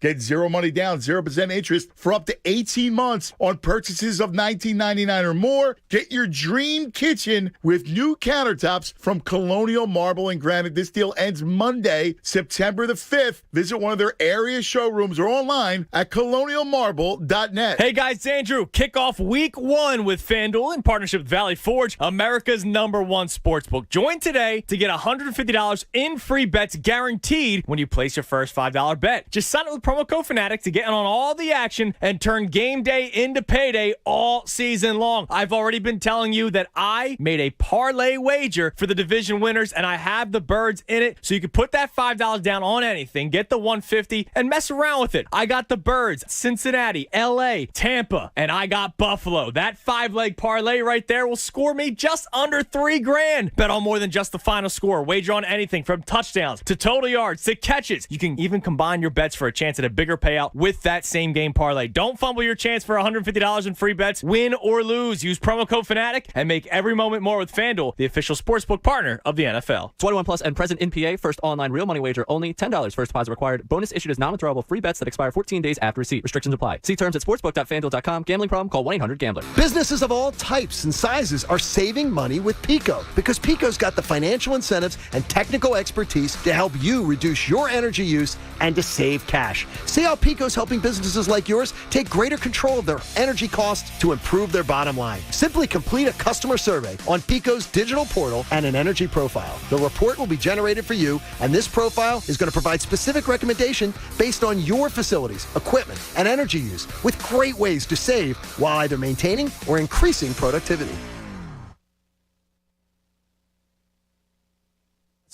Get zero money down, 0% interest for up to 18 months on purchases of $19.99 or more. Get your dream kitchen with new countertops from Colonial Marble and Granite. This deal ends Monday, September the 5th. Visit one of their area showrooms or online at colonialmarble.net. Hey guys, it's Andrew. Kick off week 1 with FanDuel in partnership with Valley Forge, America's #1 sportsbook. Join today to get $150 in free bets guaranteed when you place your first $5 bet. Just sign up with promo code Fanatic to get in on all the action and turn game day into payday all season long. I've already been telling you that I made a parlay wager for the division winners, and I have the Birds in it, so you can put that $5 down on anything, get the $150, and mess around with it. I got the Birds, Cincinnati, LA, Tampa, and I got Buffalo. That 5-leg parlay right there will score me just under $3,000. Bet on more than just the final score. Wager on anything from touchdowns to total yards to catches. You can even combine your bets for a chance at a bigger payout with that same game parlay. Don't fumble your chance for $150 in free bets. Win or lose. Use promo code Fanatic and make every moment more with FanDuel, the official sportsbook partner of the NFL. 21 plus and present in PA. First online real money wager only. $10 first deposit required. Bonus issued as non-withdrawable free bets that expire 14 days after receipt. Restrictions apply. See terms at sportsbook.fanduel.com. Gambling problem? Call 1-800-GAMBLER. Businesses of all types and sizes are saving money with Pico because Pico's got the financial incentives and technical expertise to help you reduce your energy use and to save cash. See how Pico's helping businesses like yours take greater control of their energy costs to improve their bottom line. Simply complete a customer survey on Pico's digital portal and an energy profile. The report will be generated for you, and this profile is going to provide specific recommendation based on your facilities, equipment, and energy use with great ways to save while either maintaining or increasing productivity.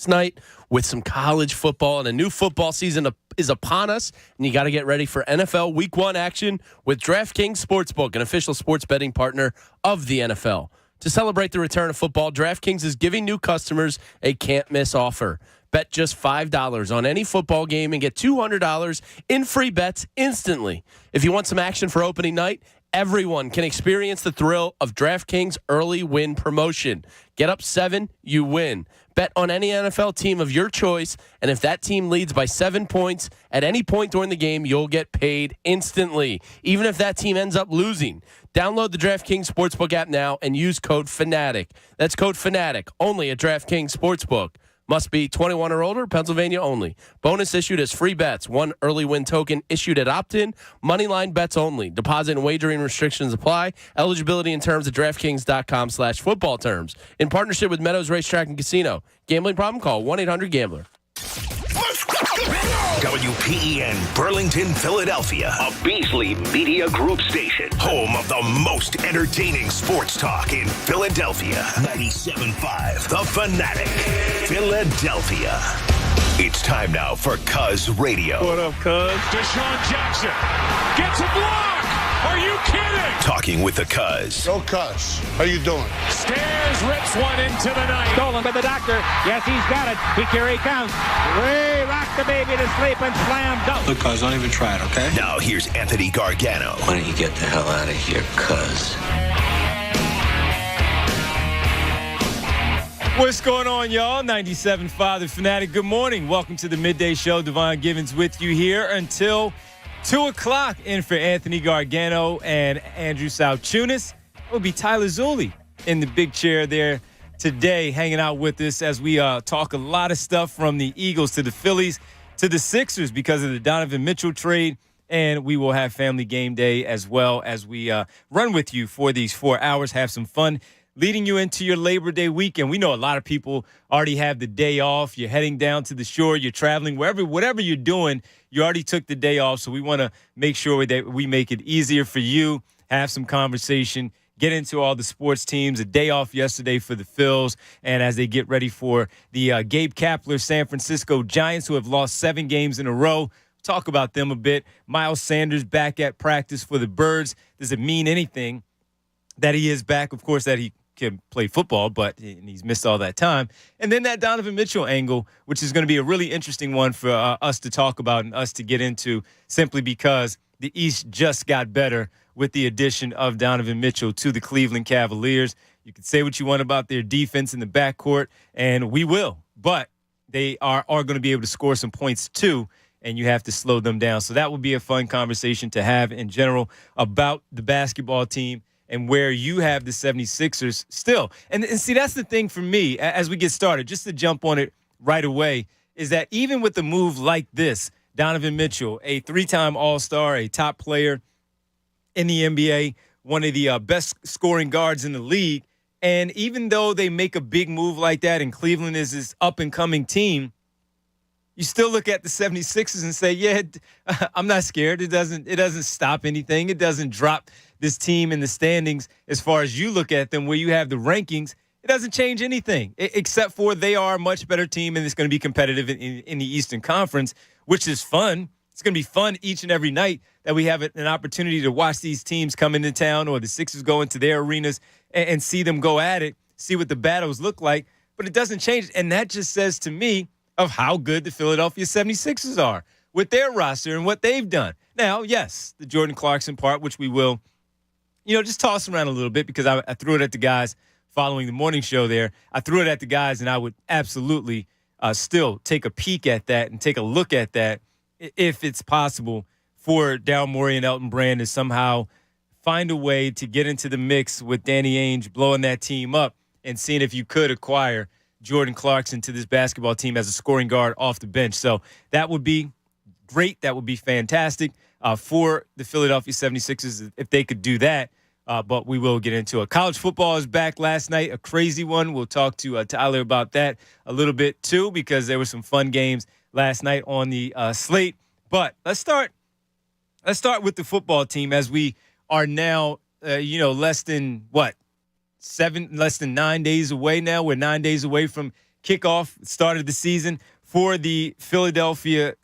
Night with some college football, and a new football season is upon us, and you got to get ready for NFL Week 1 action with DraftKings Sportsbook, an official sports betting partner of the NFL. To celebrate the return of football, DraftKings is giving new customers a can't-miss offer. Bet just $5 on any football game and get $200 in free bets instantly. If you want some action for opening night, everyone can experience the thrill of DraftKings early win promotion. Get up 7, you win. Bet on any NFL team of your choice, and if that team leads by 7 points at any point during the game, you'll get paid instantly, even if that team ends up losing. Download the DraftKings Sportsbook app now and use code FANATIC. That's code FANATIC, only at DraftKings Sportsbook. Must be 21 or older, Pennsylvania only. Bonus issued as free bets. 1 early win token issued at opt-in. Moneyline bets only. Deposit and wagering restrictions apply. Eligibility and terms at DraftKings.com/football terms. In partnership with Meadows Racetrack and Casino. Gambling problem? Call 1-800-GAMBLER. WPEN Burlington, Philadelphia, a Beasley Media Group station, home of the most entertaining sports talk in Philadelphia. 97.5 The Fanatic, Philadelphia. It's time now for Cuz Radio. What up, Cuz? Deshaun Jackson gets a block. Are you kidding? Talking with the Cuz. Yo, Cuz, how you doing? Stairs rips one into the night. Stolen by the doctor. Yes, he's got it. Here he comes. Ray, rock the baby to sleep and slam dunk. Look, Cuz, don't even try it, okay? Now here's Anthony Gargano. Why don't you get the hell out of here, Cuz? What's going on, y'all? 97.5 The Fanatic. Good morning. Welcome to the Midday Show. Devon Givens with you here until 2 o'clock. In for Anthony Gargano and Andrew Salchunas. It will be Tyler Zulli in the big chair there today, hanging out with us as we talk a lot of stuff from the Eagles to the Phillies to the Sixers because of the Donovan Mitchell trade. And we will have Family Game Day as well as we run with you for these 4 hours, have some fun leading you into your Labor Day weekend. We know a lot of people already have the day off. You're heading down to the shore. You're traveling. Whatever you're doing, you already took the day off. So we want to make sure that we make it easier for you, have some conversation, get into all the sports teams. A day off yesterday for the Phils, and as they get ready for the Gabe Kapler San Francisco Giants, who have lost 7 games in a row. Talk about them a bit. Miles Sanders back at practice for the Birds. Does it mean anything that he is back? Of course, that he can play football, but he's missed all that time. And then that Donovan Mitchell angle, which is going to be a really interesting one for us to talk about and us to get into, simply because the East just got better with the addition of Donovan Mitchell to the Cleveland Cavaliers. You can say what you want about their defense in the backcourt, and we will, but they are going to be able to score some points too. and you have to slow them down. So that would be a fun conversation to have in general about the basketball team and where you have the 76ers still. And see, that's the thing for me as we get started, just to jump on it right away, is that even with a move like this, Donovan Mitchell, a 3-time All-Star, a top player in the NBA, one of the best scoring guards in the league, and even though they make a big move like that and Cleveland is this up-and-coming team, you still look at the 76ers and say, yeah, I'm not scared. It doesn't stop anything. It doesn't drop this team in the standings as far as you look at them where you have the rankings. It doesn't change anything except for they are a much better team and it's going to be competitive in the Eastern Conference, which is fun. It's going to be fun each and every night that we have an opportunity to watch these teams come into town or the Sixers go into their arenas and see them go at it, see what the battles look like. But it doesn't change. And that just says to me of how good the Philadelphia 76ers are with their roster and what they've done. Now, yes, the Jordan Clarkson part, which we will, just toss around a little bit because I threw it at the guys following the morning show there. I threw it at the guys, and I would absolutely still take a peek at that and take a look at that if it's possible for Daryl Morey and Elton Brand to somehow find a way to get into the mix with Danny Ainge blowing that team up and seeing if you could acquire Jordan Clarkson to this basketball team as a scoring guard off the bench. So that would be great. That would be fantastic for the Philadelphia 76ers if they could do that. But we will get into it. College football is back last night, a crazy one. We'll talk to Tyler about that a little bit too because there were some fun games last night on the slate. But let's start with the football team as we are now, less than 9 days away now. We're 9 days away from kickoff, start of the season for the Philadelphia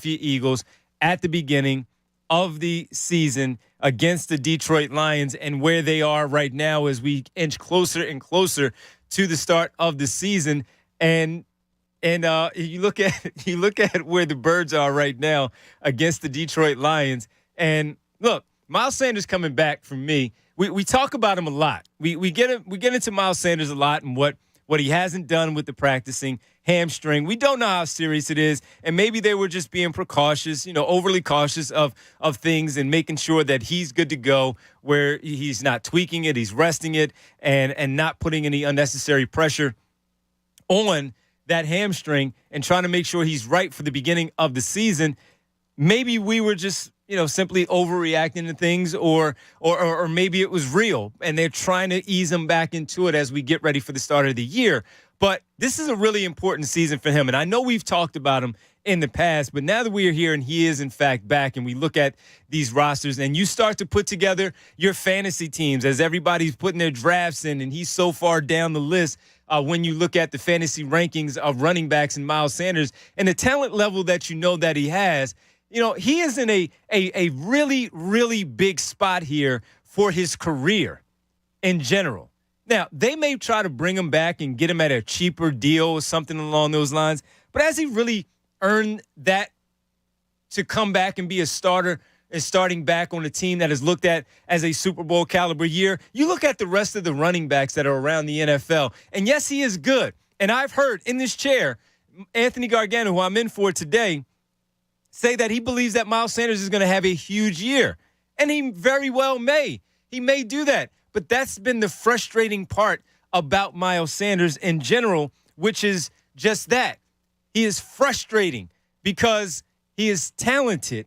Eagles at the beginning of the season against the Detroit Lions, and where they are right now as we inch closer and closer to the start of the season. And you look at where the Birds are right now against the Detroit Lions. And look, Miles Sanders coming back for me. We talk about him a lot. We get into Miles Sanders a lot and what he hasn't done with the practicing hamstring. We don't know how serious it is, and maybe they were just being precautious, overly cautious of things and making sure that he's good to go, where he's not tweaking it, he's resting it, and not putting any unnecessary pressure on that hamstring and trying to make sure he's right for the beginning of the season. Maybe we were just simply overreacting to things, or maybe it was real, and they're trying to ease him back into it as we get ready for the start of the year. But this is a really important season for him, and I know we've talked about him in the past, but now that we are here and he is, in fact, back, and we look at these rosters, and you start to put together your fantasy teams as everybody's putting their drafts in, and he's so far down the list when you look at the fantasy rankings of running backs and Miles Sanders and the talent level that that he has. He is in a really, really big spot here for his career in general. Now, they may try to bring him back and get him at a cheaper deal or something along those lines, but has he really earned that to come back and be a starter and starting back on a team that is looked at as a Super Bowl caliber year? You look at the rest of the running backs that are around the NFL, and yes, he is good. And I've heard in this chair, Anthony Gargano, who I'm in for today, say that he believes that Miles Sanders is going to have a huge year. And he very well may. He may do that. But that's been the frustrating part about Miles Sanders in general, which is just that. He is frustrating because he is talented.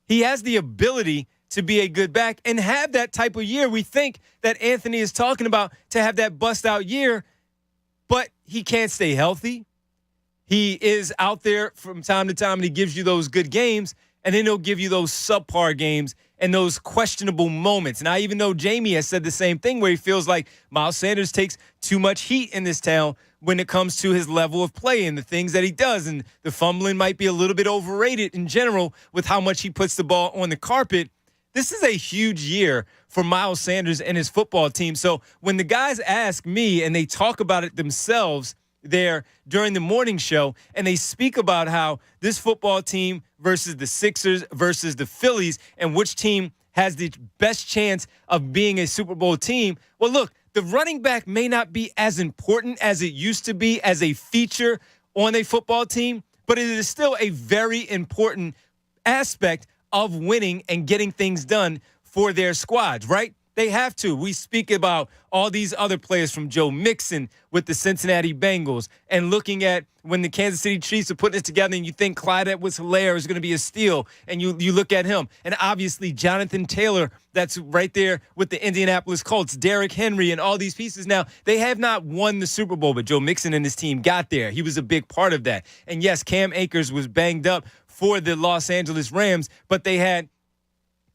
He has the ability to be a good back and have that type of year. We think that Anthony is talking about to have that bust-out year, but he can't stay healthy. He is out there from time to time, and he gives you those good games, and then he'll give you those subpar games and those questionable moments. And I even know Jamie has said the same thing, where he feels like Miles Sanders takes too much heat in this town when it comes to his level of play and the things that he does. And the fumbling might be a little bit overrated in general with how much he puts the ball on the carpet. This is a huge year for Miles Sanders and his football team. So when the guys ask me and they talk about it themselves there during the morning show, and they speak about how this football team versus the Sixers versus the Phillies and which team has the best chance of being a Super Bowl team. Well, look, the running back may not be as important as it used to be as a feature on a football team, but it is still a very important aspect of winning and getting things done for their squads, right? They have to. We speak about all these other players from Joe Mixon with the Cincinnati Bengals and looking at when the Kansas City Chiefs are putting it together and you think Clyde Edwards-Helaire is going to be a steal and you look at him. And obviously Jonathan Taylor, that's right there with the Indianapolis Colts, Derrick Henry and all these pieces. Now, they have not won the Super Bowl, but Joe Mixon and his team got there. He was a big part of that. And yes, Cam Akers was banged up for the Los Angeles Rams, but they had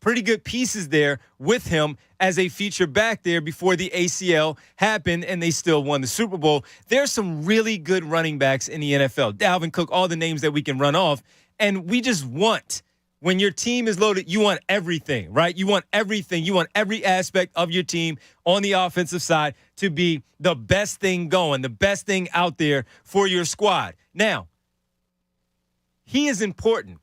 pretty good pieces there with him as a feature back there before the ACL happened, and they still won the Super Bowl. There's some really good running backs in the NFL. Dalvin Cook, all the names that we can run off. And we just want, when your team is loaded, you want everything, right? You want everything. You want every aspect of your team on the offensive side to be the best thing going, the best thing out there for your squad. Now, he is important.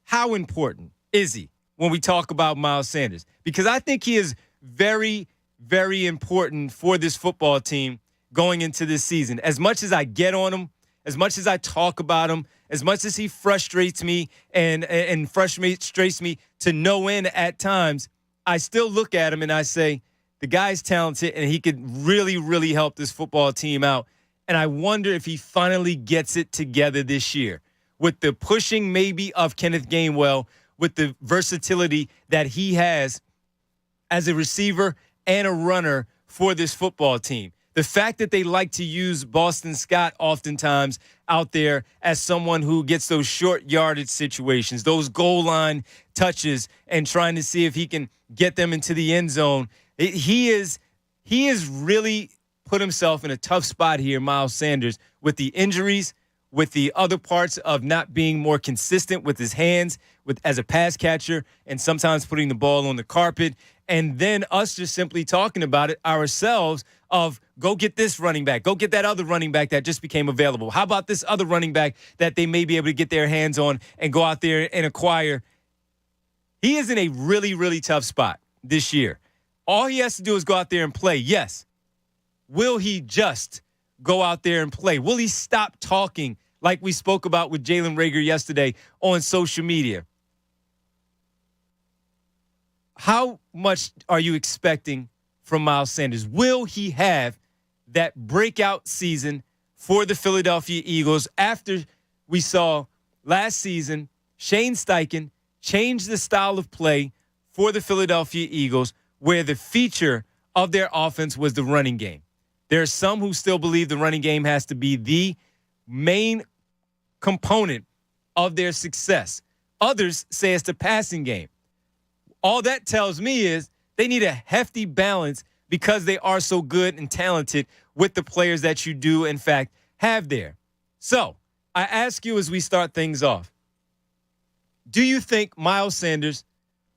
How important is he when we talk about Miles Sanders? Because I think he is very, very important for this football team going into this season. As much as I get on him, as much as I talk about him, as much as he frustrates me and frustrates me to no end at times, I still look at him and I say, the guy's talented and he could really, really help this football team out. And I wonder if he finally gets it together this year with the pushing maybe of Kenneth Gainwell, with the versatility that he has as a receiver and a runner for this football team. The fact that they like to use Boston Scott oftentimes out there as someone who gets those short yardage situations, those goal line touches, and trying to see if he can get them into the end zone. He is really put himself in a tough spot here, Miles Sanders, with the injuries, with the other parts of not being more consistent with his hands as a pass catcher and sometimes putting the ball on the carpet. And then us just simply talking about it ourselves of go get this running back, go get that other running back that just became available. How about this other running back that they may be able to get their hands on and go out there and acquire? He is in a really, really tough spot this year. All he has to do is go out there and play. Yes. Will he just go out there and play? Will he stop talking like we spoke about with Jalen Reagor yesterday on social media? How much are you expecting from Miles Sanders? Will he have that breakout season for the Philadelphia Eagles after we saw last season Shane Steichen change the style of play for the Philadelphia Eagles, where the feature of their offense was the running game? There are some who still believe the running game has to be the main component of their success. Others say it's the passing game. All that tells me is they need a hefty balance because they are so good and talented with the players that you do, in fact, have there. So I ask you as we start things off, do you think Miles Sanders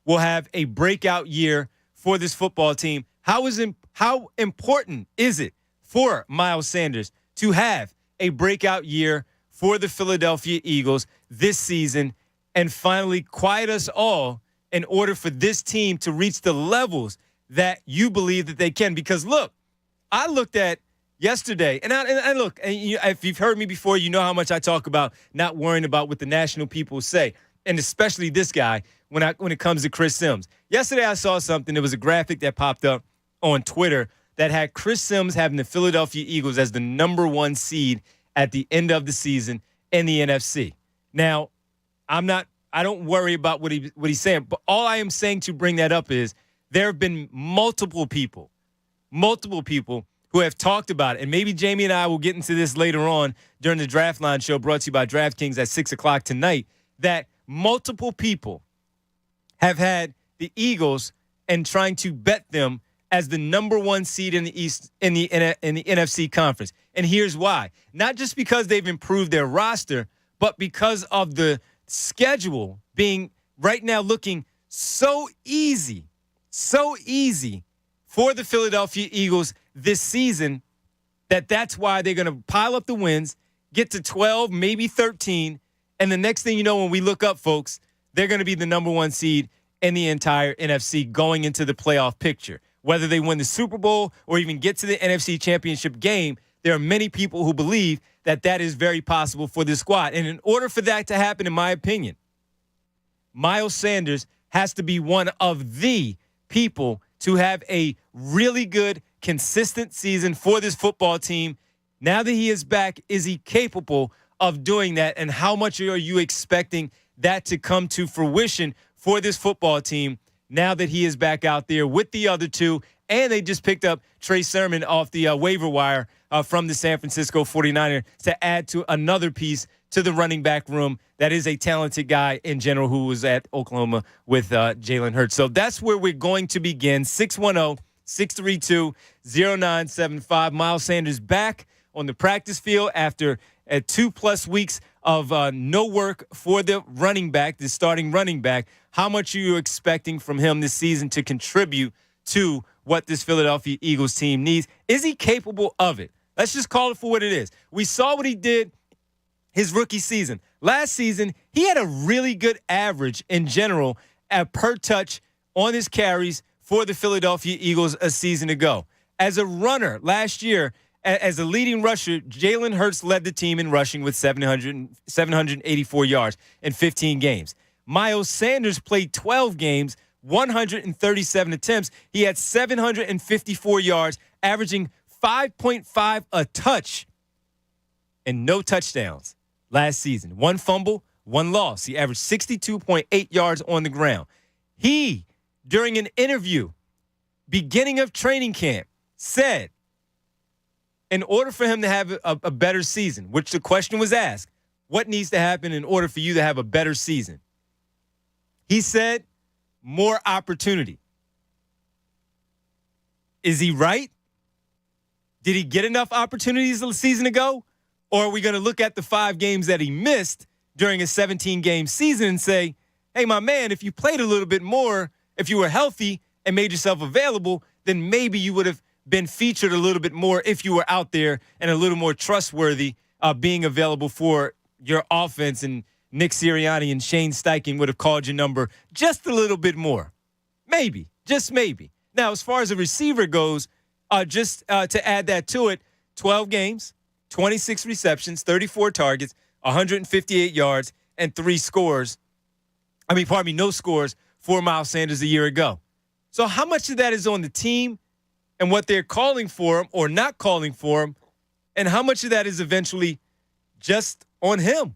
will have a breakout year for this football team? How important is it for Miles Sanders to have a breakout year for the Philadelphia Eagles this season and finally quiet us all in order for this team to reach the levels that you believe that they can? Because, look, I looked at yesterday, and look, and if you've heard me before, you know how much I talk about not worrying about what the national people say, and especially this guy when it comes to Chris Sims. Yesterday I saw something. There was a graphic that popped up on Twitter that had Chris Sims having the Philadelphia Eagles as the number 1 seed at the end of the season in the NFC. Now, I don't worry about what he's saying, but all I am saying to bring that up is there have been multiple people who have talked about it, and maybe Jamie and I will get into this later on during the Draft Line show brought to you by DraftKings at 6 o'clock tonight, that multiple people have had the Eagles and trying to bet them as the number 1 seed in the East in the NFC conference. And here's why. Not just because they've improved their roster, but because of the schedule being right now looking so easy for the Philadelphia Eagles this season that's why they're going to pile up the wins, get to 12, maybe 13, and the next thing you know, when we look up, folks, they're going to be the number 1 seed in the entire NFC going into the playoff picture. Whether they win the Super Bowl or even get to the NFC Championship game, there are many people who believe that that is very possible for this squad. And in order for that to happen, in my opinion, Miles Sanders has to be one of the people to have a really good, consistent season for this football team. Now that he is back, is he capable of doing that? And how much are you expecting that to come to fruition for this football team now that he is back out there with the other two? And they just picked up Trey Sermon off the waiver wire from the San Francisco 49ers to add to another piece to the running back room that is a talented guy in general who was at Oklahoma with Jalen Hurts. So that's where we're going to begin. 610-632-0975. Miles Sanders back on the practice field after 2+ weeks of no work for the running back, the starting running back. How much are you expecting from him this season to contribute to what this Philadelphia Eagles team needs? Is he capable of it? Let's just call it for what it is. We saw what he did his rookie season. Last season, he had a really good average in general per touch on his carries for the Philadelphia Eagles a season ago. As a runner last year, as a leading rusher, Jalen Hurts led the team in rushing with 784 yards in 15 games. Miles Sanders played 12 games, 137 attempts. He had 754 yards, averaging 5.5 a touch and no touchdowns last season. One fumble, one loss. He averaged 62.8 yards on the ground. He, during an interview, beginning of training camp, said in order for him to have a better season, which the question was asked, what needs to happen in order for you to have a better season? He said, more opportunity. Is he right? Did he get enough opportunities a season ago? Or are we going to look at the 5 games that he missed during a 17-game season and say, hey, my man, if you played a little bit more, if you were healthy and made yourself available, then maybe you would have been featured a little bit more if you were out there and a little more trustworthy being available for your offense, and Nick Sirianni and Shane Steichen would have called your number just a little bit more. Maybe, just maybe. Now, as far as a receiver goes, to add that to it, 12 games, 26 receptions, 34 targets, 158 yards, and no scores for Miles Sanders a year ago. So how much of that is on the team and what they're calling for him or not calling for him, and how much of that is eventually just on him?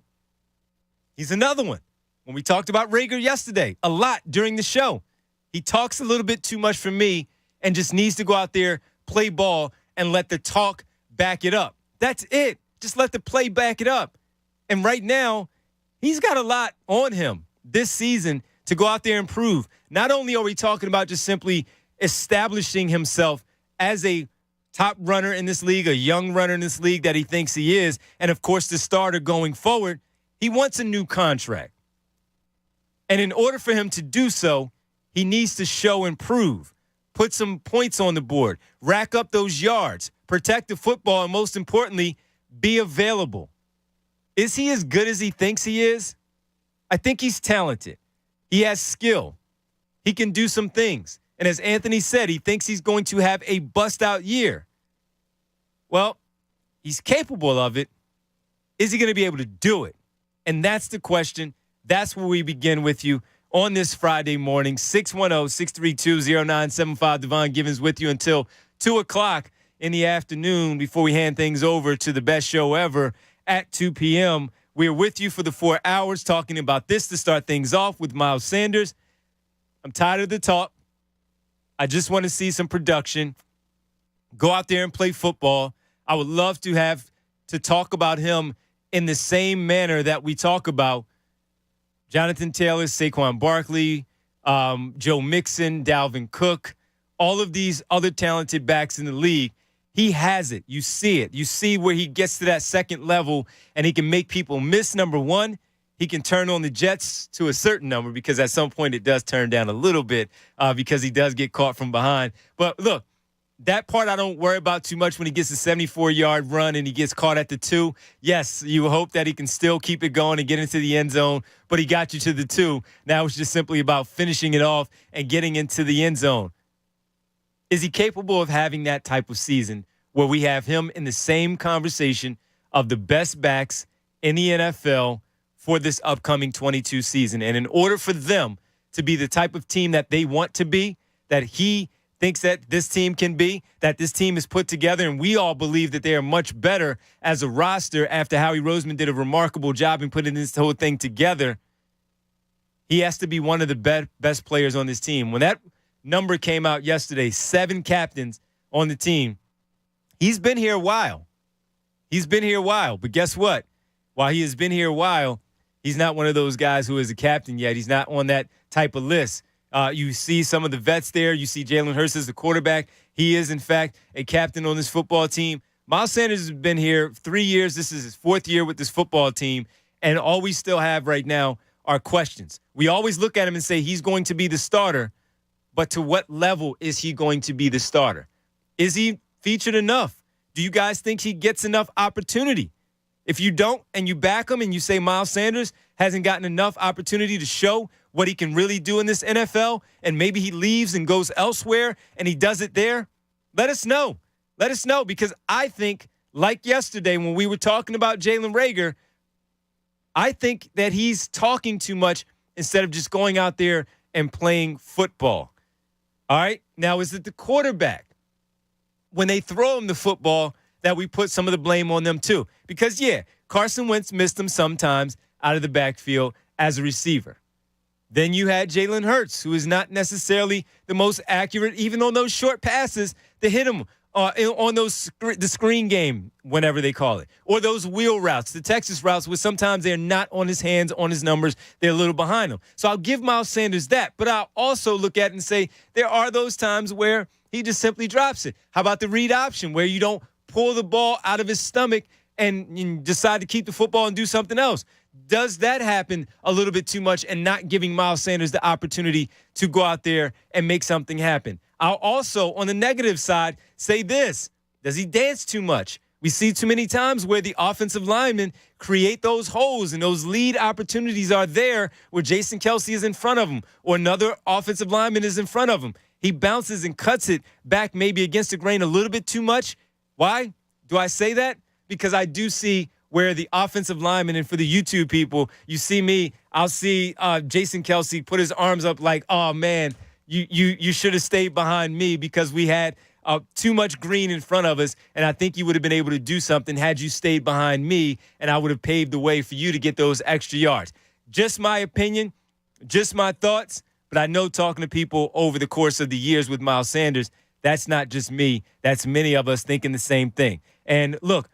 He's another one. When we talked about Rager yesterday, a lot during the show, he talks a little bit too much for me and just needs to go out there, play ball, and let the talk back it up. That's it. Just let the play back it up. And right now, he's got a lot on him this season to go out there and prove. Not only are we talking about just simply establishing himself as a top runner in this league, a young runner in this league that he thinks he is, and of course the starter going forward, he wants a new contract. And in order for him to do so, he needs to show and prove, put some points on the board, rack up those yards, protect the football, and most importantly, be available. Is he as good as he thinks he is? I think he's talented. He has skill. He can do some things. And as Anthony said, he thinks he's going to have a bust-out year. Well, he's capable of it. Is he going to be able to do it? And that's the question. That's where we begin with you on this Friday morning. 610-632-0975. Devon Givens with you until 2 o'clock in the afternoon before we hand things over to the best show ever at 2 p.m. We're with you for the 4 hours talking about this to start things off with Miles Sanders. I'm tired of the talk. I just want to see some production. Go out there and play football. I would love to have to talk about him in the same manner that we talk about Jonathan Taylor, Saquon Barkley, Joe Mixon, Dalvin Cook, all of these other talented backs in the league. He has it. You see it. You see where he gets to that second level and he can make people miss. Number one, he can turn on the Jets to a certain number because at some point it does turn down a little bit because he does get caught from behind. But look, that part I don't worry about too much when he gets a 74-yard run and he gets caught at the 2. Yes, you hope that he can still keep it going and get into the end zone, but he got you to the 2. Now it's just simply about finishing it off and getting into the end zone. Is he capable of having that type of season where we have him in the same conversation of the best backs in the NFL for this upcoming 22 season. And in order for them to be the type of team that they want to be, that he thinks that this team can be, that this team is put together, and we all believe that they are much better as a roster after Howie Roseman did a remarkable job in putting this whole thing together, he has to be one of the best players on this team. When that number came out yesterday, 7 captains on the team, he's been here a while. But guess what? While he has been here a while, he's not one of those guys who is a captain yet. He's not on that type of list. You see some of the vets there. You see Jalen Hurts as the quarterback. He is, in fact, a captain on this football team. Miles Sanders has been here 3 years. This is his 4th year with this football team. And all we still have right now are questions. We always look at him and say he's going to be the starter, but to what level is he going to be the starter? Is he featured enough? Do you guys think he gets enough opportunity? If you don't and you back him and you say Miles Sanders hasn't gotten enough opportunity to show what he can really do in this NFL, and maybe he leaves and goes elsewhere and he does it there, let us know. Let us know, because I think, like yesterday when we were talking about Jalen Reagor, I think that he's talking too much instead of just going out there and playing football. All right? Now, is it the quarterback? When they throw him the football, that we put some of the blame on them too. Because, yeah, Carson Wentz missed him sometimes out of the backfield as a receiver. Then you had Jalen Hurts, who is not necessarily the most accurate, even on those short passes to hit him on the screen game, whenever they call it, or those wheel routes, the Texas routes, where sometimes they're not on his hands, on his numbers, they're a little behind him. So I'll give Miles Sanders that, but I'll also look at it and say there are those times where he just simply drops it. How about the read option, where you don't pull the ball out of his stomach and you decide to keep the football and do something else? Does that happen a little bit too much and not giving Miles Sanders the opportunity to go out there and make something happen? I'll also, on the negative side, say this. Does he dance too much? We see too many times where the offensive linemen create those holes and those lead opportunities are there where Jason Kelce is in front of him or another offensive lineman is in front of him. He bounces and cuts it back maybe against the grain a little bit too much. Why do I say that? Because I do see where the offensive lineman, and for the YouTube people, you see me, I'll see Jason Kelce put his arms up like, oh, man, you should have stayed behind me because we had too much green in front of us, and I think you would have been able to do something had you stayed behind me, and I would have paved the way for you to get those extra yards. Just my opinion, just my thoughts, but I know talking to people over the course of the years with Miles Sanders, that's not just me. That's many of us thinking the same thing. And look,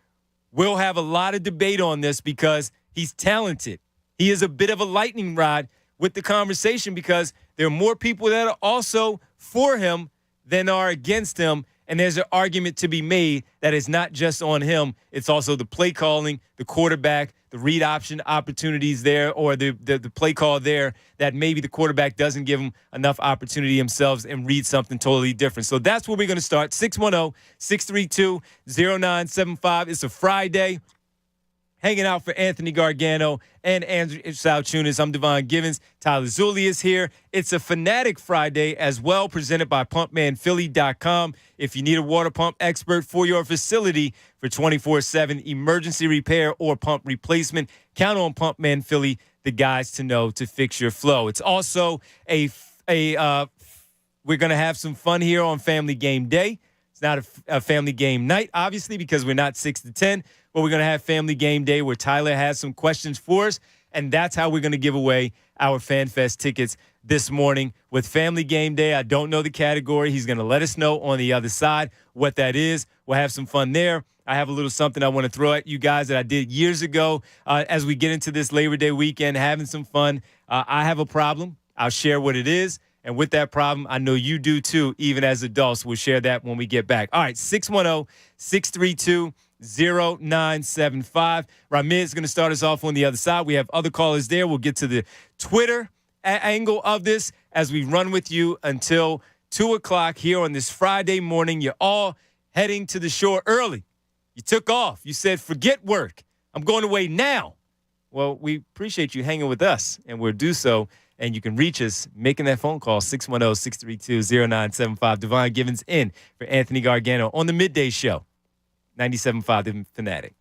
we'll have a lot of debate on this because he's talented. He is a bit of a lightning rod with the conversation because there are more people that are also for him than are against him. And there's an argument to be made that is not just on him. It's also the play calling, the quarterback, the read option opportunities there, or the play call there that maybe the quarterback doesn't give him enough opportunity themselves and read something totally different. So that's where we're going to start. 610-632-0975. It's a Friday. Hanging out for Anthony Gargano and Andrew Salchunas. I'm Devon Givens. Tyler Zulli is here. It's a Fanatic Friday as well, presented by PumpmanPhilly.com. If you need a water pump expert for your facility for 24/7 emergency repair or pump replacement, count on Pumpman Philly, the guys to know to fix your flow. It's also we're going to have some fun here on Family Game Day. It's not a family game night, obviously, because we're not 6 to 10. But we're going to have Family Game Day where Tyler has some questions for us, and that's how we're going to give away our FanFest tickets this morning with Family Game Day. I don't know the category. He's going to let us know on the other side what that is. We'll have some fun there. I have a little something I want to throw at you guys that I did years ago as we get into this Labor Day weekend, having some fun. I have a problem. I'll share what it is. And with that problem, I know you do too, even as adults. We'll share that when we get back. All right, 610-632-0975. Ramid is going to start us off on the other side. We have other callers there. We'll get to the Twitter angle of this as we run with you until 2 o'clock here on this Friday morning. You're all heading to the shore early. You took off. You said, forget work. I'm going away now. Well, we appreciate you hanging with us, and we'll do so. And you can reach us making that phone call, 610-632-0975. Devon Givens in for Anthony Gargano on the Midday Show 97.5 The Fanatic.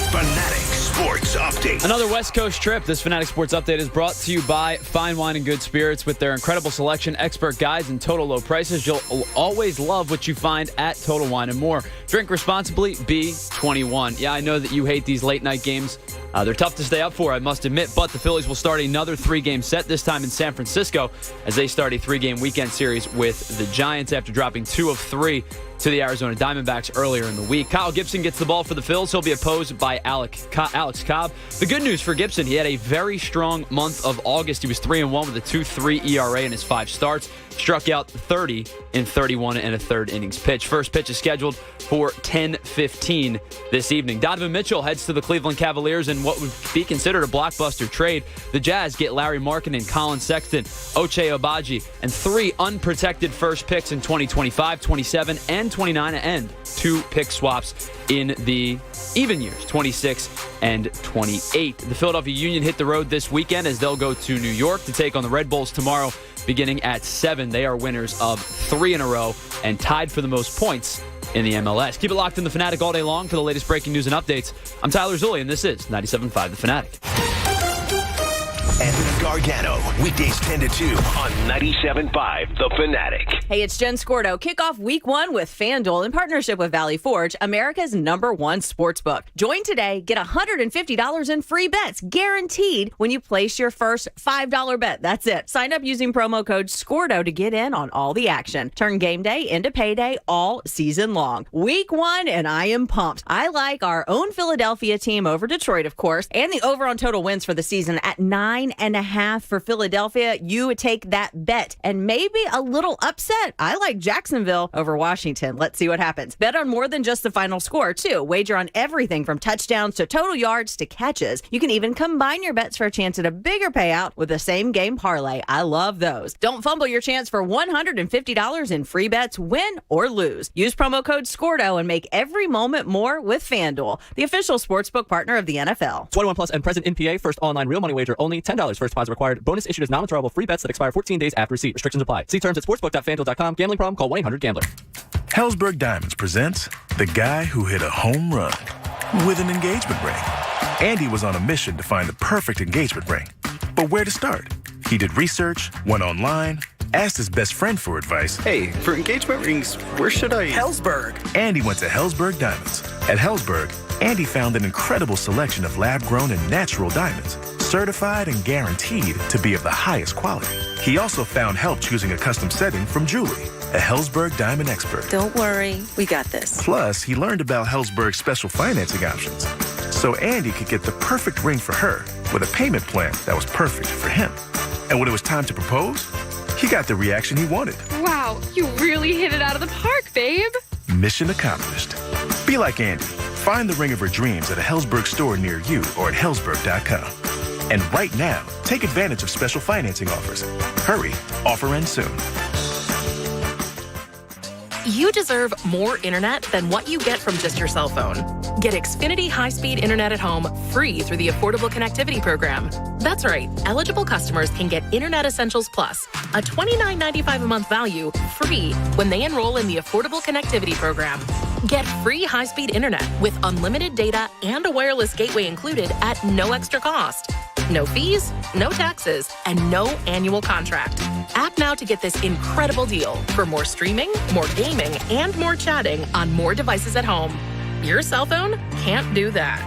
Fanatic Sports Update. Another West Coast trip. This Fanatic Sports Update is brought to you by Fine Wine and Good Spirits. With their incredible selection, expert guides, and total low prices, you'll always love what you find at Total Wine & More. Drink responsibly, be 21. Yeah, I know that you hate these late-night games. They're tough to stay up for, I must admit, but the Phillies will start another 3-game set, this time in San Francisco, as they start a 3-game weekend series with the Giants after dropping 2 of 3 to the Arizona Diamondbacks earlier in the week. Kyle Gibson gets the ball for the Phils. He'll be opposed by Alex Cobb. The good news for Gibson, he had a very strong month of August. He was 3-1 with a 2.3 ERA in his 5 starts. Struck out 30 in 31 and a third innings pitch. First pitch is scheduled for 10:15 this evening. Donovan Mitchell heads to the Cleveland Cavaliers in what would be considered a blockbuster trade. The Jazz get Larry Markkinen, Colin Sexton, Ochai Agbaji, and 3 unprotected first picks in 2025, 27, and 29, and 2 pick swaps in the even years, 26 and 28. The Philadelphia Union hit the road this weekend as they'll go to New York to take on the Red Bulls tomorrow beginning at 7. They are winners of 3 in a row and tied for the most points in the MLS. Keep it locked in the Fanatic all day long for the latest breaking news and updates. I'm Tyler Zulli, and this is 97.5 The Fanatic. Anthony Gargano, weekdays 10 to 2 on 97.5 The Fanatic. Hey, it's Jen Scordo. Kick off week 1 with FanDuel in partnership with Valley Forge, America's #1 sportsbook. Join today, get $150 in free bets guaranteed when you place your first $5 bet. That's it. Sign up using promo code SCORDO to get in on all the action. Turn game day into payday all season long. Week 1, and I am pumped. I like our own Philadelphia team over Detroit, of course, and the over on total wins for the season at 9.5 for Philadelphia. You would take that bet and maybe a little upset. I like Jacksonville over Washington. Let's see what happens. Bet on more than just the final score, too. Wager on everything from touchdowns to total yards to catches. You can even combine your bets for a chance at a bigger payout with the same game parlay. I love those. Don't fumble your chance for $150 in free bets, win or lose. Use promo code SCORDO and make every moment more with FanDuel, the official sportsbook partner of the NFL. 21 plus and present in PA. First online real money wager only. $10 first deposit required. Bonus issued as non-withdrawable free bets that expire 14 days after receipt. Restrictions apply. See terms at sportsbook.fanduel.com. Gambling problem? Call 1-800-GAMBLER. Helzberg Diamonds presents the guy who hit a home run with an engagement ring. Andy was on a mission to find the perfect engagement ring. But where to start? He did research, went online, asked his best friend for advice. Hey, for engagement rings, where should I? Helzberg. Andy went to Helzberg Diamonds. At Helzberg, Andy found an incredible selection of lab-grown and natural diamonds, certified and guaranteed to be of the highest quality. He also found help choosing a custom setting from Julie, a Helzberg diamond expert. Don't worry, we got this. Plus, he learned about Helzberg's special financing options, so Andy could get the perfect ring for her with a payment plan that was perfect for him. And when it was time to propose, he got the reaction he wanted. Wow, you really hit it out of the park, babe. Mission accomplished. Be like Andy. Find the ring of her dreams at a Helzberg store near you or at helzberg.com. And right now, take advantage of special financing offers. Hurry, offer ends soon. You deserve more internet than what you get from just your cell phone. Get Xfinity high-speed internet at home free through the Affordable Connectivity Program. That's right, eligible customers can get Internet Essentials Plus, a $29.95 a month value, free when they enroll in the Affordable Connectivity Program. Get free high-speed internet with unlimited data and a wireless gateway included at no extra cost. No fees, no taxes, and no annual contract. Act now to get this incredible deal for more streaming, more gaming, and more chatting on more devices at home. Your cell phone can't do that.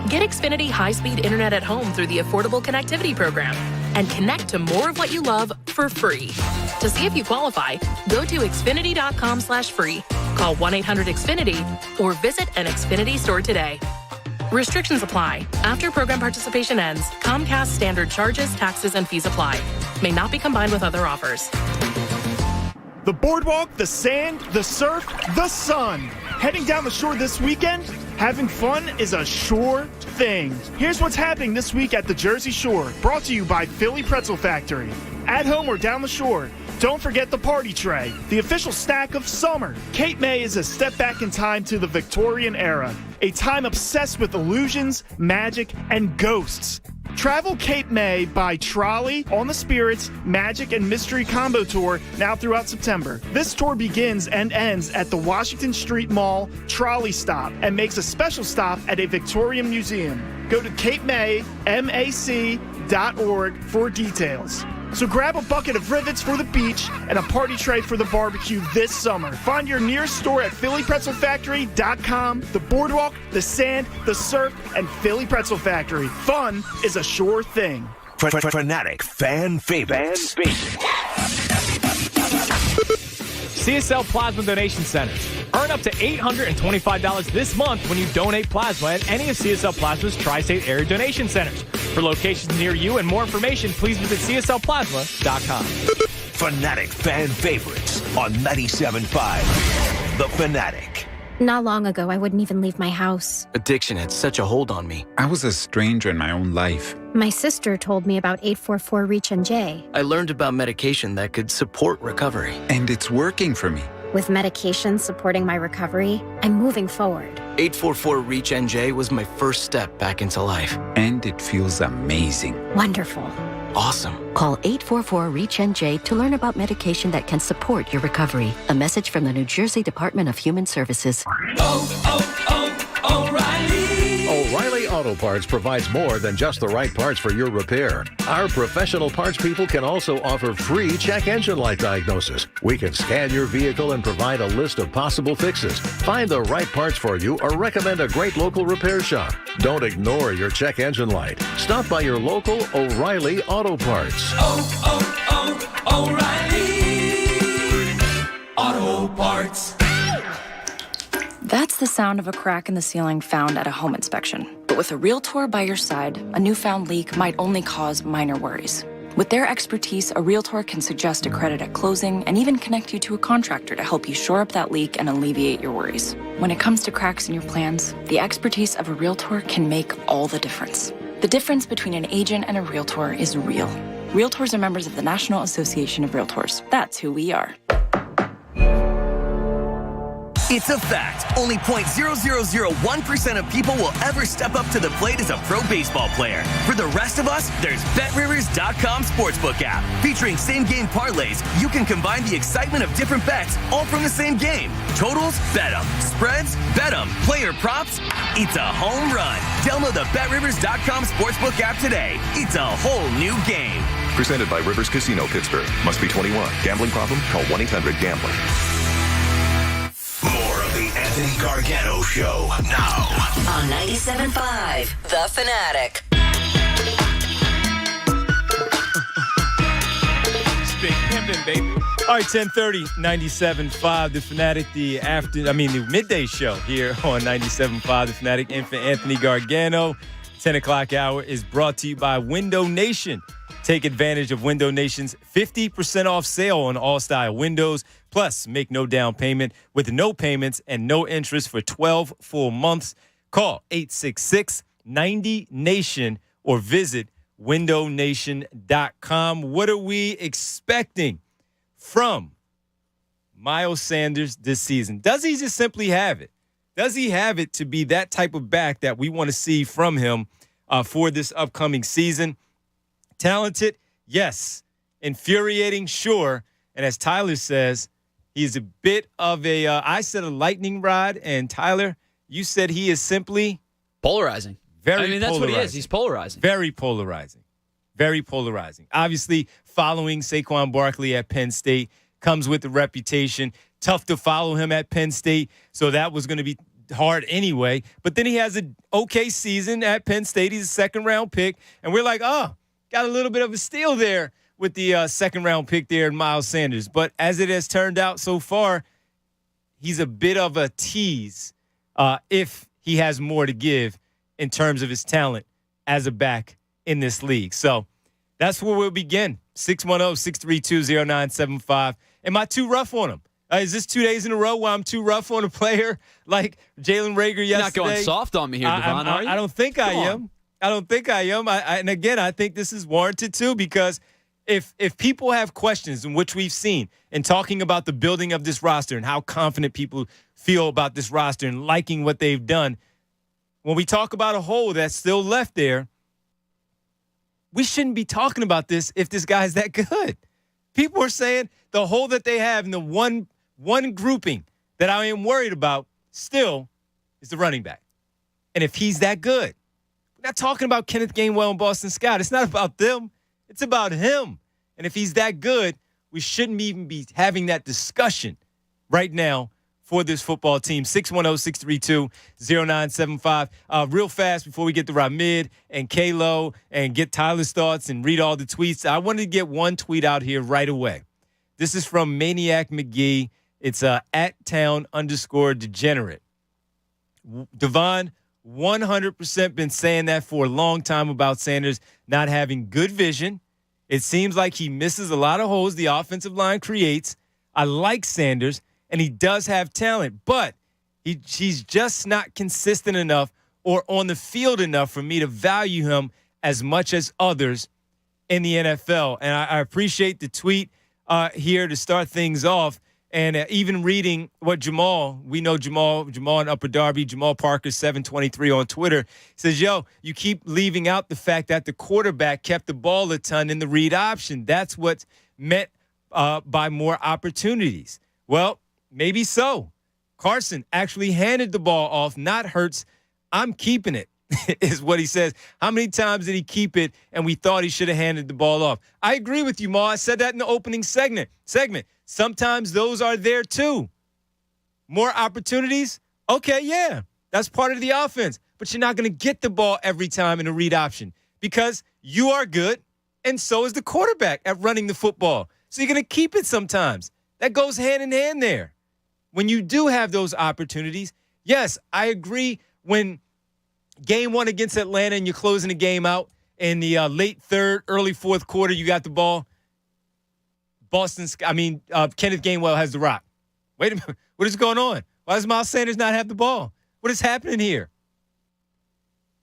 Get Xfinity high-speed internet at home through the Affordable Connectivity Program and connect to more of what you love for free. To see if you qualify, go to Xfinity.com/free, call 1-800-XFINITY, or visit an Xfinity store today. Restrictions apply. After program participation ends, Comcast standard charges, taxes, and fees apply. May not be combined with other offers. The boardwalk, the sand, the surf, the sun. Heading down the shore this weekend? Having fun is a sure thing. Here's what's happening this week at the Jersey Shore, brought to you by Philly Pretzel Factory. At home or down the shore, don't forget the party tray, the official snack of summer. Cape May is a step back in time to the Victorian era, a time obsessed with illusions, magic, and ghosts. Travel Cape May by Trolley on the Spirits, Magic, and Mystery Combo Tour now throughout September. This tour begins and ends at the Washington Street Mall Trolley Stop and makes a special stop at a Victorian museum. Go to capemac.org for details. So grab a bucket of rivets for the beach and a party tray for the barbecue this summer. Find your nearest store at PhillyPretzelFactory.com. The Boardwalk, the Sand, the Surf, and Philly Pretzel Factory. Fun is a sure thing. Fanatic fan favorites. CSL Plasma Donation Centers. Earn up to $825 this month when you donate plasma at any of CSL Plasma's Tri-State Area Donation Centers. For locations near you and more information, please visit CSLPlasma.com. Fanatic fan favorites on 97.5 The Fanatic. Not long ago, I wouldn't even leave my house. Addiction had such a hold on me. I was a stranger in my own life. My sister told me about 844-REACH-NJ. I learned about medication that could support recovery. And it's working for me. With medication supporting my recovery, I'm moving forward. 844-REACH-NJ was my first step back into life. And it feels amazing. Wonderful. Awesome. Call 844-REACH-NJ to learn about medication that can support your recovery. A message from the New Jersey Department of Human Services. O'Reilly Auto Parts provides more than just the right parts for your repair. Our professional parts people can also offer free check engine light diagnosis. We can scan your vehicle and provide a list of possible fixes. Find the right parts for you or recommend a great local repair shop. Don't ignore your check engine light. Stop by your local O'Reilly Auto Parts. O'Reilly Auto Parts. That's the sound of a crack in the ceiling found at a home inspection. But with a Realtor by your side, a newfound leak might only cause minor worries. With their expertise, a Realtor can suggest a credit at closing and even connect you to a contractor to help you shore up that leak and alleviate your worries. When it comes to cracks in your plans, the expertise of a Realtor can make all the difference. The difference between an agent and a Realtor is real. Realtors are members of the National Association of Realtors. That's who we are. It's a fact. Only 0.0001% of people will ever step up to the plate as a pro baseball player. For the rest of us, there's BetRivers.com Sportsbook app. Featuring same-game parlays, you can combine the excitement of different bets all from the same game. Totals? Bet 'em. Spreads? Bet 'em. Player props? It's a home run. Download the BetRivers.com Sportsbook app today. It's a whole new game. Presented by Rivers Casino Pittsburgh. Must be 21. Gambling problem? Call 1-800-GAMBLER. Anthony Gargano Show now on 97.5 The Fanatic. Big pimpin', baby. All right, 10:30, 97.5 The Fanatic, the midday show here on 97.5 The Fanatic. And for Anthony Gargano, 10 o'clock hour is brought to you by Window Nation. Take advantage of Window Nation's 50% off sale on all style windows. Plus, make no down payment with no payments and no interest for 12 full months. Call 866-90-NATION or visit windownation.com. What are we expecting from Miles Sanders this season? Does he just simply have it? Does he have it to be that type of back that we want to see from him for this upcoming season? Talented? Yes. Infuriating? Sure. And as Tyler says, he's a bit of I said a lightning rod, and Tyler, you said he is simply polarizing. That's what he is. He's polarizing. Very polarizing. Very polarizing. Obviously, following Saquon Barkley at Penn State comes with a reputation. Tough to follow him at Penn State, so that was going to be hard anyway. But then he has an okay season at Penn State. He's a second-round pick, and we're like, got a little bit of a steal there with the second-round pick there in Miles Sanders. But as it has turned out so far, he's a bit of a tease if he has more to give in terms of his talent as a back in this league. So that's where we'll begin. 610-632-0975. Am I too rough on him? Is this 2 days in a row where I'm too rough on a player like Jalen Reagor yesterday? You're not going soft on me here, Devon, are you? I don't think I am. I don't think I am. And again, I think this is warranted too, because if people have questions, in which we've seen in talking about the building of this roster and how confident people feel about this roster and liking what they've done, when we talk about a hole that's still left there, we shouldn't be talking about this if this guy's that good. People are saying the hole that they have in the one grouping that I am worried about still is the running back. And if he's that good, we're not talking about Kenneth Gainwell and Boston Scott. It's not about them. It's about him. And if he's that good, we shouldn't even be having that discussion right now for this football team. 610-632-0975. Real fast before we get to Ramid and Kalo and get Tyler's thoughts and read all the tweets, I wanted to get one tweet out here right away. This is from Maniac McGee. It's @town_degenerate. Devon, 100% been saying that for a long time about Sanders not having good vision. It seems like he misses a lot of holes the offensive line creates. I like Sanders, and he does have talent, but he's just not consistent enough or on the field enough for me to value him as much as others in the NFL. And I appreciate the tweet here to start things off. And even reading what we know Jamal in Upper Darby, Jamal Parker 723 on Twitter, says, yo, you keep leaving out the fact that the quarterback kept the ball a ton in the read option. That's what's meant by more opportunities. Well, maybe so. Carson actually handed the ball off, not Hurts. I'm keeping it, is what he says. How many times did he keep it and we thought he should have handed the ball off? I agree with you, Ma. I said that in the opening segment. Sometimes those are there too. More opportunities? Okay, yeah. That's part of the offense. But you're not going to get the ball every time in a read option because you are good and so is the quarterback at running the football. So you're going to keep it sometimes. That goes hand in hand there. When you do have those opportunities, yes, I agree when game one against Atlanta and you're closing the game out in the late third, early fourth quarter, you got the ball. Kenneth Gainwell has the rock. Wait a minute. What is going on? Why does Miles Sanders not have the ball? What is happening here?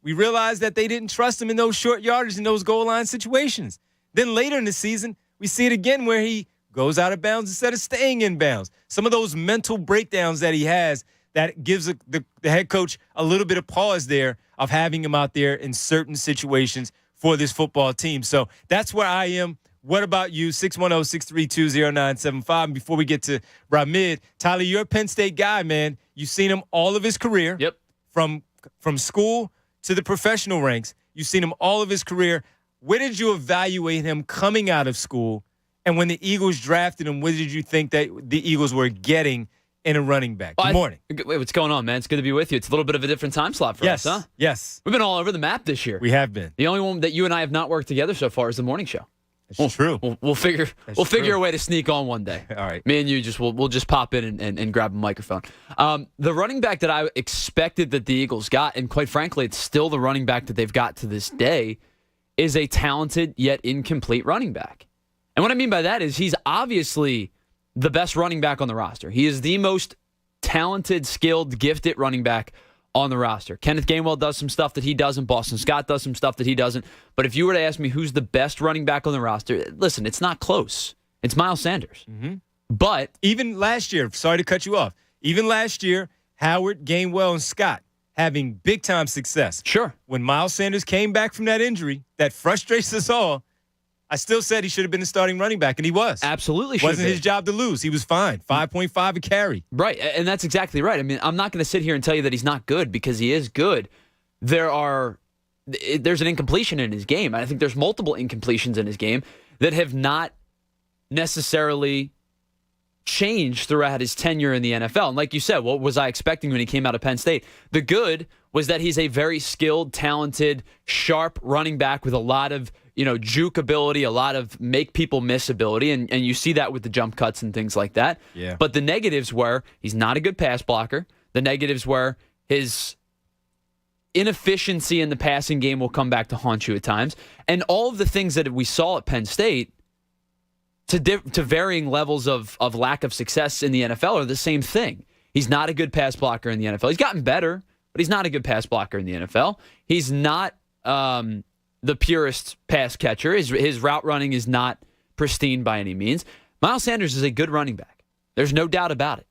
We realized that they didn't trust him in those short yardage in those goal line situations. Then later in the season, we see it again where he goes out of bounds instead of staying in bounds. Some of those mental breakdowns that he has that gives the head coach a little bit of pause there of having him out there in certain situations for this football team. So that's where I am. What about you? 610-632-0975. And before we get to Ramid, Tyler, you're a Penn State guy, man. You've seen him all of his career. Yep. From school to the professional ranks. You've seen him all of his career. Where did you evaluate him coming out of school? And when the Eagles drafted him, what did you think that the Eagles were getting in a running back? Good morning. Wait, what's going on, man? It's good to be with you. It's a little bit of a different time slot for us, huh? Yes. We've been all over the map this year. We have been. The only one that you and I have not worked together so far is the morning show. It's true. We'll figure a way to sneak on one day. All right. Me and you we'll just pop in and grab a microphone. The running back that I expected that the Eagles got, and quite frankly, it's still the running back that they've got to this day, is a talented yet incomplete running back. And what I mean by that is he's obviously the best running back on the roster. He is the most talented, skilled, gifted running back on the roster. Kenneth Gainwell does some stuff that he doesn't. Boston Scott does some stuff that he doesn't. But if you were to ask me who's the best running back on the roster, listen, it's not close. It's Miles Sanders. Mm-hmm. But even last year, sorry to cut you off, even last year, Howard, Gainwell, and Scott having big-time success. Sure. When Miles Sanders came back from that injury, that frustrates us all, I still said he should have been the starting running back, and he was. Absolutely should have been. Wasn't his job to lose. He was fine. 5.5 a carry. Right, and that's exactly right. I mean, I'm not going to sit here and tell you that he's not good because he is good. There's an incompletion in his game. I think there's multiple incompletions in his game that have not necessarily changed throughout his tenure in the NFL. And like you said, what was I expecting when he came out of Penn State? The good was that he's a very skilled, talented, sharp running back with a lot of juke ability, a lot of make people miss ability, and you see that with the jump cuts and things like that. Yeah. But the negatives were he's not a good pass blocker. The negatives were his inefficiency in the passing game will come back to haunt you at times. And all of the things that we saw at Penn State to varying levels of lack of success in the NFL are the same thing. He's not a good pass blocker in the NFL. He's gotten better, but he's not a good pass blocker in the NFL. He's not the purest pass catcher. His route running is not pristine by any means. Miles Sanders is a good running back. There's no doubt about it.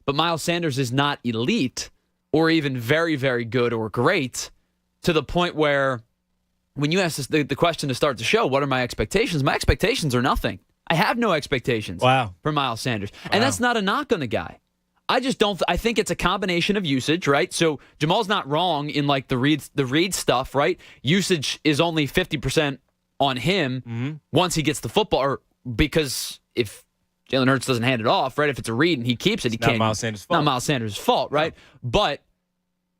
But Miles Sanders is not elite or even very, very good or great to the point where when you asked the question to start the show, what are my expectations? My expectations are nothing. I have no expectations for Miles Sanders. And that's not a knock on the guy. I just don't. I think it's a combination of usage, right? So Jamal's not wrong in like the read stuff, right? Usage is only 50% on him once he gets the football, or because if Jalen Hurts doesn't hand it off, right? If it's a read and he keeps it, he can't. Not Miles Sanders' fault. Not Miles Sanders' fault, right? No. But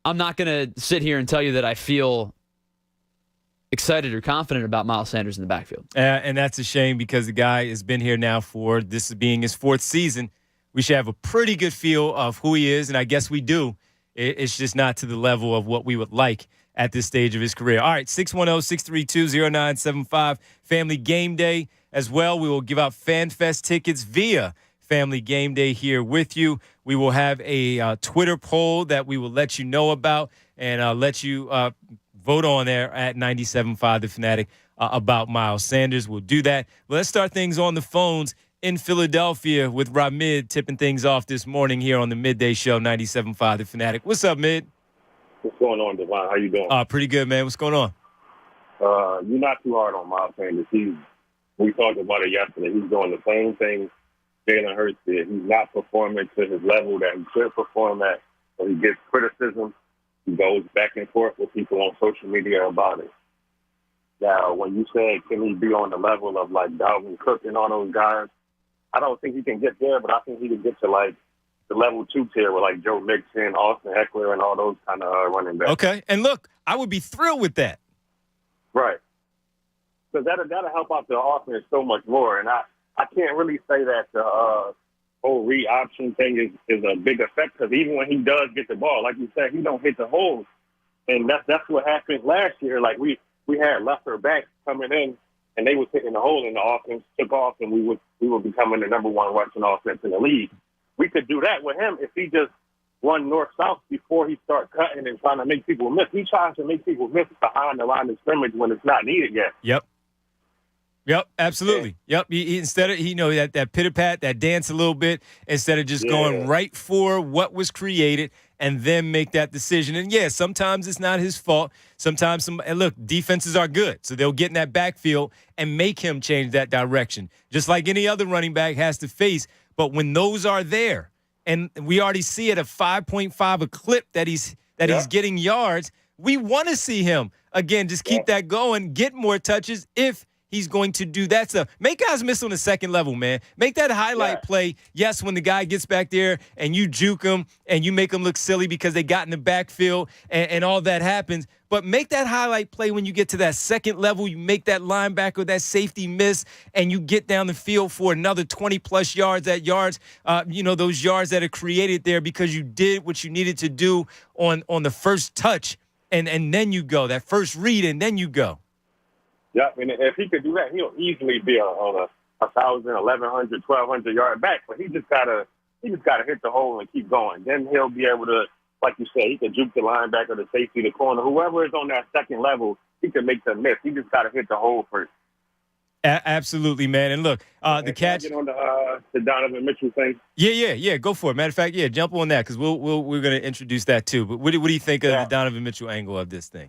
I'm not going to sit here and tell you that I feel excited or confident about Miles Sanders in the backfield. And that's a shame because the guy has been here now for this being his 4th season. We should have a pretty good feel of who he is, and I guess we do. It's just not to the level of what we would like at this stage of his career. All right, 610-632-0975, Family Game Day as well. We will give out FanFest tickets via Family Game Day here with you. We will have a Twitter poll that we will let you know about and let you vote on there at 97.5 The Fanatic about Miles Sanders. We'll do that. Well, let's start things on the phones in Philadelphia with Ramid tipping things off this morning here on the Midday Show, 97.5 The Fanatic. What's up, Mid? What's going on, Devon? How you doing? Pretty good, man. What's going on? You're not too hard on Miles Sanders. We talked about it yesterday. He's doing the same thing Jalen Hurts did. He's not performing to his level that he should perform at. So he gets criticism. He goes back and forth with people on social media about it. Now, when you said, can he be on the level of like Dalvin Cook and all those guys, I don't think he can get there, but I think he can get to like the level 2 tier with like Joe Mixon, Austin Eckler, and all those kind of running backs. Okay, and look, I would be thrilled with that. Right. Because that'll help out the offense so much more. And I can't really say that the whole read option thing is a big effect, because even when he does get the ball, like you said, he don't hit the holes. And that's what happened last year. Like we had left backs coming in, and they was hitting the hole in the offense, took off, and we were becoming the number 1 rushing offense in the league. We could do that with him if he just run north-south before he start cutting and trying to make people miss. He tries to make people miss behind the line of scrimmage when it's not needed yet. Yep, absolutely. Yep. Instead of that pitter-pat, that dance a little bit, instead of just going right for what was created and then make that decision. And sometimes it's not his fault. Sometimes and look, defenses are good, so they'll get in that backfield and make him change that direction, just like any other running back has to face. But when those are there, and we already see at a 5.5 a clip that he's getting yards, we want to see him again. Just keep that going, get more touches if he's going to do that stuff. Make guys miss on the second level, man. Make that highlight play. Yes, when the guy gets back there and you juke him and you make them look silly because they got in the backfield and all that happens. But make that highlight play when you get to that second level. You make that linebacker, that safety miss, and you get down the field for another 20-plus yards, those yards that are created there because you did what you needed to do on the first touch, and then you go. That first read, and then you go. Yeah, and if he could do that, he'll easily be on a 1,000, 1,100, 1,200 yard back. But he just gotta hit the hole and keep going. Then he'll be able to, like you said, he can juke the linebacker, the safety, the corner, whoever is on that second level. He can make them miss. He just gotta hit the hole first. Absolutely, man. And look, the catch. Get on the Donovan Mitchell thing. Yeah. Go for it. Matter of fact, jump on that because we're gonna introduce that too. But what do you think of the Donovan Mitchell angle of this thing?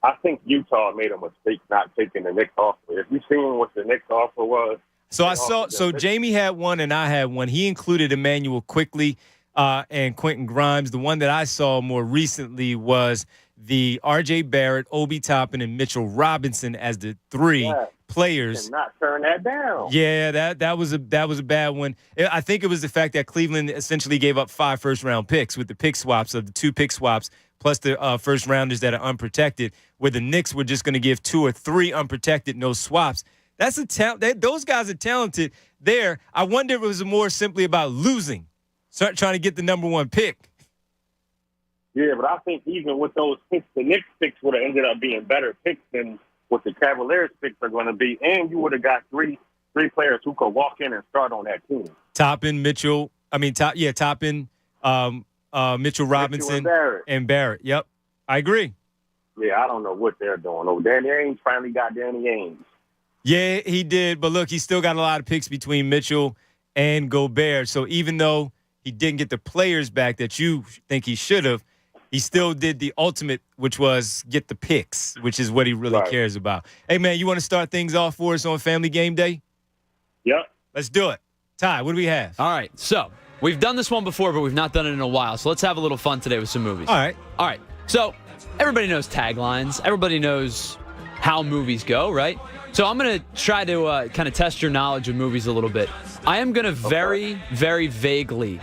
I think Utah made a mistake not taking the Knicks offer. If you seen what the Knicks offer was. So Jamie had one and I had one. He included Emmanuel Quickly and Quentin Grimes. The one that I saw more recently was the R.J. Barrett, Obi Toppin, and Mitchell Robinson as the 3 players. You cannot turn that down. Yeah, that was a bad one. I think it was the fact that Cleveland essentially gave up 5 first-round picks with the pick swaps of the 2 pick swaps plus the first-rounders that are unprotected, where the Knicks were just going to give 2 or 3 unprotected, no swaps. That's those guys are talented there. I wonder if it was more simply about losing, trying to get the number 1 pick. Yeah, but I think even with those picks, the Knicks picks would have ended up being better picks than what the Cavaliers picks are going to be, and you would have got three players who could walk in and start on that team. Toppin, Mitchell. Toppin, Mitchell Robinson, and Barrett. Yep, I agree. Yeah, I don't know what they're doing. Oh, Danny Ainge finally got Danny Ainge. Yeah, he did. But look, he still got a lot of picks between Mitchell and Gobert. So even though he didn't get the players back that you think he should have, He still did the ultimate, which was get the picks, which is what he really cares about. Hey, man, you want to start things off for us on Family Game Day? Yep. Let's do it. Ty, what do we have? All right, so we've done this one before, but we've not done it in a while. So let's have a little fun today with some movies. All right. So everybody knows taglines. Everybody knows how movies go, right? So I'm going to try to kind of test your knowledge of movies a little bit. I am going to very, very vaguely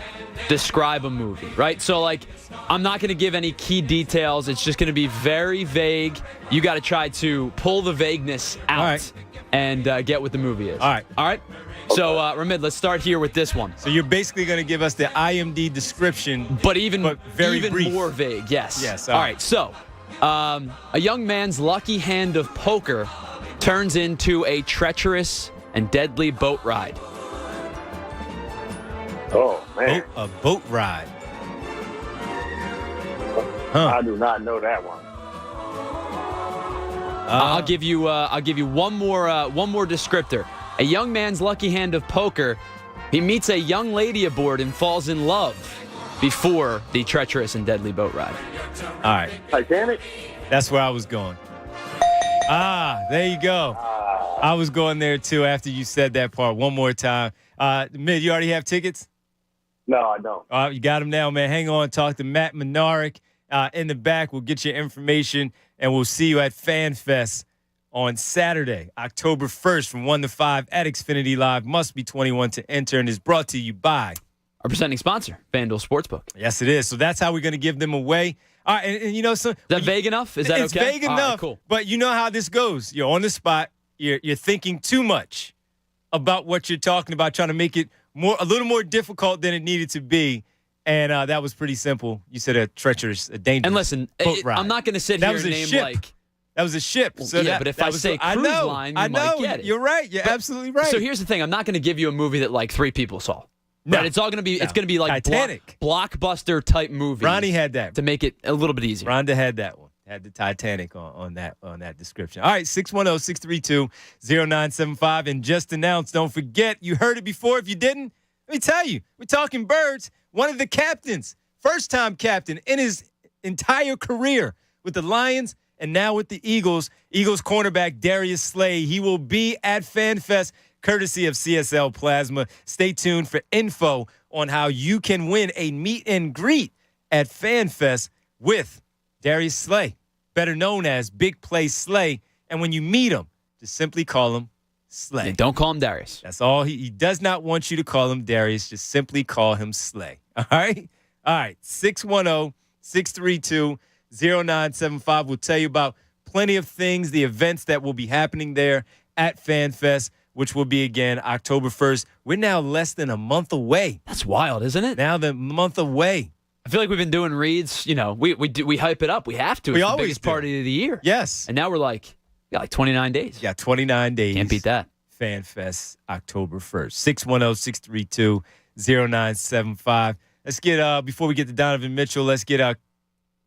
describe a movie, right? So, like, I'm not going to give any key details. It's just going to be very vague. You got to try to pull the vagueness out and get what the movie is. All right. So, Ramid, let's start here with this one. So you're basically going to give us the IMDb description, but even brief. more vague. Yes. Yes. All right. So, a young man's lucky hand of poker turns into a treacherous and deadly boat ride. Oh, man. A boat ride. I do not know that one. I'll give you one more descriptor. A young man's lucky hand of poker. He meets a young lady aboard and falls in love before the treacherous and deadly boat ride. All right. Titanic? That's where I was going. There you go. I was going there, too, after you said that part. One more time. Mid, you already have tickets? No, I don't. You got them now, man. Hang on. Talk to Matt Menarick in the back. We'll get your information, and we'll see you at FanFest on Saturday, October 1st from 1 to 5 at Xfinity Live. Must be 21 to enter, and is brought to you by our presenting sponsor, FanDuel Sportsbook. Yes, it is. So that's how we're going to give them away. All right, and you know, so is that vague enough? Is that it's okay? It's vague enough. Right, cool. But you know how this goes. You're on the spot. You're thinking too much about what you're talking about, trying to make it a little more difficult than it needed to be. And that was pretty simple. You said a treacherous, a dangerous. And listen, boat ride. I'm not going to sit here and name ship. like. That was a ship. So yeah, but if I say cruise line, you might get it. You're right. You're absolutely right. So here's the thing: I'm not going to give you a movie that like 3 people saw. No, right? It's all going to be. It's going to be like Titanic, blockbuster type movie. Ronnie had that to make it a little bit easier. Rhonda had that one. Had the Titanic on that description. All right, 610-632-0975. And just announced, don't forget, you heard it before. If you didn't, let me tell you, we're talking birds. One of the captains, first-time captain in his entire career with the Lions and now with the Eagles. Eagles cornerback Darius Slay. He will be at FanFest, courtesy of CSL Plasma. Stay tuned for info on how you can win a meet and greet at FanFest with Darius Slay, better known as Big Play Slay. And when you meet him, just simply call him Slay. Yeah, don't call him Darius. That's all. He does not want you to call him Darius. Just simply call him Slay. All right? All right. 610-632-0975. We'll tell you about plenty of things, the events that will be happening there at FanFest, which will be, again, October 1st. We're now less than a month away. That's wild, isn't it? Now the month away. I feel like we've been doing reads. You know, we hype it up. We have to. It's the biggest party of the year. Yes. And now we're like, we got like 29 days. Yeah, 29 days. Can't beat that. FanFest, October 1st. 610-632-0975. Let's get, before we get to Donovan Mitchell, let's get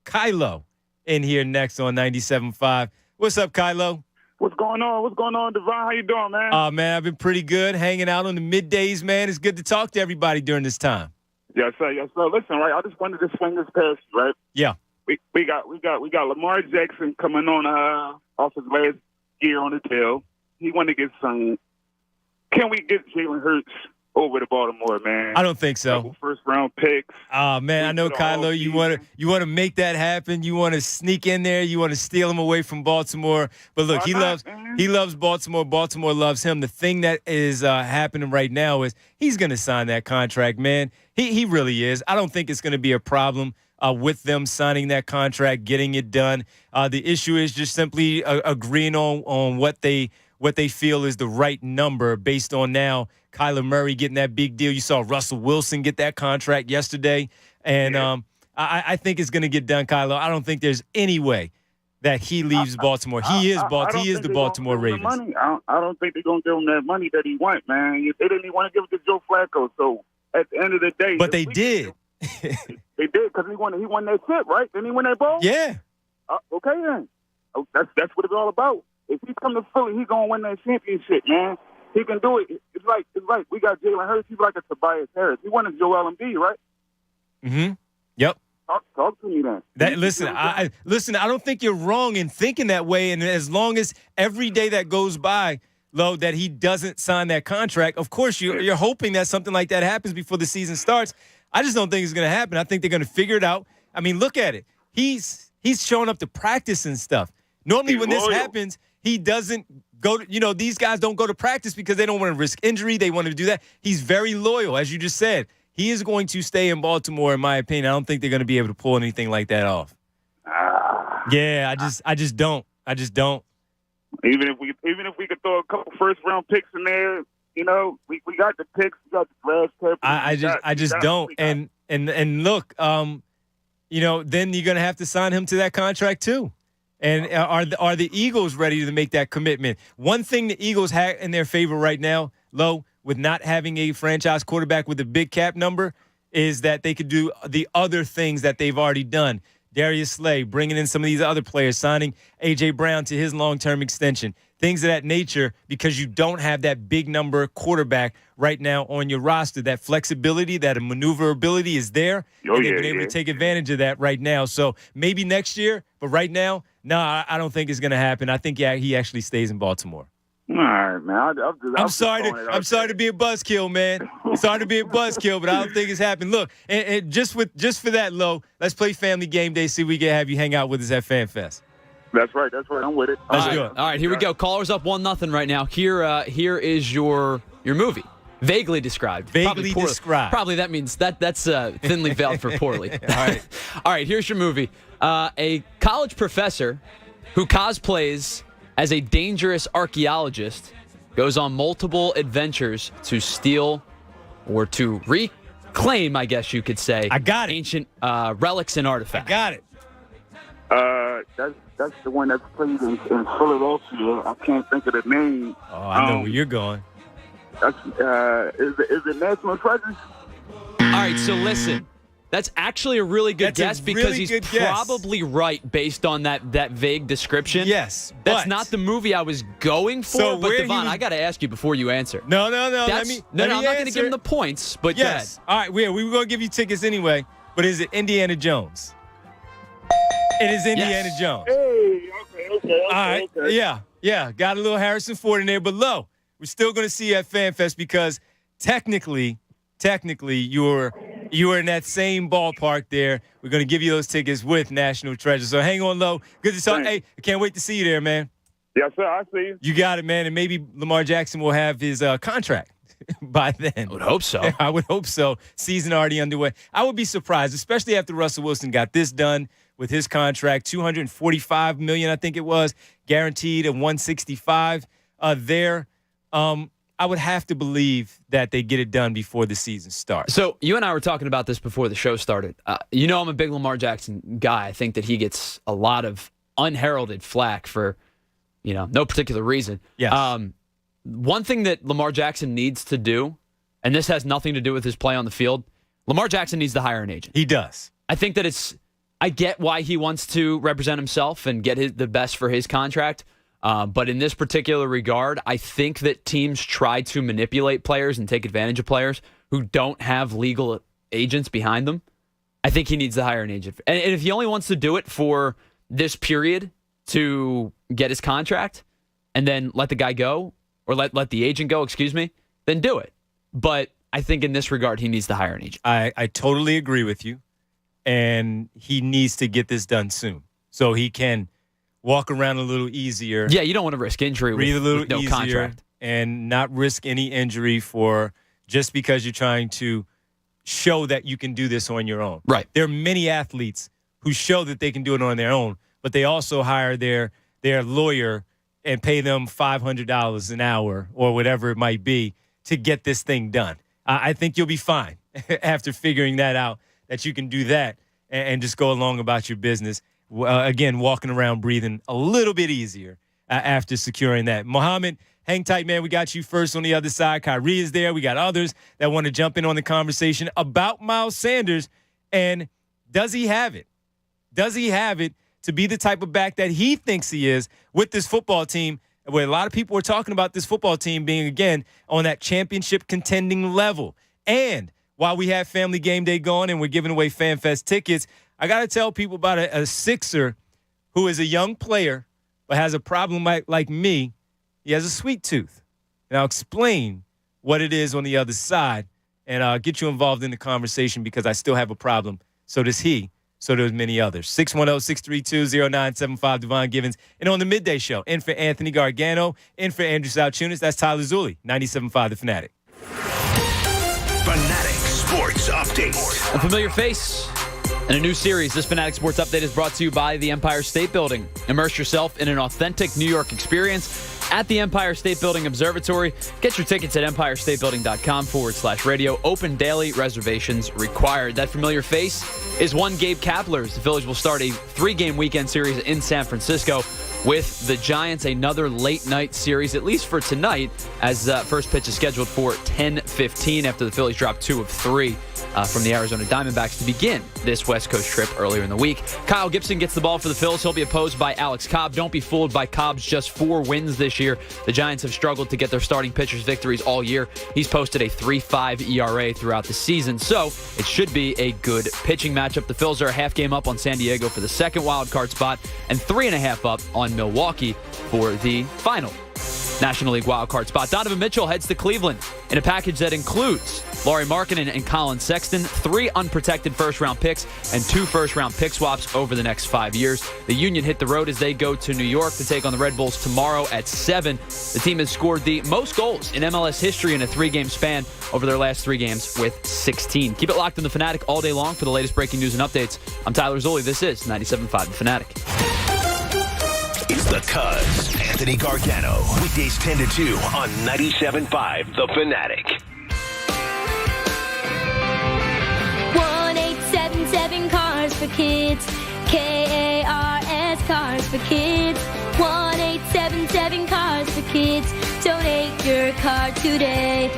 Kylo in here next on 97.5. What's up, Kylo? What's going on? What's going on, Devon? How you doing, man? Man, I've been pretty good, hanging out on the middays, man. It's good to talk to everybody during this time. Yes, sir. Yes, sir. Listen, right? I just wanted to swing this past you, right? Yeah. We got Lamar Jackson coming on off his last year on the tail. He want to get some. Can we get Jalen Hurts over to Baltimore, man? I don't think so. First round picks. Man, I know, Kylo, you want to make that happen. You want to sneak in there. You want to steal him away from Baltimore. But look, he loves Baltimore. Baltimore loves him. The thing that is happening right now is he's going to sign that contract, man. He really is. I don't think it's going to be a problem with them signing that contract, getting it done. The issue is just simply agreeing on what they feel is the right number based on now Kyler Murray getting that big deal. You saw Russell Wilson get that contract yesterday. And I think it's going to get done, Kylo. I don't think there's any way that he leaves Baltimore. He is the Baltimore Ravens. I don't think they're going to give him that money that he wants, man. They didn't even want to give it to Joe Flacco. So at the end of the day. But they did. They did because he won that chip, right? Didn't he win that ball? Yeah. Okay, then. That's what it's all about. If he come to Philly, he's going to win that championship, man. He can do it. It's like we got Jalen Hurts. He's like a Tobias Harris. He won a Joel Embiid, right? Mm-hmm. Yep. Talk to me then. Listen, I don't think you're wrong in thinking that way. And as long as every day that goes by, Lo, that he doesn't sign that contract, of course you're hoping that something like that happens before the season starts. I just don't think it's going to happen. I think they're going to figure it out. I mean, look at it. He's showing up to practice and stuff. Normally when this happens, he doesn't go to, these guys don't go to practice because they don't want to risk injury. They want to do that. He's very loyal, as you just said. He is going to stay in Baltimore, in my opinion. I don't think they're going to be able to pull anything like that off. Yeah, I just don't. Even if we could throw a couple first round picks in there, we got the picks, we got the draft purpose. I just don't. And look, then you're going to have to sign him to that contract too. And are the Eagles ready to make that commitment? One thing the Eagles have in their favor right now, Lo, with not having a franchise quarterback with a big cap number, is that they could do the other things that they've already done. Darius Slay, bringing in some of these other players, signing A.J. Brown to his long-term extension, things of that nature, because you don't have that big number quarterback right now on your roster. That flexibility, that maneuverability is there, and they've been able to take advantage of that right now. So maybe next year, but right now, no, I don't think it's going to happen. I think he actually stays in Baltimore. All right, man. I'm sorry to be a buzzkill, man. Sorry to be a buzzkill, but I don't think it's happened. Look, and just for that, Lo, let's play Family Game Day. See if we can have you hang out with us at FanFest. That's right. I'm with it. Let's do it. All right, here we go. Callers up 1-0 right now. Here is your movie. Vaguely described. Vaguely described. Probably that means that's thinly veiled for poorly. All right, here's your movie. A college professor who cosplays as a dangerous archaeologist goes on multiple adventures to steal or to reclaim, I guess you could say, ancient relics and artifacts. I got it. That's the one that's played in Philadelphia. I can't think of the name. Oh, I know where you're going. That's is it National Treasures? All right, so listen. That's actually a really good guess because he's probably right based on that vague description. Yes, that's not the movie I was going for. So but Devon, I got to ask you before you answer. No. I'm not going to give him the points. But yes, all right. We were going to give you tickets anyway. But is it Indiana Jones? It is Indiana Jones. Hey, okay. All right. Okay. Yeah. Got a little Harrison Ford in there, but Lo, we're still going to see you at FanFest because technically, you were in that same ballpark there. We're going to give you those tickets with National Treasure. So hang on, Lo. Good to talk. Hey, I can't wait to see you there, man. Yes, sir. I see you. You got it, man. And maybe Lamar Jackson will have his contract by then. I would hope so. I would hope so. Season already underway. I would be surprised, especially after Russell Wilson got this done with his contract, $245 million, I think it was, guaranteed at $165 there. I would have to believe that they get it done before the season starts. So you and I were talking about this before the show started. I'm a big Lamar Jackson guy. I think that he gets a lot of unheralded flack for, no particular reason. Yes. One thing that Lamar Jackson needs to do, and this has nothing to do with his play on the field, Lamar Jackson needs to hire an agent. He does. I think that I get why he wants to represent himself and get the best for his contract. But in this particular regard, I think that teams try to manipulate players and take advantage of players who don't have legal agents behind them. I think he needs to hire an agent. And if he only wants to do it for this period to get his contract and then let the guy go, or let the agent go, then do it. But I think in this regard, he needs to hire an agent. I totally agree with you. And he needs to get this done soon so he can walk around a little easier. Yeah, you don't want to risk injury with no contract. And not risk any injury just because you're trying to show that you can do this on your own. Right. There are many athletes who show that they can do it on their own, but they also hire their lawyer and pay them $500 an hour or whatever it might be to get this thing done. I think you'll be fine after figuring that out, that you can do that and just go along about your business. Again, walking around breathing a little bit easier after securing that. Mohammed, hang tight, man. We got you first on the other side. Kyrie is there. We got others that want to jump in on the conversation about Miles Sanders. And does he have it? Does he have it to be the type of back that he thinks he is with this football team, where a lot of people are talking about this football team being, again, on that championship contending level? And while we have Family Game Day going and we're giving away FanFest tickets, I got to tell people about a Sixer who is a young player but has a problem like me. He has a sweet tooth. And I'll explain what it is on the other side and get you involved in the conversation because I still have a problem. So does he. So does many others. 610-632-0975, Devon Givens. And on the Midday Show, in for Anthony Gargano, in for Andrew Salchunas, that's Tyler Zulli, 97.5 The Fanatic. Fanatic Sports Update. A familiar face and a new series. This Fanatic Sports Update is brought to you by the Empire State Building. Immerse yourself in an authentic New York experience at the Empire State Building Observatory. Get your tickets at empirestatebuilding.com/radio. Open daily, reservations required. That familiar face is one Gabe Kapler. The Phillies will start a 3-game weekend series in San Francisco with the Giants. Another late-night series, at least for tonight, as first pitch is scheduled for 10:15 after the Phillies drop 2 of 3 from the Arizona Diamondbacks to begin this West Coast trip earlier in the week. Kyle Gibson gets the ball for the Phils. He'll be opposed by Alex Cobb. Don't be fooled by Cobb's just 4 wins this year. The Giants have struggled to get their starting pitchers victories all year. He's posted a 3.5 ERA throughout the season, so it should be a good pitching matchup. The Phils are a half game up on San Diego for the second wild card spot and 3.5 up on Milwaukee for the final National League wildcard spot. Donovan Mitchell heads to Cleveland in a package that includes Lauri Markkanen and Colin Sexton, 3 unprotected first-round picks, and 2 first-round pick swaps over the next 5 years. The Union hit the road as they go to New York to take on the Red Bulls tomorrow at 7. The team has scored the most goals in MLS history in a 3-game span over their last 3 games with 16. Keep it locked on The Fanatic all day long for the latest breaking news and updates. I'm Tyler Zulli. This is 97.5 The Fanatic. It's the Cuz, Anthony Gargano. Weekdays 10 to 2 on 97.5 The Fanatic. 1877 Cars for Kids. KARS Cars for Kids. 1877 Cars for Kids. Donate your car today.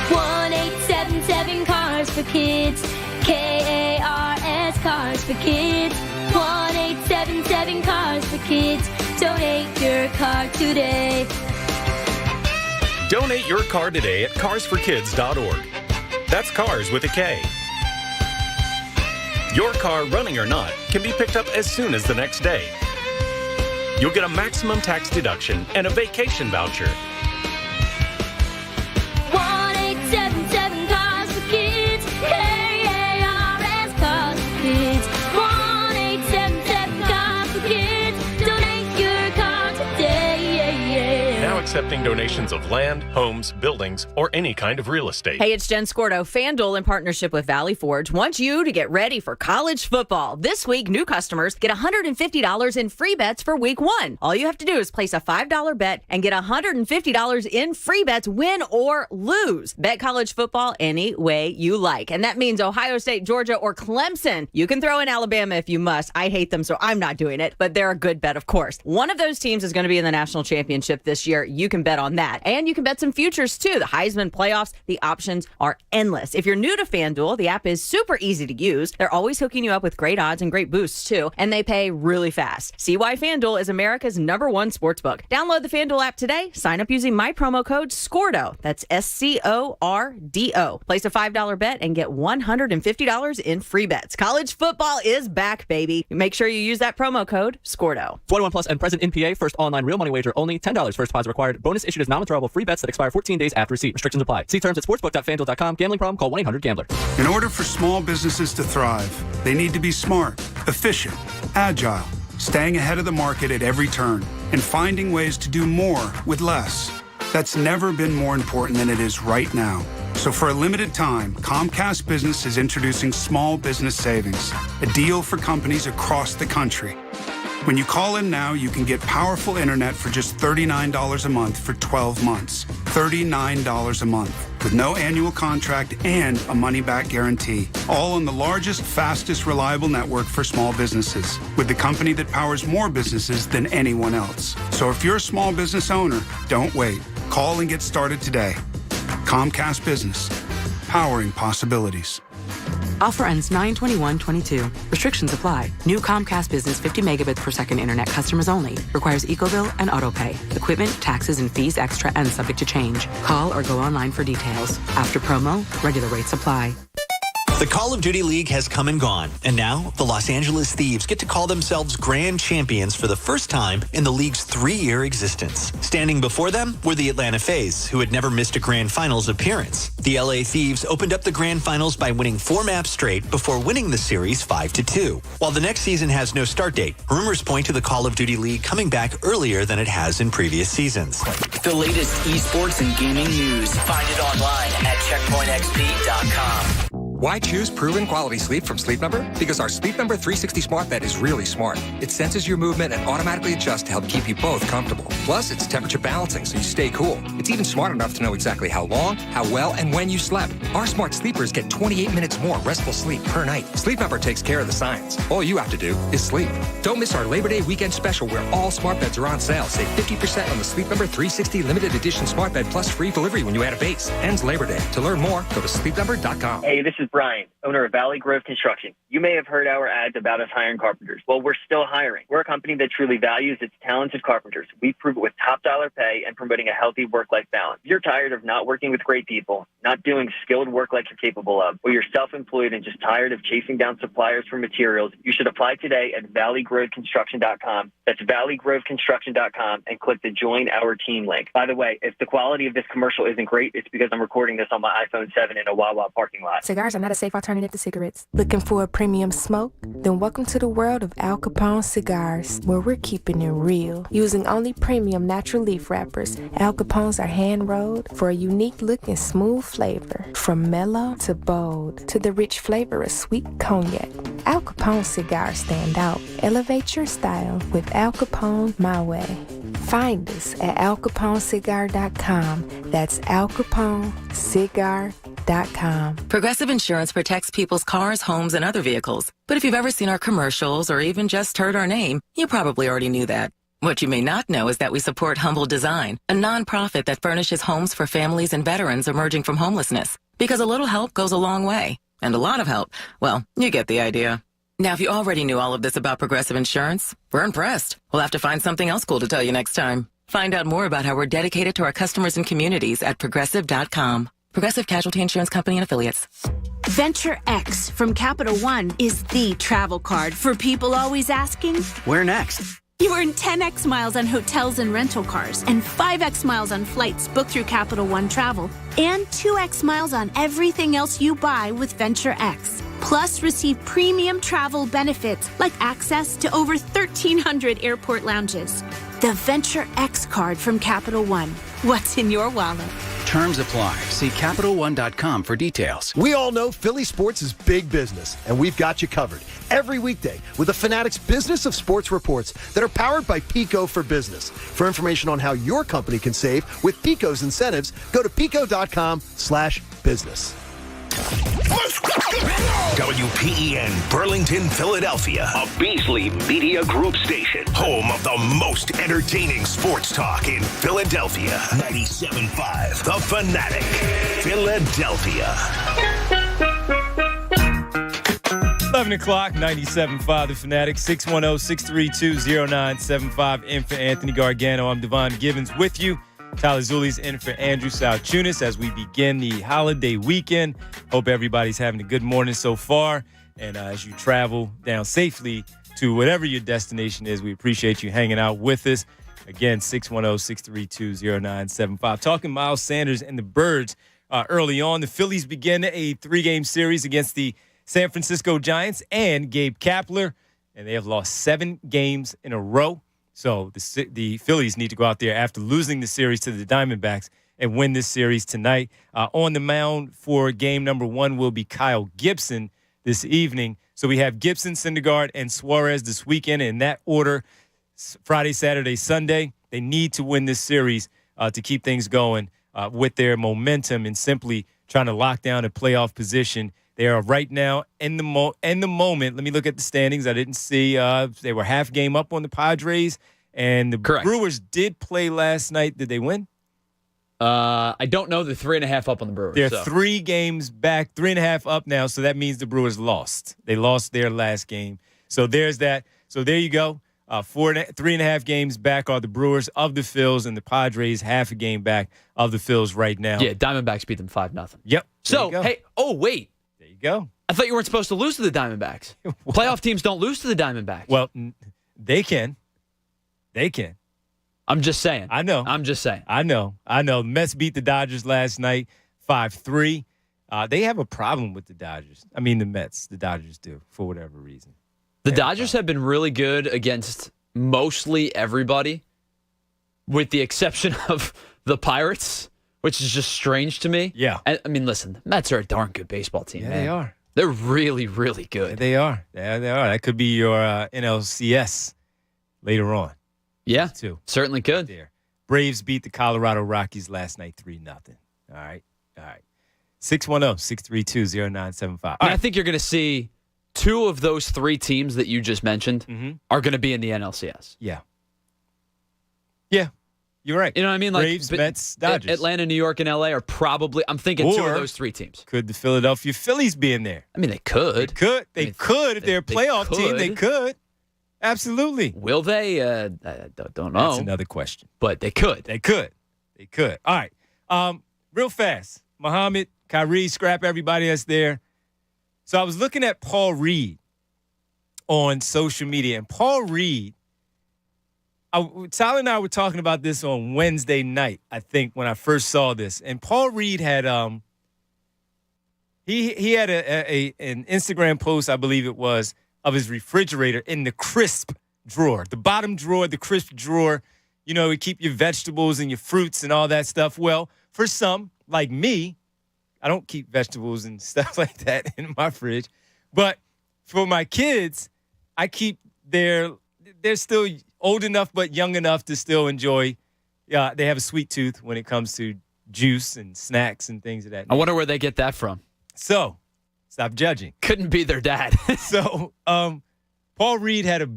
1877 Cars for Kids. KARS Cars for Kids. 1877 Cars for Kids. Donate your car today. Donate your car today at carsforkids.org. That's cars with a K. Your car, running or not, can be picked up as soon as the next day. You'll get a maximum tax deduction and a vacation voucher. 1877 Cars for Kids. KARS Cars for Kids. 1877 Cars for Kids. Donate your car today. Now accepting donations of land, homes, buildings, or any kind of real estate. Hey, it's Jen Scordo. FanDuel, in partnership with Valley Forge, wants you to get ready for college football. This week, new customers get $150 in free bets for week 1. All you have to do is place a $5 bet and get $150 in free bets, win or lose. Bet college football any way you like. And that means Ohio State, Georgia, or Clemson. You can throw in Alabama if you must. I hate them, so I'm not doing it. But they're a good bet, of course. One of those teams is going to be in the national championship this year. You can bet on that. And you can bet some futures, too. The Heisman playoffs, the options are endless. If you're new to FanDuel, the app is super easy to use. They're always hooking you up with great odds and great boosts, too. And they pay really fast. See why FanDuel is America's #1 sportsbook. Download the FanDuel app today. Sign up using my promo code SCORDO. That's SCORDO. Place a $5 bet and get $150 in free bets. College football is back, baby. Make sure you use that promo code SCORDO. 21 plus and present in PA. First online real money wager only. $10 first deposit required. Bonus issued as non-withdrawable free bets that expire 14 days after receipt. Restrictions apply. See terms at sportsbook.fanduel.com. Gambling problem? Call 1-800-GAMBLER. In order for small businesses to thrive, they need to be smart, efficient, agile, staying ahead of the market at every turn, and finding ways to do more with less. That's never been more important than it is right now. So for a limited time, Comcast Business is introducing Small Business Savings, a deal for companies across the country. When you call in now, you can get powerful internet for just $39 a month for 12 months. $39 a month, with no annual contract and a money-back guarantee. All on the largest, fastest, reliable network for small businesses, with the company that powers more businesses than anyone else. So if you're a small business owner, don't wait. Call and get started today. Comcast Business, powering possibilities. Offer ends 9/21/22. Restrictions apply. New Comcast Business 50 megabits per second internet customers only. Requires EcoBill and AutoPay. Equipment, taxes, and fees extra and subject to change. Call or go online for details. After promo, regular rates apply. The Call of Duty League has come and gone, and now the Los Angeles Thieves get to call themselves grand champions for the first time in the league's 3-year existence. Standing before them were the Atlanta FaZe, who had never missed a grand finals appearance. The LA Thieves opened up the grand finals by winning 4 maps straight before winning the series 5-2. While the next season has no start date, rumors point to the Call of Duty League coming back earlier than it has in previous seasons. The latest esports and gaming news. Find it online at checkpointxp.com. Why choose proven quality sleep from Sleep Number? Because our Sleep Number 360 smart bed is really smart. It senses your movement and automatically adjusts to help keep you both comfortable. Plus, it's temperature balancing so you stay cool. It's even smart enough to know exactly how long, how well, and when you slept. Our smart sleepers get 28 minutes more restful sleep per night. Sleep Number takes care of the science. All you have to do is sleep. Don't miss our Labor Day weekend special where all smart beds are on sale. Save 50% on the Sleep Number 360 limited edition smart bed plus free delivery when you add a base. Ends Labor Day. To learn more, go to sleepnumber.com. Hey, this is Brian, owner of Valley Grove Construction. You may have heard our ads about us hiring carpenters. Well, we're still hiring. We're a company that truly values its talented carpenters. We prove it with top dollar pay and promoting a healthy work-life balance. If you're tired of not working with great people, not doing skilled work like you're capable of, or you're self-employed and just tired of chasing down suppliers for materials, you should apply today at valleygroveconstruction.com. That's valleygroveconstruction.com and click the Join Our Team link. By the way, if the quality of this commercial isn't great, it's because I'm recording this on my iPhone 7 in a Wawa parking lot. Cigars are not a safe alternative to cigarettes. Looking for a premium smoke? Then welcome to the world of Al Capone cigars, where we're keeping it real. Using only premium natural leaf wrappers, Al Capones are hand-rolled for a unique look and smooth flavor. From mellow to bold to the rich flavor of sweet cognac, Al Capone cigars stand out. Elevate your style with Al Capone My Way. Find us at alcaponecigar.com. That's alcaponecigar.com. Progressive Insurance protects people's cars, homes, and other vehicles. But if you've ever seen our commercials or even just heard our name, you probably already knew that. What you may not know is that we support Humble Design, a nonprofit that furnishes homes for families and veterans emerging from homelessness. Because a little help goes a long way. And a lot of help, well, you get the idea. Now, if you already knew all of this about Progressive Insurance, we're impressed. We'll have to find something else cool to tell you next time. Find out more about how we're dedicated to our customers and communities at Progressive.com. Progressive Casualty Insurance Company and Affiliates. Venture X from Capital One is the travel card for people always asking, Where next? You earn 10x miles on hotels and rental cars, and 5x miles on flights booked through Capital One Travel, and 2x miles on everything else you buy with Venture X. Plus, receive premium travel benefits like access to over 1,300 airport lounges. The Venture X card from Capital One. What's in your wallet? Terms apply. See CapitalOne.com for details. We all know Philly sports is big business, and we've got you covered every weekday with the Fanatic's Business of Sports reports that are powered by Pico for Business. For information on how your company can save with Pico's incentives, go to pico.com/business. WPEN Burlington, Philadelphia, a Beasley Media Group station, home of the most entertaining sports talk in Philadelphia. 97.5 The Fanatic, Philadelphia. 11 o'clock, 97.5 The Fanatic, 610-632-0975. In for Anthony Gargano, I'm Devon Givens with you. Tyler Zuli's in for Andrew Salchunas as we begin the holiday weekend. Hope everybody's having a good morning so far. And as you travel down safely to whatever your destination is, we appreciate you hanging out with us. Again, 610-632-0975. Talking Miles Sanders and the Birds early on. The Phillies begin a 3-game series against the San Francisco Giants and Gabe Kapler, and they have lost 7 games in a row. So the Phillies need to go out there after losing the series to the Diamondbacks and win this series tonight. On the mound for game number 1 will be Kyle Gibson this evening. So we have Gibson, Syndergaard, and Suarez this weekend in that order. Friday, Saturday, Sunday. They need to win this series to keep things going with their momentum and simply trying to lock down a playoff position. They are right now in the moment. Let me look at the standings. I didn't see they were half game up on the Padres, and the Brewers did play last night. Did they win? I don't know. They're 3.5 up on the Brewers. They're 3 games back, 3.5 up now. So that means the Brewers lost. They lost their last game. So there's that. So there you go. 3.5 games back are the Brewers of the Phils, and the Padres half a game back of the Phils right now. Yeah, Diamondbacks beat them 5-0. Yep. So hey, oh wait. There you go. I thought you weren't supposed to lose to the Diamondbacks. Playoff teams don't lose to the Diamondbacks. Well, they can. They can. I'm just saying. I know. I'm just saying. I know. Mets beat the Dodgers last night 5-3. They have a problem with the Dodgers. I mean, the Mets. The Dodgers do, for whatever reason. The Dodgers have been really good against mostly everybody, with the exception of the Pirates, which is just strange to me. Yeah. I mean, listen, the Mets are a darn good baseball team, Yeah, man. they are. They're really, really good. Yeah, they are. Yeah, they are. That could be your NLCS later on. Yeah, too. Certainly could. There. Braves beat the Colorado Rockies last night 3-0. All right. 610-632-0975. I think you're going to see two of those three teams that you just mentioned are going to be in the NLCS. Yeah. Yeah. You're right. You know what I mean? Like Braves, Mets, Dodgers. Atlanta, New York, and LA are probably, I'm thinking two of those three teams. Could the Philadelphia Phillies be in there? I mean, they could. They could. If they're a playoff team, they could. Absolutely. Will they? I don't know. That's another question. But they could. They could. All right. Real fast. Muhammad, Kyrie, scrap everybody that's there. So I was looking at Paul Reed on social media, and Paul Reed, Tyler and I were talking about this on Wednesday night, I think, when I first saw this. And Paul Reed had he had an Instagram post, I believe it was, of his refrigerator in the crisp drawer, the bottom drawer, the crisp drawer. You know, you keep your vegetables and your fruits and all that stuff. Well, for some, like me, I don't keep vegetables and stuff like that in my fridge. But for my kids, I keep they're still old enough but young enough to still enjoy. They have a sweet tooth when it comes to juice and snacks and things of that nature. I wonder where they get that from. So, stop judging. Couldn't be their dad. So, Paul Reed had a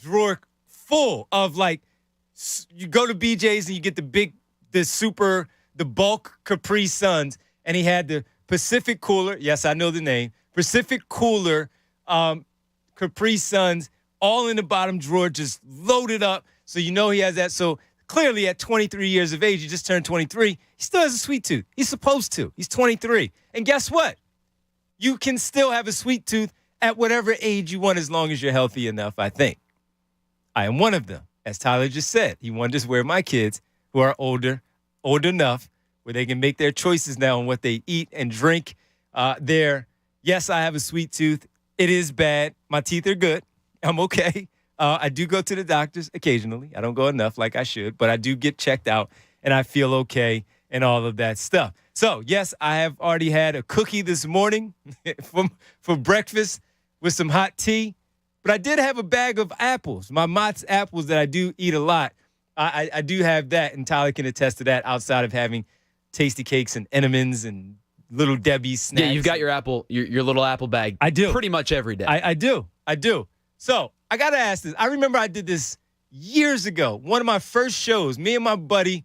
drawer full of, like, you go to BJ's and you get the bulk Capri Suns, and he had the Pacific Cooler. Yes, I know the name. Pacific Cooler Capri Suns, all in the bottom drawer, just loaded up. So you know he has that. So clearly at 23 years of age, he just turned 23, he still has a sweet tooth. He's supposed to. He's 23. And guess what? You can still have a sweet tooth at whatever age you want as long as you're healthy enough, I think. I am one of them. As Tyler just said, he wonders where my kids, who are old enough, where they can make their choices now on what they eat and drink. Yes, I have a sweet tooth. It is bad. My teeth are good. I'm okay. I do go to the doctors occasionally. I don't go enough like I should, but I do get checked out, and I feel okay and all of that stuff. So, yes, I have already had a cookie this morning for breakfast with some hot tea, but I did have a bag of apples, my Mott's apples that I do eat a lot. I do have that, and Tyler can attest to that outside of having tasty cakes and Entenmann's and Little Debbie's snacks. Yeah, you've got your little apple bag. I do. Pretty much every day. I do. So I got to ask this. I remember I did this years ago. One of my first shows, me and my buddy,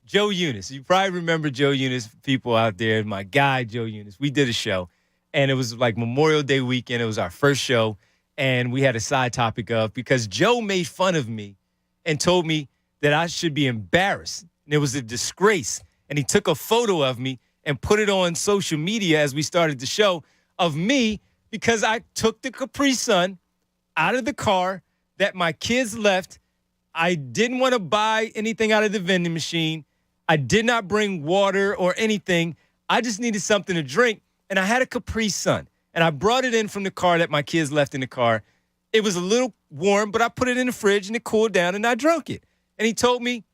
Joe Eunice. You probably remember Joe Eunice, people out there, my guy, Joe Eunice. We did a show, and it was like Memorial Day weekend. It was our first show, and we had a side topic of, because Joe made fun of me and told me that I should be embarrassed, and it was a disgrace. And he took a photo of me and put it on social media as we started the show of me, because I took the Capri Sun out of the car that my kids left. I didn't want to buy anything out of the vending machine. I did not bring water or anything. I just needed something to drink, and I had a Capri Sun, and I brought it in from the car that my kids left in the car. It was a little warm, but I put it in the fridge, and it cooled down, and I drank it. And he told me,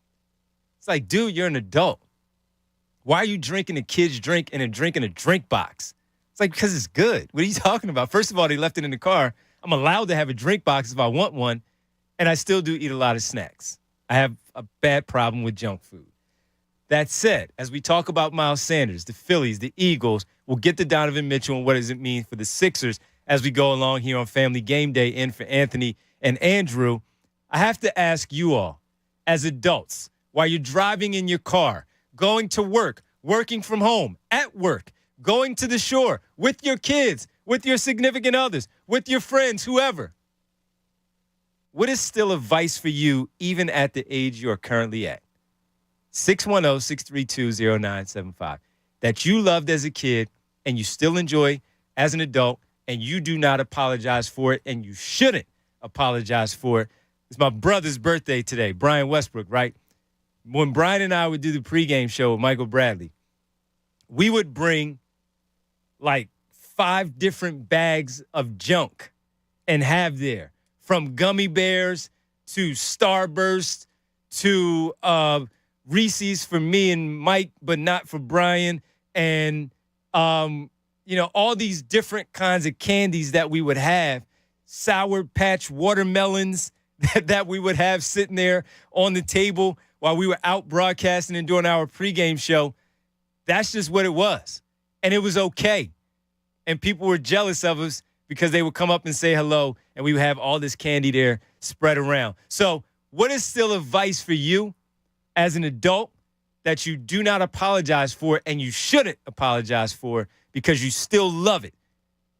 it's like, dude, you're an adult. Why are you drinking a kid's drink and drinking a drink box? It's like, because it's good. What are you talking about? First of all, they left it in the car. I'm allowed to have a drink box if I want one, and I still do eat a lot of snacks. I have a bad problem with junk food. That said, as we talk about Miles Sanders, the Phillies, the Eagles, we'll get to Donovan Mitchell and what does it mean for the Sixers as we go along here on Family Game Day in for Anthony and Andrew. I have to ask you all, as adults, while you're driving in your car, going to work, working from home, at work, going to the shore, with your kids, with your significant others, with your friends, whoever, what is still a vice for you even at the age you are currently at? 610-632-0975. That you loved as a kid and you still enjoy as an adult, and you do not apologize for it, and you shouldn't apologize for it. It's my brother's birthday today, Brian Westbrook, right? When Brian and I would do the pregame show with Michael Bradley, we would bring like 5 different bags of junk and have there, from gummy bears to Starburst to Reese's for me and Mike, but not for Brian, and all these different kinds of candies that we would have, Sour Patch watermelons that we would have sitting there on the table while we were out broadcasting and doing our pregame show. That's just what it was. And it was okay. And people were jealous of us because they would come up and say hello, and we would have all this candy there spread around. So what is still advice for you as an adult that you do not apologize for, and you shouldn't apologize for because you still love it?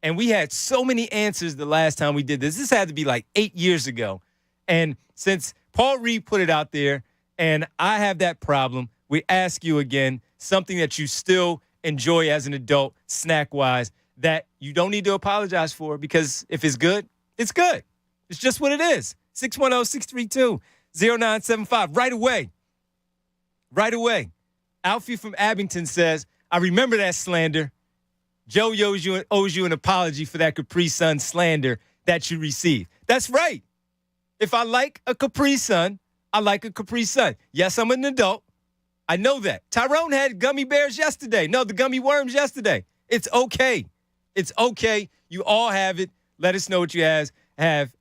And we had so many answers the last time we did this. This had to be like 8 years ago. And since Paul Reed put it out there, and I have that problem, we ask you again, something that you still enjoy as an adult, snack-wise, that you don't need to apologize for, because if it's good, it's good. It's just what it is. 610-632-0975. Right away. Alfie from Abington says, I remember that slander. Joe owes you an apology for that Capri Sun slander that you received. That's right. If I like a Capri Sun, I like a Capri Sun. Yes, I'm an adult. I know that. Tyrone had gummy bears yesterday. No, the gummy worms yesterday. It's okay. It's okay. You all have it. Let us know what you have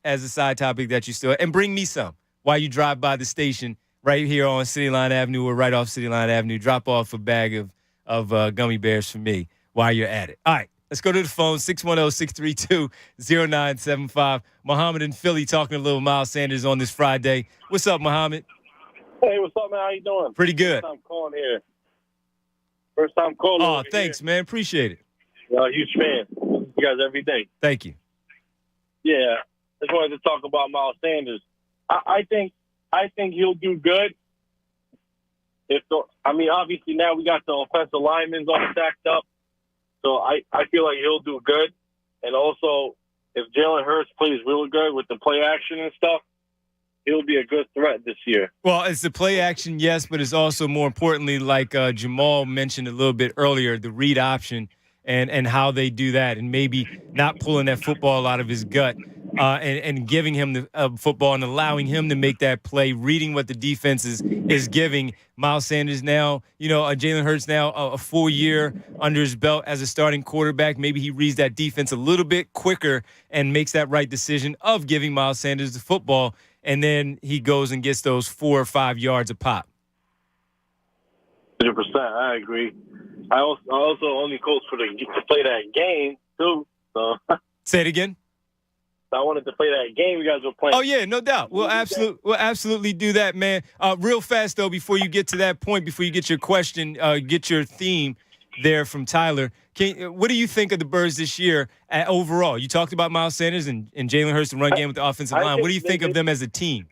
as a side topic that you still, and bring me some while you drive by the station right here on City Line Avenue or right off City Line Avenue. Drop off a bag of gummy bears for me while you're at it. All right, let's go to the phone, 610-632-0975. Muhammad in Philly talking a little Miles Sanders on this Friday. What's up, Muhammad? Hey, what's up, man? How you doing? Pretty good. First time calling here. First time calling. Oh, thanks, man. Appreciate it. Huge fan. You guys every day. Thank you. Yeah, just wanted to talk about Miles Sanders. I think he'll do good. Obviously now we got the offensive linemen all stacked up, so I feel like he'll do good. And also, if Jalen Hurts plays really good with the play action and stuff, he'll be a good threat this year. Well, it's the play action, yes, but it's also more importantly, like Jamal mentioned a little bit earlier, the read option and how they do that, and maybe not pulling that football out of his gut and giving him the football and allowing him to make that play, reading what the defense is giving. Miles Sanders now, Jalen Hurts now a full year under his belt as a starting quarterback. Maybe he reads that defense a little bit quicker and makes that right decision of giving Miles Sanders the football, and then he goes and gets those 4 or 5 yards a pop. 100%, I agree. I also only coach to play that game too. So say it again. I wanted to play that game you guys were playing. Oh yeah, no doubt. We'll absolutely do that, man. Real fast though, before you get to that point, before you get your question, get your theme there from Tyler. What do you think of the Birds this year overall? You talked about Miles Sanders and Jalen Hurts, the run game with the offensive line. What do you think of them as a team?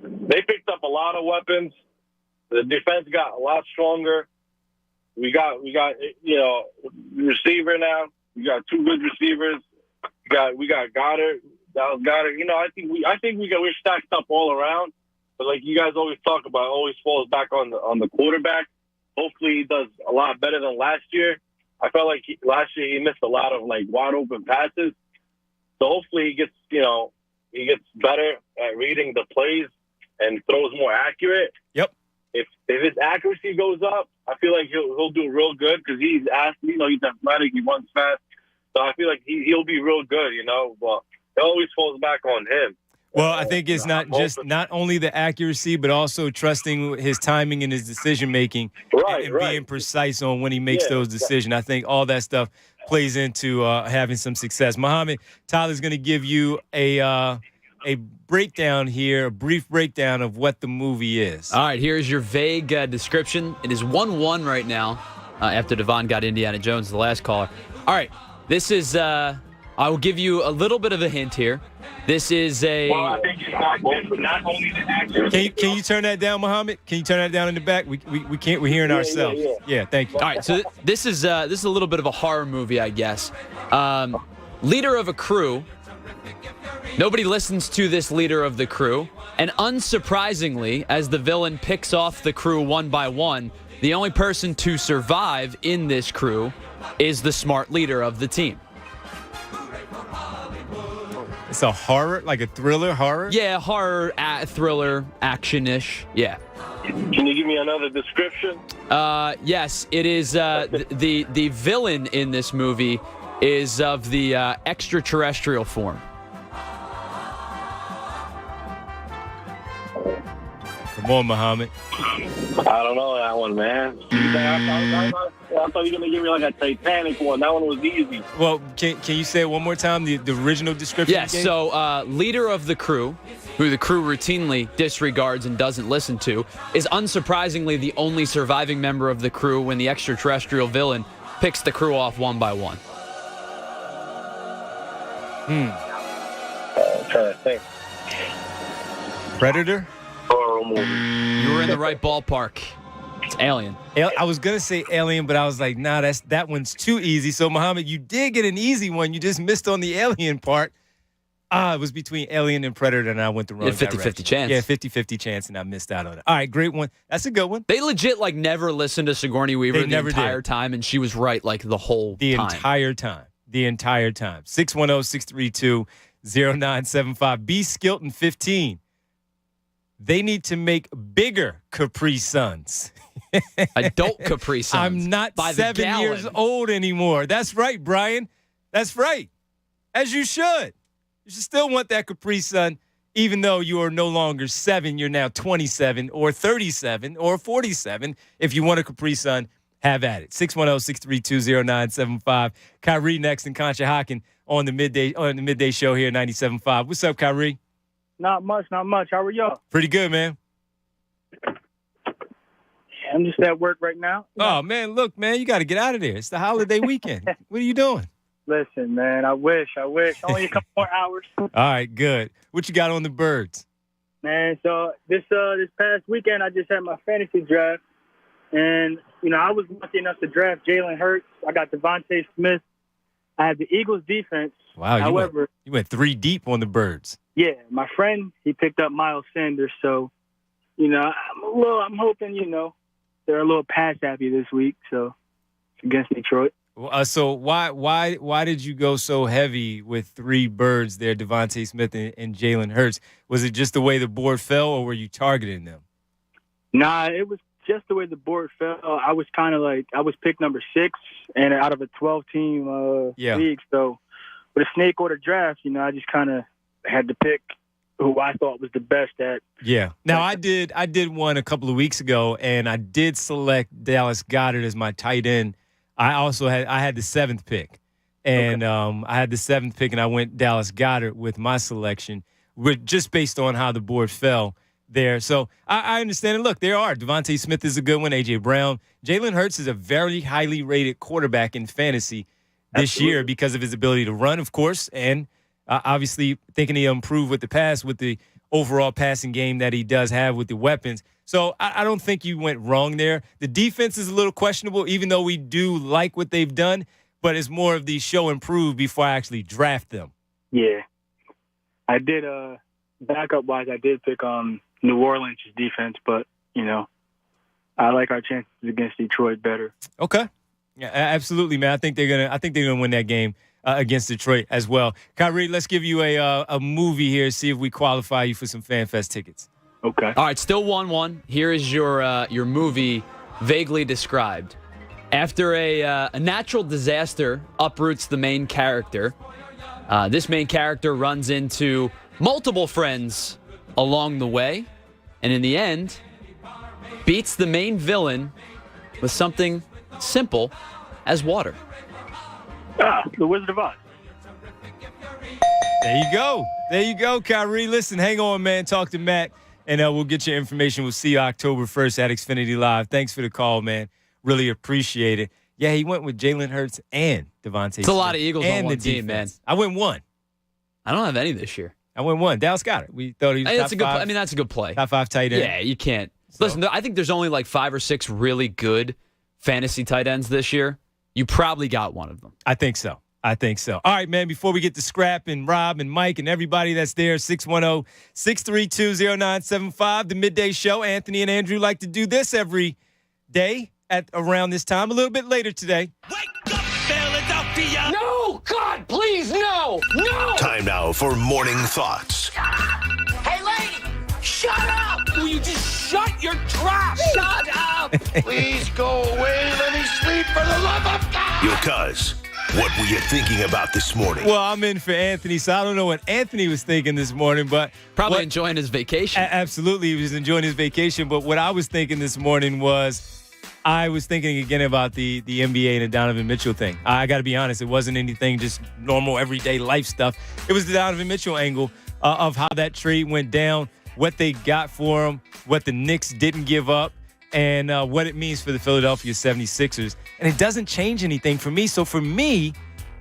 They picked up a lot of weapons. The defense got a lot stronger. We got receiver now. We got 2 good receivers. We got Goddard. That was Goddard. I think we're stacked up all around. But like you guys always talk about, it always falls back on the quarterback. Hopefully he does a lot better than last year. I felt like last year he missed a lot of like wide open passes. So hopefully he gets better at reading the plays and throws more accurate. Yep. If his accuracy goes up, I feel like he'll do real good because he's athletic, he runs fast. So I feel like he'll be real good, but it always falls back on him. Well, I think it's not only the accuracy, but also trusting his timing and his decision making, and being precise on when he makes those decisions. I think all that stuff plays into having some success. Muhammad, Tyler's going to give you a breakdown here, a brief breakdown of what the movie is. All right, here's your vague description. It is 1-1 right now after Devon got Indiana Jones, the last caller. All right, this is I will give you a little bit of a hint here. This is a. Well, I think it's not only the actor. Can you turn that down, Muhammad? Can you turn that down in the back? We can't. We're hearing ourselves. Yeah, thank you. All right, so this is a little bit of a horror movie, I guess. Leader of a crew. Nobody listens to this leader of the crew, and unsurprisingly, as the villain picks off the crew one by one, the only person to survive in this crew is the smart leader of the team. It's a horror, like a thriller horror? Yeah, horror, thriller, action-ish. Yeah. Can you give me another description? Yes, it is the villain in this movie is of the extraterrestrial form. Come on, Muhammad. I don't know that one, man. I thought you were going to give me like a Titanic one. That one was easy. Well, can you say it one more time, the original description? Yes, so leader of the crew, who the crew routinely disregards and doesn't listen to, is unsurprisingly the only surviving member of the crew when the extraterrestrial villain picks the crew off one by one. I'm trying to think. Predator? Horror movie. You were in the right ballpark. It's Alien. I was going to say Alien, but I was like, nah, that one's too easy. So, Muhammad, you did get an easy one. You just missed on the Alien part. It was between Alien and Predator, and I went the wrong direction. 50-50 chance. Yeah, 50-50 chance, and I missed out on it. All right, great one. That's a good one. They legit, never listened to Sigourney Weaver the entire time, and she was right, the whole time. The entire time. 610-632-0975. B. Skilton, 15. They need to make bigger Capri Suns. Adult Capri Suns. I'm not 7 years old anymore. That's right, Brian. That's right. As you should. You should still want that Capri Sun, even though you are no longer 7. You're now 27 or 37 or 47. If you want a Capri Sun, have at it. 610-632-0975. Kyrie next and Concha Hockin on the midday show here at 97.5. What's up, Kyrie? Not much. How are y'all? Pretty good, man. I'm just at work right now. Oh, man, look, man, you got to get out of there. It's the holiday weekend. What are you doing? Listen, man, I wish. Only a couple more hours. All right, good. What you got on the birds? Man, so this past weekend, I just had my fantasy draft. And, I was lucky enough to draft Jalen Hurts. I got Devontae Smith. I had the Eagles defense. Wow, however, you went 3 deep on the birds. Yeah, my friend, he picked up Miles Sanders. So, I'm hoping, they're a little pass happy this week. So, against Detroit. So why did you go so heavy with 3 birds there, Devontae Smith and Jalen Hurts? Was it just the way the board fell, or were you targeting them? Nah, it was just the way the board fell. I was kind of I was picked number 6, and out of a 12-team league. So with a snake order draft, I just kind of had to pick who I thought was the best at. Yeah. Now I did one a couple of weeks ago, and I did select Dallas Goedert as my tight end. I had the 7th pick, and I had the 7th pick, and I went Dallas Goedert with my selection, just based on how the board fell there. So I understand it. Look, Devontae Smith is a good one. A.J. Brown. Jalen Hurts is a very highly rated quarterback in fantasy this year because of his ability to run, of course, and obviously thinking he'll improve with the pass, with the overall passing game that he does have with the weapons. So I don't think you went wrong there. The defense is a little questionable, even though we do like what they've done, but it's more of the show improve before I actually draft them. Yeah. I did, backup-wise, I did pick New Orleans' defense, but, I like our chances against Detroit better. Okay. Yeah, absolutely, man. I think they're gonna win that game against Detroit as well. Kyrie, let's give you a movie here, see if we qualify you for some FanFest tickets. Okay. All right, still 1-1. Here is your movie vaguely described. After a natural disaster uproots the main character, this main character runs into multiple friends along the way, and in the end, beats the main villain with something simple as water. The Wizard of Oz. There you go, Kyrie. Listen, hang on, man. Talk to Matt, and we'll get your information. We'll see you October 1st at Xfinity Live. Thanks for the call, man. Really appreciate it. Yeah, he went with Jalen Hurts and Devontae. It's a lot of Eagles on one team, man. I went one. I don't have any this year. I went one. Dallas Goedert. We thought he was that's a good. I mean, that's a good play. Top 5 tight end. Yeah, you can't. So. Listen, I think there's only like 5 or 6 really good fantasy tight ends this year. You probably got one of them. I think so. All right, man, before we get to Scrap and Rob and Mike and everybody that's there, 610-632-0975, the Midday Show. Anthony and Andrew like to do this every day at around this time, a little bit later today. Wake up, Philadelphia! No! God, please, no! No! Time now for Morning Thoughts. Hey, lady! Shut up! Will you just shut your trap? Shut up! Please go away. Let me sleep for the love of God! Yo, cuz, what were you thinking about this morning? Well, I'm in for Anthony, so I don't know what Anthony was thinking this morning, but probably enjoying his vacation. Absolutely, he was enjoying his vacation. But what I was thinking this morning was, I was thinking again about the NBA and the Donovan Mitchell thing. I got to be honest, it wasn't anything just normal everyday life stuff. It was the Donovan Mitchell angle of how that trade went down, what they got for him, what the Knicks didn't give up, and what it means for the Philadelphia 76ers. And it doesn't change anything for me. So for me,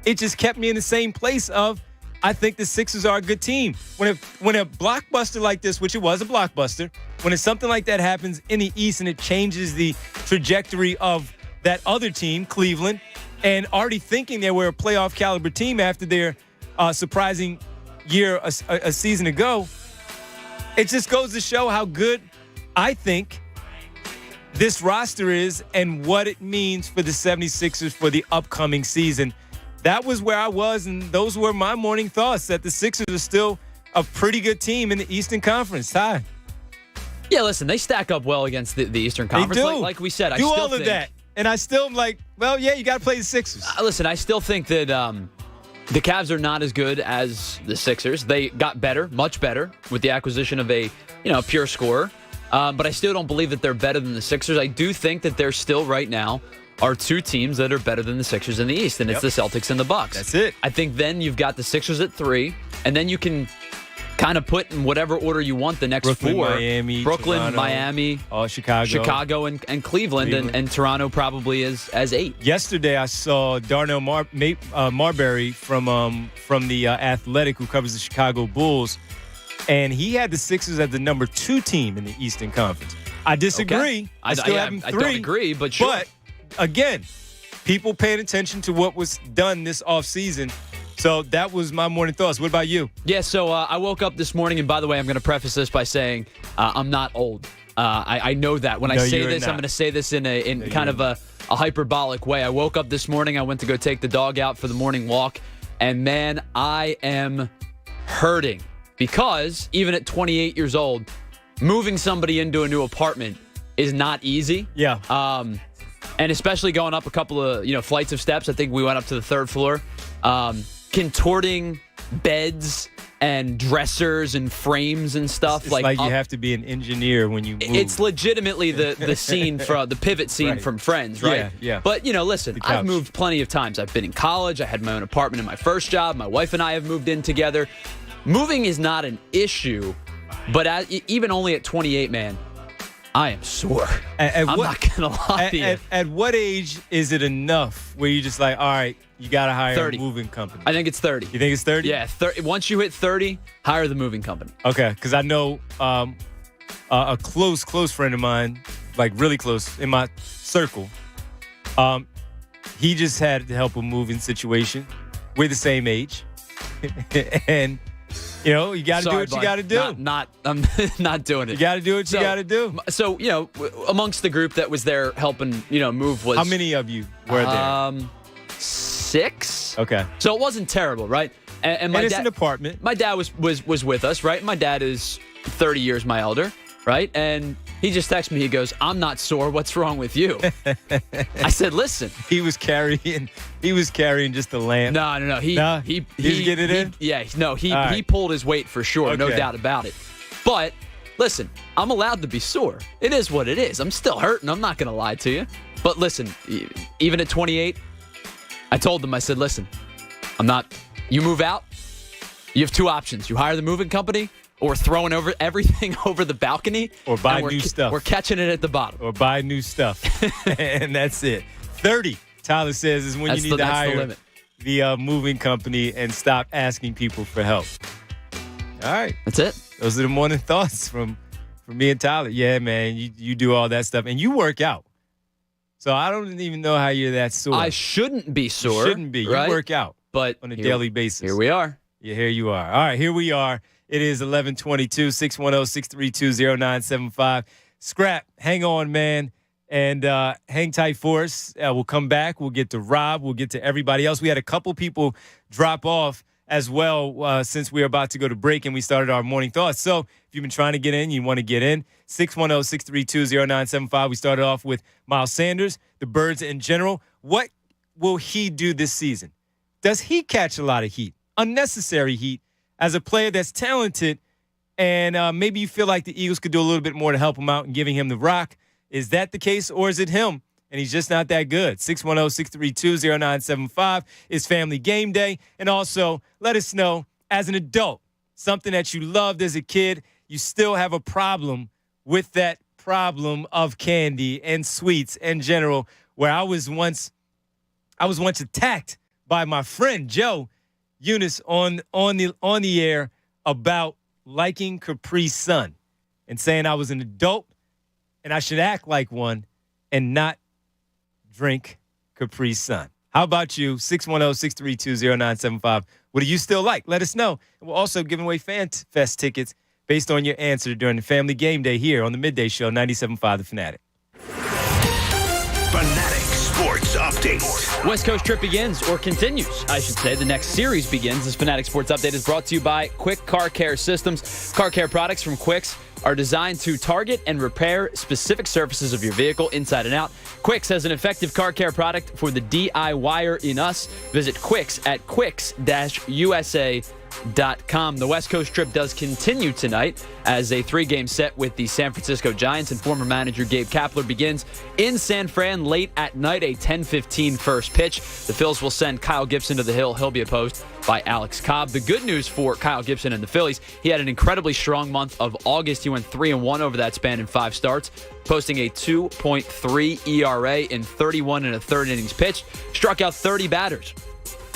it just kept me in the same place of, I think the Sixers are a good team. When a blockbuster like this, which it was a blockbuster, when it's something like that happens in the East and it changes the trajectory of that other team, Cleveland, and already thinking they were a playoff caliber team after their surprising year a season ago, it just goes to show how good I think this roster is and what it means for the 76ers for the upcoming season. That was where I was, and those were my morning thoughts, that the Sixers are still a pretty good team in the Eastern Conference. Ty? Yeah, listen, they stack up well against the Eastern Conference. They do. Like we said, I do still all of that. And I still am like, well, yeah, you got to play the Sixers. Listen, I still think that the Cavs are not as good as the Sixers. They got better, much better, with the acquisition of a pure scorer. But I still don't believe that they're better than the Sixers. I do think that they're still right now are 2 teams that are better than the Sixers in the East, and it's the Celtics and the Bucks. That's it. I think then you've got the Sixers at 3, and then you can kind of put in whatever order you want the next Brooklyn, 4. Miami, Brooklyn, Toronto, Miami, Chicago, and Cleveland. And Toronto probably as 8. Yesterday I saw Darnell Marbury from the Athletic, who covers the Chicago Bulls, and he had the Sixers as the number 2 team in the Eastern Conference. I disagree. Okay. I still have them 3. I don't agree, but sure. But again, people paying attention to what was done this offseason. So that was my morning thoughts. What about you? Yeah, so I woke up this morning, and by the way, I'm going to preface this by saying I'm not old. I know that. When I say this, I'm going to say this in kind of a hyperbolic way. I woke up this morning. I went to go take the dog out for the morning walk, and man, I am hurting because even at 28 years old, moving somebody into a new apartment is not easy. Yeah. And especially going up a couple of flights of steps. I think we went up to the 3rd floor. Contorting beds and dressers and frames and stuff. It's like you have to be an engineer when you move. It's legitimately the scene from the pivot scene from Friends, right? Yeah. But listen, I've moved plenty of times. I've been in college. I had my own apartment in my first job. My wife and I have moved in together. Moving is not an issue, but even only at 28, man, I am sore. I'm not going to lie to you. At what age is it enough where you're just like, all right, you got to hire 30. a moving company? I think it's 30. You think it's 30? Yeah. Once you hit 30, hire the moving company. Okay, because I know a close friend of mine, like really close in my circle, he just had to help a moving situation. We're the same age. And you got to do what you got to do. I'm not doing it. You got to do what you got to do. So, amongst the group that was there helping, move was... How many of you were there? 6. Okay. So it wasn't terrible, right? And my it's dad, an apartment. My dad was with us, right? My dad is 30 years my elder, right? And he just texted me. He goes, "I'm not sore. What's wrong with you?" I said, "Listen." He was carrying just a lamp. No. He get it in? He pulled his weight for sure, no doubt about it. But listen, I'm allowed to be sore. It is what it is. I'm still hurting. I'm not going to lie to you. But listen, even at 28, I told them, I said, "Listen, you move out, you have 2 options. You hire the moving company, or throwing everything over the balcony, or buy new stuff. We're catching it at the bottom. Or buy new stuff." And that's it. 30 Tyler says, is when you need to hire the moving company and stop asking people for help. All right. That's it. Those are the morning thoughts from me and Tyler. Yeah, man, you do all that stuff. And you work out. So I don't even know how you're that sore. I shouldn't be sore. You shouldn't be. Right? You work out but on a daily basis. Here we are. Yeah, here you are. All right, here we are. It is 11:22, 610-632-0975. Scrap, hang on, man. And hang tight for us. We'll come back. We'll get to Rob. We'll get to everybody else. We had a couple people drop off as well since we were about to go to break and we started our morning thoughts. So if you've been trying to get in, you want to get in, 610-632-0975. We started off with Miles Sanders, the Birds in general. What will he do this season? Does he catch a lot of heat, unnecessary heat, as a player that's talented and maybe you feel like the Eagles could do a little bit more to help him out and giving him the rock? Is that the case, or is it him and he's just not that good? 610-632-0975 is Family Game Day. And also, let us know, as an adult, something that you loved as a kid, you still have a problem with that problem of candy and sweets in general, where I was once attacked by my friend Joe Eunice on the air about liking Capri Sun and saying I was an adult and I should act like one and not drink Capri Sun. How about you? 610-632-0975. What do you still like? Let us know. And we're also giving away Fan Fest tickets based on your answer during the Family Game Day here on the Midday Show, 97.5 The Fanatic. Fanatic Sports Update. West Coast trip begins, or continues, I should say. The next series begins. This Fanatic Sports Update is brought to you by Quick Car Care Systems. Car care products from Quicks are designed to target and repair specific surfaces of your vehicle inside and out. Quicks has an effective car care product for the DIYer in us. Visit Quicks at quicks-usa.com. The West Coast trip does continue tonight as a 3-game set with the San Francisco Giants and former manager Gabe Kapler begins in San Fran late at night, a 10:15 first pitch. The Phils will send Kyle Gibson to the hill. He'll be opposed by Alex Cobb. The good news for Kyle Gibson and the Phillies, he had an incredibly strong month of August. He went 3-1 over that span in 5 starts, posting a 2.3 ERA in 31 1/3 innings pitched, struck out 30 batters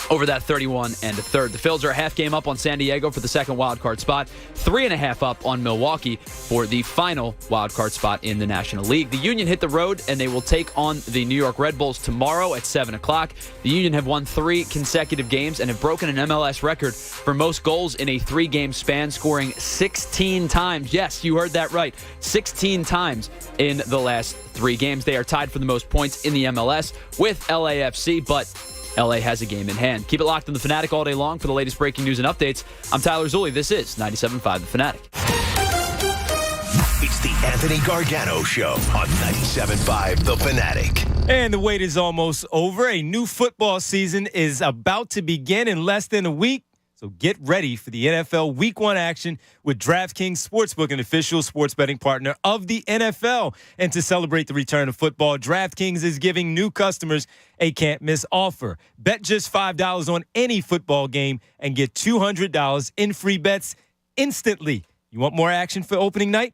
over that 31 1/3. The Phils are a half game up on San Diego for the second wildcard spot, 3.5 up on Milwaukee for the final wildcard spot in the National League. The Union hit the road, and they will take on the New York Red Bulls tomorrow at 7 o'clock. The Union have won 3 consecutive games and have broken an MLS record for most goals in a 3-game span, scoring 16 times. Yes, you heard that right. 16 times in the last 3 games. They are tied for the most points in the MLS with LAFC, but LA has a game in hand. Keep it locked on The Fanatic all day long for the latest breaking news and updates. I'm Tyler Zulli. This is 97.5 The Fanatic. It's the Anthony Gargano Show on 97.5 The Fanatic. And the wait is almost over. A new football season is about to begin in less than a week. So get ready for the NFL Week 1 action with DraftKings Sportsbook, an official sports betting partner of the NFL. And to celebrate the return of football, DraftKings is giving new customers a can't-miss offer. Bet just $5 on any football game and get $200 in free bets instantly. You want more action for opening night?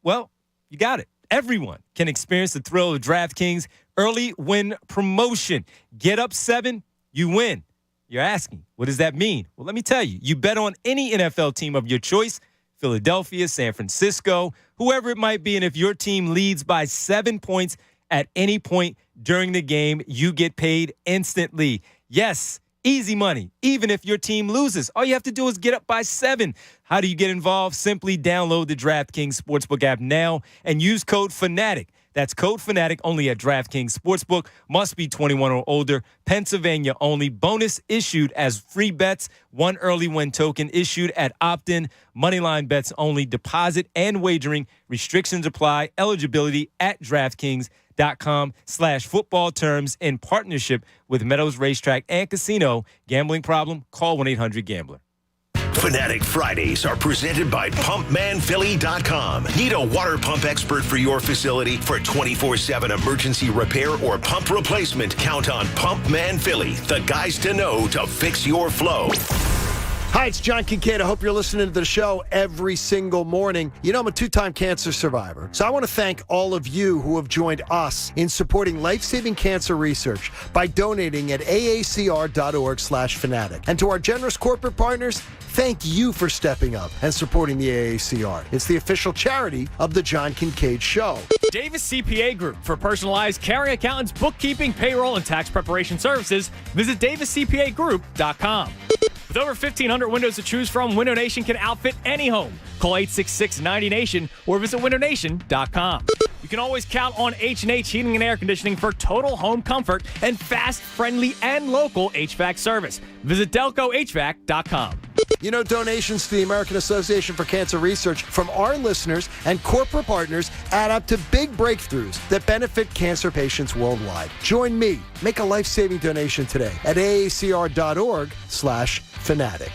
Well, you got it. Everyone can experience the thrill of DraftKings early win promotion. Get up 7, you win. You're asking, what does that mean? Well, let me tell you. You bet on any NFL team of your choice, Philadelphia, San Francisco, whoever it might be, and if your team leads by 7 points at any point during the game, you get paid instantly. Yes, easy money, even if your team loses. All you have to do is get up by 7. How do you get involved? Simply download the DraftKings Sportsbook app now and use code FANATIC. That's code FANATIC only at DraftKings Sportsbook. Must be 21 or older. Pennsylvania only. Bonus issued as free bets. 1 early win token issued at opt-in. Moneyline bets only. Deposit and wagering restrictions apply. Eligibility at DraftKings.com/football. Terms in partnership with Meadows Racetrack and Casino. Gambling problem? Call 1-800-GAMBLER. Fanatic Fridays are presented by PumpManPhilly.com. Need a water pump expert for your facility? For 24/7 emergency repair or pump replacement, count on Pump Man Philly, the guys to know to fix your flow. Hi, it's John Kincaid. I hope you're listening to the show every single morning. You know, I'm a two-time cancer survivor, so I want to thank all of you who have joined us in supporting life-saving cancer research by donating at aacr.org/fanatic. And to our generous corporate partners, thank you for stepping up and supporting the AACR. It's the official charity of the John Kincaid Show. Davis CPA Group. For personalized caring accountants, bookkeeping, payroll, and tax preparation services, visit daviscpagroup.com. With over 1,500 windows to choose from, Window Nation can outfit any home. Call 866-90Nation or visit windownation.com. You can always count on H&H Heating and Air Conditioning for total home comfort and fast, friendly, and local HVAC service. Visit delcohvac.com. You know, donations to the American Association for Cancer Research from our listeners and corporate partners add up to big breakthroughs that benefit cancer patients worldwide. Join me. Make a life-saving donation today at aacr.org/fanatic.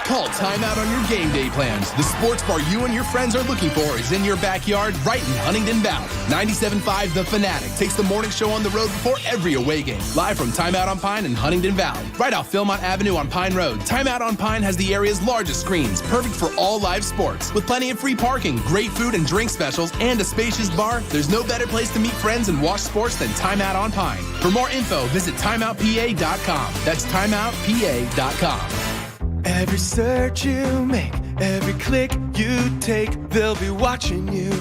Call timeout on your game day plans. The sports bar you and your friends are looking for is in your backyard right in Huntington Valley. 97.5 The Fanatic takes the morning show on the road before every away game. Live from Timeout on Pine in Huntington Valley. Right off Philmont Avenue on Pine Road, Timeout on Pine has the area's largest screens, perfect for all live sports. With plenty of free parking, great food and drink specials, and a spacious bar, there's no better place to meet friends and watch sports than Timeout on Pine. For more info, visit timeoutpa.com. That's timeoutpa.com. Every search you make, every click you take, they'll be watching you.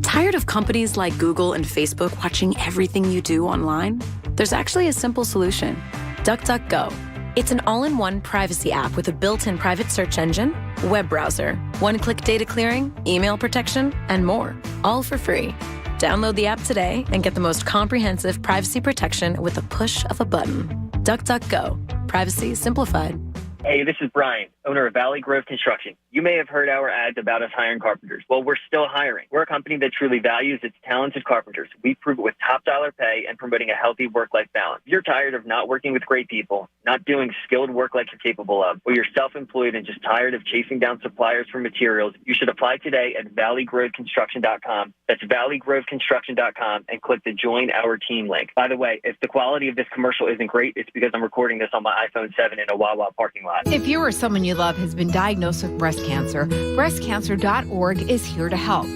Tired of companies like Google and Facebook watching everything you do online? There's actually a simple solution. DuckDuckGo. It's an all-in-one privacy app with a built-in private search engine, web browser, one-click data clearing, email protection, and more, all for free. Download the app today and get the most comprehensive privacy protection with a push of a button. DuckDuckGo. Privacy simplified. Hey, this is Brian, owner of Valley Grove Construction. You may have heard our ads about us hiring carpenters. Well, we're still hiring. We're a company that truly values its talented carpenters. We prove it with top dollar pay and promoting a healthy work-life balance. If you're tired of not working with great people, not doing skilled work like you're capable of, or you're self-employed and just tired of chasing down suppliers for materials, you should apply today at valleygroveconstruction.com. That's valleygroveconstruction.com and click the Join Our Team link. By the way, if the quality of this commercial isn't great, it's because I'm recording this on my iPhone 7 in a Wawa parking lot. If you or someone you love has been diagnosed with breast cancer, breastcancer.org is here to help.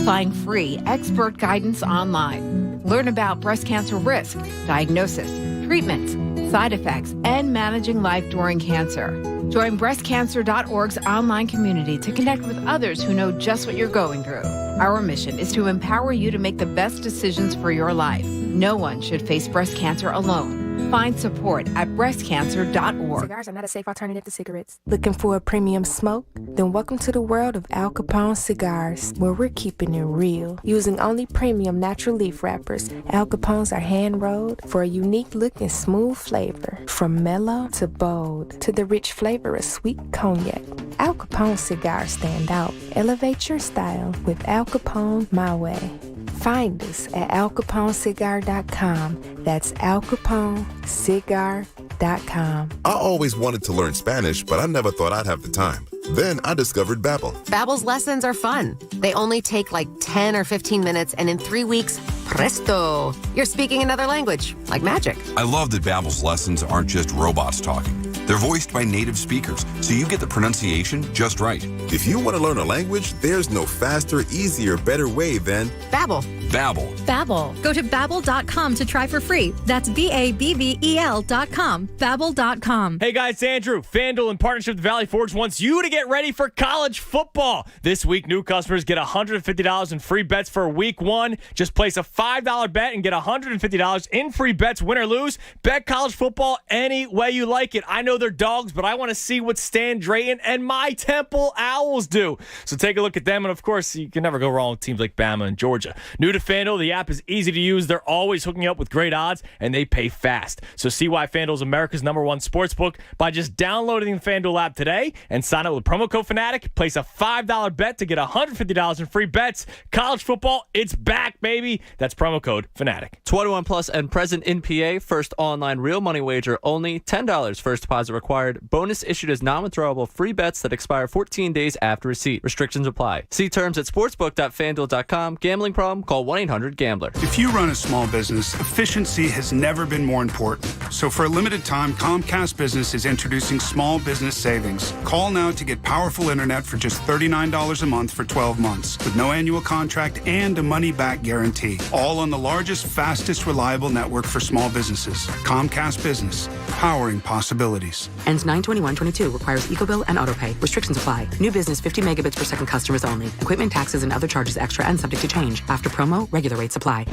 Find free expert guidance online. Learn about breast cancer risk, diagnosis, treatments, side effects, and managing life during cancer. Join breastcancer.org's online community to connect with others who know just what you're going through. Our mission is to empower you to make the best decisions for your life. No one should face breast cancer alone. Find support at breastcancer.org. Cigars are not a safe alternative to cigarettes. Looking for a premium smoke? Then welcome to the world of Al Capone cigars, where we're keeping it real. Using only premium natural leaf wrappers, Al Capones are hand-rolled for a unique look and smooth flavor. From mellow to bold to the rich flavor of sweet cognac, Al Capone cigars stand out. Elevate your style with Al Capone My Way. Find us at alcaponecigar.com. That's alcaponecigar.com. I always wanted to learn Spanish, but I never thought I'd have the time. Then I discovered Babbel. Babbel's lessons are fun. They only take like 10 or 15 minutes, and in 3 weeks, presto, you're speaking another language, like magic. I love that Babbel's lessons aren't just robots talking. They're voiced by native speakers, so you get the pronunciation just right. If you want to learn a language, there's no faster, easier, better way than Babbel. Babbel. Babbel. Go to Babbel.com to try for free. That's BABBEL.com. Babbel.com. Hey guys, it's Andrew. FanDuel in partnership with Valley Forge wants you to get ready for college football. This week, new customers get $150 in free bets for week 1. Just place a $5 bet and get $150 in free bets, win or lose. Bet college football any way you like it. I know they're dogs, but I want to see what Stan Drayton and my Temple Owls do. So take a look at them, and of course, you can never go wrong with teams like Bama and Georgia. New to FanDuel, the app is easy to use. They're always hooking you up with great odds, and they pay fast. So see why FanDuel is America's #1 sportsbook by just downloading the FanDuel app today and sign up with promo code Fanatic. Place a $5 bet to get $150 in free bets. College football, it's back, baby. That's promo code Fanatic. 21 plus and present in PA. First online real money wager only. $10 first deposit required. Bonus issued as non-withdrawable free bets that expire 14 days after receipt. Restrictions apply. See terms at sportsbook.fanduel.com. Gambling problem? Call 1-800-GAMBLER. If you run a small business, efficiency has never been more important. So for a limited time, Comcast Business is introducing small business savings. Call now to get powerful internet for just $39 a month for 12 months with no annual contract and a money-back guarantee. All on the largest, fastest, reliable network for small businesses. Comcast Business, powering possibilities. Ends 9/21/22. Requires EcoBill and AutoPay. Restrictions apply. New business 50 megabits per second customers only. Equipment, taxes, and other charges extra and subject to change. After promo, regular rates apply.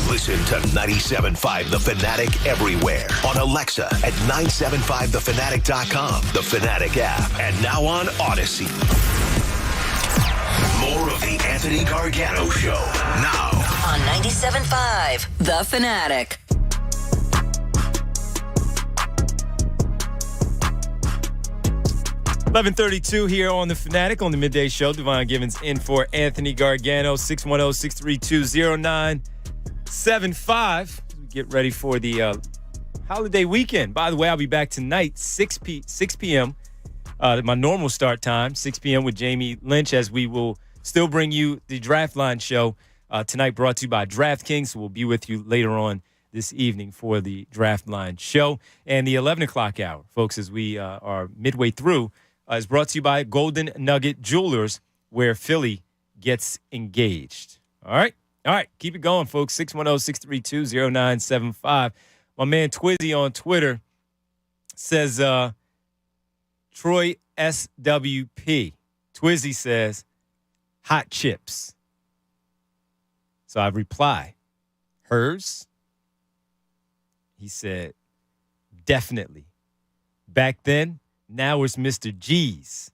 Listen to 97.5 The Fanatic everywhere. On Alexa at 975thefanatic.com, the Fanatic app, and now on Odyssey. More of the Anthony Gargano Show now on 97.5 The Fanatic. $11:32 here on The Fanatic on the Midday Show. Devon Givens in for Anthony Gargano, 610-632-0975. We get ready for the holiday weekend. By the way, I'll be back tonight, 6 p.m., my normal start time, 6 p.m. with Jamie Lynch, as we will still bring you the Draft Line Show tonight, brought to you by DraftKings. So we'll be with you later on this evening for the Draft Line Show. And the 11 o'clock hour, folks, as we are midway through, is brought to you by Golden Nugget Jewelers, where Philly gets engaged. All right? Keep it going, folks. 610-632-0975. My man Twizzy on Twitter says, Troy SWP. Twizzy says, hot chips. So I reply, hers? He said, definitely. Back then, now it's Mr. G's.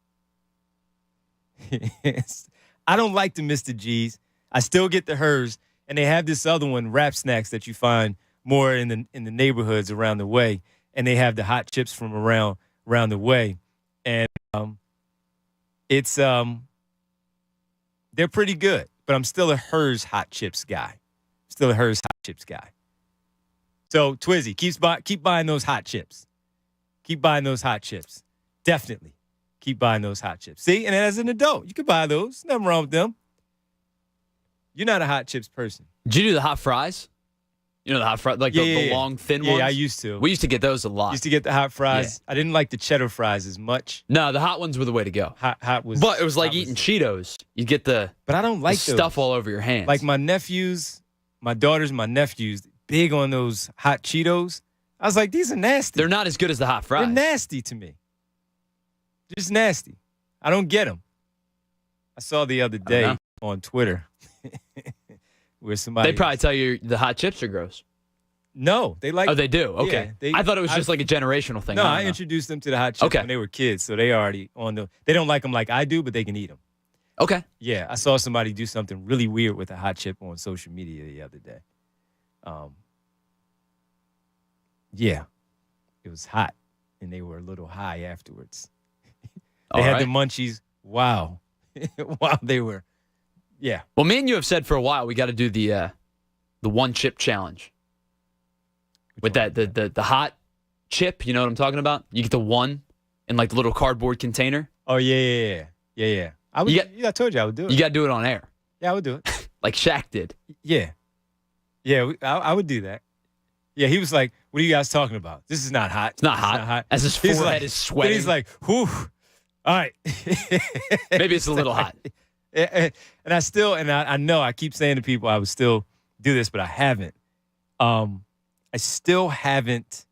I don't like the Mr. G's. I still get the hers, and they have this other one, Rap Snacks, that you find more in the neighborhoods around the way, and they have the hot chips from around the way, and it's they're pretty good. But I'm still a hers hot chips guy. So Twizzy, keep buying those hot chips. Keep buying those hot chips. Definitely keep buying those hot chips. See, and as an adult, you can buy those. Nothing wrong with them. You're not a hot chips person. Did you do the hot fries? You know the hot fries, like the long, thin ones? Yeah, I used to. We used to get those a lot. Used to get the hot fries. Yeah. I didn't like the cheddar fries as much. No, the hot ones were the way to go. Hot was. But it was like eating Cheetos. You get the But I don't like the stuff all over your hands. Like my nephews, my daughters, my nephews, big on those hot Cheetos. I was like, these are nasty. They're not as good as the hot fries. They're nasty to me. Just nasty. I don't get them. I saw the other day on Twitter where somebody... They probably tell you the hot chips are gross. No, they like... Oh, they do? Okay. Yeah, I thought it was just like a generational thing. No, I introduced them to the hot chips when they were kids, so they already on the... They don't like them like I do, but they can eat them. Okay. Yeah, I saw somebody do something really weird with a hot chip on social media the other day. Yeah, it was hot, and they were a little high afterwards. They had the munchies. Wow. Wow, they were. Yeah. Well, me and you have said for a while we got to do the one chip challenge. With that the hot chip, you know what I'm talking about? You get the one in like the little cardboard container. Oh yeah. I told you I would do it. You got to do it on air. Yeah, I would do it. Like Shaq did. Yeah, I would do that. Yeah, he was like, "What are you guys talking about? This is not hot. It's not hot." As his forehead is sweating. He's like, "Whew, all right." Maybe it's a little hot. And I know I keep saying to people I would still do this, but I haven't. I still haven't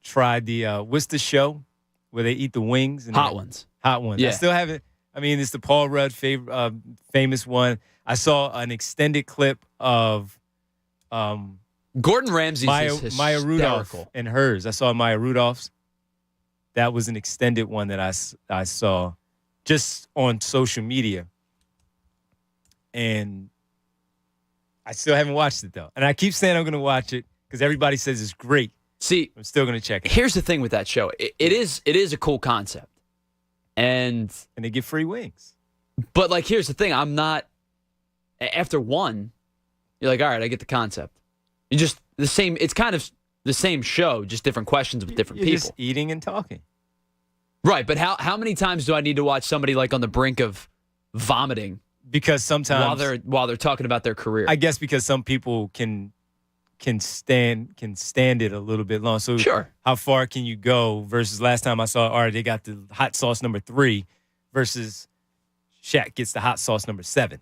tried the what's the show where they eat the wings? And Hot Ones. Hot Ones. Yeah. I still haven't. I mean, it's the Paul Rudd famous one. I saw an extended clip of Gordon Ramsay's Maya Rudolph and hers. I saw Maya Rudolph's. That was an extended one that I saw just on social media. And I still haven't watched it, though. And I keep saying I'm going to watch it because everybody says it's great. See, I'm still going to check it. Here's the thing with that show. It is a cool concept. And they get free wings. But, like, here's the thing. I'm not – after one, you're like, all right, I get the concept. You just – the same – it's kind of the same show, just different questions with different people. Just eating and talking. Right, but how many times do I need to watch somebody, like, on the brink of vomiting Because sometimes while they're talking about their career. I guess because some people can stand it a little bit long. So sure. How far can you go versus last time I saw all right, they got the hot sauce number 3 versus Shaq gets the hot sauce number 7.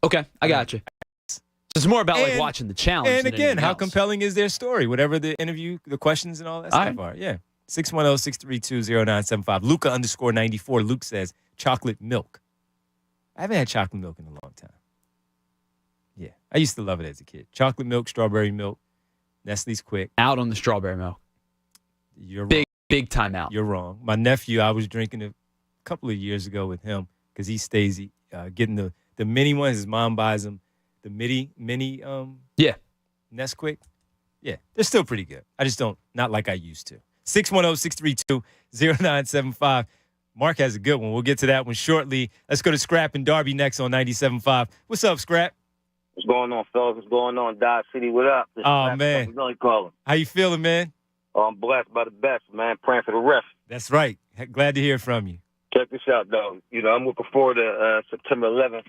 Okay, I got you. So it's more about like watching the challenge. And again, how else. compelling is their story? Whatever the interview, the questions and all that stuff are. Yeah. 610-632-0975. Luca _94. Luke says chocolate milk. I haven't had chocolate milk in a long time. Yeah. I used to love it as a kid. Chocolate milk, strawberry milk, Nestle's Quick. Out on the strawberry milk. You're wrong. Big time out. You're wrong. My nephew, I was drinking a couple of years ago with him because he stays getting the mini ones. His mom buys them. The mini Nesquik. Yeah, they're still pretty good. I just not like I used to. 610-632-0975. Mark has a good one. We'll get to that one shortly. Let's go to Scrap and Darby next on 97.5. What's up, Scrap? What's going on, fellas? What's going on, Dodge City? What up? Oh, man. How you feeling, man? Oh, I'm blessed by the best, man. Praying for the rest. That's right. Glad to hear from you. Check this out, though. I'm looking forward to September 11th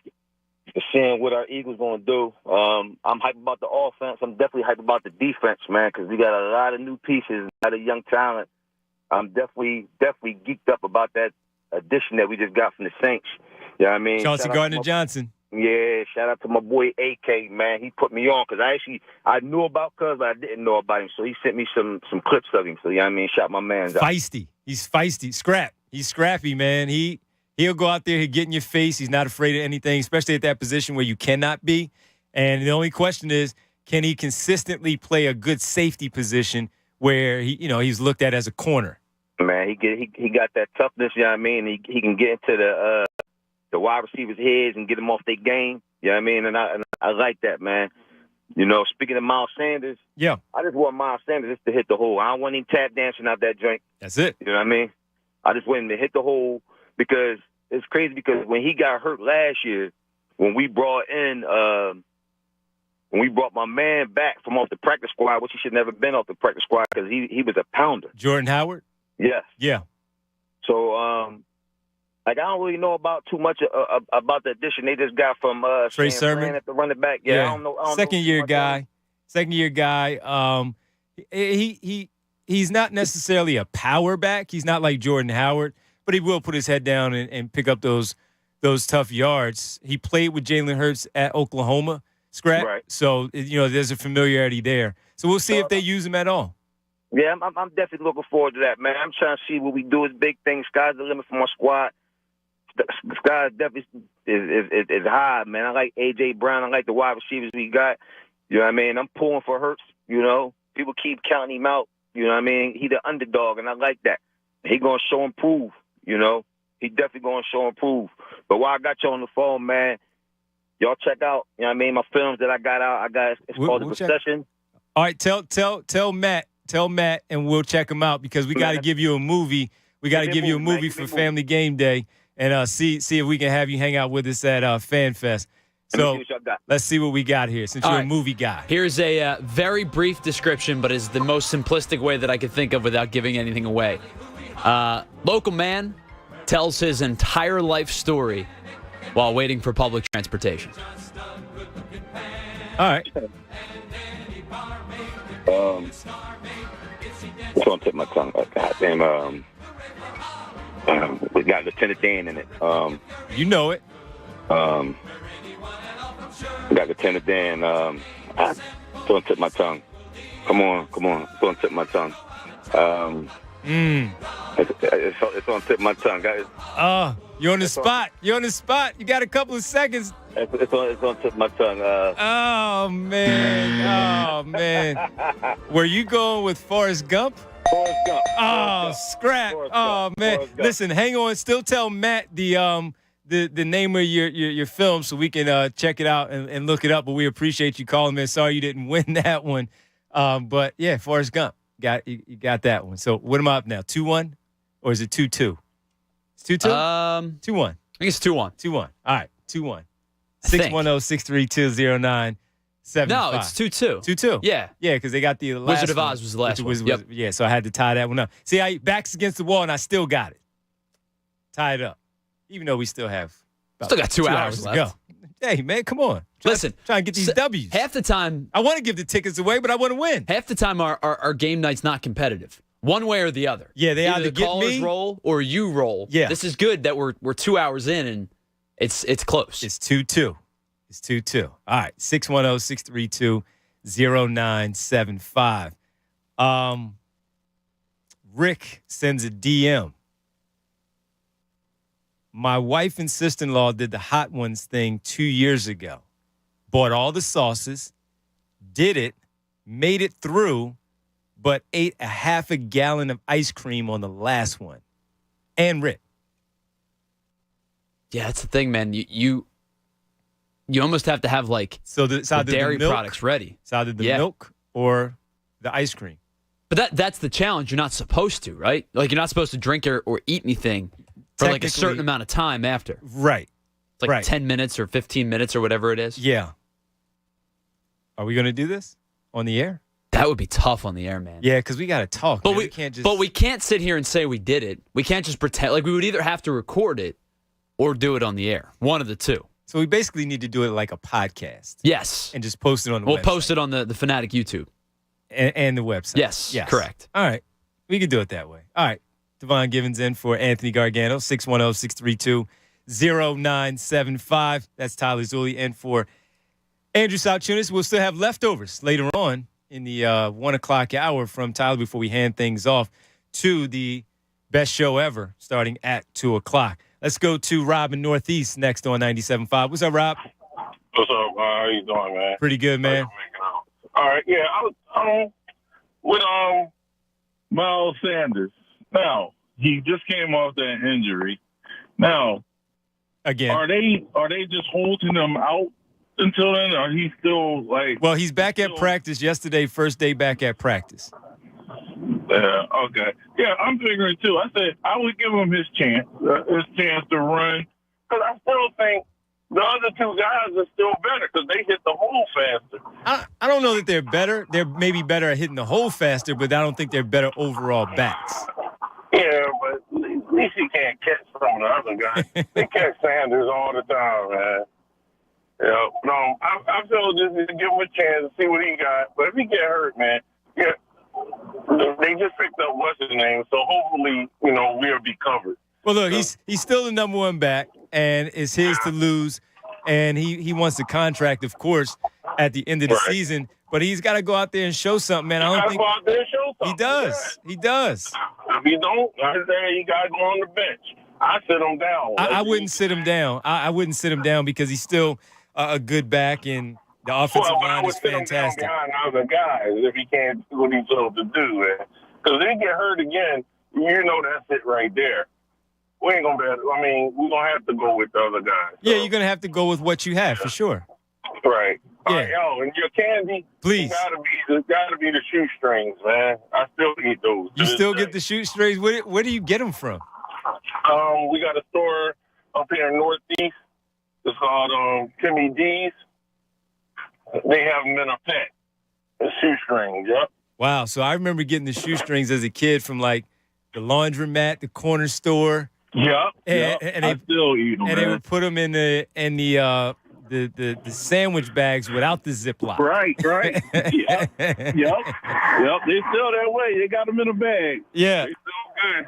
to seeing what our Eagles going to do. I'm hyped about the offense. I'm definitely hyped about the defense, man, because we got a lot of new pieces, a lot of young talent. I'm definitely geeked up about that addition that we just got from the Saints. You know what I mean? Chauncey Gardner-Johnson. Yeah, shout out to my boy AK, man. He put me on because I knew about Cuz, but I didn't know about him. So he sent me some clips of him. So, you know what I mean? Shout my man out. Feisty. He's feisty. Scrap. He's scrappy, man. He'll go out there, he'll get in your face. He's not afraid of anything, especially at that position where you cannot be. And the only question is, can he consistently play a good safety position where he's looked at as a corner? Man, he got that toughness, you know what I mean? He can get into the wide receivers' heads and get them off their game. You know what I mean? And I like that, man. Speaking of Miles Sanders, yeah, I just want Miles Sanders just to hit the hole. I don't want him tap dancing out that joint. That's it. You know what I mean? I just want him to hit the hole because it's crazy because when he got hurt last year, when we brought my man back from off the practice squad, which he should never been off the practice squad because he was a pounder. Jordan Howard? Yes. Yeah. So, I don't really know about too much about the addition they just got from Trey Sermon at the running back. Yeah. I don't know. Second year guy. He's not necessarily a power back. He's not like Jordan Howard, but he will put his head down and pick up those tough yards. He played with Jalen Hurts at Oklahoma, Scrap. Right. So there's a familiarity there. So we'll see if they use him at all. Yeah, I'm definitely looking forward to that, man. I'm trying to see what we do. It's big things. Sky's the limit for my squad. The sky definitely is high, man. I like A.J. Brown. I like the wide receivers we got. You know what I mean? I'm pulling for Hurts, People keep counting him out. You know what I mean? He the underdog, and I like that. He going to show and prove, He definitely going to show and prove. But while I got you on the phone, man, y'all check out, my films that I got out. It's called The Procession. All right, tell Matt, and we'll check him out because we got to give you a movie. We got to give you a movie for Family Game Day and see if we can have you hang out with us at Fan Fest. So let's see what we got here since you're a movie guy. Here's a very brief description, but is the most simplistic way that I could think of without giving anything away. Local man tells his entire life story while waiting for public transportation. All right. It's on tip of my tongue. Goddamn. We got Lieutenant Dan in it. You know it. We got Lieutenant Dan. It's on tip of my tongue. Come on. It's on tip of my tongue. It's on tip of my tongue, guys. You're on the spot. You got a couple of seconds. It's on tip of my tongue. Oh man. Were you going with Forrest Gump? Forrest Gump. Oh, Scrap. Oh man. Listen, hang on. Still tell Matt the name of your film so we can check it out and look it up. But we appreciate you calling in. Sorry you didn't win that one. But yeah, Forrest Gump. You got that one. So what am I up now? 2-1? Or is it 2-2? It's 2-2? 2-1. I think it's 2-1. 2-1. All right, 2-1. 610-632-0975. No, it's 2-2. 2-2. Yeah. Yeah, because they got the last Wizard of Oz was the last one. Yep. Yeah, so I had to tie that one up. See, I backs against the wall, and I still got it. Tie it up. Even though we still have Still got 2 hours to left. go. Hey, man, come on. Listen, try and get these W's. Half the time, I want to give the tickets away, but I want to win. Half the time, our game night's not competitive. One way or the other. Yeah, they either the get callers me roll or you roll. Yeah. This is good that we're 2 hours in and it's close. It's 2-2. It's 2-2. All right, 610-632-0975. Rick sends a DM. My wife and sister-in-law did the Hot Ones thing 2 years ago. Bought all the sauces, did it, made it through, but ate a half a gallon of ice cream on the last one. And Rick. Yeah, that's the thing, man. You almost have to have the dairy milk, products ready. It's either the milk or the ice cream. But that's the challenge. You're not supposed to, right? Like, you're not supposed to drink or eat anything for like a certain amount of time after. Right. It's like 10 minutes or 15 minutes or whatever it is. Yeah. Are we going to do this on the air? That would be tough on the air, man. Yeah, because we got to talk. But we can't just. But we can't sit here and say we did it. We can't just pretend. Like, we would either have to record it or do it on the air. One of the two. So we basically need to do it like a podcast. Yes. And just post it on the website. We'll post it on the Fanatic YouTube. And the website. Yes, correct. All right. We could do it that way. All right. Devon Givens in for Anthony Gargano, 610-632-0975. That's Tyler Zulli in for Andrew Salchunas. We'll still have leftovers later on in the 1 o'clock hour from Tyler before we hand things off to the best show ever starting at 2 o'clock. Let's go to Rob in Northeast next on 97.5. What's up, Rob? What's up? How you doing, man? Pretty good, man. All right, yeah, I was with Miles Sanders. Now, he just came off that injury. Now, again, are they just holding him out until then, or he's still like? Well, he's back at practice yesterday, first day back at practice. Yeah, okay. Yeah, I'm figuring too. I said I would give him his chance to run, because I still think the other two guys are still better because they hit the hole faster. I don't know that they're better. They're maybe better at hitting the hole faster, but I don't think they're better overall bats. Yeah, but at least he can't catch some of the other guys. They catch Sanders all the time, man. Yeah, no, I feel just need to give him a chance to see what he got. But if he get hurt, man, yeah, they just picked up what's his name, so hopefully, we'll be covered. Well, look, he's still the number one back, and it's his to lose. And he wants the contract, of course, at the end of the season. But he's got to go out there and show something, man. I don't think go out there and show something. He does. He does. If he don't, I say he got to go on the bench. I sit him down. I wouldn't sit him down. I wouldn't sit him down because he's still a good back, and the offensive line is fantastic. Behind other guys if he can't do what he's supposed to do, man. Because if he get hurt again, that's it right there. We ain't gonna be. We're gonna have to go with the other guys. So. Yeah, you're gonna have to go with what you have for sure. Right. Yeah. All right, and your candy, please. It's gotta be the shoestrings, man. I still eat those. You still get the shoestrings? Where do you get them from? We got a store up here in Northeast. It's called Timmy D's. They have them in a pack. The shoestrings, yep. Wow. So I remember getting the shoestrings as a kid from like the laundromat, the corner store. Yep. And I still eat them. And they would put them in the sandwich bags without the Ziploc. Right. Yep. They still that way. They got them in a bag. Yeah. They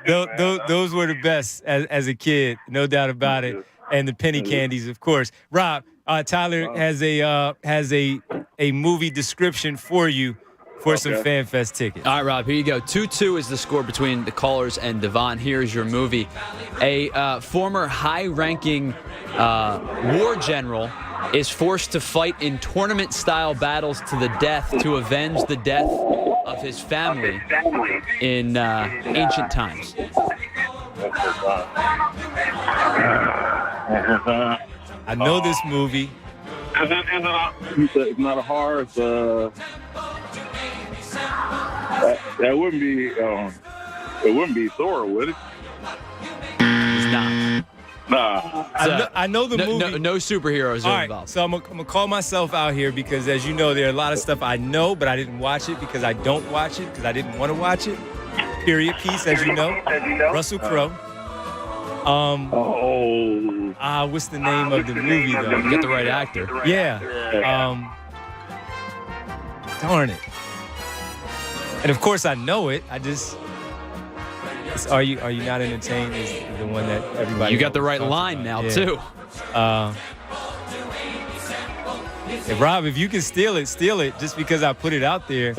still good. Those were the best as a kid, no doubt about it. And the penny candies, of course. Rob, Tyler has a movie description for you for some FanFest tickets. All right, Rob, here you go. 2-2 is the score between the callers and Devon. Here's your movie. A former high-ranking war general is forced to fight in tournament-style battles to the death to avenge the death of his family in ancient times. I know this movie. It's not a horror. That wouldn't be. It wouldn't be Thor, would it? It's not. Nah. I know the movie. No superheroes are involved. So I'm gonna call myself out here because, as you know, there are a lot of stuff I know, but I didn't watch it because I don't watch it because I didn't want to watch it. Period. Piece, as you know. Russell Crowe. What's the name of the movie though? You get the right actor. Yeah. Darn it. And of course I know it. I just. Are you not entertained? Is the one that everybody. You got the right line now too. Rob, if you can steal it, just because I put it out there.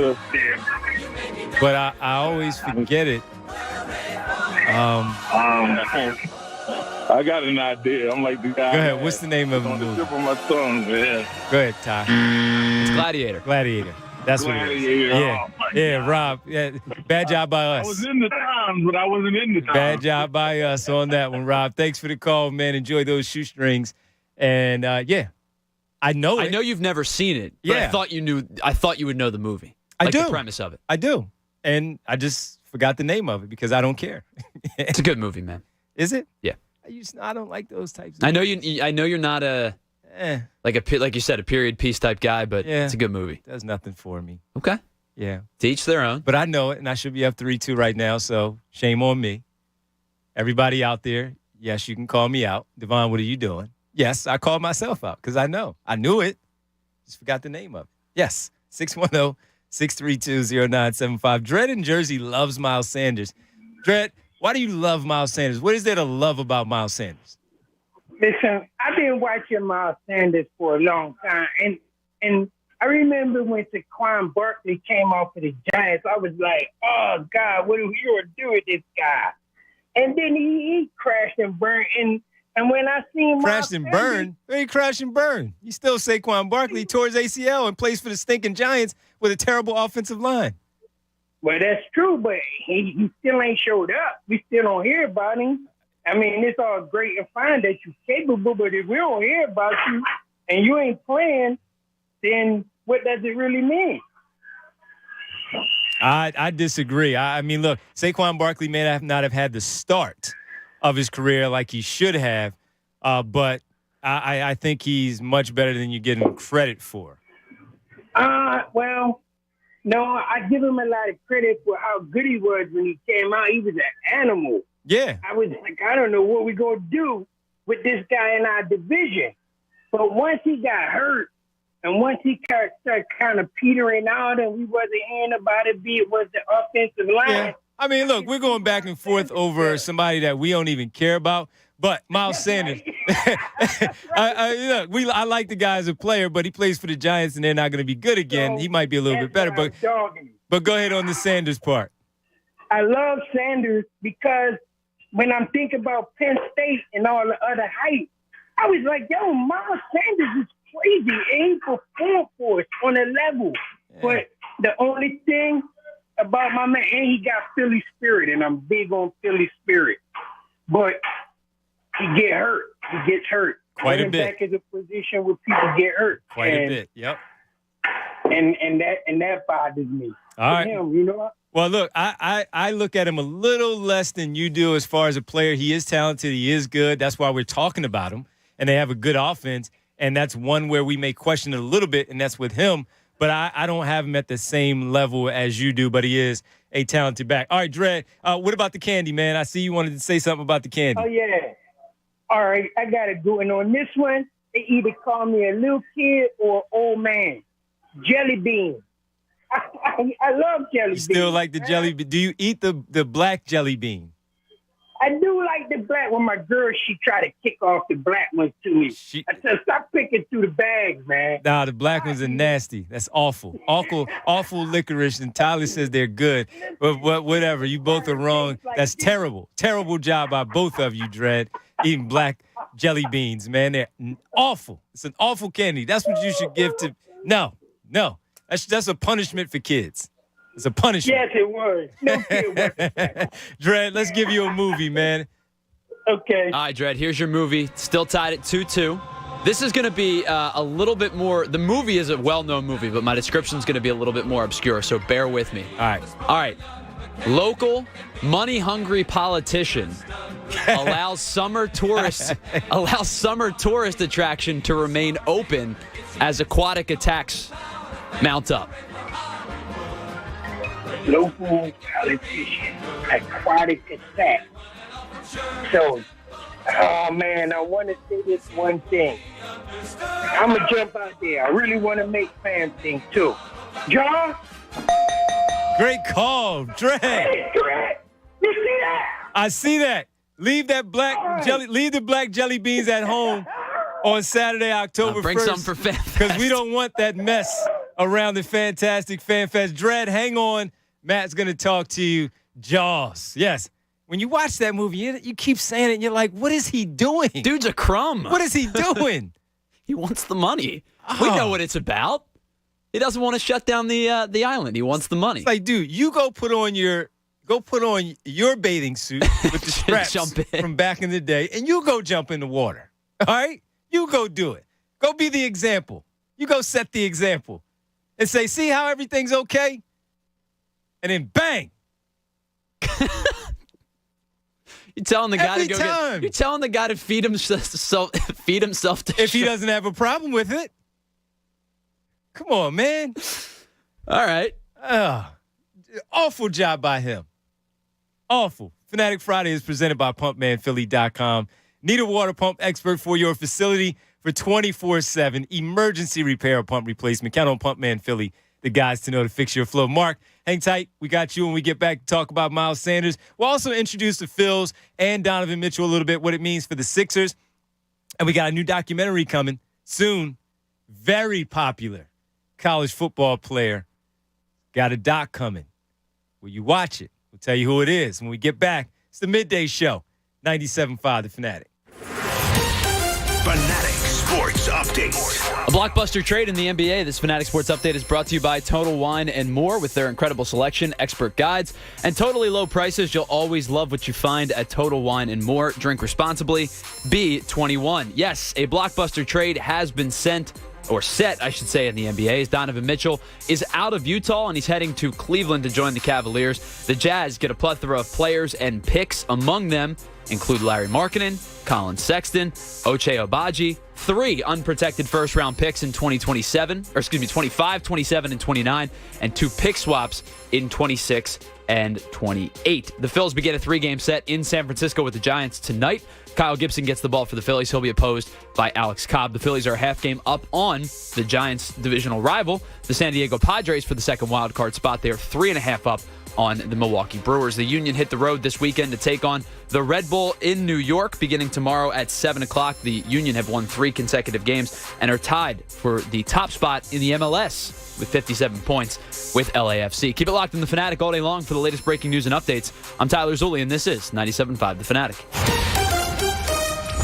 But I always forget it. I got an idea. I'm like the guy. Go ahead. What's the name of the movie? Tip of my tongue, man. Go ahead, Ty. It's Gladiator. Gladiator. That's what it is. Yeah, Rob. Yeah, bad job by us. I was in the times, but I wasn't in the times. Bad job by us on that one, Rob. Thanks for the call, man. Enjoy those shoestrings. And I know it. I know you've never seen it, but I thought you knew. I thought you would know the movie. I do. The premise of it. I do. And I just forgot the name of it because I don't care. It's a good movie, man. Is it? Yeah. I don't like those types of I know you're not like you said, a period piece type guy, but it's a good movie. Does nothing for me. Okay. Yeah. To each their own. But I know it, and I should be up 3-2 right now, so shame on me. Everybody out there, yes, you can call me out. Devon, what are you doing? Yes, I called myself out because I know. I knew it. Just forgot the name of it. Yes, 610-632-0975. Dredd in Jersey loves Miles Sanders. Dredd, why do you love Miles Sanders? What is there to love about Miles Sanders? Listen, I've been watching Miles Sanders for a long time, and I remember when Saquon Barkley came off of the Giants, I was like, oh, God, what are we going to do with this guy? And then he crashed and burned, and when I seen crashed and burned, he crashed and burned. You still Saquon Barkley tore his ACL and plays for the stinking Giants with a terrible offensive line. Well, that's true, but he still ain't showed up. We still don't hear about him. I mean, it's all great and fine that you're capable, but if we don't hear about you and you ain't playing, then what does it really mean? I disagree. I mean, look, Saquon Barkley may not have had the start of his career like he should have, but I think he's much better than you give him credit for. Well, no, I give him a lot of credit for how good he was when he came out. He was an animal. Yeah. I was like, I don't know what we're going to do with this guy in our division. But once he got hurt and once he started kind of petering out and we wasn't hearing about it, be it was the offensive line. Yeah. I mean, look, we're going back and forth over somebody that we don't even care about. But Miles Sanders, I like the guy as a player, but he plays for the Giants and they're not going to be good again. He might be a little bit better. But go ahead on the Sanders part. I love Sanders because when I'm thinking about Penn State and all the other hype, I was like, yo, Miles Sanders is crazy. And he performed for us on a level. Yeah. But the only thing about my man, and he got Philly spirit, and I'm big on Philly spirit. But he get hurt. He gets hurt. Quite a bit. Back is a position where people get hurt. Quite a bit, yep. And that bothers me. All right. Him, you know? Well, look, I look at him a little less than you do as far as a player. He is talented. He is good. That's why we're talking about him. And they have a good offense. And that's one where we may question it a little bit, and that's with him. But I don't have him at the same level as you do, but he is a talented back. All right, Dredd, what about the candy, man? I see you wanted to say something about the candy. Oh, yeah. All right, I got to do it. On this one, they either call me a little kid or old man. Jelly bean. I love jelly beans. You still like the jelly bean? Do you eat the black jelly bean? I do like the black one. My girl, she tried to kick off the black ones to me. I said, stop picking through the bags, man. Nah, the black ones are nasty. That's awful. Awful licorice. And Tyler says they're good. But whatever. You both are wrong. That's terrible. Terrible job by both of you, Dredd, eating black jelly beans, man. They're awful. It's an awful candy. That's what you should give to. No. That's a punishment for kids. It's a punishment. Yes, it was. No kid was. Dredd, let's give you a movie, man. Okay. All right, Dredd, here's your movie. Still tied at 2-2. This is going to be a little bit more. The movie is a well-known movie, but my description is going to be a little bit more obscure, so bear with me. All right. Local, money-hungry politician allows summer tourist attraction to remain open as aquatic attacks mount up. Local politician, aquatic attack. So Oh, man, I want to say this one thing. I'm going to jump out there. I really want to make fans think, too. John? Great call, Dre. Hey, Dre. You see that? I see that. Leave the black jelly beans at home on Saturday, October 1st. Bring some for Fan Fest. Because we don't want that mess around the fantastic Fan Fest. Dred, hang on. Matt's going to talk to you. Jaws. Yes. When you watch that movie, you keep saying it, and you're like, what is he doing? Dude's a crumb. What is he doing? He wants the money. We know what it's about. He doesn't want to shut down the island. He wants the money. It's like, dude, you go put on your bathing suit with the straps from back in the day, and you go jump in the water. All right? You go do it. Go be the example. You go set the example and say, see how everything's okay? And then bang. You're telling the guy Every to go time. You're telling the guy to feed himself to if he doesn't have a problem with it. Come on, man. All right. Awful job by him. Awful. Fanatic Friday is presented by PumpManPhilly.com. Need a water pump expert for your facility for 24/7 emergency repair or pump replacement. Count on Pumpman Philly, the guys to know to fix your flow. Mark, hang tight. We got you when we get back to talk about Miles Sanders. We'll also introduce the Phils and Donovan Mitchell a little bit, what it means for the Sixers. And we got a new documentary coming soon. Very popular college football player. Got a doc coming. Will you watch it? We'll tell you who it is when we get back. It's the Midday Show, 97.5 The Fanatic. Fanatic Sports Update. A blockbuster trade in the NBA. This Fanatic Sports Update is brought to you by Total Wine and More. With their incredible selection, expert guides, and totally low prices, you'll always love what you find at Total Wine and More. Drink responsibly. Be 21. Yes, a blockbuster trade has been set, I should say, in the NBA. As Donovan Mitchell is out of Utah and he's heading to Cleveland to join the Cavaliers. The Jazz get a plethora of players and picks. Among them include Larry Markkinen, Colin Sexton, Ochai Agbaji, 3 unprotected first-round picks in 25, 27, and 29, and 2 pick swaps in 26 and 28. The Phils begin a 3-game set in San Francisco with the Giants tonight. Kyle Gibson gets the ball for the Phillies. He'll be opposed by Alex Cobb. The Phillies are a half game up on the Giants' divisional rival, the San Diego Padres, for the second wild card spot. They are 3.5 up on the Milwaukee Brewers. The Union hit the road this weekend to take on the Red Bull in New York beginning tomorrow at 7 o'clock. The Union have won 3 consecutive games and are tied for the top spot in the MLS with 57 points with LAFC. Keep it locked in the Fanatic all day long for the latest breaking news and updates. I'm Tyler Zulli, and this is 97.5 The Fanatic.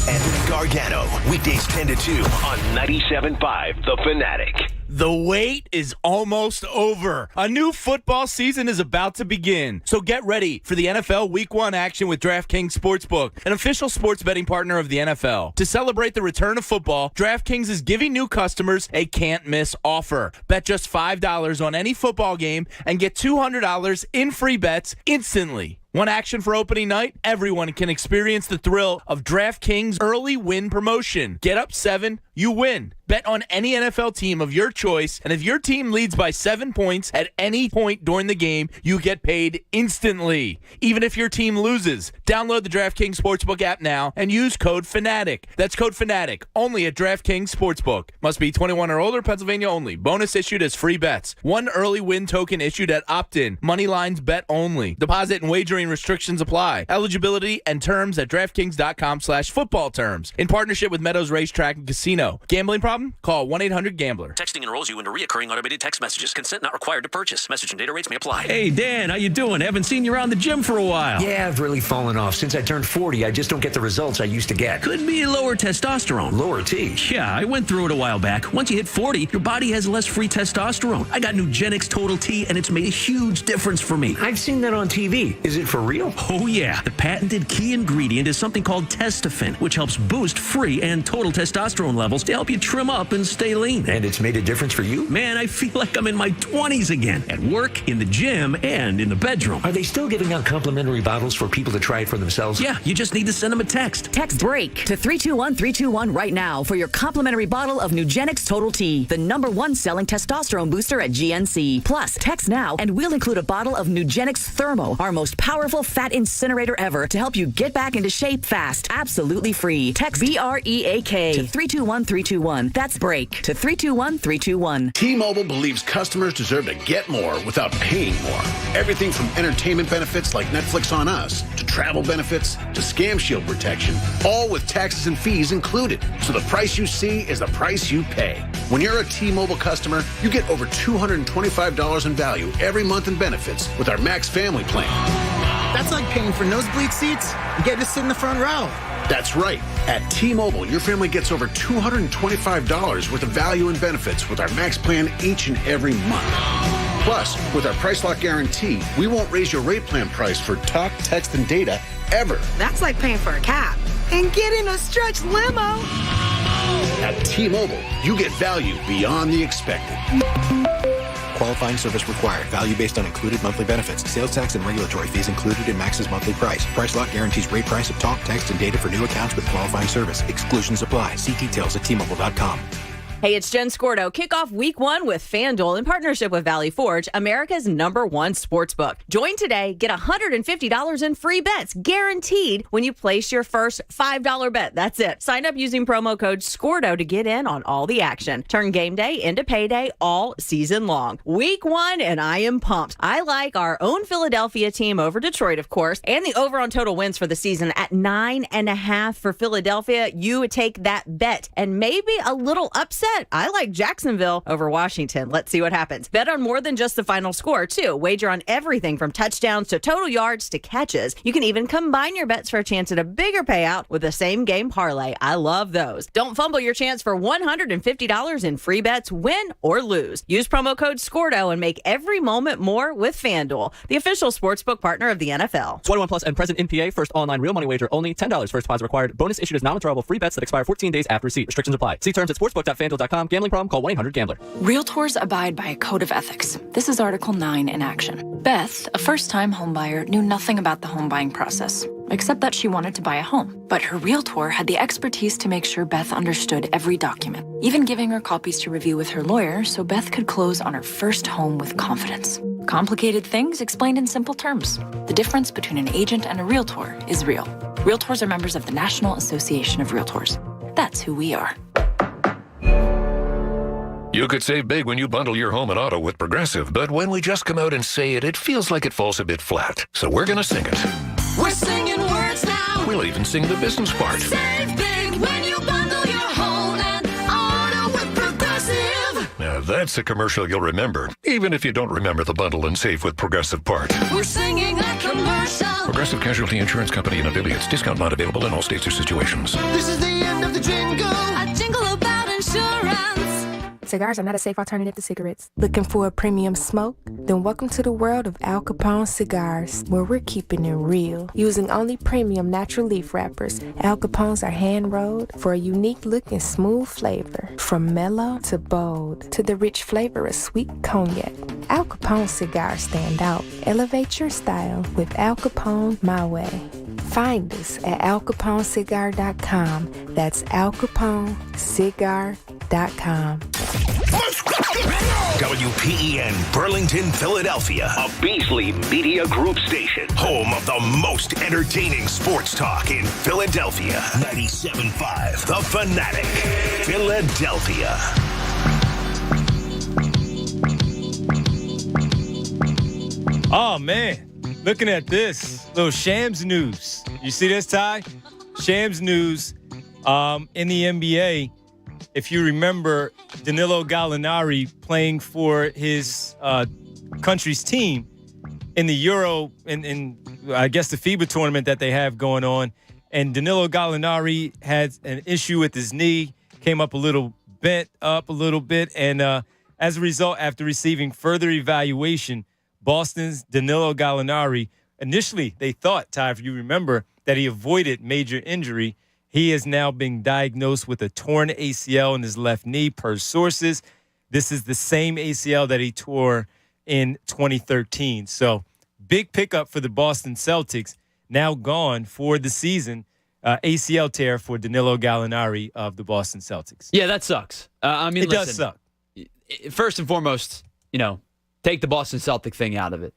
Anthony Gargano, weekdays 10 to 2 on 97.5 The Fanatic. The wait is almost over. A new football season is about to begin. So get ready for the NFL Week 1 action with DraftKings Sportsbook, an official sports betting partner of the NFL. To celebrate the return of football, DraftKings is giving new customers a can't-miss offer. Bet just $5 on any football game and get $200 in free bets instantly. One action for opening night, everyone can experience the thrill of DraftKings early win promotion. Get up 7, you win. Bet on any NFL team of your choice, and if your team leads by 7 points at any point during the game, you get paid instantly, even if your team loses. Download the DraftKings Sportsbook app now and use code FANATIC. That's code FANATIC, only at DraftKings Sportsbook. Must be 21 or older, Pennsylvania only. Bonus issued as free bets. 1 early win token issued at opt-in. Money lines bet only. Deposit and wagering restrictions apply. Eligibility and terms at DraftKings.com/football terms. In partnership with Meadows Racetrack and Casino. Gambling problem? Call 1-800-GAMBLER. Texting enrolls you into recurring automated text messages. Consent not required to purchase. Message and data rates may apply. Hey, Dan, how you doing? Haven't seen you around the gym for a while. Yeah, I've really fallen off. Since I turned 40, I just don't get the results I used to get. Could be lower testosterone. Lower T? Yeah, I went through it a while back. Once you hit 40, your body has less free testosterone. I got Nugenix Total T, and it's made a huge difference for me. I've seen that on TV. Is it for real? Oh, yeah. The patented key ingredient is something called testofen, which helps boost free and total testosterone levels bottles to help you trim up and stay lean. And it's made a difference for you? Man, I feel like I'm in my 20s again, at work, in the gym, and in the bedroom. Are they still giving out complimentary bottles for people to try it for themselves? Yeah, you just need to send them a text. Text BREAK to 321-321 right now for your complimentary bottle of Nugenix Total T, the #1 selling testosterone booster at GNC. Plus, text now and we'll include a bottle of Nugenix Thermo, our most powerful fat incinerator ever, to help you get back into shape fast. Absolutely free. Text BREAK to 321-321. That's BREAK to 321-321. T-Mobile believes customers deserve to get more without paying more. Everything from entertainment benefits like Netflix on Us to travel benefits to Scam Shield protection, all with taxes and fees included. So the price you see is the price you pay. When you're a T-Mobile customer, you get over $225 in value every month in benefits with our Max Family Plan. That's like paying for nosebleed seats and getting to sit in the front row. That's right. At T-Mobile, your family gets over $225 worth of value and benefits with our Max Plan each and every month. Plus, with our Price Lock Guarantee, we won't raise your rate plan price for talk, text, and data ever. That's like paying for a cab and getting a stretch limo. At T-Mobile, you get value beyond the expected. Qualifying service required. Value based on included monthly benefits. Sales tax and regulatory fees included in Max's monthly price. Price Lock guarantees rate price of talk, text, and data for new accounts with qualifying service. Exclusions apply. See details at T-Mobile.com. Hey, it's Jen Scordo. Kick off week 1 with FanDuel in partnership with Valley Forge, America's #1 sportsbook. Join today. Get $150 in free bets guaranteed when you place your first $5 bet. That's it. Sign up using promo code SCORDO to get in on all the action. Turn game day into payday all season long. Week 1, and I am pumped. I like our own Philadelphia team over Detroit, of course, and the over on total wins for the season at 9.5 for Philadelphia. You would take that bet and maybe a little upset. I like Jacksonville over Washington. Let's see what happens. Bet on more than just the final score, too. Wager on everything from touchdowns to total yards to catches. You can even combine your bets for a chance at a bigger payout with the same game parlay. I love those. Don't fumble your chance for $150 in free bets, win or lose. Use promo code SCORDO and make every moment more with FanDuel, the official sportsbook partner of the NFL. 21 plus and present in PA. First online real money wager only. $10 first deposit required. Bonus issued as non-withdrawable free bets that expire 14 days after receipt. Restrictions apply. See terms at sportsbook.fanduel.com. Gambling problem? Call 1-800-GAMBLER. Realtors abide by a code of ethics. This is Article 9 in action. Beth, a first-time homebuyer, knew nothing about the home buying process, except that she wanted to buy a home. But her realtor had the expertise to make sure Beth understood every document, even giving her copies to review with her lawyer so Beth could close on her first home with confidence. Complicated things explained in simple terms. The difference between an agent and a realtor is real. Realtors are members of the National Association of Realtors. That's who we are. You could save big when you bundle your home and auto with Progressive, but when we just come out and say it, it feels like it falls a bit flat. So we're going to sing it. We're singing words now. We'll even sing the business part. Save big when you bundle your home and auto with Progressive. Now that's a commercial you'll remember, even if you don't remember the bundle and save with Progressive part. We're singing a commercial. Progressive Casualty Insurance Company and affiliates. Discount not available in all states or situations. This is the end of the jingle. A jingle about insurance. Cigars are not a safe alternative to cigarettes. Looking for a premium smoke? Then welcome to the world of Al Capone cigars, where we're keeping it real. Using only premium natural leaf wrappers, Al Capones are hand-rolled for a unique look and smooth flavor. From mellow to bold to the rich flavor of sweet cognac, Al Capone cigars stand out. Elevate your style with Al Capone My Way. Find us at alcaponecigar.com. That's alcaponecigar.com. WPEN Burlington, Philadelphia, a Beasley Media Group station, home of the most entertaining sports talk in Philadelphia. 97.5 The Fanatic, Philadelphia. Oh, man. Looking at this, little Shams news. You see this, Ty? Shams news in the NBA. If you remember, Danilo Gallinari playing for his country's team in the Euro, in I guess the FIBA tournament that they have going on. And Danilo Gallinari had an issue with his knee, came up a little bent up a little bit. And as a result, after receiving further evaluation, Boston's Danilo Gallinari, initially they thought, Ty, if you remember, that he avoided major injury. He is now being diagnosed with a torn ACL in his left knee, per sources. This is the same ACL that he tore in 2013. So, big pickup for the Boston Celtics, now gone for the season. ACL tear for Danilo Gallinari of the Boston Celtics. Yeah, that sucks. It does suck. First and foremost, take the Boston Celtic thing out of it.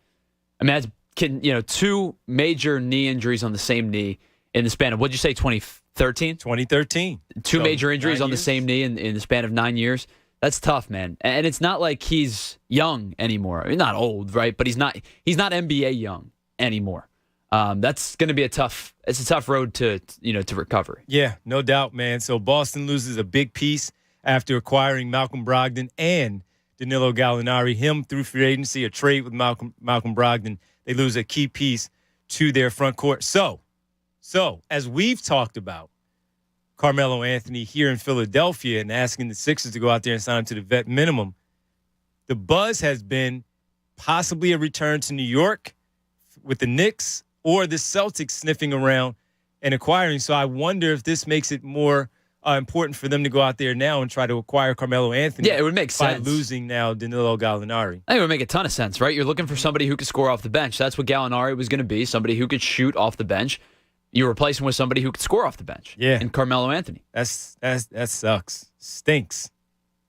I mean, that's 2 major knee injuries on the same knee in the span of, what'd you say, 2013? 2013. 2 So, major injuries 9 on the years. same knee in the span of 9 years. That's tough, man. And it's not like he's young anymore. I mean, not old, right? But he's not NBA young anymore. That's going to be a tough road to recovery. Yeah, no doubt, man. So Boston loses a big piece after acquiring Malcolm Brogdon and Danilo Gallinari. Him through free agency, a trade with Malcolm Brogdon. They lose a key piece to their front court. So as we've talked about Carmelo Anthony here in Philadelphia and asking the Sixers to go out there and sign him to the vet minimum, the buzz has been possibly a return to New York with the Knicks or the Celtics sniffing around and acquiring. So I wonder if this makes it more important for them to go out there now and try to acquire Carmelo Anthony. Yeah, it would make sense. By losing now Danilo Gallinari. I think it would make a ton of sense, right? You're looking for somebody who could score off the bench. That's what Gallinari was going to be, somebody who could shoot off the bench. You replace him with somebody who could score off the bench. Yeah. And Carmelo Anthony. That sucks. Stinks.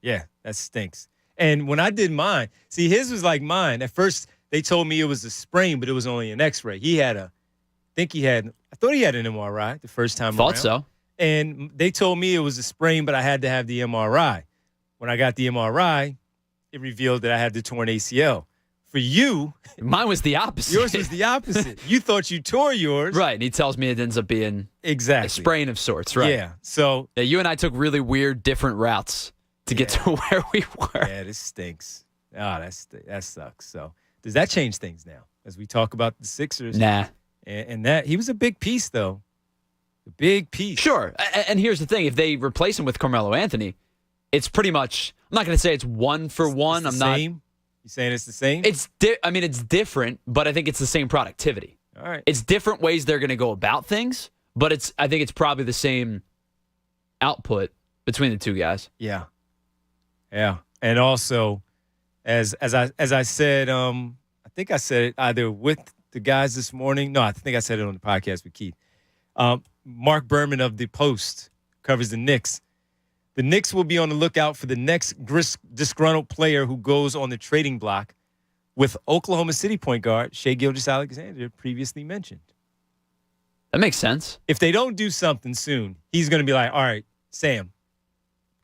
Yeah, that stinks. And when I did mine, see, his was like mine. At first, they told me it was a sprain, but it was only an X-ray. I thought he had an MRI the first time around. Thought so. And they told me it was a sprain, but I had to have the MRI. When I got the MRI, it revealed that I had the torn ACL. For you, mine was the opposite. Yours was the opposite. You thought you tore yours. Right, and he tells me it ends up being exactly a sprain of sorts, right? Yeah. So you and I took really weird, different routes to get to where we were. Yeah, this stinks. That sucks. So does that change things now as we talk about the Sixers? Nah. And that he was a big piece, though. A big piece. Sure. And here's the thing: if they replace him with Carmelo Anthony, it's pretty much. I'm not going to say it's 1 for 1. I'm not. Same. You saying it's the same? It's different, but I think it's the same productivity. All right. It's different ways they're going to go about things, but I think it's probably the same output between the two guys. Yeah. Yeah. And also, as I said, I think I said it either with the guys this morning. No, I think I said it on the podcast with Keith. Mark Berman of The Post covers the Knicks. The Knicks will be on the lookout for the next disgruntled player who goes on the trading block with Oklahoma City point guard Shai Gilgeous-Alexander, previously mentioned. That makes sense. If they don't do something soon, he's going to be like, all right, Sam,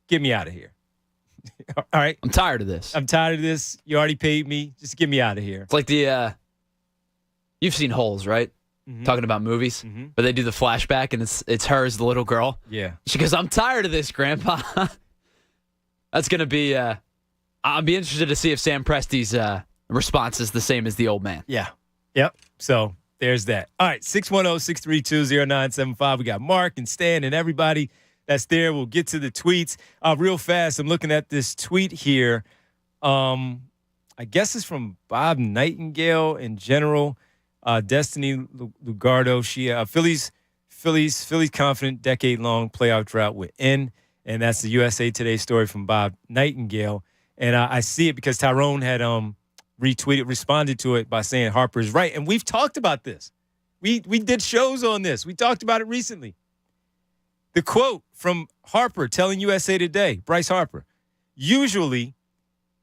get me out of here. All right? I'm tired of this. You already paid me. Just get me out of here. It's like you've seen Holes, right? Mm-hmm. Talking about movies, but they do the flashback, and it's her as the little girl. Yeah. She goes, I'm tired of this, Grandpa. That's going to be, I'll be interested to see if Sam Presti's response is the same as the old man. Yeah. Yep. So there's that. All right, 610-632-0975. We got Mark and Stan and everybody that's there. We'll get to the tweets. Real fast, I'm looking at this tweet here. I guess it's from Bob Nightingale in general. Destiny Lugardo, she Phillies confident decade-long playoff drought will end, and that's the USA Today story from Bob Nightingale. And I see it because Tyrone had responded to it by saying Harper's right, and we've talked about this. We did shows on this. We talked about it recently. The quote from Harper telling USA Today, Bryce Harper, usually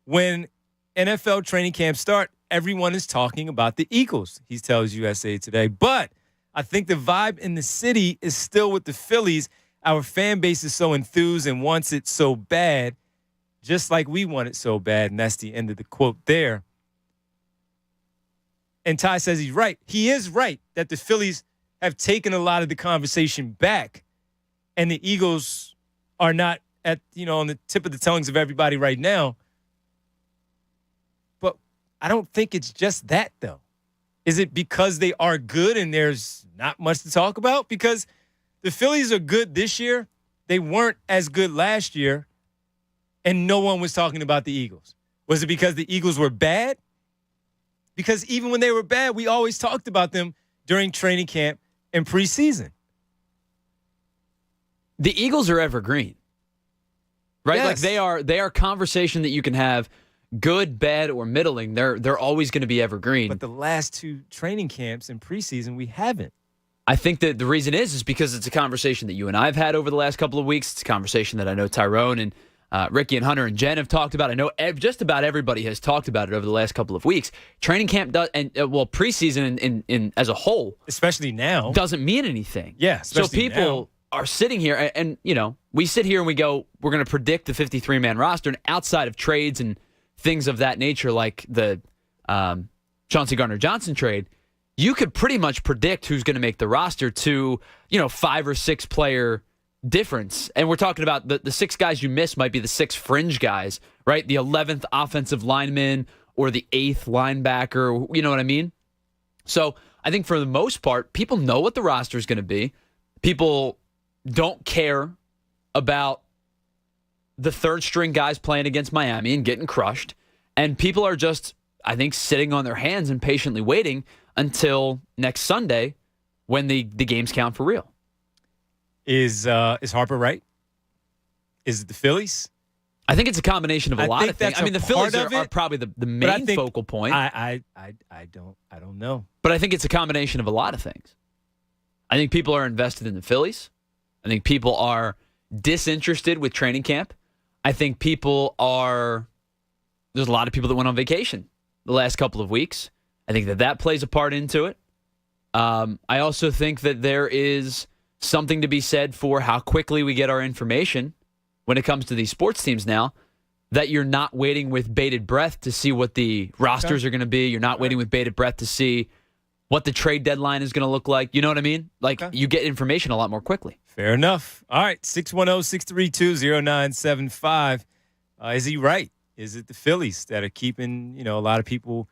when NFL training camps start, everyone is talking about the Eagles, he tells USA Today. But I think the vibe in the city is still with the Phillies. Our fan base is so enthused and wants it so bad, just like we want it so bad. And that's the end of the quote there. And Ty says he's right. He is right that the Phillies have taken a lot of the conversation back, and the Eagles are not on the tip of the tongues of everybody right now. I don't think it's just that, though. Is it because they are good and there's not much to talk about? Because the Phillies are good this year. They weren't as good last year, and no one was talking about the Eagles. Was it because the Eagles were bad? Because even when they were bad, we always talked about them during training camp and preseason. The Eagles are evergreen, right? Yes. Like they are conversation that you can have, good, bad, or middling. They're always going to be evergreen. But the last 2 training camps in preseason, we haven't. I think that the reason is because it's a conversation that you and I have had over the last couple of weeks. It's a conversation that I know Tyrone and Ricky and Hunter and Jen have talked about. I know just about everybody has talked about it over the last couple of weeks. Training camp does, and preseason in as a whole, especially now, doesn't mean anything. Yeah, so people are sitting here, and we sit here and we go, we're going to predict the 53-man roster, and outside of trades and things of that nature, like the Chauncey Gardner-Johnson trade, you could pretty much predict who's going to make the roster to 5 or 6 player difference. And we're talking about the 6 guys you miss might be the 6 fringe guys, right? The 11th offensive lineman or the 8th linebacker. You know what I mean? So I think for the most part, people know what the roster is going to be. People don't care about the third string guys playing against Miami and getting crushed. And people are just, I think, sitting on their hands and patiently waiting until next Sunday when the games count for real. Is Harper right? Is it the Phillies? I think it's a combination of a lot of things. I mean, the Phillies are probably the main focal point. I don't know. But I think it's a combination of a lot of things. I think people are invested in the Phillies. I think people are disinterested with training camp. I think there's a lot of people that went on vacation the last couple of weeks. I think that plays a part into it. I also think that there is something to be said for how quickly we get our information when it comes to these sports teams now, that you're not waiting with bated breath to see what the rosters are going to be. You're not waiting with bated breath to see what the trade deadline is going to look like. You know what I mean? Like, you get information a lot more quickly. Fair enough. All right, 610-632-0975. Is he right? Is it the Phillies that are keeping, a lot of people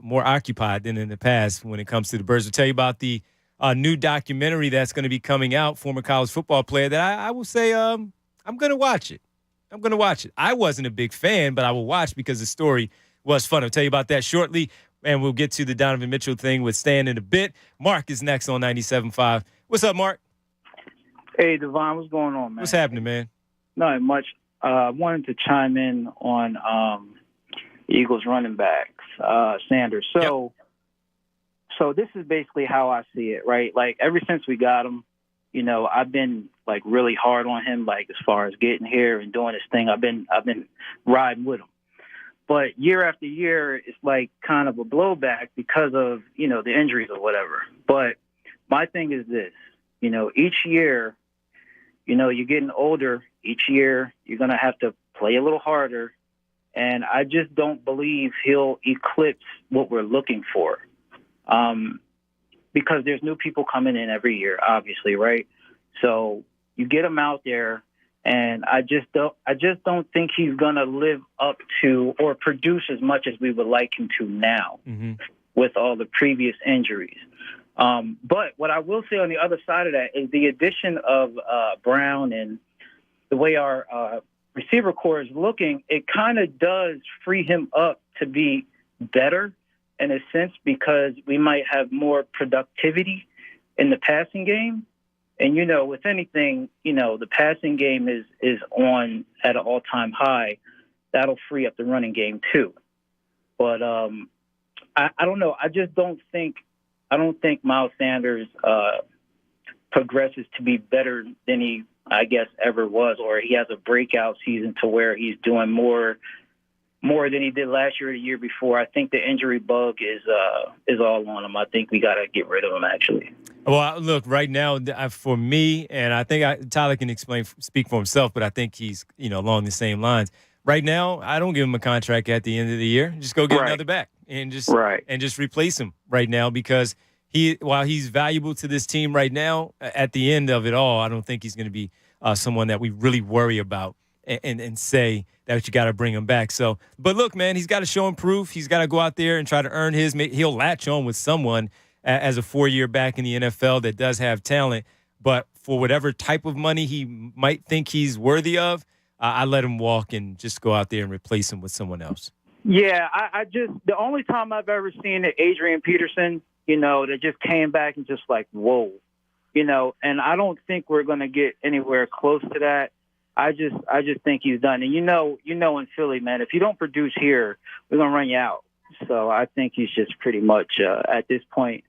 more occupied than in the past when it comes to the Birds? We'll tell you about the new documentary that's going to be coming out, former college football player, that I will say I'm going to watch it. I wasn't a big fan, but I will watch because the story was fun. I'll tell you about that shortly, and we'll get to the Donovan Mitchell thing with Stan in a bit. Mark is next on 97.5. What's up, Mark? Hey, Devon, what's going on, man? What's happening, man? Not much. I wanted to chime in on Eagles running backs, Sanders. So this is basically how I see it, right? Like, ever since we got him, I've been like really hard on him, like as far as getting here and doing his thing. I've been riding with him. But year after year, it's like kind of a blowback because of, the injuries or whatever. But my thing is this, each year, you're getting older. Each year, you're going to have to play a little harder. And I just don't believe he'll eclipse what we're looking for. Because there's new people coming in every year, obviously, right? So you get him out there, and I just don't think he's gonna live up to or produce as much as we would like him to now, with all the previous injuries. But what I will say on the other side of that is the addition of Brown and the way our receiver core is looking, it kind of does free him up to be better in a sense, because we might have more productivity in the passing game. And, with anything, the passing game is on at an all-time high. That'll free up the running game too. But I don't know. I don't think Miles Sanders progresses to be better than he, I guess, ever was, or he has a breakout season to where he's doing more than he did last year or the year before. I think the injury bug is all on him. I think we got to get rid of him, actually. Well, look, right now, for me, and I think Tyler can speak for himself, but I think he's, along the same lines. Right now, I don't give him a contract at the end of the year. Just go get another back and just replace him right now, because while he's valuable to this team right now, at the end of it all, I don't think he's going to be someone that we really worry about and say that you got to bring him back. So, but look, man, he's got to show him proof. He's got to go out there and try to earn his. He'll latch on with someone as a 4-year back in the NFL that does have talent. But for whatever type of money he might think he's worthy of, I let him walk and just go out there and replace him with someone else. Yeah, the only time I've ever seen Adrian Peterson, that just came back and just like, whoa. and I don't think we're going to get anywhere close to that. I just think he's done. And in Philly, man, if you don't produce here, we're going to run you out. So I think he's just pretty much at this point.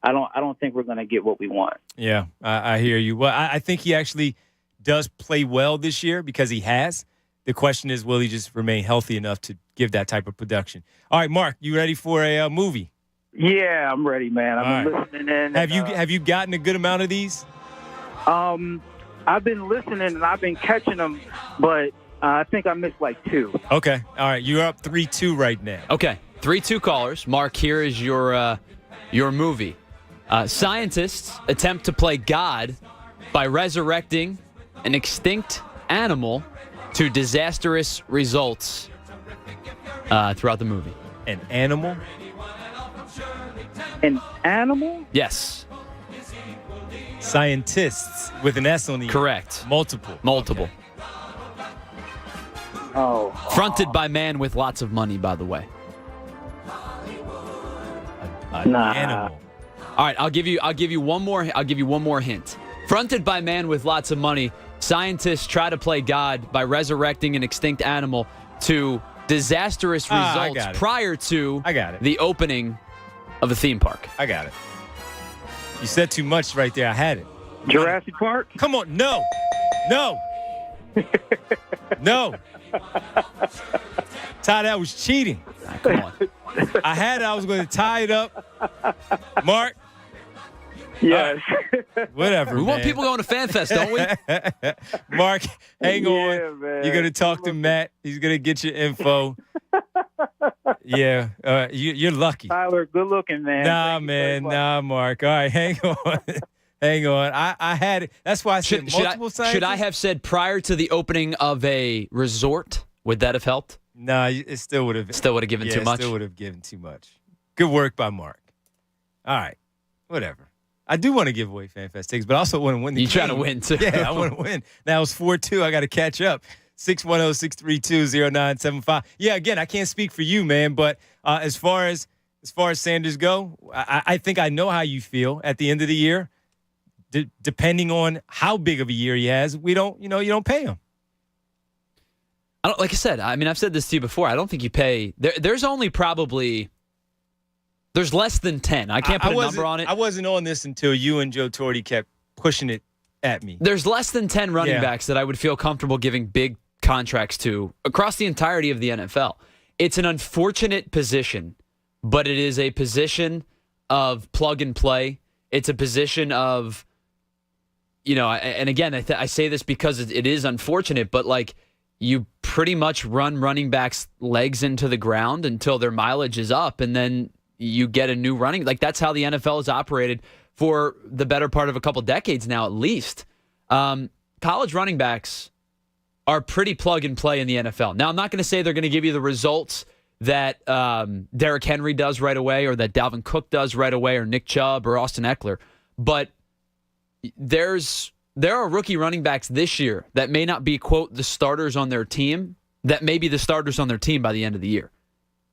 I don't think we're going to get what we want. Yeah, I hear you. Well, I think he actually does play well this year because he has. The question is, will he just remain healthy enough to give that type of production? All right, Mark, you ready for a movie? Yeah, I'm ready, man. I've been listening in. Have you gotten a good amount of these? I've been listening and I've been catching them, but I think I missed like 2. Okay. All right. You're up 3-2 right now. Okay. 3-2 callers. Mark, here is your movie. Scientists attempt to play God by resurrecting an extinct animal to disastrous results throughout the movie. An animal? An animal? Yes. Scientists with an S on the end. Correct. Multiple. Okay. Oh. Fronted by man with lots of money, by the way. Animal. All right, I'll give you one more hint. Fronted by man with lots of money, scientists try to play God by resurrecting an extinct animal to disastrous results prior to the opening of a theme park. I got it. You said too much right there. I had it. Jurassic Park? Come on. No. No. Ty, that was cheating. Come on. I had it. I was going to tie it up. Mark? Yes. Whatever, We want people going to FanFest, don't we? Mark, hang on. Man. You're going to talk to Matt. He's going to get your info. Yeah. You're lucky. Tyler, good looking, man. Nah, man. Nah, Mark. All right, hang on. Hang on. I had it. That's why I said multiple scientists. Should I have said prior to the opening of a resort? Would that have helped? No, it still would have. Given too much? Still would have given too much. Good work by Mark. All right. Whatever. I do want to give away FanFest tickets, but I also want to win the game. You trying to win, too. Yeah, I want to win. Now it's 4-2. I got to catch up. 610-632-0975. Yeah, again, I can't speak for you, man, but as far as Sanders go, I think I know how you feel at the end of the year. Depending on how big of a year he has, you don't pay him. Like I said, I mean, I've said this to you before. I don't think you pay. There's only probably. There's less than 10. I can't put a number on it. I wasn't on this until you and Joe Torre kept pushing it at me. There's less than 10 running backs that I would feel comfortable giving big contracts to across the entirety of the NFL. It's an unfortunate position, but it is a position of plug and play. It's a position of, and again, I say this because it is unfortunate, but like you pretty much run running backs' legs into the ground until their mileage is up, and then you get a new running. Like that's how the NFL has operated for the better part of a couple decades now, at least. College running backs are pretty plug and play in the NFL. Now, I'm not going to say they're going to give you the results that Derrick Henry does right away, or that Dalvin Cook does right away, or Nick Chubb or Austin Eckler, but there are rookie running backs this year that may not be, quote, the starters on their team, that may be the starters on their team by the end of the year.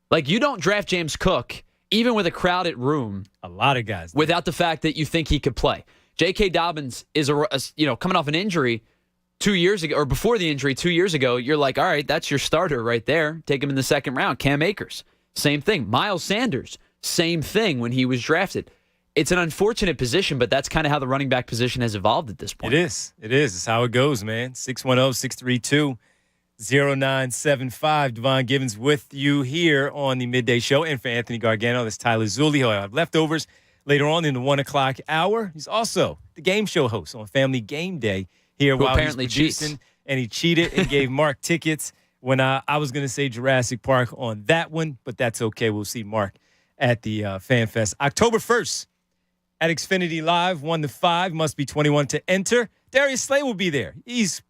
Like, you don't draft James Cook, even with a crowded room. A lot of guys. Without the fact that you think he could play. J.K. Dobbins is, coming off an injury 2 years ago, or before the injury 2 years ago, you're like, all right, that's your starter right there. Take him in the second round. Cam Akers, same thing. Miles Sanders, same thing when he was drafted. It's an unfortunate position, but that's kind of how the running back position has evolved at this point. It is. It's how it goes, man. 610-632-0975. Devon Givens with you here on the Midday Show. And for Anthony Gargano, that's Tyler Zulli. He'll have leftovers later on in the 1 o'clock hour. He's also the game show host on Family Game Day here while apparently he's producing. Cheats. And he cheated and gave Mark tickets when I was going to say Jurassic Park on that one, but that's okay. We'll see Mark at the FanFest. October 1st. At Xfinity Live, 1 to 5, must be 21 to enter. Darius Slay will be there. He's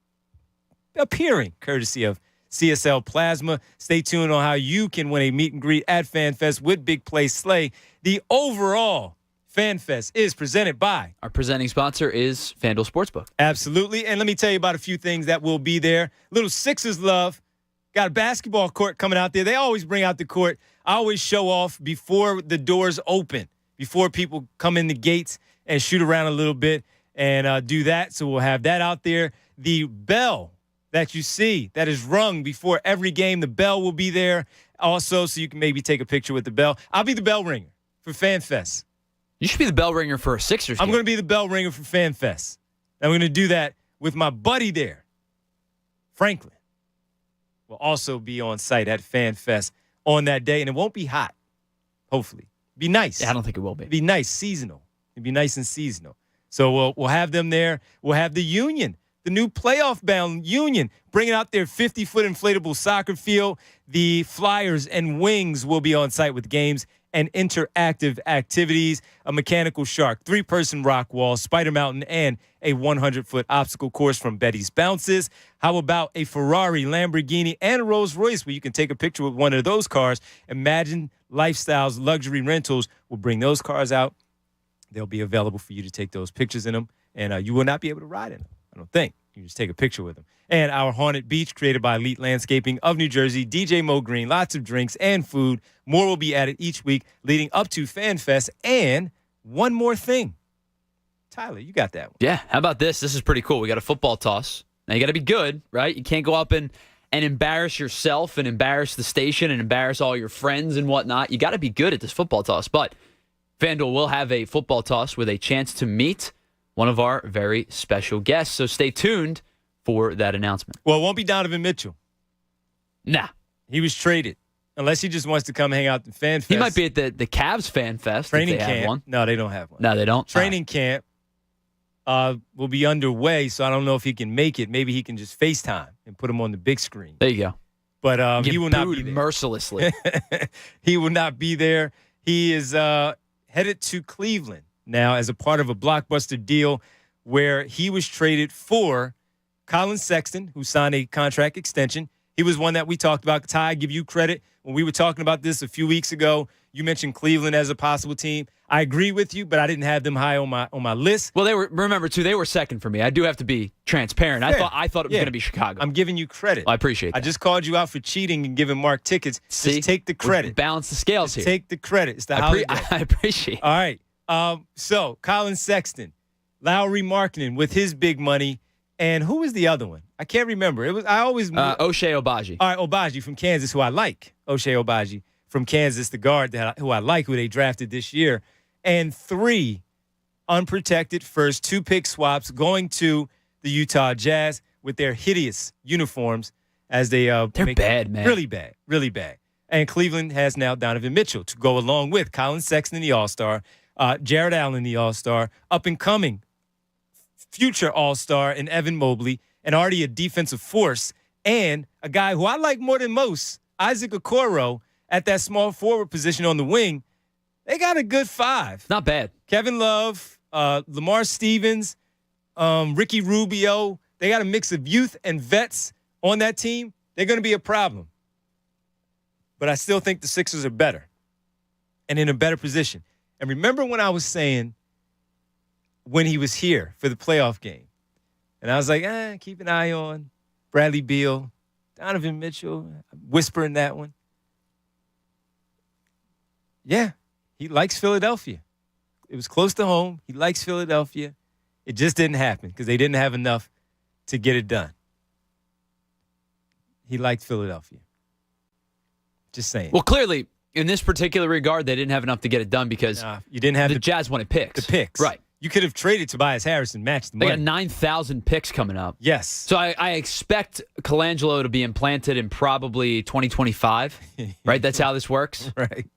appearing courtesy of CSL Plasma. Stay tuned on how you can win a meet and greet at FanFest with Big Play Slay. The overall FanFest is presented by. Our presenting sponsor is FanDuel Sportsbook. Absolutely. And let me tell you about a few things that will be there. Little Sixers love. Got a basketball court coming out there. They always bring out the court. I always show off before the doors open. Before people come in the gates, and shoot around a little bit and do that. So we'll have that out there. The bell that you see that is rung before every game, the bell will be there also, so you can maybe take a picture with the bell. I'll be the bell ringer for FanFest. You should be the bell ringer for a Sixers game. I'm going to be the bell ringer for FanFest. I'm going to do that with my buddy there, Franklin. Will also be on site at FanFest on that day, and it won't be hot, hopefully. Be nice. Yeah, I don't think it will be. Be nice, seasonal. It'd be nice and seasonal. So we'll have them there. We'll have the Union, the new playoff-bound Union, bringing out their 50-foot inflatable soccer field. The Flyers and Wings will be on site with games and interactive activities, a mechanical shark, 3-person rock wall, Spider Mountain, and a 100-foot obstacle course from Betty's Bounces. How about a Ferrari, Lamborghini, and a Rolls Royce where you can take a picture with one of those cars? Imagine Lifestyles Luxury Rentals will bring those cars out. They'll be available for you to take those pictures in them, and you will not be able to ride in them, I don't think. You just take a picture with them. And our Haunted Beach, created by Elite Landscaping of New Jersey, DJ Mo Green, lots of drinks and food. More will be added each week leading up to FanFest. And one more thing. Tyler, you got that one. Yeah, how about this? This is pretty cool. We got a football toss. Now, you got to be good, right? You can't go up and embarrass yourself and embarrass the station and embarrass all your friends and whatnot. You got to be good at this football toss. But FanDuel will have a football toss with a chance to meet one of our very special guests. So stay tuned for that announcement. Well, it won't be Donovan Mitchell. Nah. He was traded. Unless he just wants to come hang out at FanFest. He might be at the Cavs Fan Fest. Training if they camp. Have one. No, they don't have one. No, they don't. Training camp will be underway, so I don't know if he can make it. Maybe he can just FaceTime and put him on the big screen. There you go. But he will not be there. Mercilessly. He will not be there. He is headed to Cleveland now as a part of a blockbuster deal where he was traded for Colin Sexton, who signed a contract extension. He was one that we talked about. Ty, I give you credit. When we were talking about this a few weeks ago, you mentioned Cleveland as a possible team. I agree with you, but I didn't have them high on my list. Well, they were second for me. I do have to be transparent. Fair. I thought it was going to be Chicago. I'm giving you credit. Well, I appreciate that. I just called you out for cheating and giving Mark tickets. See? Just take the credit. Balance the scales just here. Take the credit. It's the holiday. I appreciate it. All right. So, Colin Sexton, Lowry Markkinen with his big money, and who was the other one? I can't remember. It was O'Shea Obaji. All right, Obaji from Kansas, who I like. O'Shea Obaji from Kansas, the guard who I like, who they drafted this year. And 3 unprotected first 2-pick swaps going to the Utah Jazz with their hideous uniforms as they they're bad, man. Really bad, really bad. And Cleveland has now Donovan Mitchell to go along with Colin Sexton, the All-Star, Jared Allen, the All-Star, up-and-coming future All-Star in Evan Mobley, and already a defensive force, and a guy who I like more than most, Isaac Okoro, at that small forward position on the wing. They got a good 5. Not bad. Kevin Love, Lamar Stevens, Ricky Rubio. They got a mix of youth and vets on that team. They're going to be a problem. But I still think the Sixers are better and in a better position. And remember when I was saying when he was here for the playoff game, and I was like, keep an eye on Bradley Beal, Donovan Mitchell, whispering that one. Yeah, he likes Philadelphia. It was close to home. He likes Philadelphia. It just didn't happen because they didn't have enough to get it done. He liked Philadelphia. Just saying. Well, clearly, in this particular regard, they didn't have enough to get it done because you didn't have the Jazz wanted picks. The picks. Right. You could have traded Tobias Harris and matched the money. They got 9,000 picks coming up. Yes. So I expect Colangelo to be implanted in probably 2025, right? That's how this works? Right.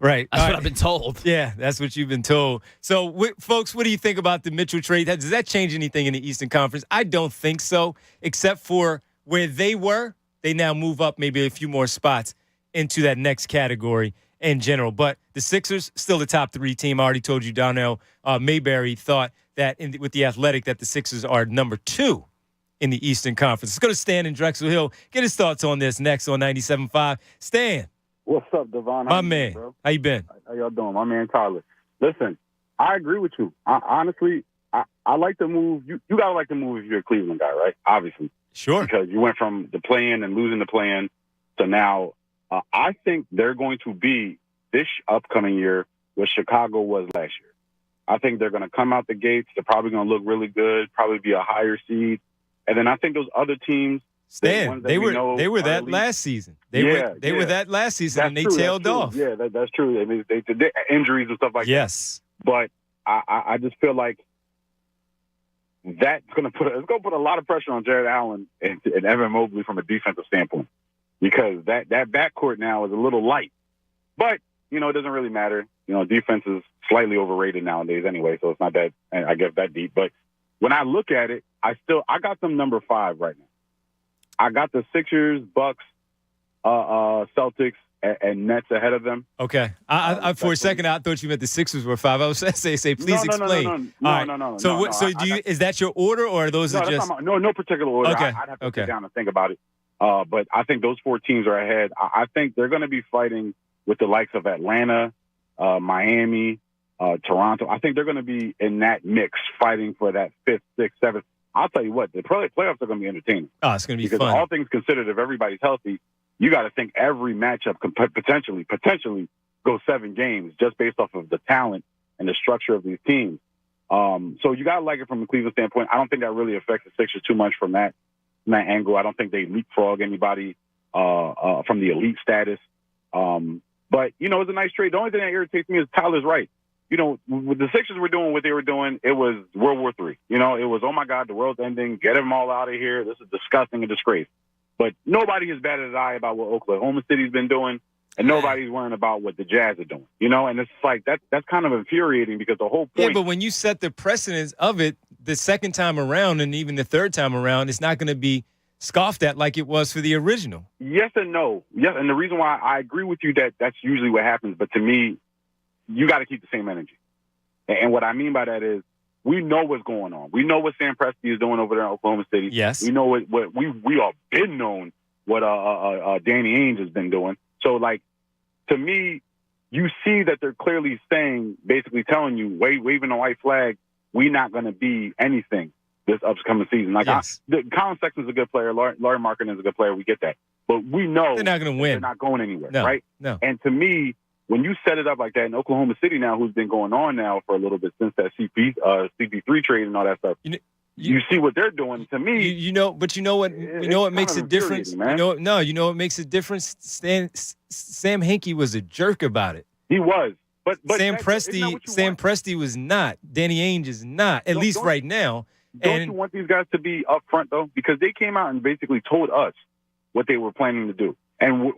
That's what I've been told. Yeah, that's what you've been told. So, folks, what do you think about the Mitchell trade? Does that change anything in the Eastern Conference? I don't think so, except for where they were. They now move up maybe a few more spots into that next category in general. But the Sixers, still the top 3 team. I already told you, Darnell Mayberry thought that with the Athletic that the Sixers are number 2 in the Eastern Conference. Let's go to Stan in Drexel Hill. Get his thoughts on this next on 97.5. Stan. What's up, Devon? My man. Bro? How you been? How y'all doing? My man, Tyler. Listen, I agree with you. Honestly, I like the move. You got to like the move if you're a Cleveland guy, right? Obviously. Sure. Because you went from the play-in and losing the play-in to now I think they're going to be this upcoming year what Chicago was last year. I think they're going to come out the gates. They're probably going to look really good, probably be a higher seed. And then I think those other teams, Stan, they were that last season. They were that last season, and they tailed off. Yeah, that's true. I mean, they injuries and stuff like that. Yes. But I just feel like that's going to put a lot of pressure on Jared Allen and Evan Mobley from a defensive standpoint, because that backcourt now is a little light. But, it doesn't really matter. Defense is slightly overrated nowadays anyway, so it's not that, I guess, that deep. But when I look at it, I got them number 5 right now. I got the Sixers, Bucks, Celtics, and Nets ahead of them. Okay. I for a second, I thought you meant the Sixers were 5. I was going to say, please explain. No. So is that your order, or are those just... No particular order. Okay. I'd have to sit down and think about it. But I think those 4 teams are ahead. I think they're going to be fighting with the likes of Atlanta, Miami, Toronto. I think they're going to be in that mix, fighting for that 5th, 6th, 7th. I'll tell you what, the playoffs are going to be entertaining. Oh, it's going to be because fun. All things considered, if everybody's healthy, you got to think every matchup could potentially go 7 games just based off of the talent and the structure of these teams. So you got to like it from a Cleveland standpoint. I don't think that really affects the Sixers too much from that angle. I don't think they leapfrog anybody from the elite status. But, it's a nice trade. The only thing that irritates me is Tyler's right. With the Sixers were doing what they were doing, it was World War III. It was, oh, my God, the world's ending. Get them all out of here. This is disgusting and disgrace. But nobody has batted an eye about what Oklahoma City's been doing, and nobody's worrying about what the Jazz are doing. And it's like that's kind of infuriating, because the whole point. Yeah, but when you set the precedence of it the second time around and even the third time around, it's not going to be scoffed at like it was for the original. Yes and no. Yes, and the reason why I agree with you that that's usually what happens, but to me, you got to keep the same energy. And what I mean by that is, we know what's going on. We know what Sam Presti is doing over there in Oklahoma City. Yes. We know what we all been known what Danny Ainge has been doing. So, to me, you see that they're clearly saying, basically telling you, waving the white flag, we're not going to be anything this upcoming season. Yes. Colin Sexton's a good player. Larry Markkanen's a good player. We get that. But we know they're not going to win. They're not going anywhere, no, right? No. And to me, when you set it up like that in Oklahoma City now, who's been going on now for a little bit since that CP3 trade and all that stuff, you see what they're doing. To me, but you know what makes a difference. Man. You know what makes a difference. Sam Hinkie was a jerk about it. He was, but Sam Presti was not. Danny Ainge is not. At least right now. Don't you want these guys to be upfront though? Because they came out and basically told us what they were planning to do. And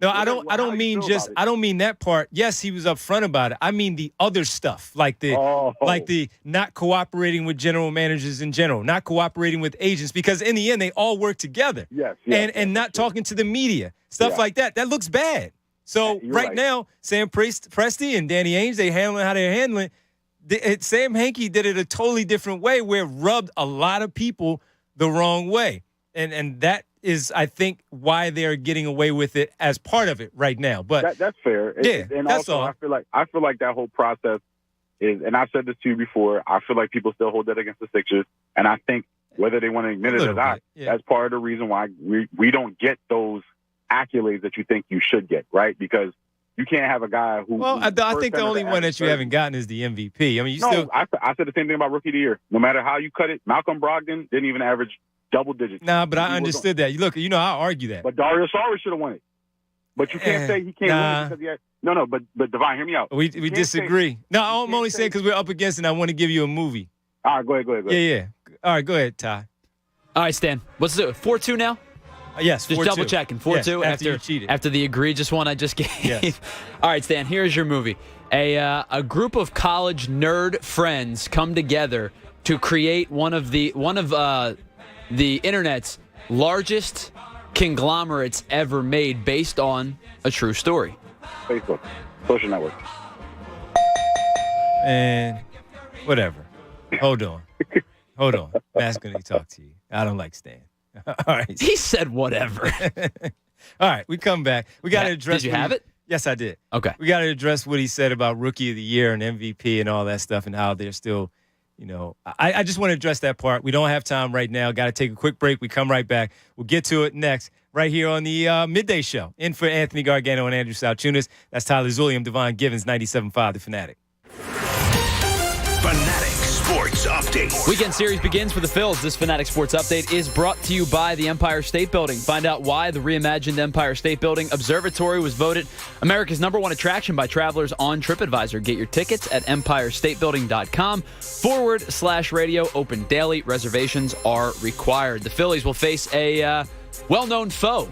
I don't mean that part. Yes, he was upfront about it. I mean the other stuff, like the not cooperating with general managers in general, not cooperating with agents, because in the end they all work together. Yes. And not talking to the media, stuff like that. That looks bad. So right now, Sam Presti and Danny Ainge, they handling how they're handling. Sam Hinkie did it a totally different way, where it rubbed a lot of people the wrong way, and that is, I think, why they're getting away with it as part of it right now. But that's fair. Yeah, and that's also, all. I feel like that whole process is, and I've said this to you before, I feel like people still hold that against the Sixers, and I think whether they want to admit it or not, that's part of the reason why we don't get those accolades that you think you should get, right? Because you can't have a guy who. Well, I think the only one that you haven't gotten is the MVP. I mean, I said the same thing about Rookie of the Year. No matter how you cut it, Malcolm Brogdon didn't even average double digits. Nah, but I understood that. Look, I argue that. But Dario Saric should have won it. But you can't say he can't win because he had. No, but Divine, hear me out. We disagree. No, I'm only saying because we're up against it, and I want to give you a movie. All right, go ahead. Yeah. All right, go ahead, Ty. All right, Stan. What's it? 4-2 now? Yes, 4-2. Just double checking. 4-2 after you cheated. After the egregious one I just gave. Yes. All right, Stan, here's your movie. A group of college nerd friends come together to create one of the internet's largest conglomerates ever made, based on a true story. Facebook, social network. And whatever. Hold on. Matt's going to talk to you. I don't like Stan. All right. He said whatever. All right, we come back. We got to address. Did you have it? Yes, I did. Okay. We got to address what he said about Rookie of the Year and MVP and all that stuff, and how they're still, I just want to address that part. We don't have time right now. Got to take a quick break. We come right back. We'll get to it next, right here on the Midday Show. In for Anthony Gargano and Andrew Salchunas. That's Tyler Zulliam, Devon Givens, 97.5 The Fanatic. Sports Update. Weekend series begins for the Phils. This Fanatic Sports Update is brought to you by the Empire State Building. Find out why the reimagined Empire State Building Observatory was voted America's #1 attraction by travelers on TripAdvisor. Get your tickets at empirestatebuilding.com/radio. Open daily. Reservations are required. The Phillies will face a well-known foe.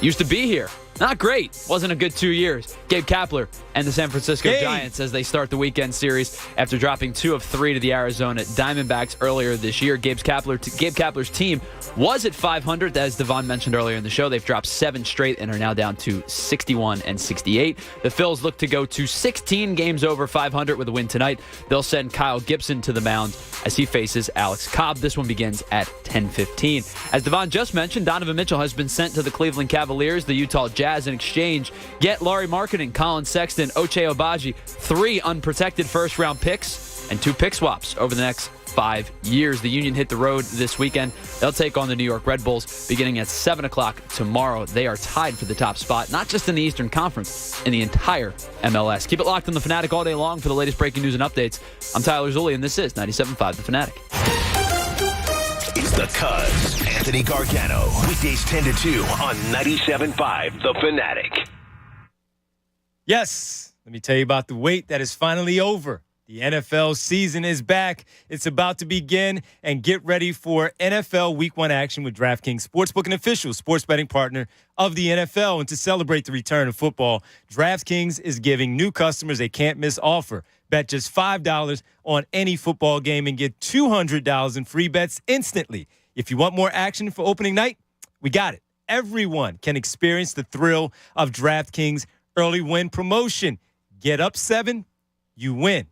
Used to be here. Not great. Wasn't a good 2 years. Gabe Kapler and the San Francisco Giants as they start the weekend series after dropping 2 of 3 to the Arizona Diamondbacks earlier this year. Gabe Kapler's team was at 500, as Devon mentioned earlier in the show. They've dropped 7 straight and are now down to 61 and 68. The Phils look to go to 16 games over 500 with a win tonight. They'll send Kyle Gibson to the mound as he faces Alex Cobb. This one begins at 10:15. As Devon just mentioned, Donovan Mitchell has been sent to the Cleveland Cavaliers. The Utah Jazz in exchange get Larry Marketing, Colin Sexton, Ochai Agbaji, 3 unprotected first-round picks, and 2 pick swaps over the next 5 years. The Union hit the road this weekend. They'll take on the New York Red Bulls beginning at 7 o'clock tomorrow. They are tied for the top spot, not just in the Eastern Conference, in the entire MLS. Keep it locked on The Fanatic all day long for the latest breaking news and updates. I'm Tyler Zulli, and this is 97.5 The Fanatic. It's the Cuz, Anthony Gargano. Weekdays 10 to 2 on 97.5 The Fanatic. Yes, let me tell you about the wait that is finally over. The NFL season is back. It's about to begin, and get ready for NFL Week 1 action with DraftKings Sportsbook, an official sports betting partner of the NFL. And to celebrate the return of football, DraftKings is giving new customers a can't-miss offer. Bet just $5 on any football game and get $200 in free bets instantly. If you want more action for opening night, we got it. Everyone can experience the thrill of DraftKings early win promotion. Get up 7, you win.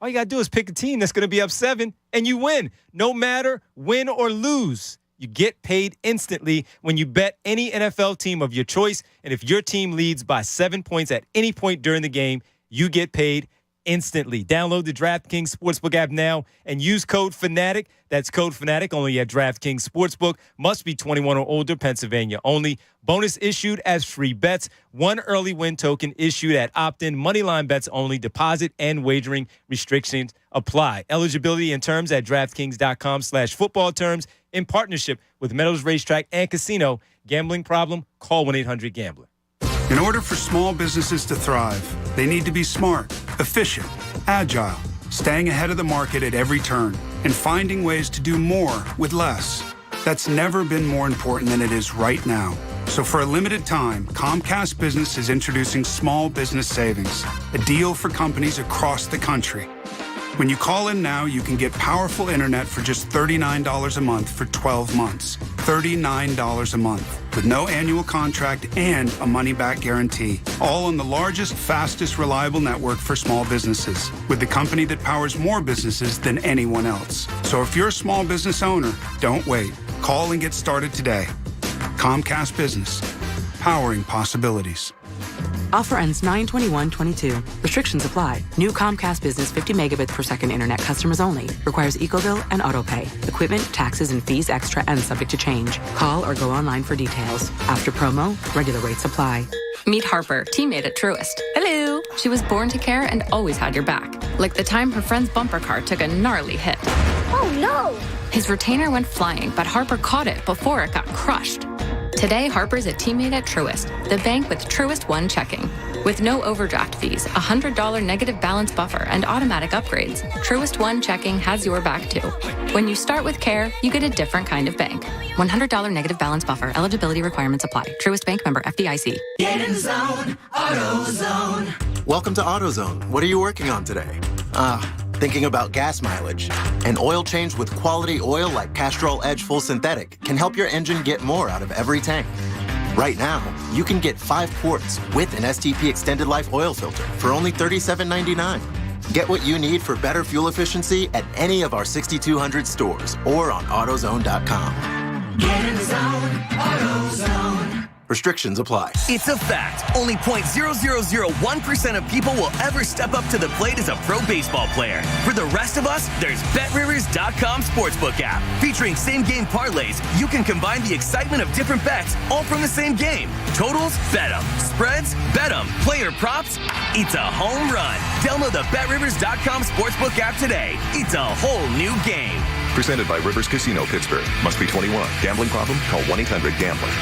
All you got to do is pick a team that's going to be up 7, and you win. No matter win or lose, you get paid instantly when you bet any NFL team of your choice. And if your team leads by 7 points at any point during the game, you get paid instantly. Download the DraftKings Sportsbook app now and use code FANATIC. That's code FANATIC only at DraftKings Sportsbook. Must be 21 or older, Pennsylvania only. Bonus issued as free bets. 1 early win token issued at opt-in. Moneyline bets only. Deposit and wagering restrictions apply. Eligibility and terms at DraftKings.com/football terms in partnership with Meadows Racetrack and Casino. Gambling problem? Call 1-800-GAMBLER. In order for small businesses to thrive, they need to be smart, efficient, agile, staying ahead of the market at every turn, and finding ways to do more with less. That's never been more important than it is right now. So for a limited time, Comcast Business is introducing Small Business Savings, a deal for companies across the country. When you call in now, you can get powerful internet for just $39 a month for 12 months. $39 a month with no annual contract and a money-back guarantee. All on the largest, fastest, reliable network for small businesses with the company that powers more businesses than anyone else. So if you're a small business owner, don't wait. Call and get started today. Comcast Business, powering possibilities. Offer ends 9/21/22. Restrictions apply. New Comcast Business 50 megabits per second internet customers only. Requires EcoBill and AutoPay. Equipment, taxes, and fees extra and subject to change. Call or go online for details. After promo, regular rates apply. Meet Harper, teammate at Truist. Hello. She was born to care and always had your back. Like the time her friend's bumper car took a gnarly hit. Oh no! His retainer went flying, but Harper caught it before it got crushed. Today, Harper's a teammate at Truist, the bank with Truist One checking. With no overdraft fees, a $100 negative balance buffer, and automatic upgrades, Truist One checking has your back too. When you start with care, you get a different kind of bank. $100 negative balance buffer. Eligibility requirements apply. Truist Bank member FDIC. Get in the zone, AutoZone. Welcome to AutoZone. What are you working on today? Thinking about gas mileage. An oil change with quality oil like Castrol Edge Full Synthetic can help your engine get more out of every tank. Right now, you can get 5 quarts with an STP Extended Life oil filter for only $37.99. Get what you need for better fuel efficiency at any of our 6,200 stores or on AutoZone.com. Get in the zone, AutoZone. Restrictions apply. It's a fact. Only 0.0001% of people will ever step up to the plate as a pro baseball player. For the rest of us, there's BetRivers.com Sportsbook app. Featuring same-game parlays, you can combine the excitement of different bets all from the same game. Totals? Bet 'em. Spreads? Bet 'em. Player props? It's a home run. Download the BetRivers.com Sportsbook app today. It's a whole new game. Presented by Rivers Casino, Pittsburgh. Must be 21. Gambling problem? Call 1-800-GAMBLER.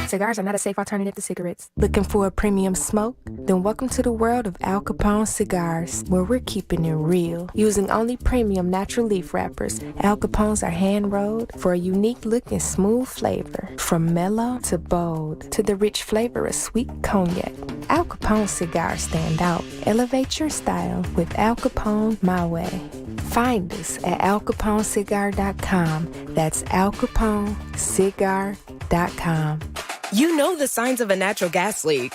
Cigars are not a safe alternative to cigarettes. Looking for a premium smoke? Then welcome to the world of Al Capone cigars, where we're keeping it real. Using only premium natural leaf wrappers, Al Capones are hand-rolled for a unique look and smooth flavor. From mellow to bold to the rich flavor of sweet cognac, Al Capone cigars stand out. Elevate your style with Al Capone My Way. Find us at alcaponecigar.com. That's alcaponecigar.com. You know the signs of a natural gas leak.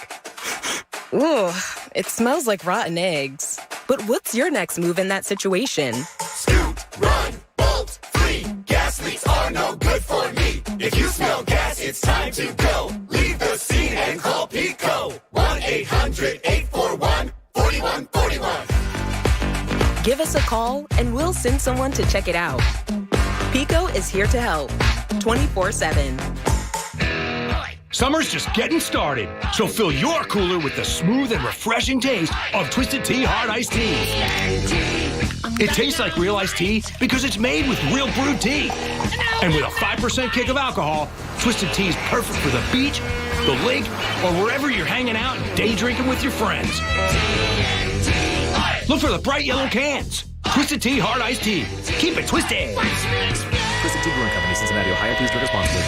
Ooh, it smells like rotten eggs. But what's your next move in that situation? Scoot, run, bolt, flee. Gas leaks are no good for me. If you smell gas, it's time to go. Leave the scene and call PICO. 1-800-841-4141. Give us a call and we'll send someone to check it out. PICO is here to help 24/7. Summer's just getting started, so fill your cooler with the smooth and refreshing taste of Twisted Tea Hard Iced Tea. It tastes like real iced tea because it's made with real brewed tea. And with a 5% kick of alcohol, Twisted Tea is perfect for the beach, the lake, or wherever you're hanging out and day drinking with your friends. Look for the bright yellow cans. Twisted Tea Hard Iced Tea. Keep it twisted. Twisted Tea Brewing Company, Cincinnati, Ohio. Please drink responsibly.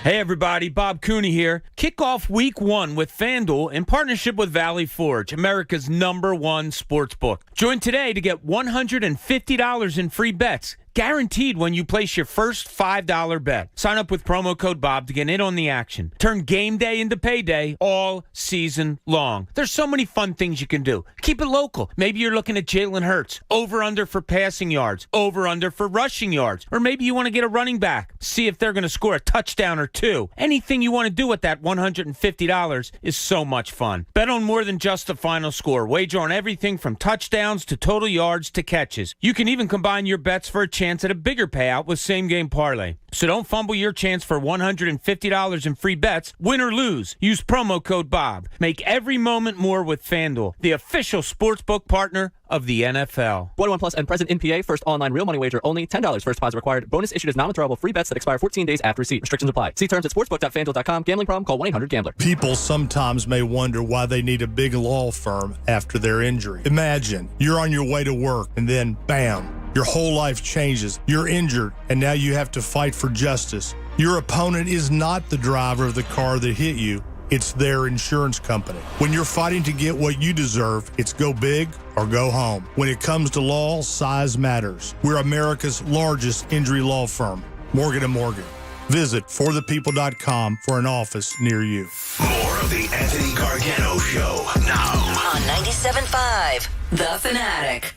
Hey everybody, Bob Cooney here. Kick off week 1 with FanDuel in partnership with Valley Forge, America's #1 sports book. Join today to get $150 in free bets, guaranteed when you place your first $5 bet. Sign up with promo code Bob to get in on the action. Turn game day into payday all season long. There's so many fun things you can do. Keep it local. Maybe you're looking at Jalen Hurts. Over-under for passing yards. Over-under for rushing yards. Or maybe you want to get a running back. See if they're going to score a touchdown or two. Anything you want to do with that $150 is so much fun. Bet on more than just the final score. Wager on everything from touchdowns to total yards to catches. You can even combine your bets for a chance at a bigger payout with same-game parlay. So don't fumble your chance for $150 in free bets, win or lose. Use promo code Bob. Make every moment more with FanDuel, the official sportsbook partner of the NFL. 21 plus and present in PA. First online real money wager only. $10 first deposit required. Bonus issued as non-withdrawable free bets that expire 14 days after receipt. Restrictions apply. See terms at sportsbook.fanduel.com. Gambling problem? Call 1-800-GAMBLER. People sometimes may wonder why they need a big law firm after their injury. Imagine you're on your way to work and then bam, your whole life changes. You're injured and now you have to fight for justice. Your opponent is not the driver of the car that hit you. It's their insurance company. When you're fighting to get what you deserve, it's go big or go home. When it comes to law, size matters. We're America's largest injury law firm, Morgan & Morgan. Visit forthepeople.com for an office near you. More of the Anthony Gargano Show now On 97.5 The Fanatic.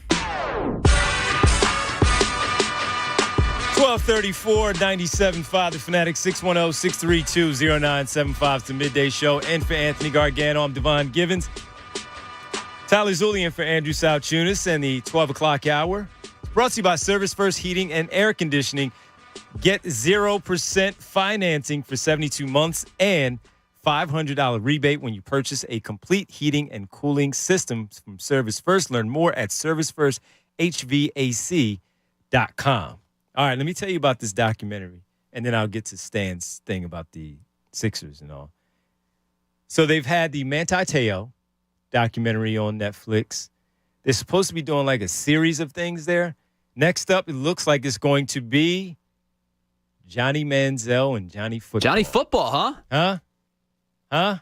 1234, 97.5 The Fanatic, 610-632-0975. It's the Midday Show. And for Anthony Gargano, I'm Devon Givens. Tyler Zulian for Andrew Salchunas and the 12 o'clock hour. Brought to you by Service First Heating and Air Conditioning. Get 0% financing for 72 months and $500 rebate when you purchase a complete heating and cooling system from Service First. Learn more at servicefirst.hvac.com. All right, let me tell you about this documentary, and then I'll get to Stan's thing about the Sixers and all. So they've had the Manti Te'o documentary on Netflix. They're supposed to be doing like a series of things there. Next up, it looks like it's going to be Johnny Manziel and Johnny Football. Johnny Football, huh? Huh?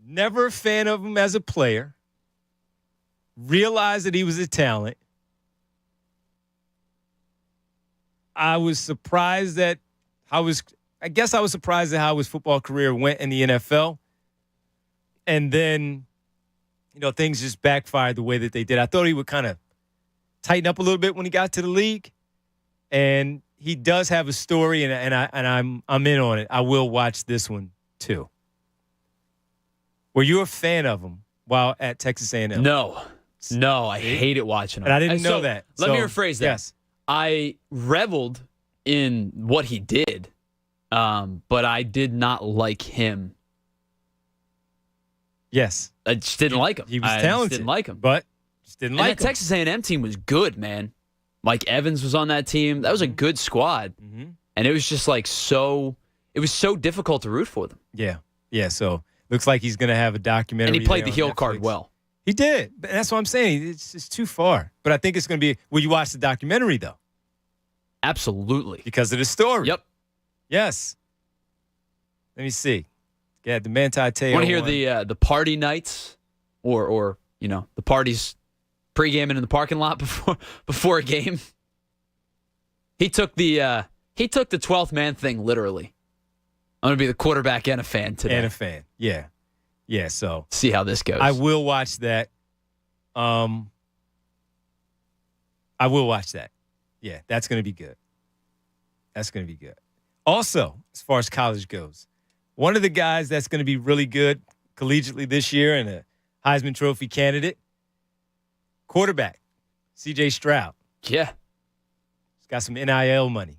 Never a fan of him as a player. Realized that he was a talent. I was surprised at how his football career went in the NFL. And then, things just backfired the way that they did. I thought he would kind of tighten up a little bit when he got to the league. And he does have a story, and I'm in on it. I will watch this one too. Were you a fan of him while at Texas A&M? No, I hated watching him. And I didn't know that. Let me rephrase that. Yes. I reveled in what he did, but I did not like him. Yes. I just didn't like him. He was I talented. just didn't like him. But just didn't like him. That Texas A&M team was good, man. Mike Evans was on that team. That was a good squad. Mm-hmm. And it was just like it was so difficult to root for them. Yeah. Yeah, so looks like he's going to have a documentary. And he played the there on heel card Netflix. well. He did. But that's what I'm saying. It's too far. But I think it's going to be, will you watch the documentary, though? Absolutely. Because of the story. Yep. Yes. Let me see. Yeah, the Manti Te'o. Want to hear the party nights or the parties pre-gaming in the parking lot before a game? He took the 12th man thing literally. I'm going to be the quarterback and a fan today. And a fan. Yeah. Yeah, so. See how this goes. I will watch that. I will watch that. Yeah, that's going to be good. That's going to be good. Also, as far as college goes, one of the guys that's going to be really good collegiately this year and a Heisman Trophy candidate, quarterback, C.J. Stroud. Yeah. He's got some NIL money.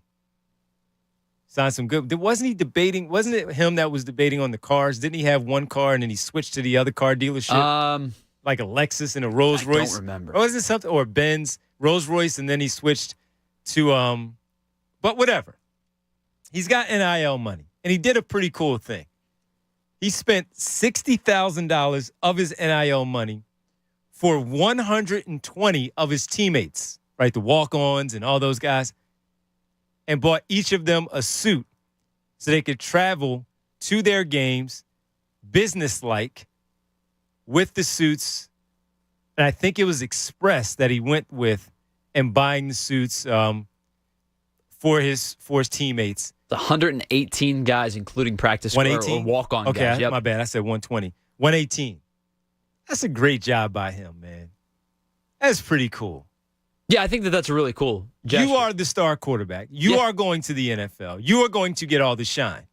Signed some good. Wasn't it him that was debating on the cars? Didn't he have one car and then he switched to the other car dealership? Like a Lexus and a Rolls Royce? I don't remember. Or was it something? Or Benz, Rolls Royce, and then he switched to, but whatever. He's got NIL money. And he did a pretty cool thing. He spent $60,000 of his NIL money for 120 of his teammates, right? The walk-ons and all those guys, and bought each of them a suit so they could travel to their games business-like with the suits. And I think it was Express that he went with and buying the suits for his teammates. It's 118 guys, including practice or walk-on okay, guys. Yep. My bad. I said 120. 118. That's a great job by him, man. That's pretty cool. Yeah, I think that's a really cool gesture. You are the star quarterback. You are going to the NFL. You are going to get all the shine.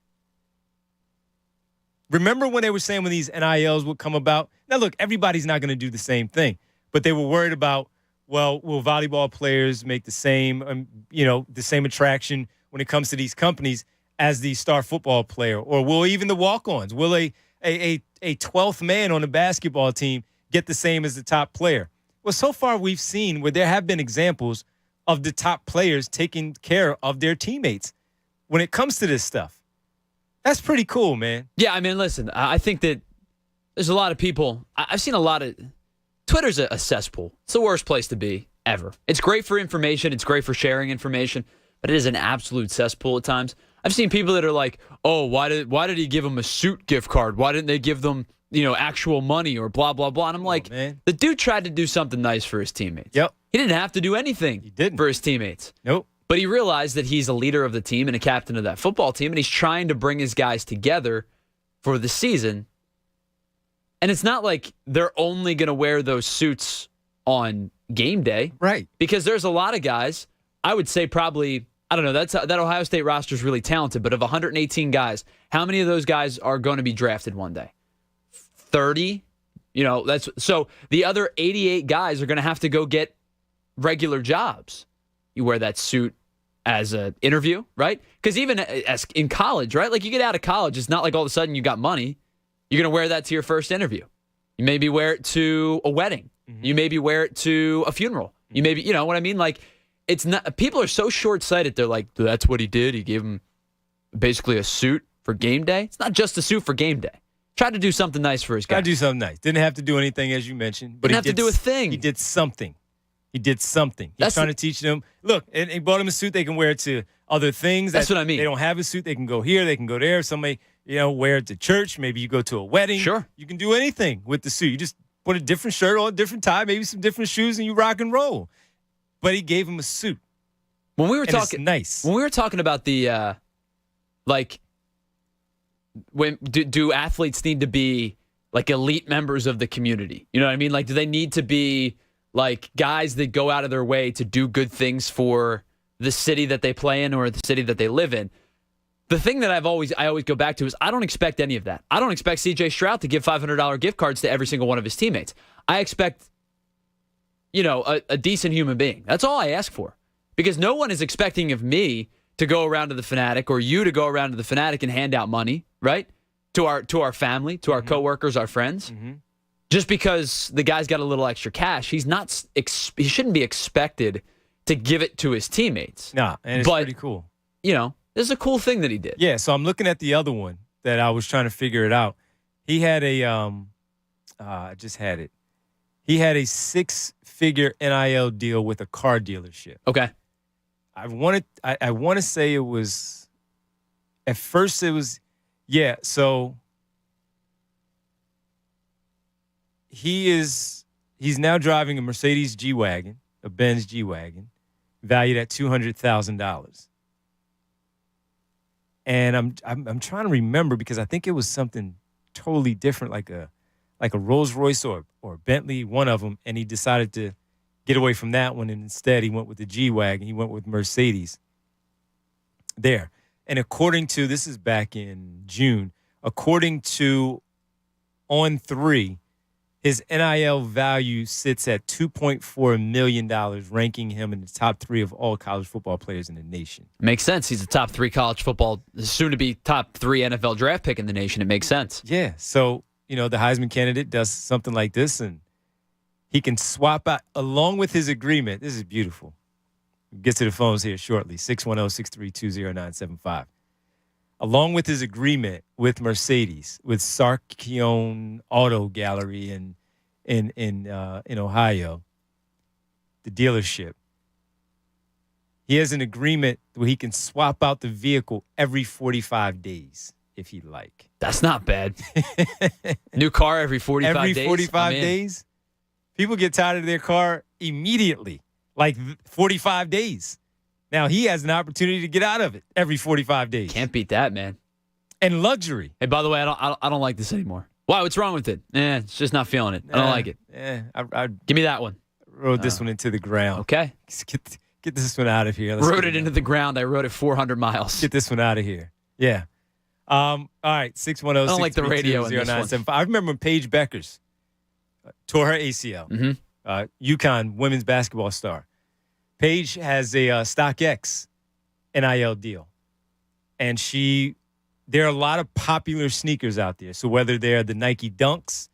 Remember when they were saying when these NILs would come about? Now, look, everybody's not going to do the same thing, but they were worried about, well, will volleyball players make the same, the same attraction when it comes to these companies as the star football player? Or will even the walk-ons, will a 12th man on the basketball team get the same as the top player? Well, so far we've seen where there have been examples of the top players taking care of their teammates when it comes to this stuff. That's pretty cool, man. Yeah, I mean, listen, I think that there's a lot of people. I've seen a lot of Twitter's a cesspool. It's the worst place to be ever. It's great for information. It's great for sharing information, but it is an absolute cesspool at times. I've seen people that are like, oh, why did he give them a suit gift card? Why didn't they give them, actual money or blah, blah, blah? And I'm like, the dude tried to do something nice for his teammates. Yep. He didn't have to do anything for his teammates. Nope. But he realized that he's a leader of the team and a captain of that football team, and he's trying to bring his guys together for the season. And it's not like they're only going to wear those suits on game day. Right. Because there's a lot of guys, I would say probably, I don't know, that Ohio State roster is really talented, but of 118 guys, how many of those guys are going to be drafted one day? 30? So the other 88 guys are going to have to go get regular jobs. You wear that suit as an interview, right? Because even as in college, right? Like you get out of college, it's not like all of a sudden you got money. You're going to wear that to your first interview. You maybe wear it to a wedding. Mm-hmm. You maybe wear it to a funeral. Mm-hmm. You maybe, you know what I mean? Like it's not, people are so short-sighted. They're like, that's what he did. He gave him basically a suit for game day. It's not just a suit for game day. Tried to do something nice for his guy. Tried to do something nice. Didn't have to do anything, as you mentioned. But Didn't have to do a thing. He did something. He's trying to teach them. Look, and he bought him a suit. They can wear it to other things. That's what I mean. They don't have a suit. They can go here. They can go there. Somebody, wear it to church. Maybe you go to a wedding. Sure. You can do anything with the suit. You just put a different shirt on, a different tie, maybe some different shoes, and you rock and roll. But he gave him a suit. When we were and talking, it's nice. When we were talking about the, do athletes need to be like elite members of the community? You know what I mean? Like, do they need to be like guys that go out of their way to do good things for the city that they play in or the city that they live in. The thing that I always go back to is I don't expect any of that. I don't expect C.J. Stroud to give $500 gift cards to every single one of his teammates. I expect, a decent human being. That's all I ask for. Because no one is expecting of me to go around to the Fanatic or you to go around to the Fanatic and hand out money, right? To our family, to our coworkers, our friends. Mm-hmm. Just because the guy's got a little extra cash, he shouldn't be expected to give it to his teammates. Nah, and it's pretty cool. This is a cool thing that he did. Yeah, so I'm looking at the other one that I was trying to figure it out. He had I just had it. He had a 6-figure NIL deal with a car dealership. Okay. I want to say it was, at first it was, so he's now driving a Mercedes G-Wagon, a Benz G-Wagon, valued at $200,000. And I'm trying to remember because I think it was something totally different, like a Rolls Royce or a Bentley, one of them, and he decided to get away from that one, and instead he went with the G-Wagon. He went with Mercedes there. And according to, this is back in June, according to On3, his NIL value sits at $2.4 million, ranking him in the top 3 of all college football players in the nation. Makes sense. He's a top 3 college football, soon to be top 3 NFL draft pick in the nation. It makes sense. Yeah. So, the Heisman candidate does something like this, and he can swap out, along with his agreement. This is beautiful. We'll get to the phones here shortly, 610-632-0975. Along with his agreement with Mercedes, with Sarkion Auto Gallery in Ohio, the dealership, he has an agreement where he can swap out the vehicle every 45 days if he'd like. That's not bad. New car every 45 days? Every 45 days. People get tired of their car immediately, like 45 days. Now, he has an opportunity to get out of it every 45 days. Can't beat that, man. And luxury. Hey, by the way, I don't like this anymore. Why? What's wrong with it? It's just not feeling it. I don't like it. Give me that one. Rode this one into the ground. Okay. Get this one out of here. Rode it into the ground. I rode it 400 miles. Get this one out of here. Yeah. All right, 610. I don't like the radio in this one. I remember when Paige Beckers tore her ACL. Mm-hmm. UConn women's basketball star. Paige has a StockX NIL deal. And there are a lot of popular sneakers out there. So whether they're the Nike Dunks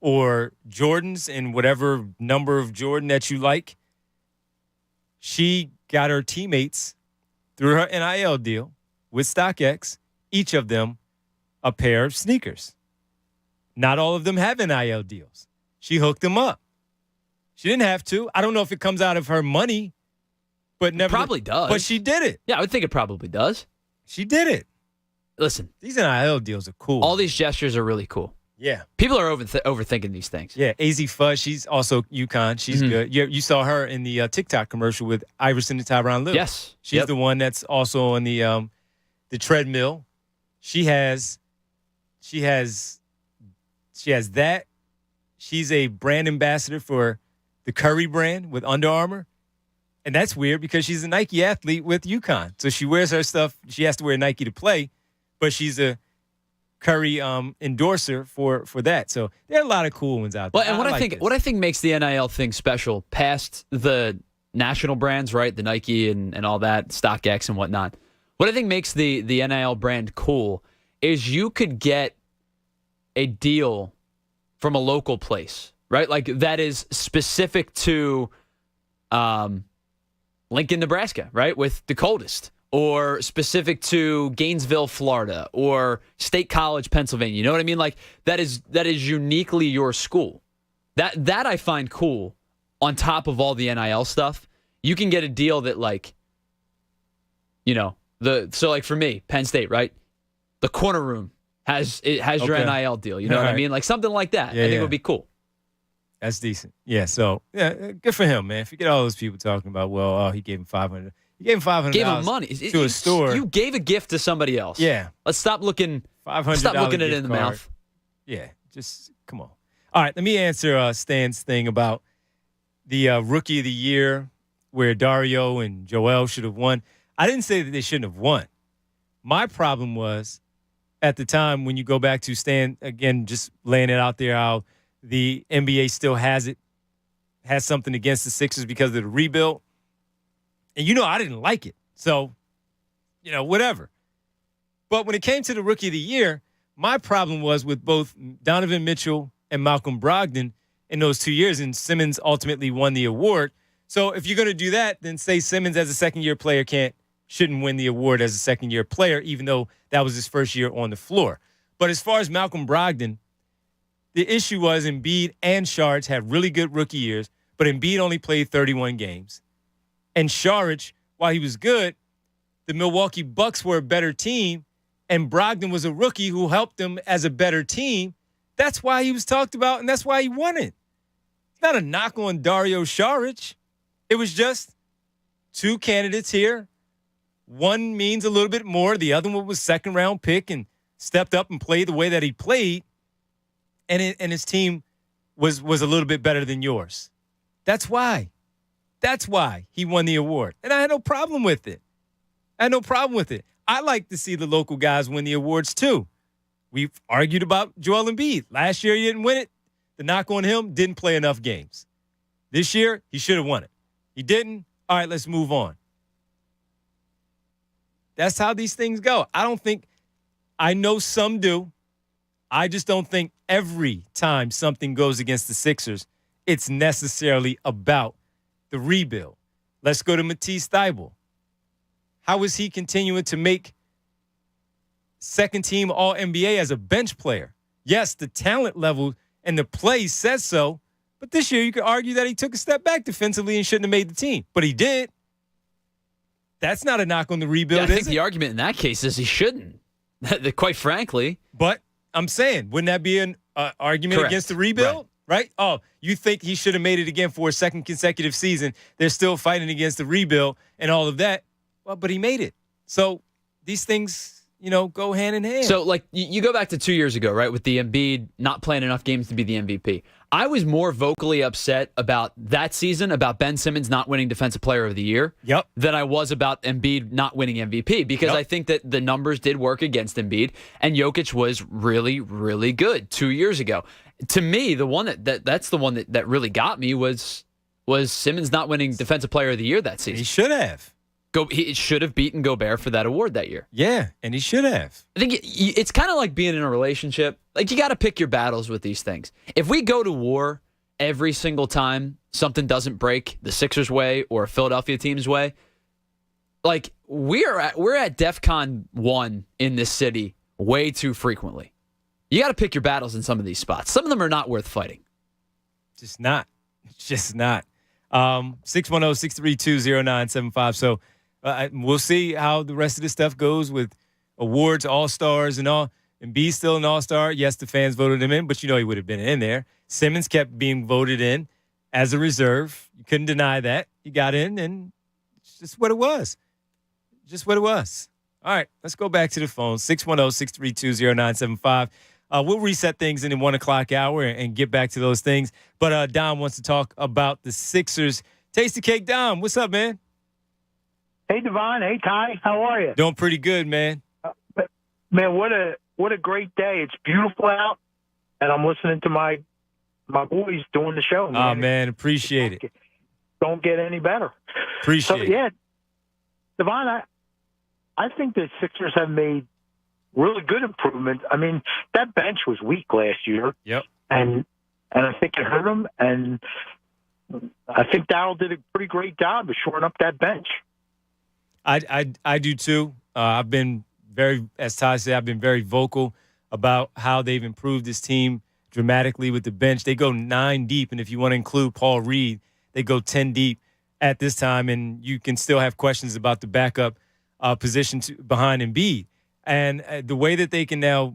or Jordans in whatever number of Jordan that you like, she got her teammates through her NIL deal with StockX, each of them a pair of sneakers. Not all of them have NIL deals. She hooked them up. She didn't have to. I don't know if it comes out of her money, but never. Probably does. But she did it. Yeah, I would think it probably does. She did it. Listen, these NIL deals are cool. All these gestures are really cool. Yeah. People are overthinking these things. Yeah, AZ Fuzz, she's also UConn. She's good. You saw her in the TikTok commercial with Iverson and Tyronn Lue. Yes. She's the one that's also on the treadmill. She has that. She's a brand ambassador for the Curry brand with Under Armour. And that's weird because she's a Nike athlete with UConn. So she wears her stuff. She has to wear Nike to play, but she's a Curry endorser for that. So there are a lot of cool ones out there. Well, and what I think makes the NIL thing special, past the national brands, right? The Nike and all that, StockX and whatnot. What I think makes the NIL brand cool is you could get a deal from a local place, right? Like that is specific to Lincoln, Nebraska, right? With the coldest. Or specific to Gainesville, Florida, or State College, Pennsylvania. You know what I mean? Like that is uniquely your school. That I find cool. On top of all the NIL stuff, you can get a deal that so like for me, Penn State, right? The corner room has your NIL deal. You know what I mean? Like something like that. Yeah, I think it would be cool. That's decent. Yeah. So good for him, man. Forget all those people talking about, he gave him $500. You gave him $500. Gave him money to a store. You gave a gift to somebody else. Yeah. Let's stop looking. $500. Stop looking it in the mouth. Yeah. Just come on. All right. Let me answer Stan's thing about the Rookie of the Year where Dario and Joel should have won. I didn't say that they shouldn't have won. My problem was at the time when you go back to Stan, again, just laying it out there, how the NBA still has something against the Sixers because of the rebuild. And I didn't like it. So, whatever. But when it came to the Rookie of the Year, my problem was with both Donovan Mitchell and Malcolm Brogdon in those 2 years, and Simmons ultimately won the award. So if you're going to do that, then say Simmons as a second-year player shouldn't win the award as a second-year player, even though that was his first year on the floor. But as far as Malcolm Brogdon, the issue was Embiid and Saric had really good rookie years, but Embiid only played 31 games. And Saric, while he was good, the Milwaukee Bucks were a better team, and Brogdon was a rookie who helped them as a better team. That's why he was talked about, and that's why he won it. It's not a knock on Dario Saric. It was just two candidates here. One means a little bit more. The other one was second-round pick and stepped up and played the way that he played, and his team was a little bit better than yours. That's why. That's why he won the award. And I had no problem with it. I like to see the local guys win the awards, too. We've argued about Joel Embiid. Last year, he didn't win it. The knock on him, didn't play enough games. This year, he should have won it. He didn't. All right, let's move on. That's how these things go. I know some do. I just don't think every time something goes against the Sixers, it's necessarily about the rebuild. Let's go to Matisse Thybulle. How is he continuing to make second-team All-NBA as a bench player? Yes, the talent level and the play says so, but this year you could argue that he took a step back defensively and shouldn't have made the team. But he did. That's not a knock on the rebuild, I think the argument in that case is he shouldn't, quite frankly. But I'm saying, wouldn't that be an argument Correct. against the rebuild? Right? Oh, you think he should have made it again for a second consecutive season. They're still fighting against the rebuild and all of that. Well, but he made it. So these things, go hand in hand. So, you go back to 2 years ago, right, with the Embiid not playing enough games to be the MVP. I was more vocally upset about that season, about Ben Simmons not winning Defensive Player of the Year, than I was about Embiid not winning MVP, because I think that the numbers did work against Embiid, and Jokic was really, really good 2 years ago. To me, the one that's the one that really got me was Simmons not winning Defensive Player of the Year that season. He should have. He should have beaten Gobert for that award that year. Yeah, and he should have. I think it's kind of like being in a relationship. You got to pick your battles with these things. If we go to war every single time something doesn't break the Sixers' way or a Philadelphia team's way, we're at DEFCON 1 in this city way too frequently. You got to pick your battles in some of these spots. Some of them are not worth fighting. Just not. 610-632-0975. So we'll see how the rest of this stuff goes with awards, all-stars, and all. And B's still an all-star. Yes, the fans voted him in, but he would have been in there. Simmons kept being voted in as a reserve. You couldn't deny that. He got in, and it's just what it was. All right, let's go back to the phone. 610-632-0975. We'll reset things in the 1 o'clock hour and get back to those things. But Dom wants to talk about the Sixers. Tasty Cake Dom, what's up, man? Hey, Devon. Hey, Ty. How are you? Doing pretty good, man. Man, what a great day. It's beautiful out, and I'm listening to my boys doing the show. Man. Oh, man, appreciate it. Don't get any better. Appreciate it. Yeah, Devon, I think the Sixers have made really good improvements. I mean, that bench was weak last year. Yep. And I think it hurt them, and I think Darryl did a pretty great job of shoring up that bench. I do too. I've been as Ty said, I've been very vocal about how they've improved this team dramatically with the bench. They go 9 deep, and if you want to include Paul Reed, they go 10 deep at this time, and you can still have questions about the backup position behind Embiid. And the way that they can now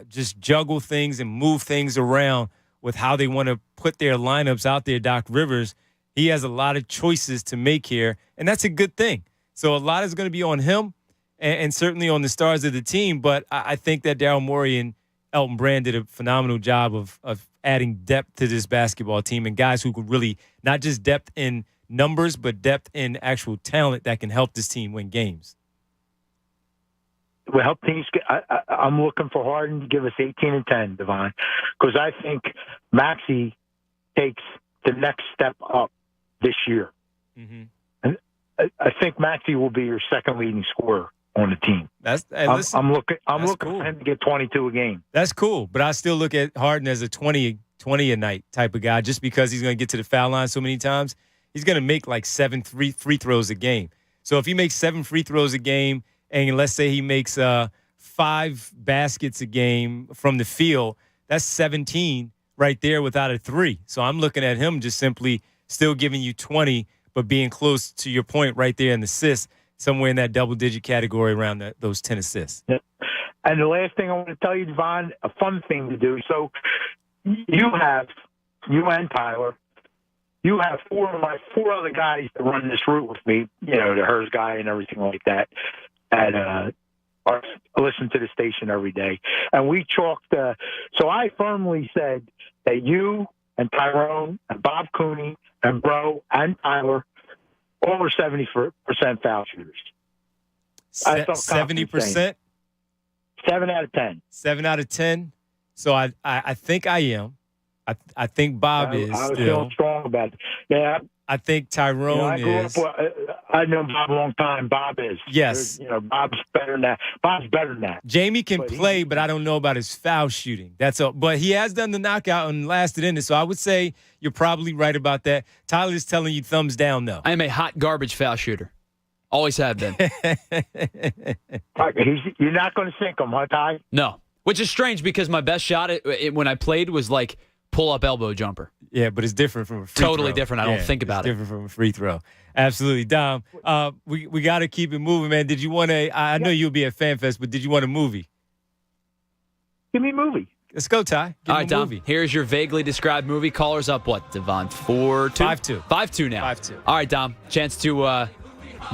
just juggle things and move things around with how they want to put their lineups out there, Doc Rivers, he has a lot of choices to make here, and that's a good thing. So a lot is going to be on him and certainly on the stars of the team, but I think that Daryl Morey and Elton Brand did a phenomenal job of adding depth to this basketball team and guys who could really, not just depth in numbers, but depth in actual talent that can help this team win games. Will help teams. I'm looking for Harden to give us 18 and 10, Devon, because I think Maxey takes the next step up this year. Mm-hmm. And I think Maxey will be your second leading scorer on the team. I'm looking for him to get 22 a game. That's cool, but I still look at Harden as a 20 a night type of guy, just because he's going to get to the foul line so many times. He's going to make like 7 free throws a game. So if he makes 7 free throws a game, and let's say he makes 5 baskets a game from the field, that's 17 right there without a 3. So I'm looking at him just simply still giving you 20, but being close to your point right there in the assists, somewhere in that double-digit category around those 10 assists. Yeah. And the last thing I want to tell you, Devon, a fun thing to do. So you and Tyler, you have 4 other guys that run this route with me, the Hers guy and everything like that. And I listen to the station every day. And we chalked, so I firmly said that you and Tyrone and Bob Cooney and Bro and Tyler all are 70% foul shooters. 70%? 7 out of 10. 7 out of 10. So I think I am. I think Bob is. I was feeling strong about it. Yeah. I think Tyrone is. I've known Bob a long time. Bob is. Yes. Bob's better than that. Bob's better than that. Jamie can play, but I don't know about his foul shooting. That's all. But he has done the knockout and lasted in it. So I would say you're probably right about that. Tyler's telling you thumbs down, though. I am a hot garbage foul shooter. Always have been. You're not going to sink him, huh, Ty? No. Which is strange because my best shot when I played was like pull-up elbow jumper. Yeah, but it's different from a free throw. Totally different. I don't think about it. It's different from a free throw. Absolutely. Dom, we got to keep it moving, man. Did you want I know you'll be at FanFest, but did you want a movie? Give me a movie. Let's go, Ty. All right, Dom. Movie. Here's your vaguely described movie. Callers up what, Devon? 4-2? 5-2. 5-2 now. 5-2. All right, Dom. Chance to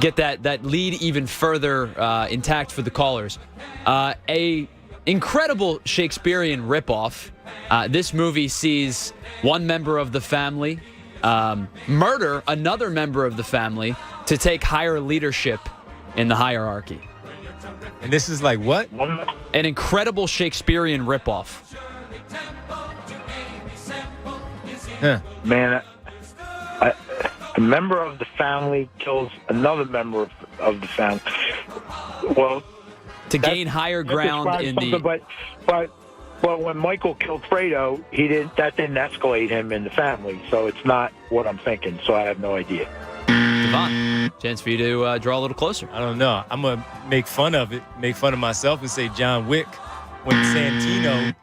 get that lead even further intact for the callers. A incredible Shakespearean ripoff. This movie sees one member of the family murder another member of the family to take higher leadership in the hierarchy. And this is like what? An incredible Shakespearean ripoff. Huh. Man, a member of the family kills another member of the family. Well, to gain higher ground in the. But when Michael killed Fredo, that didn't escalate him in the family. So it's not what I'm thinking. So I have no idea. Devon, chance for you to draw a little closer. I don't know. I'm gonna make fun of it, make fun of myself, and say John Wick when Santino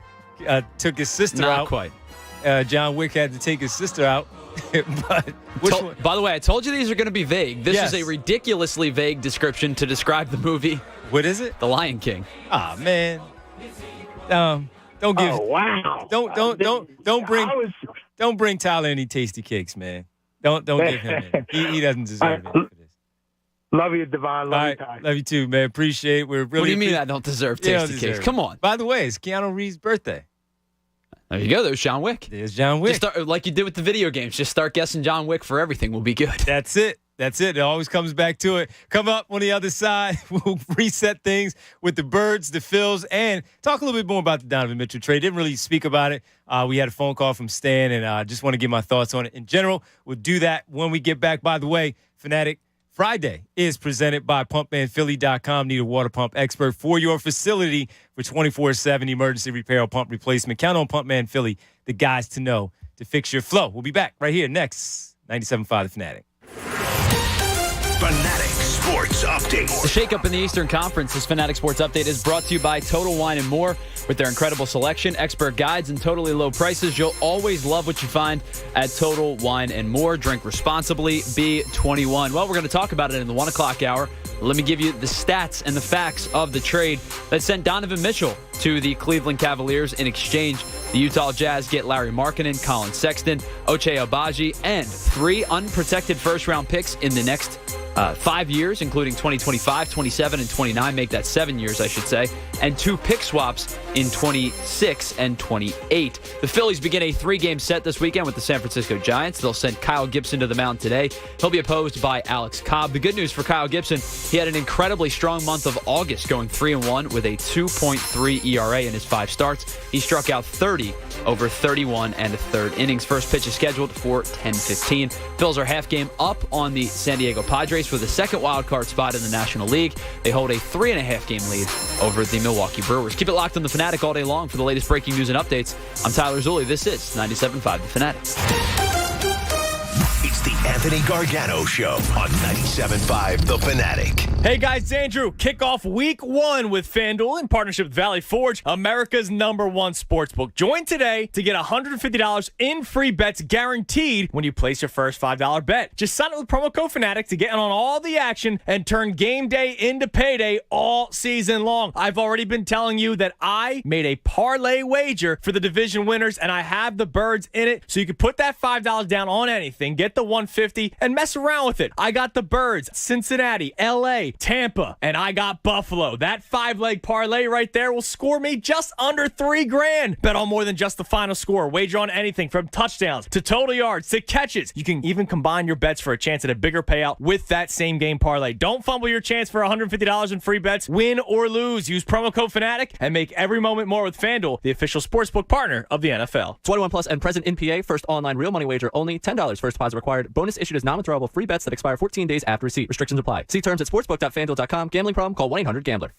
took his sister out. Not quite. John Wick had to take his sister out. But one? By the way, I told you these are going to be vague. This is a ridiculously vague description to describe the movie. What is it? The Lion King. Ah, man. Don't give. Oh, wow. Don't bring Tyler any tasty cakes, man. Don't give him any. He doesn't deserve it for this. Love you, Devon. Love you, Ty. Love you too, man. Appreciate it. We're really. What do you mean I don't deserve tasty cakes? Come on. By the way, it's Keanu Reeves' birthday. There you go. There's John Wick. There's John Wick. Just start, like you did with the video games. Just start guessing John Wick for everything. We'll be good. That's it. It always comes back to it. Come up on the other side. We'll reset things with the Birds, the Phils, and talk a little bit more about the Donovan Mitchell trade. Didn't really speak about it. We had a phone call from Stan, and I just want to give my thoughts on it in general. We'll do that when we get back. By the way, Fanatic Friday is presented by PumpManPhilly.com. Need a water pump expert for your facility for 24/7 emergency repair or pump replacement. Count on Pumpman Philly, the guys to know to fix your flow. We'll be back right here next. 97.5 The Fanatic. Fanatic Sports Update. The shakeup in the Eastern Conference. This Fanatic Sports Update is brought to you by Total Wine & More. With their incredible selection, expert guides, and totally low prices, you'll always love what you find at Total Wine & More. Drink responsibly. Be 21. Well, we're going to talk about it in the 1 o'clock hour. Let me give you the stats and the facts of the trade that sent Donovan Mitchell to the Cleveland Cavaliers. In exchange, the Utah Jazz get Larry Markkinen, Colin Sexton, Ochai Agbaji, and 3 unprotected first-round picks in the next 5 years, including 2025, 27, and 29. Make that 7 years, I should say. And 2 pick swaps in 26 and 28. The Phillies begin a 3-game set this weekend with the San Francisco Giants. They'll send Kyle Gibson to the mound today. He'll be opposed by Alex Cobb. The good news for Kyle Gibson, he had an incredibly strong month of August, going 3-1 with a 2.3 ERA in his 5 starts. He struck out 30 over 31 and a third innings. First pitch is scheduled for 10:15. Phils are half game up on the San Diego Padres for the second wild card spot in the National League. They hold a 3.5 game lead over the Milwaukee Brewers. Keep it locked on The Fanatic all day long for the latest breaking news and updates. I'm Tyler Zulli. This is 97.5 The Fanatic. It's the Anthony Gargano Show on 97.5 The Fanatic. Hey guys, it's Andrew. Kick off week 1 with FanDuel in partnership with Valley Forge, America's #1 sportsbook. Join today to get $150 in free bets guaranteed when you place your first $5 bet. Just sign up with promo code FANATIC to get in on all the action and turn game day into payday all season long. I've already been telling you that I made a parlay wager for the division winners, and I have the Birds in it, so you can put that $5 down on anything, get the $150, and mess around with it. I got the Birds, Cincinnati, LA, Tampa, and I got Buffalo. That 5-leg parlay right there will score me just under $3,000. Bet on more than just the final score. Wager on anything from touchdowns to total yards to catches. You can even combine your bets for a chance at a bigger payout with that same game parlay. Don't fumble your chance for $150 in free bets. Win or lose. Use promo code FANATIC and make every moment more with FanDuel, the official sportsbook partner of the NFL. 21 plus and present in PA. First online real money wager only. $10 first deposit required. Bonus issued as non-withdrawable free bets that expire 14 days after receipt. Restrictions apply. See terms at sportsbook.fanduel.com. Gambling problem? Call 1-800-GAMBLER.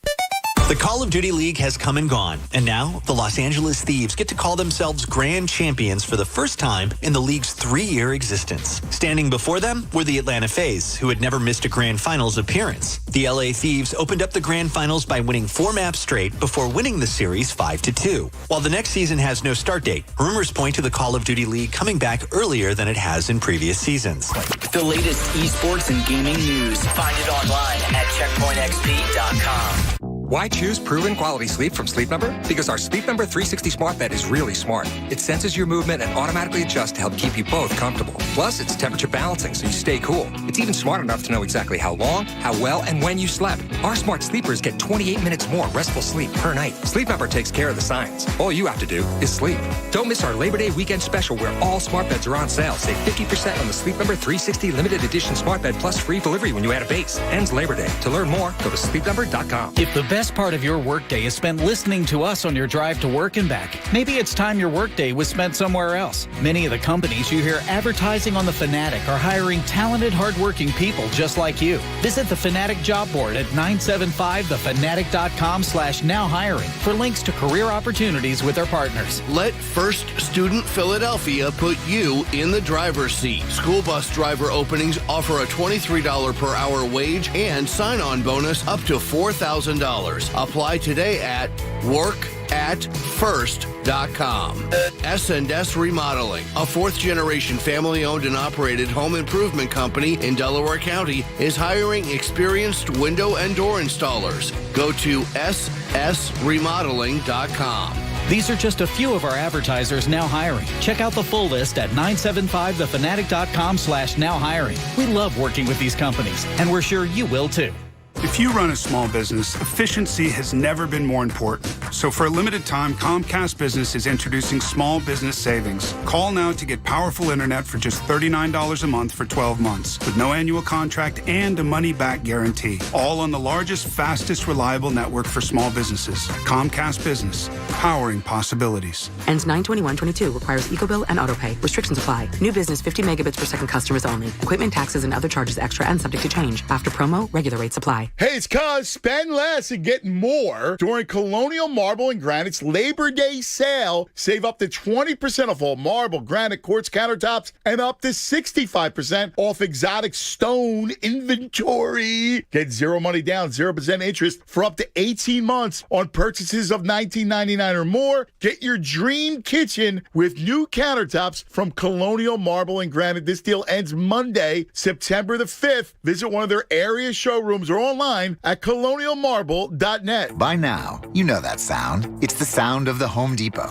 The Call of Duty League has come and gone, and now the Los Angeles Thieves get to call themselves grand champions for the first time in the league's 3-year existence. Standing before them were the Atlanta FaZe, who had never missed a grand finals appearance. The LA Thieves opened up the grand finals by winning 4 maps straight before winning the series 5-2. While the next season has no start date, rumors point to the Call of Duty League coming back earlier than it has in previous seasons. The latest esports and gaming news. Find it online at checkpointxp.com. Why choose proven quality sleep from Sleep Number? Because our Sleep Number 360 smart bed is really smart. It senses your movement and automatically adjusts to help keep you both comfortable. Plus, it's temperature balancing so you stay cool. It's even smart enough to know exactly how long, how well, and when you slept. Our smart sleepers get 28 minutes more restful sleep per night. Sleep Number takes care of the science. All you have to do is sleep. Don't miss our Labor Day weekend special where all smart beds are on sale. Save 50% on the Sleep Number 360 limited edition smart bed plus free delivery when you add a base. Ends Labor Day. To learn more, go to sleepnumber.com. If the best part of your workday is spent listening to us on your drive to work and back, maybe it's time your workday was spent somewhere else. Many of the companies you hear advertising on The Fanatic are hiring talented, hardworking people just like you. Visit the Fanatic job board at 975thefanatic.com/nowhiring for links to career opportunities with our partners. Let First Student Philadelphia put you in the driver's seat. School bus driver openings offer a $23 per hour wage and sign-on bonus up to $4,000. Apply today at workatfirst.com. S&S Remodeling, a 4th-generation family-owned and operated home improvement company in Delaware County, is hiring experienced window and door installers. Go to ssremodeling.com. These are just a few of our advertisers now hiring. Check out the full list at 975thefanatic.com/nowhiring. We love working with these companies, and we're sure you will too. If you run a small business, efficiency has never been more important. So for a limited time, Comcast Business is introducing small business savings. Call now to get powerful internet for just $39 a month for 12 months with no annual contract and a money-back guarantee. All on the largest, fastest, reliable network for small businesses. Comcast Business, powering possibilities. Ends 9/21/22. Requires EcoBill and AutoPay. Restrictions apply. New business 50 megabits per second customers only. Equipment, taxes, and other charges extra and subject to change. After promo, regular rates apply. Hey, it's Cuz. Spend less and get more during Colonial Marble and Granite's Labor Day sale. Save up to 20% off all marble, granite, quartz countertops, and up to 65% off exotic stone inventory. Get zero money down, 0% interest for up to 18 months on purchases of $19.99 or more. Get your dream kitchen with new countertops from Colonial Marble and Granite. This deal ends Monday, September the 5th. Visit one of their area showrooms or online at colonialmarble.net. By now, you know that sound. It's the sound of the Home Depot.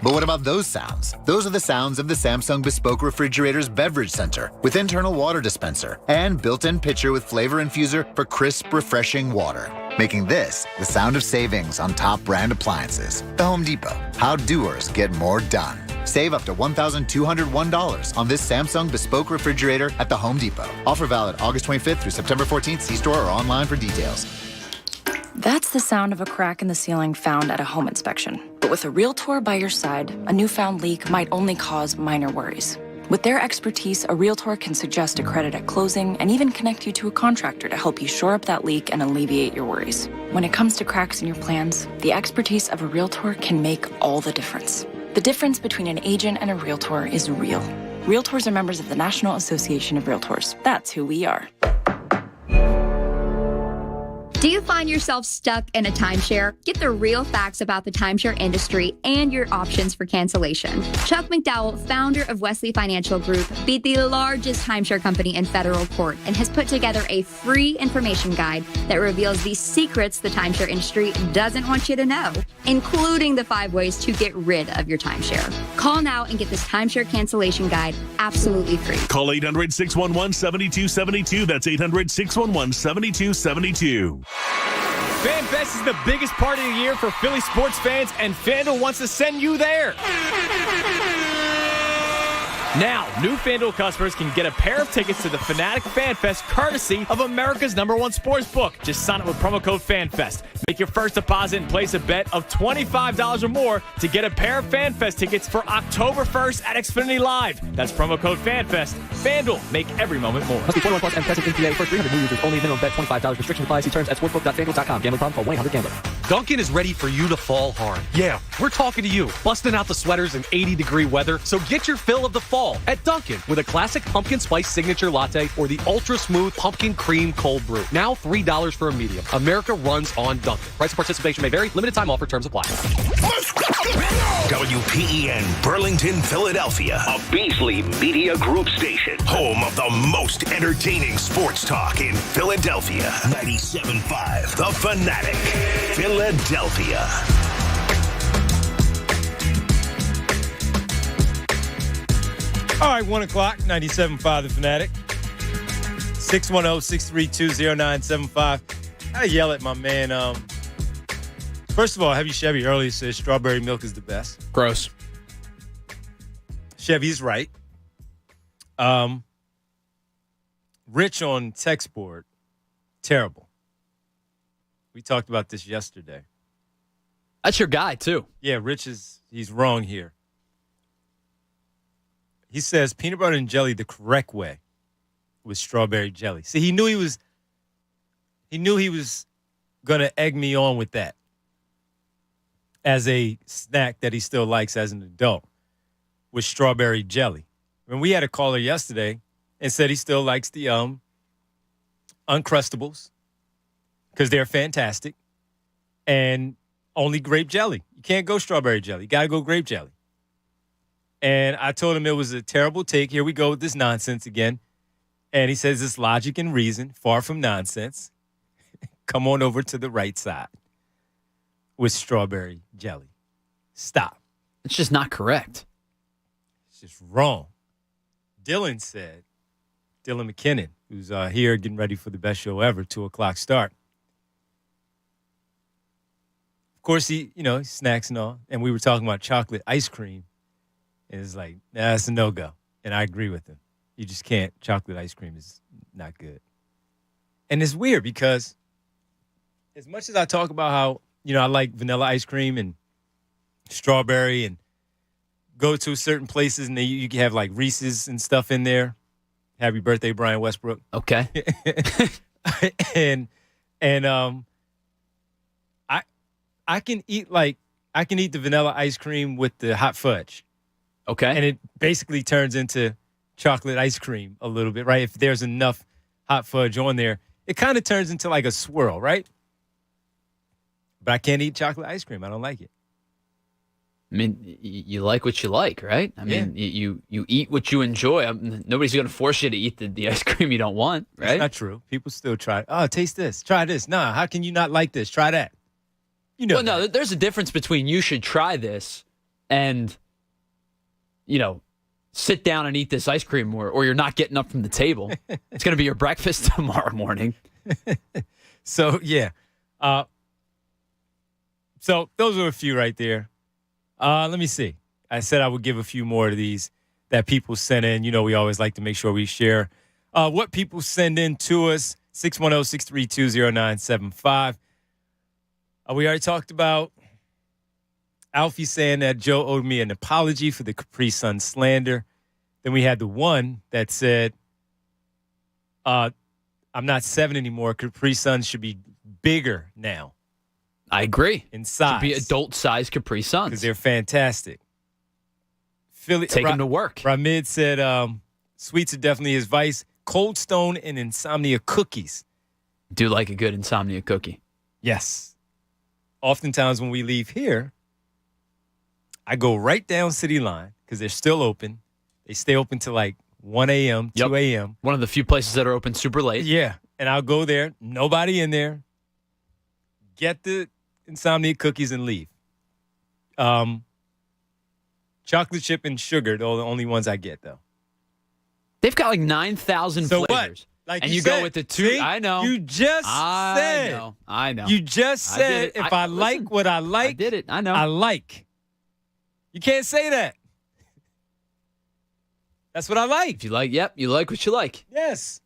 But what about those sounds? Those are the sounds of the Samsung Bespoke Refrigerator's Beverage Center with internal water dispenser and built-in pitcher with flavor infuser for crisp, refreshing water. Making this the sound of savings on top brand appliances. The Home Depot. How doers get more done. Save up to $1,201 on this Samsung Bespoke Refrigerator at the Home Depot. Offer valid August 25th through September 14th. See store or online for details. That's the sound of a crack in the ceiling found at a home inspection. But with a Realtor by your side, a newfound leak might only cause minor worries. With their expertise, a Realtor can suggest a credit at closing and even connect you to a contractor to help you shore up that leak and alleviate your worries. When it comes to cracks in your plans, the expertise of a Realtor can make all the difference. The difference between an agent and a Realtor is real. Realtors are members of the National Association of Realtors. That's who we are. Do you find yourself stuck in a timeshare? Get the real facts about the timeshare industry and your options for cancellation. Chuck McDowell, founder of Wesley Financial Group, beat the largest timeshare company in federal court and has put together a free information guide that reveals the secrets the timeshare industry doesn't want you to know, including the 5 ways to get rid of your timeshare. Call now and get this timeshare cancellation guide absolutely free. Call 800-611-7272. That's 800-611-7272. FanFest is the biggest party of the year for Philly sports fans, and FanDuel wants to send you there. Now, new FanDuel customers can get a pair of tickets to the Fanatic FanFest courtesy of America's #1 sportsbook. Just sign up with promo code FanFest. Make your first deposit and place a bet of $25 or more to get a pair of FanFest tickets for October 1st at Xfinity Live. That's promo code FanFest. FanDuel, make every moment more. Must be 21 plus and present in PA. First 300 new users only. Minimum bet $25. Restrictions apply. See terms at sportsbook.fanduel.com. Gambling problem? Call 1-800-GAMBLER. Dunkin' is ready for you to fall hard. Yeah, we're talking to you, busting out the sweaters in 80-degree weather. So get your fill of the fall at Dunkin' with a classic pumpkin spice signature latte or the ultra smooth pumpkin cream cold brew. Now $3 for a medium. America runs on Dunkin'. Price of participation may vary. Limited time offer. Terms apply. WPEN Burlington, Philadelphia, a Beasley Media Group station, home of the most entertaining sports talk in Philadelphia. 97.5 The Fanatic, Philadelphia. All right, 1 o'clock, 97.5 The Fanatic. 610-632-0975. I gotta yell at my man. First of all, Heavy Chevy earlier said strawberry milk is the best. Gross. Chevy's right. Rich on text board, terrible. We talked about this yesterday. That's your guy, too. Yeah, Rich he's wrong here. He says peanut butter and jelly the correct way was strawberry jelly. See, he knew he was gonna egg me on with that as a snack that he still likes as an adult, with strawberry jelly. When we had a caller yesterday and said he still likes the Uncrustables because they're fantastic, and only grape jelly. You can't go strawberry jelly. You got to go grape jelly. And I told him it was a terrible take. Here we go with this nonsense again. And he says it's logic and reason, far from nonsense. Come on over to the right side with strawberry jelly. Stop. It's just not correct. It's just wrong. Dylan McKinnon, who's here getting ready for the best show ever, 2 o'clock start. Of course, he snacks and all. And we were talking about chocolate ice cream. And it's like, nah, it's a no-go. And I agree with him. You just can't. Chocolate ice cream is not good. And it's weird because as much as I talk about how, I like vanilla ice cream and strawberry and go to certain places and you can have like Reese's and stuff in there. Happy birthday, Brian Westbrook. Okay. and I can eat the vanilla ice cream with the hot fudge. Okay. And it basically turns into chocolate ice cream a little bit, right? If there's enough hot fudge on there, it kind of turns into like a swirl, right? But I can't eat chocolate ice cream. I don't like it. I mean, you like what you like, right? I mean, you eat what you enjoy. Nobody's going to force you to eat the ice cream you don't want, right? That's not true. People still try. Oh, taste this. Try this. Nah, how can you not like this? Try that. Well, no, there's a difference between you should try this and, sit down and eat this ice cream or you're not getting up from the table. It's going to be your breakfast tomorrow morning. So, yeah. So those are a few right there. Let me see. I said I would give a few more of these that people sent in. We always like to make sure we share what people send in to us. 610-632-0975. We already talked about Alfie saying that Joe owed me an apology for the Capri Sun slander. Then we had the one that said, I'm not 7 anymore. Capri Sun should be bigger now. I agree. In size. Should be adult-sized Capri Suns. Because they're fantastic. Take them to work. Ramid said, sweets are definitely his vice. Cold Stone and Insomnia cookies. Do like a good Insomnia cookie. Yes. Oftentimes when we leave here, I go right down City Line because they're still open. They stay open till like 1 a.m., 2 a.m. One of the few places that are open super late. Yeah. And I'll go there, nobody in there, get the Insomnia cookies and leave. Chocolate chip and sugar, they're the only ones I get, though. They've got like 9,000 so flavors. Like and you go said, with the two. See, I know. You just said. I know. You just said if I like what I like. I did it. I know. I like. You can't say that. That's what I like. If you like, you like what you like. Yes.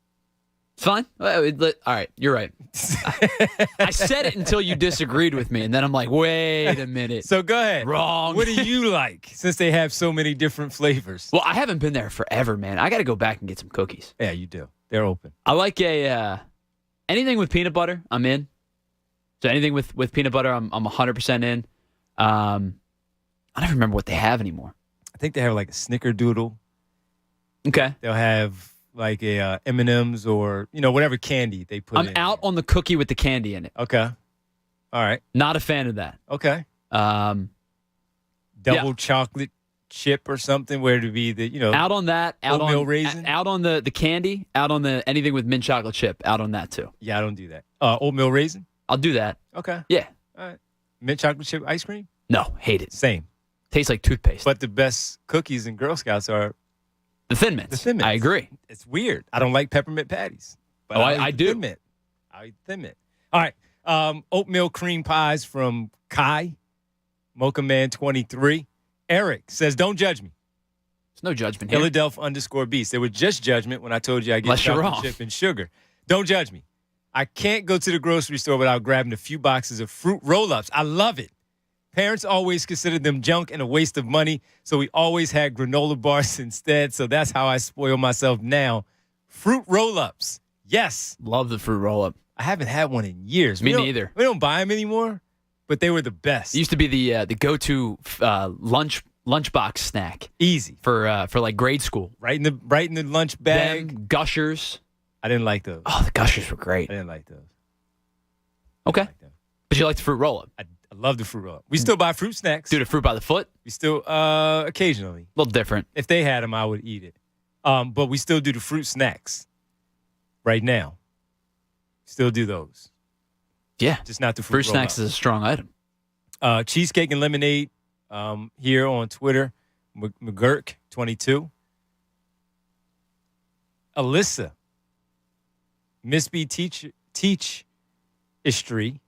It's fine. All right, you're right. I said it until you disagreed with me, and then I'm like, wait a minute. So go ahead. Wrong. What do you like, since they have so many different flavors? Well, I haven't been there forever, man. I got to go back and get some cookies. Yeah, you do. They're open. I like anything with peanut butter, I'm in. So anything with peanut butter, I'm 100% in. I don't remember what they have anymore. I think they have like a snickerdoodle. Okay. They'll have like a M&M's or, whatever candy they put in. I'm out on the cookie with the candy in it. Okay. All right. Not a fan of that. Okay. Double chocolate chip or something where to be the, out on that, oatmeal raisin. Out on the candy, out on the anything with mint chocolate chip, out on that too. Yeah, I don't do that. Oatmeal raisin? I'll do that. Okay. Yeah. All right. Mint chocolate chip ice cream? No, hate it. Same. Tastes like toothpaste. But the best cookies in Girl Scouts are the Thin Mints. The Thin Mints. I agree. It's weird. I don't like peppermint patties. But I do. Thin Mint. I eat Thin Mint. All right. Oatmeal cream pies from Kai. Mocha Man 23. Eric says, don't judge me. There's no judgment here. Philadelphia_Beast. There was just judgment when I told you I get Unless you're chocolate wrong. chip and sugar. Don't judge me. I can't go to the grocery store without grabbing a few boxes of fruit roll-ups. I love it. Parents always considered them junk and a waste of money, so we always had granola bars instead. So that's how I spoil myself now. Fruit roll-ups. Yes. Love the fruit roll-up. I haven't had one in years. Me neither. We don't buy them anymore, but they were the best. It used to be the go-to lunchbox snack. Easy for like grade school. Right in the lunch bag. Them Gushers. I didn't like those. Oh, the Gushers were great. I didn't like those. Okay. But you like the fruit roll-up. I love the fruit roll-up. We still buy fruit snacks. Do the fruit by the foot? We still, occasionally. A little different. If they had them, I would eat it. But we still do the fruit snacks right now. Still do those. Yeah. Just not the fruit snacks is a strong item. Cheesecake and lemonade here on Twitter. McGurk22. Alyssa. Miss B Teach History.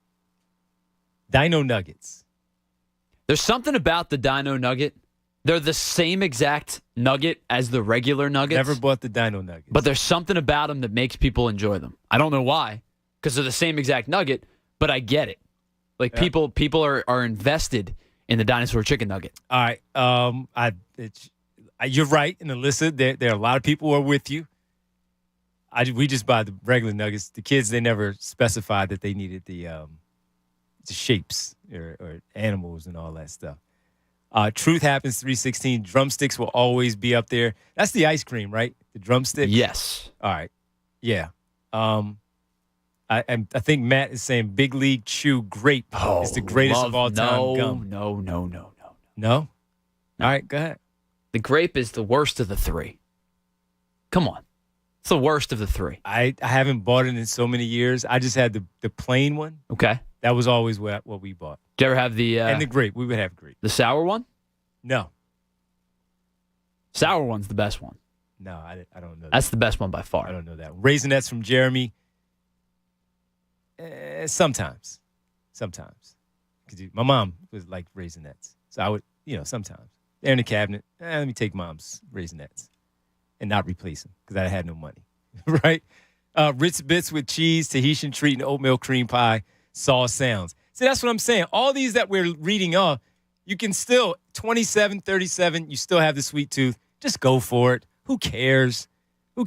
Dino Nuggets. There's something about the Dino Nugget. They're the same exact nugget as the regular nuggets. Never bought the Dino Nuggets. But there's something about them that makes people enjoy them. I don't know why, because they're the same exact nugget, but I get it. Like people are invested in the dinosaur chicken nugget. All right. You're right. And Alyssa, there are a lot of people who are with you. We just buy the regular nuggets. The kids, they never specified that they needed the shapes or animals and all that stuff. Truth Happens 316. Drumsticks will always be up there. That's the ice cream, right? The drumstick? Yes. All right. Yeah. I think Matt is saying Big League Chew Grape is the greatest of all time gum. No. No? All right, go ahead. The grape is the worst of the three. Come on. It's the worst of the three. I haven't bought it in so many years. I just had the plain one. Okay. That was always what we bought. Did you ever have the... and the grape. We would have grape. The sour one? No. Sour one's the best one. No, I don't know that. That's the best one by far. I don't know that. Raisinets from Jeremy. Sometimes. Because my mom was like Raisinets. So I would, sometimes. They're in the cabinet. Let me take Mom's Raisinets and not replace them because I had no money. Right? Ritz Bits with cheese, Tahitian treat, and oatmeal cream pie. Saw sounds. See, that's what I'm saying. All these that we're reading off, you can still, 27, 37, you still have the sweet tooth. Just go for it. Who cares?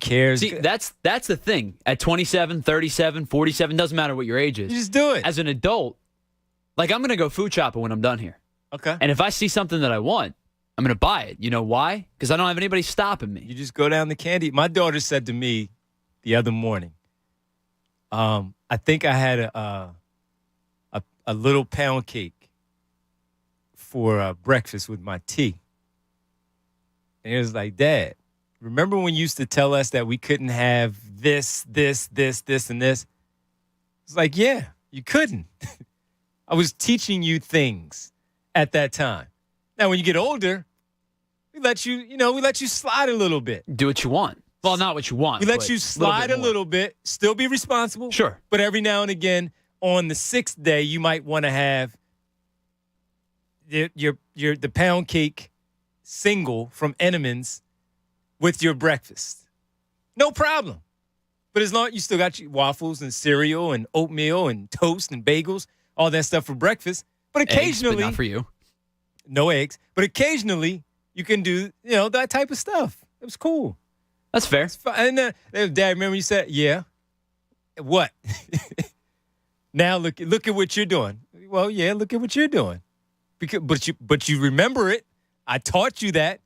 See, that's the thing. At 27, 37, 47, doesn't matter what your age is. You just do it. As an adult, I'm going to go food shopping when I'm done here. Okay. And if I see something that I want, I'm going to buy it. You know why? Because I don't have anybody stopping me. You just go down the candy. My daughter said to me the other morning, I think I had a little pound cake for breakfast with my tea. And it was like, Dad, remember when you used to tell us that we couldn't have this, and this? It's like, yeah, you couldn't. I was teaching you things at that time. Now, when you get older, we let you slide a little bit. Do what you want. Well, not what you want. We let you slide a little bit, still be responsible. Sure. But every now and again, on the 6th day, you might want to have the pound cake single from Entenmann's with your breakfast. No problem. But as long as you still got your waffles and cereal and oatmeal and toast and bagels, all that stuff for breakfast. But occasionally, eggs, but not for you. No eggs. But occasionally, you can do that type of stuff. It was cool. That's fair. And Dad, remember you said, yeah. What? Now look at what you're doing. Well, yeah, look at what you're doing. But you remember it. I taught you that.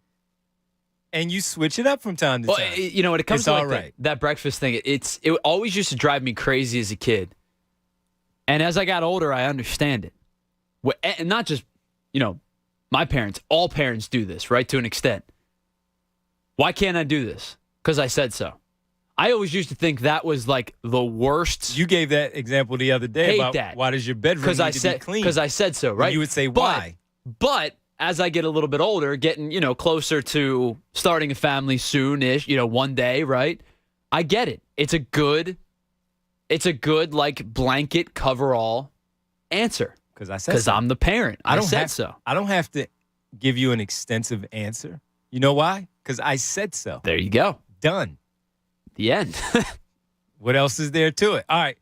And you switch it up from time to time. When it comes to that breakfast thing, it always used to drive me crazy as a kid. And as I got older, I understand it. And not just, my parents. All parents do this, right, to an extent. Why can't I do this? Because I said so. I always used to think that was like the worst. You gave that example the other day about that. Why does your bedroom need to be clean? Because I said so, right? And you would say why. But as I get a little bit older, getting, closer to starting a family soon-ish, one day, right? I get it. It's a good blanket cover-all answer. Because I said so. Because I'm the parent. I said so. I don't have to give you an extensive answer. You know why? Because I said so. There you go. Done. The end. What else is there to it? All right.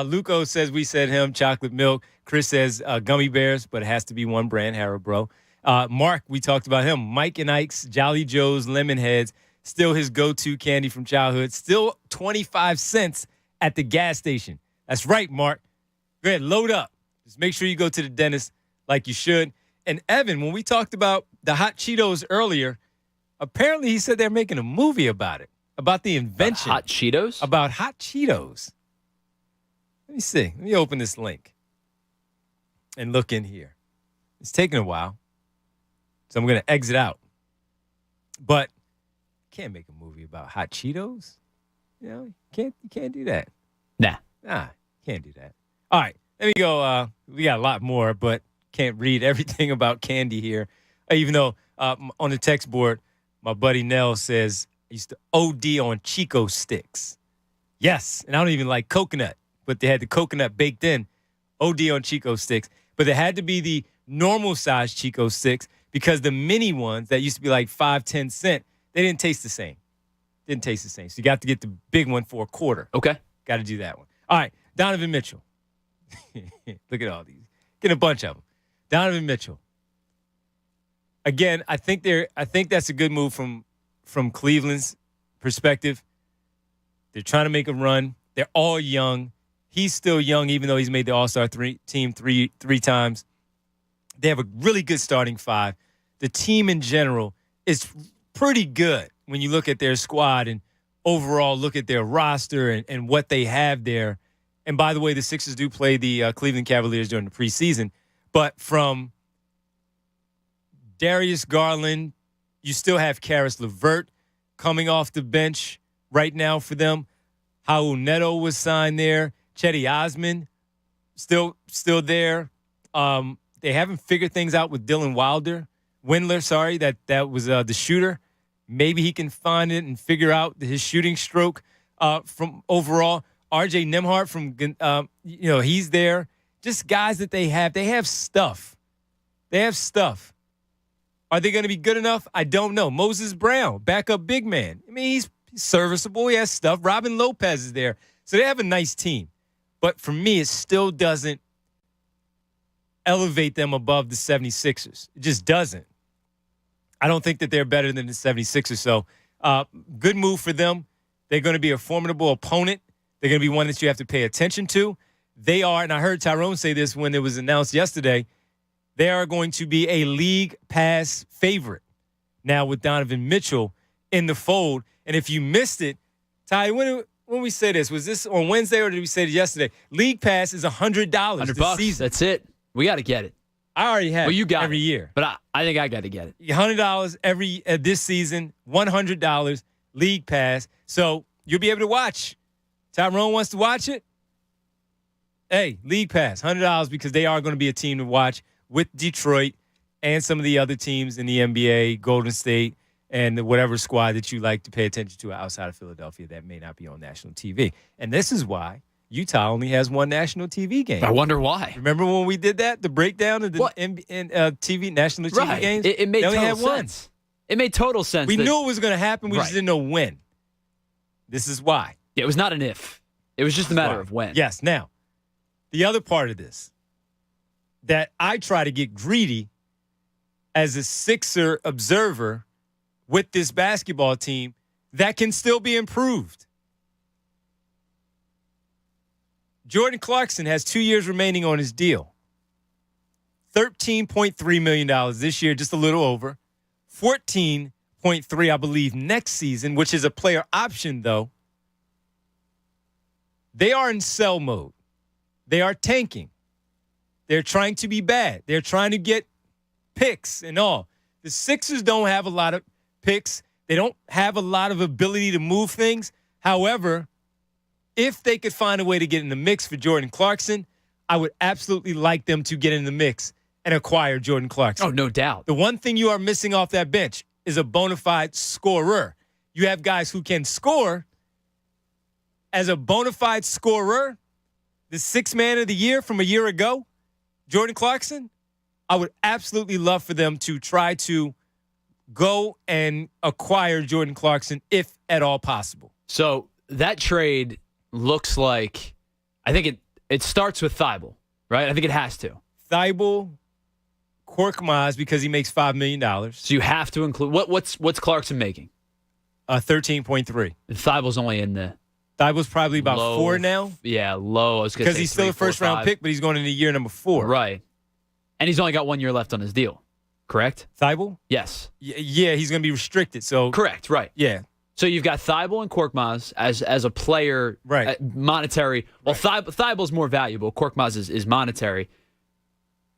Luco says we said him, chocolate milk. Chris says gummy bears, but it has to be one brand, Haribo. Mark, we talked about him. Mike and Ike's, Jolly Joe's, Lemon Heads, still his go-to candy from childhood. Still 25 cents at the gas station. That's right, Mark. Go ahead, load up. Just make sure you go to the dentist like you should. And Evan, when we talked about the hot Cheetos earlier, apparently he said they're making a movie about it, about the invention. Hot Cheetos? About hot Cheetos. Let me see. Let me open this link and look in here. It's taking a while, so I'm going to exit out. But you can't make a movie about hot Cheetos. You can't do that. Nah, can't do that. All right, let me go. We got a lot more, but can't read everything about candy here. Even though on the text board, my buddy Nell says I used to OD on Chico sticks. Yes, and I don't even like coconut, but they had the coconut baked in. OD on Chico sticks. But it had to be the normal size Chico sticks because the mini ones that used to be like 5-10 cents, they didn't taste the same. So you got to get the big one for $0.25. Okay. Got to do that one. All right, Donovan Mitchell. Look at all these. Get a bunch of them. Donovan Mitchell. Again, I think that's a good move from Cleveland's perspective. They're trying to make a run. They're all young. He's still young, even though he's made the All-Star team three times. They have a really good starting five. The team in general is pretty good when you look at their squad and overall look at their roster and what they have there. And by the way, the Sixers do play the Cleveland Cavaliers during the preseason. But from Darius Garland, you still have Karis LeVert coming off the bench right now for them. Raul Neto was signed there. Chetty Osman still there. They haven't figured things out with Dylan Wilder, Windler, that was the shooter. Maybe he can find it and figure out his shooting stroke from overall. RJ Nembhard from, he's there. Just guys that they have. They have stuff. Are they going to be good enough? I don't know. Moses Brown, backup big man. I mean, he's serviceable. He has stuff. Robin Lopez is there. So they have a nice team. But for me, it still doesn't elevate them above the 76ers. It just doesn't. I don't think that they're better than the 76ers. So good move for them. They're going to be a formidable opponent. They're going to be one that you have to pay attention to. They are, and I heard Tyrone say this when it was announced yesterday, they are going to be a league pass favorite now with Donovan Mitchell in the fold. And if you missed it, Ty, when we say this, was this on Wednesday or did we say it yesterday? League pass is $100 $100 this season. That's it. We got to get it. I already have. Well, you got every it. year, But I think I got to get it. $100 every this season, $100 league pass. So you'll be able to watch. Tyrone wants to watch it. Hey, league pass, $100 because they are going to be a team to watch with Detroit and some of the other teams in the NBA, Golden State, and whatever squad that you like to pay attention to outside of Philadelphia that may not be on national TV. And this is why Utah only has one national TV game. I wonder why. Remember when we did that, the breakdown of the TV national TV games? It made they only total had sense. It made total sense. We knew it was going to happen. We just didn't know when. This is why. Yeah, it was not an if. It was just a matter of when. Yes. Now, the other part of this that I try to get greedy as a Sixer observer with this basketball team that can still be improved. Jordan Clarkson has 2 years remaining on his deal. $13.3 million this year, just a little over. $14.3, I believe, next season, which is a player option, though. They are in sell mode. They are tanking. They're trying to be bad. They're trying to get picks and all. The Sixers don't have a lot of picks. They don't have a lot of ability to move things. However, if they could find a way to get in the mix for Jordan Clarkson, I would absolutely like them to get in the mix and acquire Jordan Clarkson. Oh, no doubt. The one thing you are missing off that bench is a bona fide scorer. You have guys who can score. As a bona fide scorer, the sixth man of the year from a year ago, Jordan Clarkson, I would absolutely love for them to try to go and acquire Jordan Clarkson if at all possible. So that trade looks like, I think it starts with Thibault, right? I think it has to. Thibault, Korkmaz, because he makes $5 million. So you have to include, what's Clarkson making? 13.3. Thibault's only in the Thibault's probably about low, 4 now. Yeah, low. Because he's still a first-round pick, but he's going into year number 4. Right. And he's only got 1 year left on his deal, correct? Thibault? Yes. Yeah, he's going to be restricted. So correct, right. Yeah. So you've got Thibault and Korkmaz as a player, right? Monetary. Well, right. Thibault's more valuable. Korkmaz is monetary.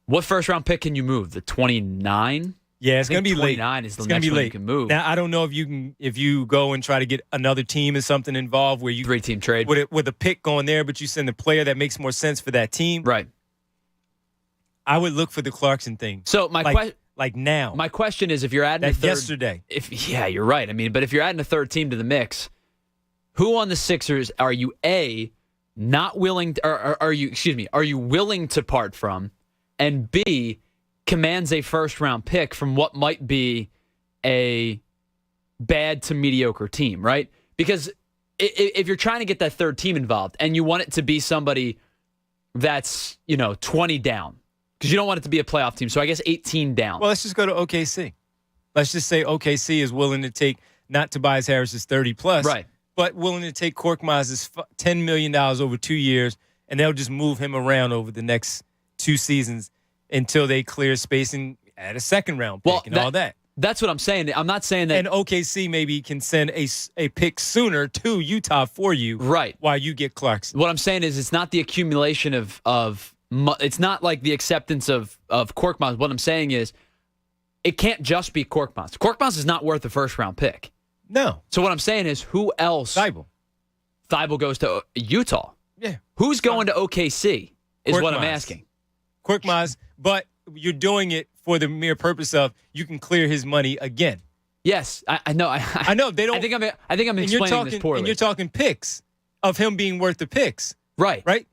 What first-round pick can you move? The 29? Yeah, it's going to be 29 late. is the next one you can move. Now, I don't know if you go and try to get another team or something involved where you 3-team trade with a pick going there, but you send a player that makes more sense for that team. Right. I would look for the Clarkson thing. So like now. My question is, if you're adding yesterday. Yeah, you're right. I mean, but if you're adding a third team to the mix, who on the Sixers are you not willing to, or are you willing to part from, and B, commands a first-round pick from what might be a bad to mediocre team, right? Because if you're trying to get that third team involved and you want it to be somebody that's, 20 down, because you don't want it to be a playoff team, so I guess 18 down. Well, let's just go to OKC. Let's just say OKC is willing to take, not Tobias Harris's 30+, right, but willing to take Korkmaz's $10 million over 2 years, and they'll just move him around over the next 2 seasons until they clear spacing at a second-round pick all that. That's what I'm saying. I'm not saying that. And OKC maybe can send a pick sooner to Utah for you, right? While you get Clarkson. What I'm saying is, it's not the accumulation of it's not like the acceptance of Korkmaz. What I'm saying is, it can't just be Korkmaz. Korkmaz is not worth a first-round pick. No. So what I'm saying is, who else? Thibault goes to Utah. Yeah. Who's going to OKC is Korkmaz. what I'm asking. Korkmaz, but you're doing it for the mere purpose of you can clear his money again. Yes, I know. I know they don't. I think I'm explaining this poorly. And you're talking picks of him being worth the picks. Right. Right?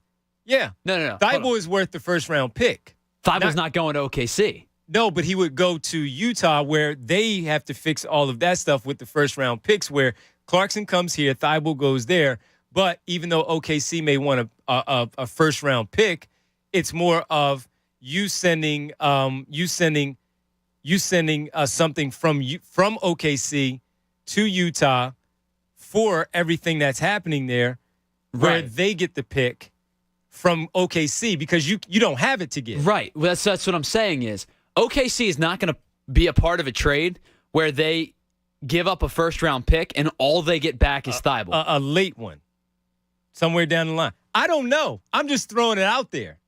Yeah. No. Thibault is worth the first-round pick. Thibault's not going to OKC. No, but he would go to Utah where they have to fix all of that stuff with the first-round picks where Clarkson comes here, Thibault goes there. But even though OKC may want a first-round pick, it's more of you sending something from OKC to Utah for everything that's happening there, where they get the pick from OKC because you don't have it to give. Right. Well, that's what I'm saying is OKC is not going to be a part of a trade where they give up a first-round pick and all they get back is Thibault. A late one, somewhere down the line. I don't know. I'm just throwing it out there.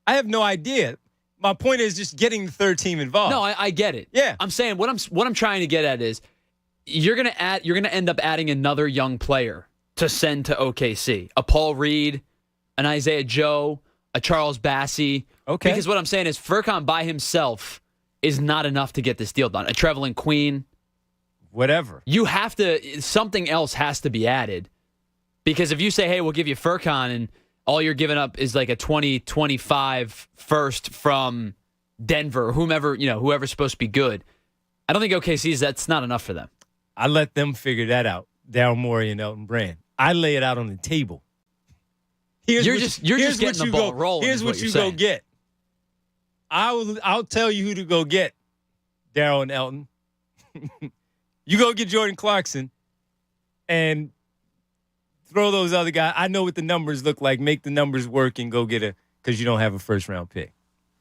I have no idea. My point is just getting the third team involved. No, I get it. Yeah. I'm saying what I'm trying to get at is you're gonna end up adding another young player to send to OKC. A Paul Reed, an Isaiah Joe, a Charles Bassey. Okay. Because what I'm saying is Furkan by himself is not enough to get this deal done. A Trevelyan Queen. Whatever. You have to, something else has to be added. Because if you say, hey, we'll give you Furkan and all you're giving up is like a 2025 first from Denver, whoever's supposed to be good. I don't think that's not enough for them. I let them figure that out. Daryl Morey and Elton Brand. I lay it out on the table. You're just getting the ball rolling. Here's what you go get. I'll tell you who to go get, Daryl and Elton. You go get Jordan Clarkson and throw those other guys. I know what the numbers look like. Make the numbers work and go get because you don't have a first-round pick.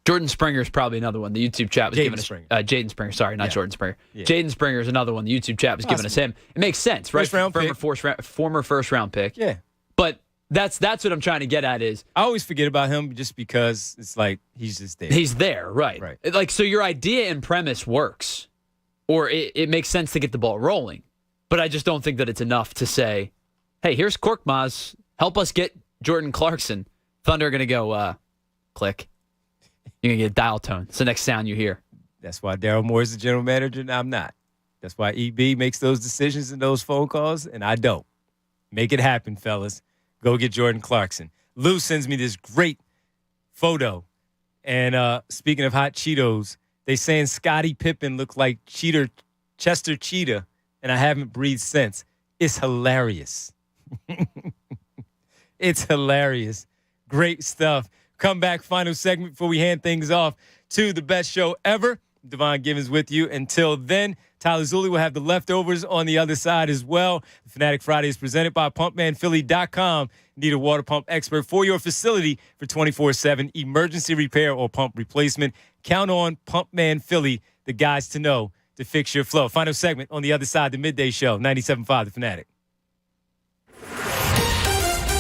Jordan Springer is probably another one. The YouTube chat was giving us. Jaden Springer. Sorry, not Jordan Springer. Yeah. Jaden Springer is another one. The YouTube chat was giving us him. It makes sense, right? Former first-round pick. Yeah. But that's what I'm trying to get at is. I always forget about him just because it's like he's just there. He's there, right. Like, so your idea and premise works. Or it makes sense to get the ball rolling. But I just don't think that it's enough to say, hey, here's Korkmaz. Help us get Jordan Clarkson. Thunder are going to go, click. You're going to get a dial tone. It's the next sound you hear. That's why Daryl Moore is the general manager and I'm not. That's why EB makes those decisions and those phone calls, and I don't. Make it happen, fellas. Go get Jordan Clarkson. Lou sends me this great photo. And speaking of hot Cheetos, they saying Scottie Pippen looked like Chester Cheetah, and I haven't breathed since. It's hilarious. It's hilarious. Great stuff. Come back, final segment before we hand things off to the best show ever. Devon Givens with you. Until then, Tyler Zulli will have the leftovers on the other side as well. The Fanatic Friday is presented by PumpmanPhilly.com. Need a water pump expert for your facility for 24/7 emergency repair or pump replacement. Count on Pumpman Philly, the guys to know to fix your flow. Final segment on the other side, the Midday Show, 97.5 The Fanatic.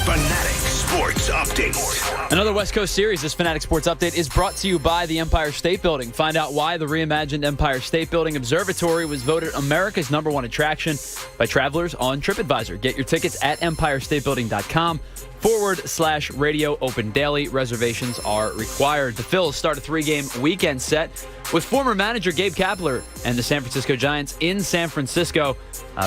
Fanatic Sports Update. Another West Coast series, this Fanatic Sports Update, is brought to you by the Empire State Building. Find out why the reimagined Empire State Building Observatory was voted America's #1 attraction by travelers on TripAdvisor. Get your tickets at EmpireStateBuilding.com/radio open daily. Reservations are required. The Phils start a 3-game weekend set with former manager Gabe Kapler and the San Francisco Giants in San Francisco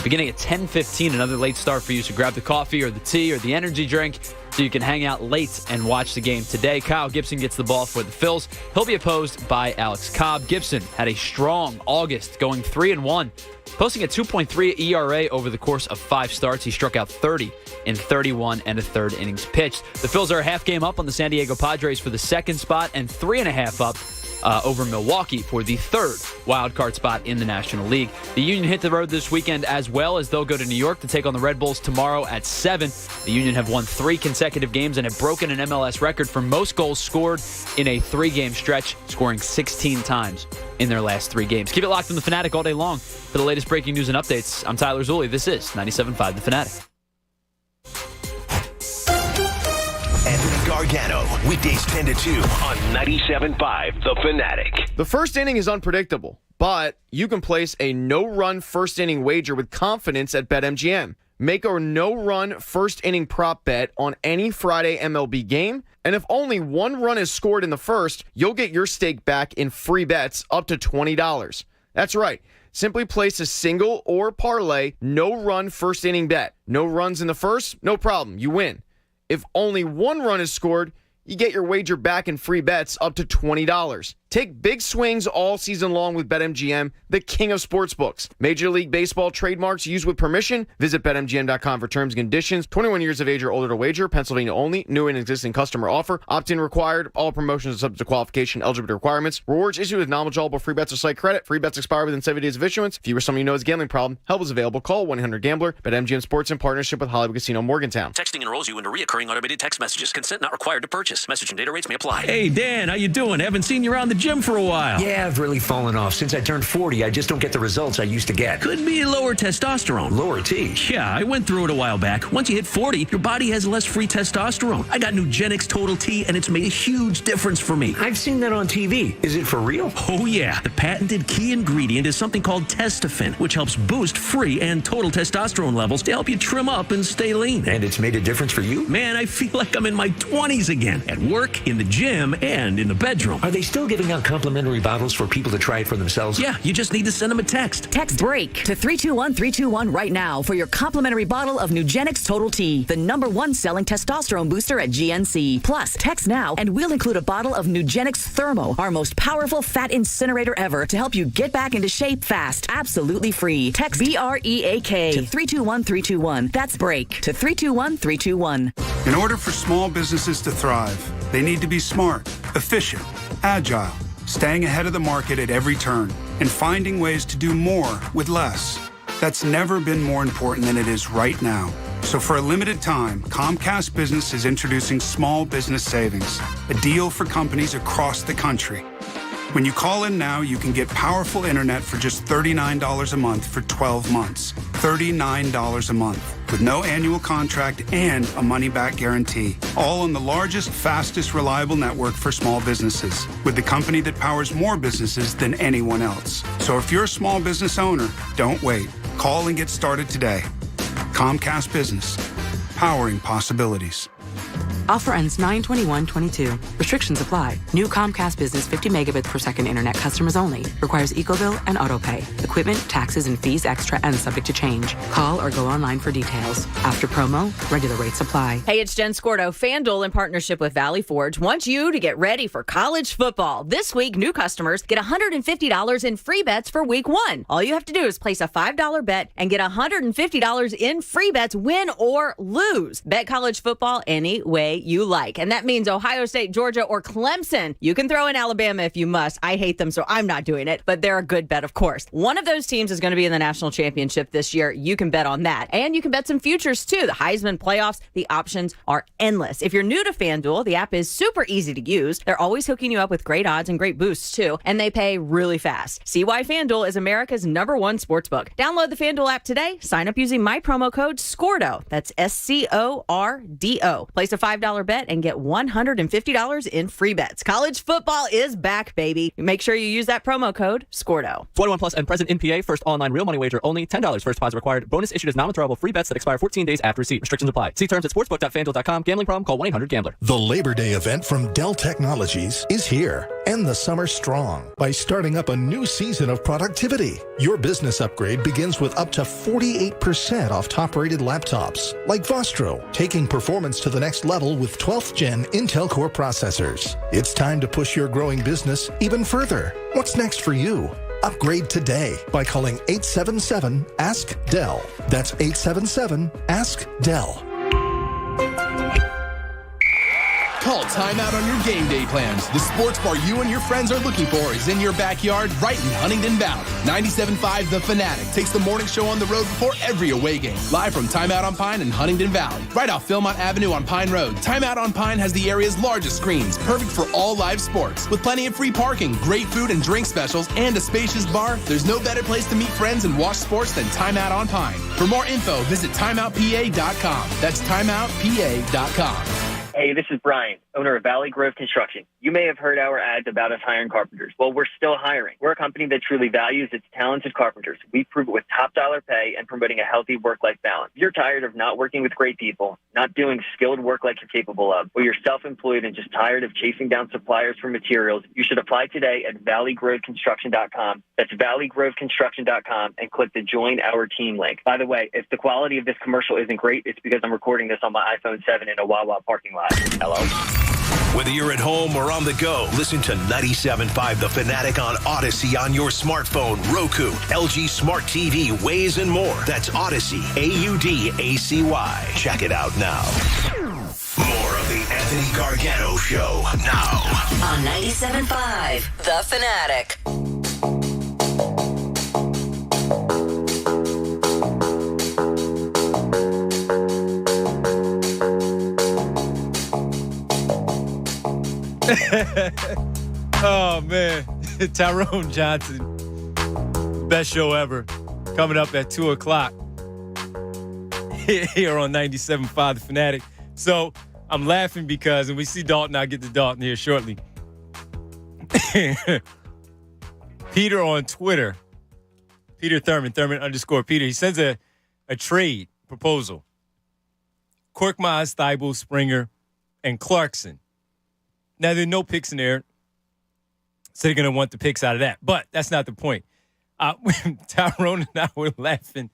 beginning at 10:15. Another late start for you, so grab the coffee or the tea or the energy drink so you can hang out late and watch the game today. Kyle Gibson gets the ball for the Phils. He'll be opposed by Alex Cobb. Gibson had a strong August, going 3-1, posting a 2.3 ERA over the course of 5 starts. He struck out 30 in 31 and a third innings pitched. The Phils are a half game up on the San Diego Padres for the 2nd spot and 3.5 up over Milwaukee for the 3rd wild card spot in the National League. The Union hit the road this weekend as well, as they'll go to New York to take on the Red Bulls tomorrow at 7. The Union have won 3 consecutive games and have broken an MLS record for most goals scored in a 3-game stretch, scoring 16 times in their last 3 games. Keep it locked on The Fanatic all day long for the latest breaking news and updates. I'm Tyler Zulli. This is 97.5 The Fanatic. Gargano, weekdays 10 to 2 on 97.5 The Fanatic. The first inning is unpredictable, but you can place a no-run first inning wager with confidence at BetMGM. Make a no-run first-inning prop bet on any Friday MLB game, and if only one run is scored in the first, you'll get your stake back in free bets up to $20. That's right. Simply place a single or parlay no-run first-inning bet. No runs in the first? No problem. You win. If only one run is scored, you get your wager back in free bets up to $20. Take big swings all season long with BetMGM, the king of sportsbooks. Major League Baseball trademarks used with permission. Visit BetMGM.com for terms and conditions. 21 years of age or older to wager. Pennsylvania only. New and existing customer offer. Opt-in required. All promotions are subject to qualification. Eligibility requirements. Rewards issued with non-withdrawable free bets or site credit. Free bets expire within 7 days of issuance. If you or someone you know has a gambling problem, help is available. Call 1-800-GAMBLER. BetMGM Sports in partnership with Hollywood Casino Morgantown. Texting enrolls you into recurring automated text messages. Consent not required to purchase. Message and data rates may apply. Hey, Dan, how you doing? Haven't seen you around the gym for a while. Yeah, I've really fallen off. Since I turned 40, I just don't get the results I used to get. Could be lower testosterone. Lower T? Yeah, I went through it a while back. Once you hit 40, your body has less free testosterone. I got Nugenix Total T, and it's made a huge difference for me. I've seen that on TV. Is it for real? Oh, yeah. The patented key ingredient is something called Testofen, which helps boost free and total testosterone levels to help you trim up and stay lean. And it's made a difference for you? Man, I feel like I'm in my 20s again. At work, in the gym, and in the bedroom. Are they still giving out complimentary bottles for people to try it for themselves? Yeah, you just need to send them a text. Text BREAK to 321-321 right now for your complimentary bottle of Nugenix Total T, the #1 selling testosterone booster at GNC. Plus, text now and we'll include a bottle of Nugenix Thermo, our most powerful fat incinerator ever, to help you get back into shape fast. Absolutely free. Text BREAK to 321-321. That's BREAK to 321-321. In order for small businesses to thrive, they need to be smart, efficient, agile, staying ahead of the market at every turn, and finding ways to do more with less. That's never been more important than it is right now. So for a limited time, Comcast Business is introducing Small Business Savings, a deal for companies across the country. When you call in now, you can get powerful internet for just $39 a month for 12 months. $39 a month, with no annual contract and a money-back guarantee. All on the largest, fastest, reliable network for small businesses, with the company that powers more businesses than anyone else. So if you're a small business owner, don't wait. Call and get started today. Comcast Business, powering possibilities. Offer ends 9/21/22. Restrictions apply. New Comcast Business 50 megabits per second internet customers only. Requires EcoBill and AutoPay. Equipment, taxes, and fees extra and subject to change. Call or go online for details. After promo, regular rates apply. Hey, it's Jen Scordo. FanDuel, in partnership with Valley Forge, wants you to get ready for college football. This week, new customers get $150 in free bets for week 1. All you have to do is place a $5 bet and get $150 in free bets, win or lose. Bet college football any way you like. And that means Ohio State, Georgia, or Clemson. You can throw in Alabama if you must. I hate them, so I'm not doing it. But they're a good bet, of course. One of those teams is going to be in the national championship this year. You can bet on that. And you can bet some futures, too. The Heisman playoffs, the options are endless. If you're new to FanDuel, the app is super easy to use. They're always hooking you up with great odds and great boosts, too. And they pay really fast. See why FanDuel is America's #1 sportsbook. Download the FanDuel app today. Sign up using my promo code SCORDO. That's SCORDO. Place a $5 bet and get $150 in free bets. College football is back, baby. Make sure you use that promo code SCORDO. 21 plus and present in PA. First online real money wager only. $10 first deposit required. Bonus issued as non-withdrawable free bets that expire 14 days after receipt. Restrictions apply. See terms at sportsbook.fanduel.com. Gambling problem? Call 1-800-GAMBLER. The Labor Day event from Dell Technologies is here. End the summer strong by starting up a new season of productivity. Your business upgrade begins with up to 48% off top-rated laptops, like Vostro, taking performance to the next level with 12th Gen Intel Core processors. It's time to push your growing business even further. What's next for you? Upgrade today by calling 877-ASK-DELL. That's 877-ASK-DELL. Call timeout on your game day plans. The sports bar you and your friends are looking for is in your backyard, right in Huntington Valley. 97.5 The Fanatic takes the morning show on the road before every away game. Live from Timeout on Pine in Huntington Valley. Right off Philmont Avenue on Pine Road, Timeout on Pine has the area's largest screens, perfect for all live sports. With plenty of free parking, great food and drink specials, and a spacious bar, there's no better place to meet friends and watch sports than Timeout on Pine. For more info, visit timeoutpa.com. That's timeoutpa.com. Hey, this is Brian, owner of Valley Grove Construction. You may have heard our ads about us hiring carpenters. Well, we're still hiring. We're a company that truly values its talented carpenters. We prove it with top dollar pay and promoting a healthy work-life balance. If you're tired of not working with great people, not doing skilled work like you're capable of, or you're self-employed and just tired of chasing down suppliers for materials, you should apply today at valleygroveconstruction.com. That's valleygroveconstruction.com and click the Join Our Team link. By the way, if the quality of this commercial isn't great, it's because I'm recording this on my iPhone 7 in a Wawa parking lot. Hello? Whether you're at home or on the go, listen to 97.5 The Fanatic on Odyssey on your smartphone, Roku, LG Smart TV, Waze, and more. That's Odyssey, AUDACY. Check it out now. More of the Anthony Gargano Show now. On 97.5 The Fanatic. Oh, man. Tyrone Johnson. Best show ever. Coming up at 2 o'clock here on 97.5 The Fanatic. So I'm laughing because, and we see Dalton, I'll get to Dalton here shortly. Peter on Twitter, Peter Thurman _Peter, he sends a trade proposal. Korkmaz, Thibault, Springer, and Clarkson. Now, there are no picks in there, so they're going to want the picks out of that. But that's not the point. Tyrone and I were laughing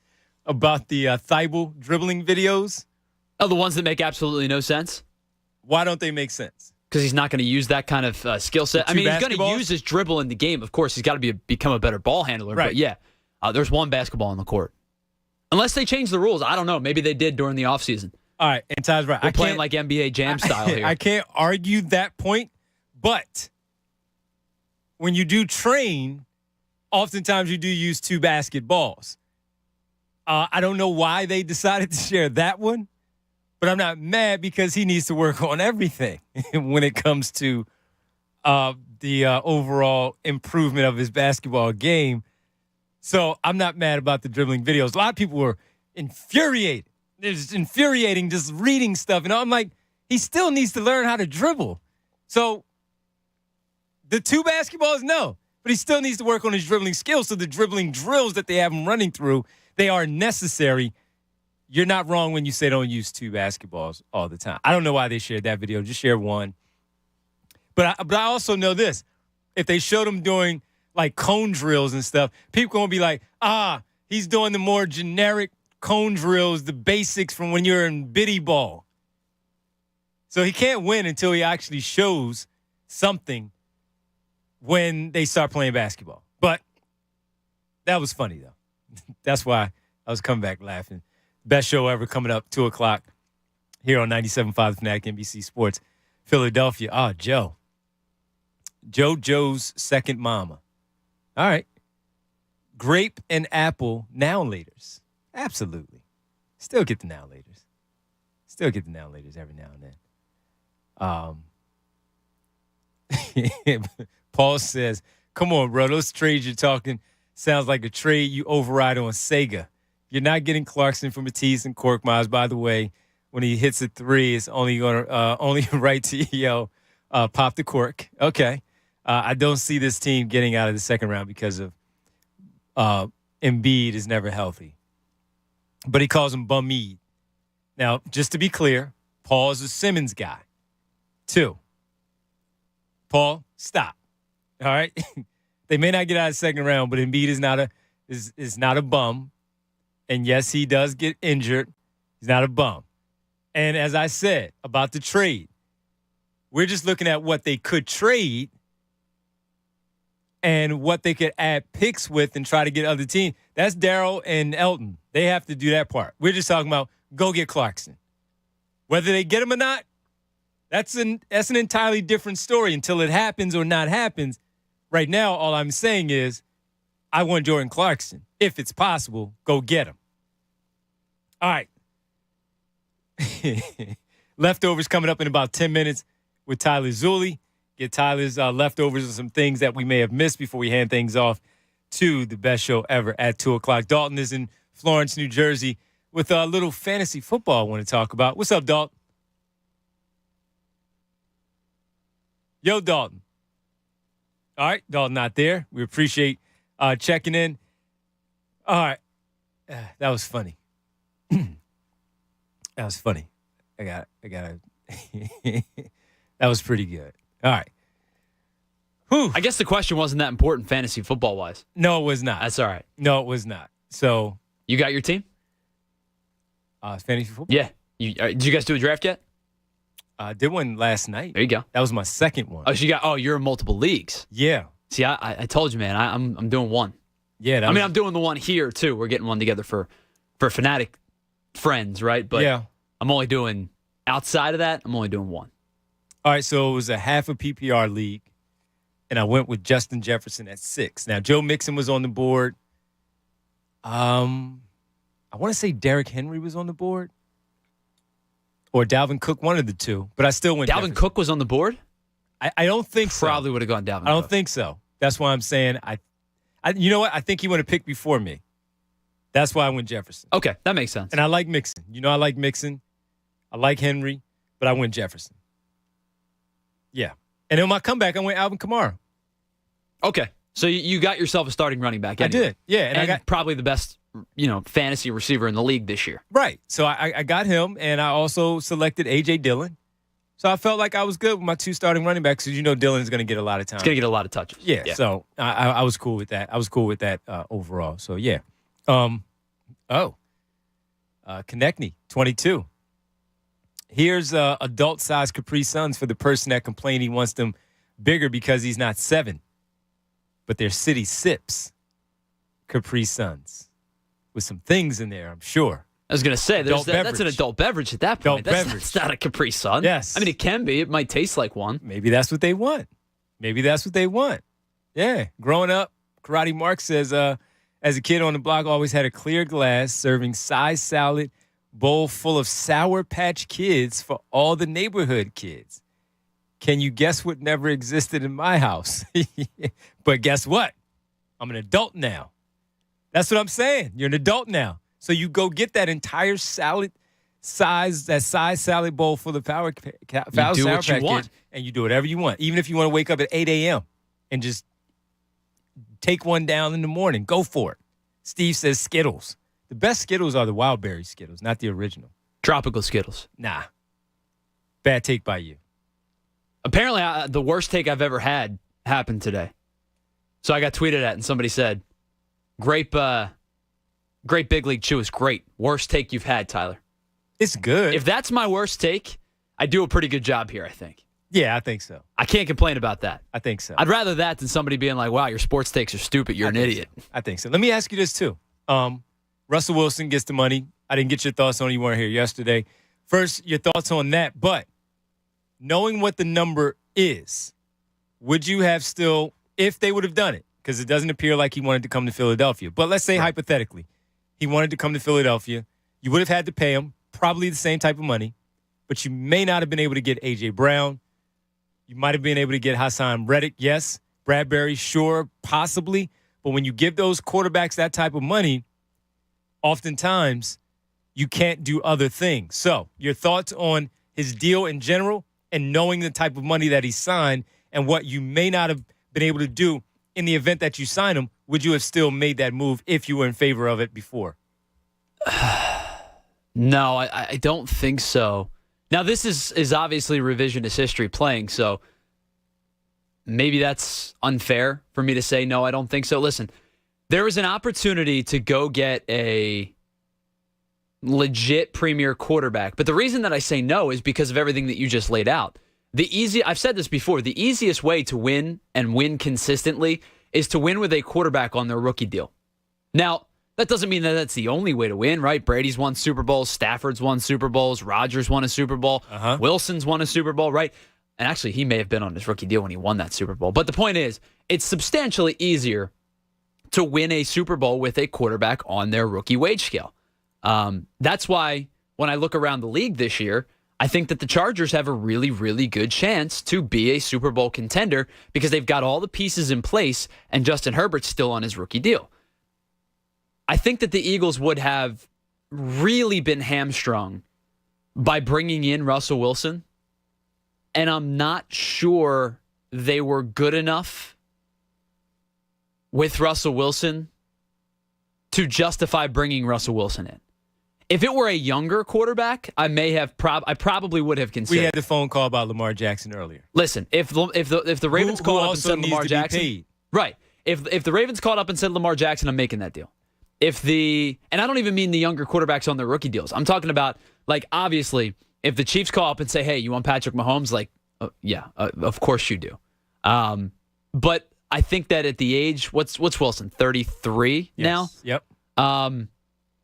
about the Thibault dribbling videos. Oh, the ones that make absolutely no sense? Why don't they make sense? Because he's not going to use that kind of skill set. I mean, he's going to use his dribble in the game. Of course, he's got to become a better ball handler. Right. But, yeah, there's one basketball on the court. Unless they change the rules. I don't know. Maybe they did during the offseason. All right, and Ty's right. We're playing like NBA Jam style here. I can't argue that point, but when you do train, oftentimes you do use two basketballs. I don't know why they decided to share that one, but I'm not mad because he needs to work on everything when it comes to the overall improvement of his basketball game. So I'm not mad about the dribbling videos. A lot of people were infuriated. It's infuriating just reading stuff. And I'm like, he still needs to learn how to dribble. So the two basketballs, no. But he still needs to work on his dribbling skills. So the dribbling drills that they have him running through, they are necessary. You're not wrong when you say don't use two basketballs all the time. I don't know why they shared that video. Just share one. But I also know this. If they showed him doing like cone drills and stuff, people going to be like, he's doing the more generic cone drills, the basics from when you're in biddy ball. So he can't win until he actually shows something when they start playing basketball. But that was funny, though. That's why I was coming back laughing. Best show ever coming up, 2 o'clock here on 97.5 The Fanatic, NBC Sports, Philadelphia. Joe. Joe's second mama. All right. Grape and apple noun laters. Absolutely. Still get the noun laters. Every now and then. Paul says, come on, bro. Those trades you're talking sounds like a trade you override on Sega. You're not getting Clarkson for Matisse and Korkmaz. By the way, when he hits a three, it's only right to yell, pop the cork. Okay. I don't see this team getting out of the second round because of Embiid is never healthy. But he calls him Bummead. Now, just to be clear, Paul is a Simmons guy. 2. Paul, stop. All right? They may not get out of the second round, but Embiid is not a bum. And yes, he does get injured. He's not a bum. And as I said about the trade, we're just looking at what they could trade and what they could add picks with and try to get other teams. That's Darryl and Elton. They have to do that part. We're just talking about go get Clarkson. Whether they get him or not, that's an entirely different story until it happens or not happens. Right now, all I'm saying is I want Jordan Clarkson. If it's possible, go get him. All right. Leftovers coming up in about 10 minutes with Tyler Zulli. Get Tyler's leftovers and some things that we may have missed before we hand things off to the best show ever at 2 o'clock. Dalton is in Florence, New Jersey with a little fantasy football I want to talk about. What's up, Dalton? Yo, Dalton. All right, Dalton not there. We appreciate checking in. All right. That was funny. That was funny. I got it. That was pretty good. All right. Whew. I guess the question wasn't that important fantasy football-wise. No, it was not. That's all right. No, it was not. So you got your team? Fantasy football? Yeah. Did you guys do a draft yet? I did one last night. There you go. That was my second one. You're in multiple leagues. Yeah. See, I told you, man. I'm doing one. Yeah. I'm doing the one here too. We're getting one together for Fanatic friends, right? But yeah. I'm only doing outside of that. I'm only doing one. All right. So it was a half a PPR league, and I went with Justin Jefferson at 6. Now Joe Mixon was on the board. I want to say Derrick Henry was on the board. Or Dalvin Cook, one of the two. But I still went Dalvin Jefferson. Cook was on the board? I don't think so. Probably would have gone Dalvin I don't Cook. think so. That's why I'm saying I you know what? I think he would have picked before me. That's why I went Jefferson. Okay, that makes sense. And I like Mixon. I like Mixon. I like Henry, but I went Jefferson. Yeah. And in my comeback, I went Alvin Kamara. Okay. So you got yourself a starting running back. Anyway. I did. Yeah. And I got probably the best, fantasy receiver in the league this year. Right. So I got him, and I also selected A.J. Dillon. So I felt like I was good with my 2 starting running backs because Dillon's going to get a lot of time. He's going to get a lot of touches. Yeah. So I was cool with that. I was cool with that overall. So, yeah. Konechny, 22. Here's adult-sized Capri Suns for the person that complained he wants them bigger because he's not 7. But they're City Sips Capri Suns with some things in there, I'm sure. I was going to say, that's an adult beverage at that point. That's not a Capri Sun. Yes. I mean, it can be. It might taste like one. Maybe that's what they want. Yeah. Growing up, Karate Mark says, as a kid on the block, always had a clear glass serving size salad, bowl full of Sour Patch Kids for all the neighborhood kids. Can you guess what never existed in my house? But guess what? I'm an adult now. That's what I'm saying. You're an adult now. So you go get that entire salad size salad bowl full of Sour Patch Kids, and you do whatever you want. Even if you want to wake up at 8 a.m. and just take one down in the morning, go for it. Steve says Skittles. The best Skittles are the wild berry Skittles, not the original. Tropical Skittles. Nah. Bad take by you. Apparently, the worst take I've ever had happened today. So I got tweeted at, and somebody said, Great Big League Chew is great. Worst take you've had, Tyler. It's good. If that's my worst take, I do a pretty good job here, I think. Yeah, I think so. I can't complain about that. I think so. I'd rather that than somebody being like, wow, your sports takes are stupid. You're an idiot. So. I think so. Let me ask you this, too. Russell Wilson gets the money. I didn't get your thoughts on it. You weren't here yesterday. First, your thoughts on that. But knowing what the number is, would you have still, if they would have done it, because it doesn't appear like he wanted to come to Philadelphia. But let's say hypothetically, he wanted to come to Philadelphia. You would have had to pay him probably the same type of money, but you may not have been able to get A.J. Brown. You might have been able to get Hassan Reddick, yes. Bradbury, sure, possibly. But when you give those quarterbacks that type of money, oftentimes you can't do other things. So your thoughts on his deal in general and knowing the type of money that he signed and what you may not have been able to do in the event that you sign him, would you have still made that move if you were in favor of it before? No, I don't think so. Now, this is obviously revisionist history playing, so maybe that's unfair for me to say, no, I don't think so. Listen, there was an opportunity to go get a legit premier quarterback, but the reason that I say no is because of everything that you just laid out. I've said this before, the easiest way to win and win consistently is to win with a quarterback on their rookie deal. Now, that doesn't mean that that's the only way to win, right? Brady's won Super Bowls, Stafford's won Super Bowls, Rodgers won a Super Bowl, Wilson's won a Super Bowl, right? And actually, he may have been on his rookie deal when he won that Super Bowl. But the point is, it's substantially easier to win a Super Bowl with a quarterback on their rookie wage scale. That's why when I look around the league this year, I think that the Chargers have a really, really good chance to be a Super Bowl contender because they've got all the pieces in place and Justin Herbert's still on his rookie deal. I think that the Eagles would have really been hamstrung by bringing in Russell Wilson, and I'm not sure they were good enough with Russell Wilson to justify bringing Russell Wilson in. If it were a younger quarterback, I probably would have considered. We had the phone call about Lamar Jackson earlier. Listen, if the Ravens called up and said Lamar Jackson, right? If the Ravens called up and said Lamar Jackson, I'm making that deal. And I don't even mean the younger quarterbacks on their rookie deals. I'm talking about, like, obviously, if the Chiefs call up and say, hey, you want Patrick Mahomes? Like, of course you do. But I think that at the age, what's Wilson, 33 now? Yep.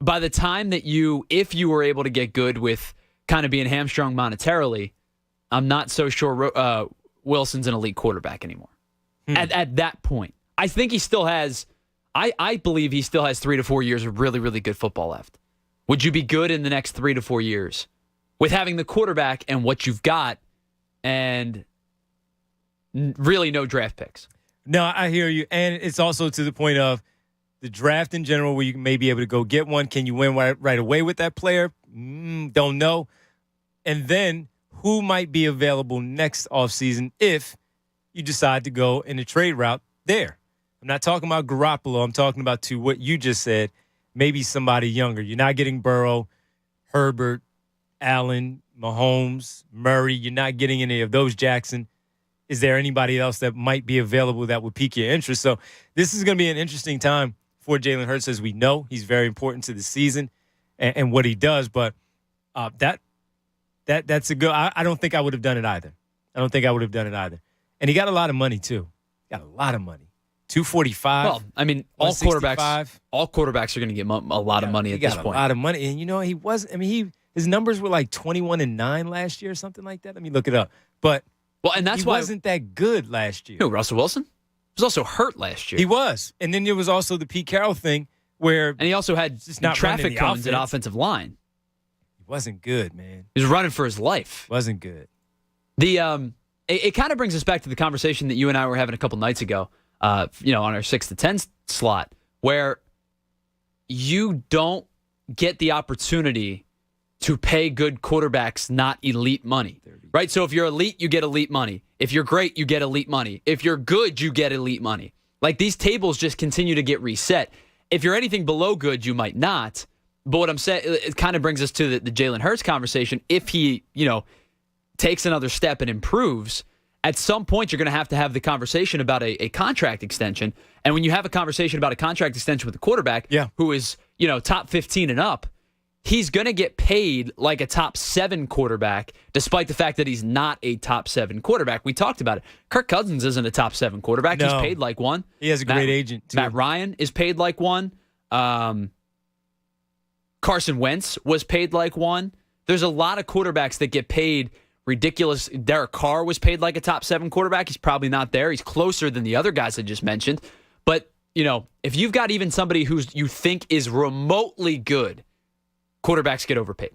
By the time that if you were able to get good with kind of being hamstrung monetarily, I'm not so sure Wilson's an elite quarterback anymore. At that point, I think he still has, I believe he still has 3 to 4 years of really, really good football left. Would you be good in the next 3 to 4 years with having the quarterback and what you've got and really no draft picks? No, I hear you. And it's also to the point of the draft in general where you may be able to go get one. Can you win right away with that player? Don't know. And then who might be available next offseason if you decide to go in the trade route there? I'm not talking about Garoppolo. I'm talking about to what you just said, maybe somebody younger. You're not getting Burrow, Herbert, Allen, Mahomes, Murray. You're not getting any of those, Jackson. Is there anybody else that might be available that would pique your interest? So this is going to be an interesting time for Jalen Hurts, as we know. He's very important to the season and what he does. But that's a good – I don't think I would have done it either. And he got a lot of money, too. Got a lot of money. $245. Well, I mean, all quarterbacks are going to get a lot of money at this point. A lot of money. And, he wasn't – his numbers were like 21-9 last year or something like that. Let me look it up. But – and that's he why wasn't that good last year. Who, Russell Wilson? He was also hurt last year. He was. And then there was also the Pete Carroll thing where... And he also had traffic cones at offensive line. He wasn't good, man. He was running for his life. Wasn't good. It kind of brings us back to the conversation that you and I were having a couple nights ago, on our 6 to 10 slot, where you don't get the opportunity to pay good quarterbacks not elite money, right? So if you're elite, you get elite money. If you're great, you get elite money. If you're good, you get elite money. Like, these tables just continue to get reset. If you're anything below good, you might not. But what I'm saying, it kind of brings us to the Jalen Hurts conversation. If he, takes another step and improves, at some point you're going to have the conversation about a contract extension. And when you have a conversation about a contract extension with a quarterback who is, top 15 and up, he's going to get paid like a top 7 quarterback, despite the fact that he's not a top 7 quarterback. We talked about it. Kirk Cousins isn't a top 7 quarterback. No. He's paid like one. He has a great agent, too. Matt Ryan is paid like one. Carson Wentz was paid like one. There's a lot of quarterbacks that get paid ridiculous. Derek Carr was paid like a top 7 quarterback. He's probably not there. He's closer than the other guys I just mentioned. But, if you've got even somebody who you think is remotely good, quarterbacks get overpaid.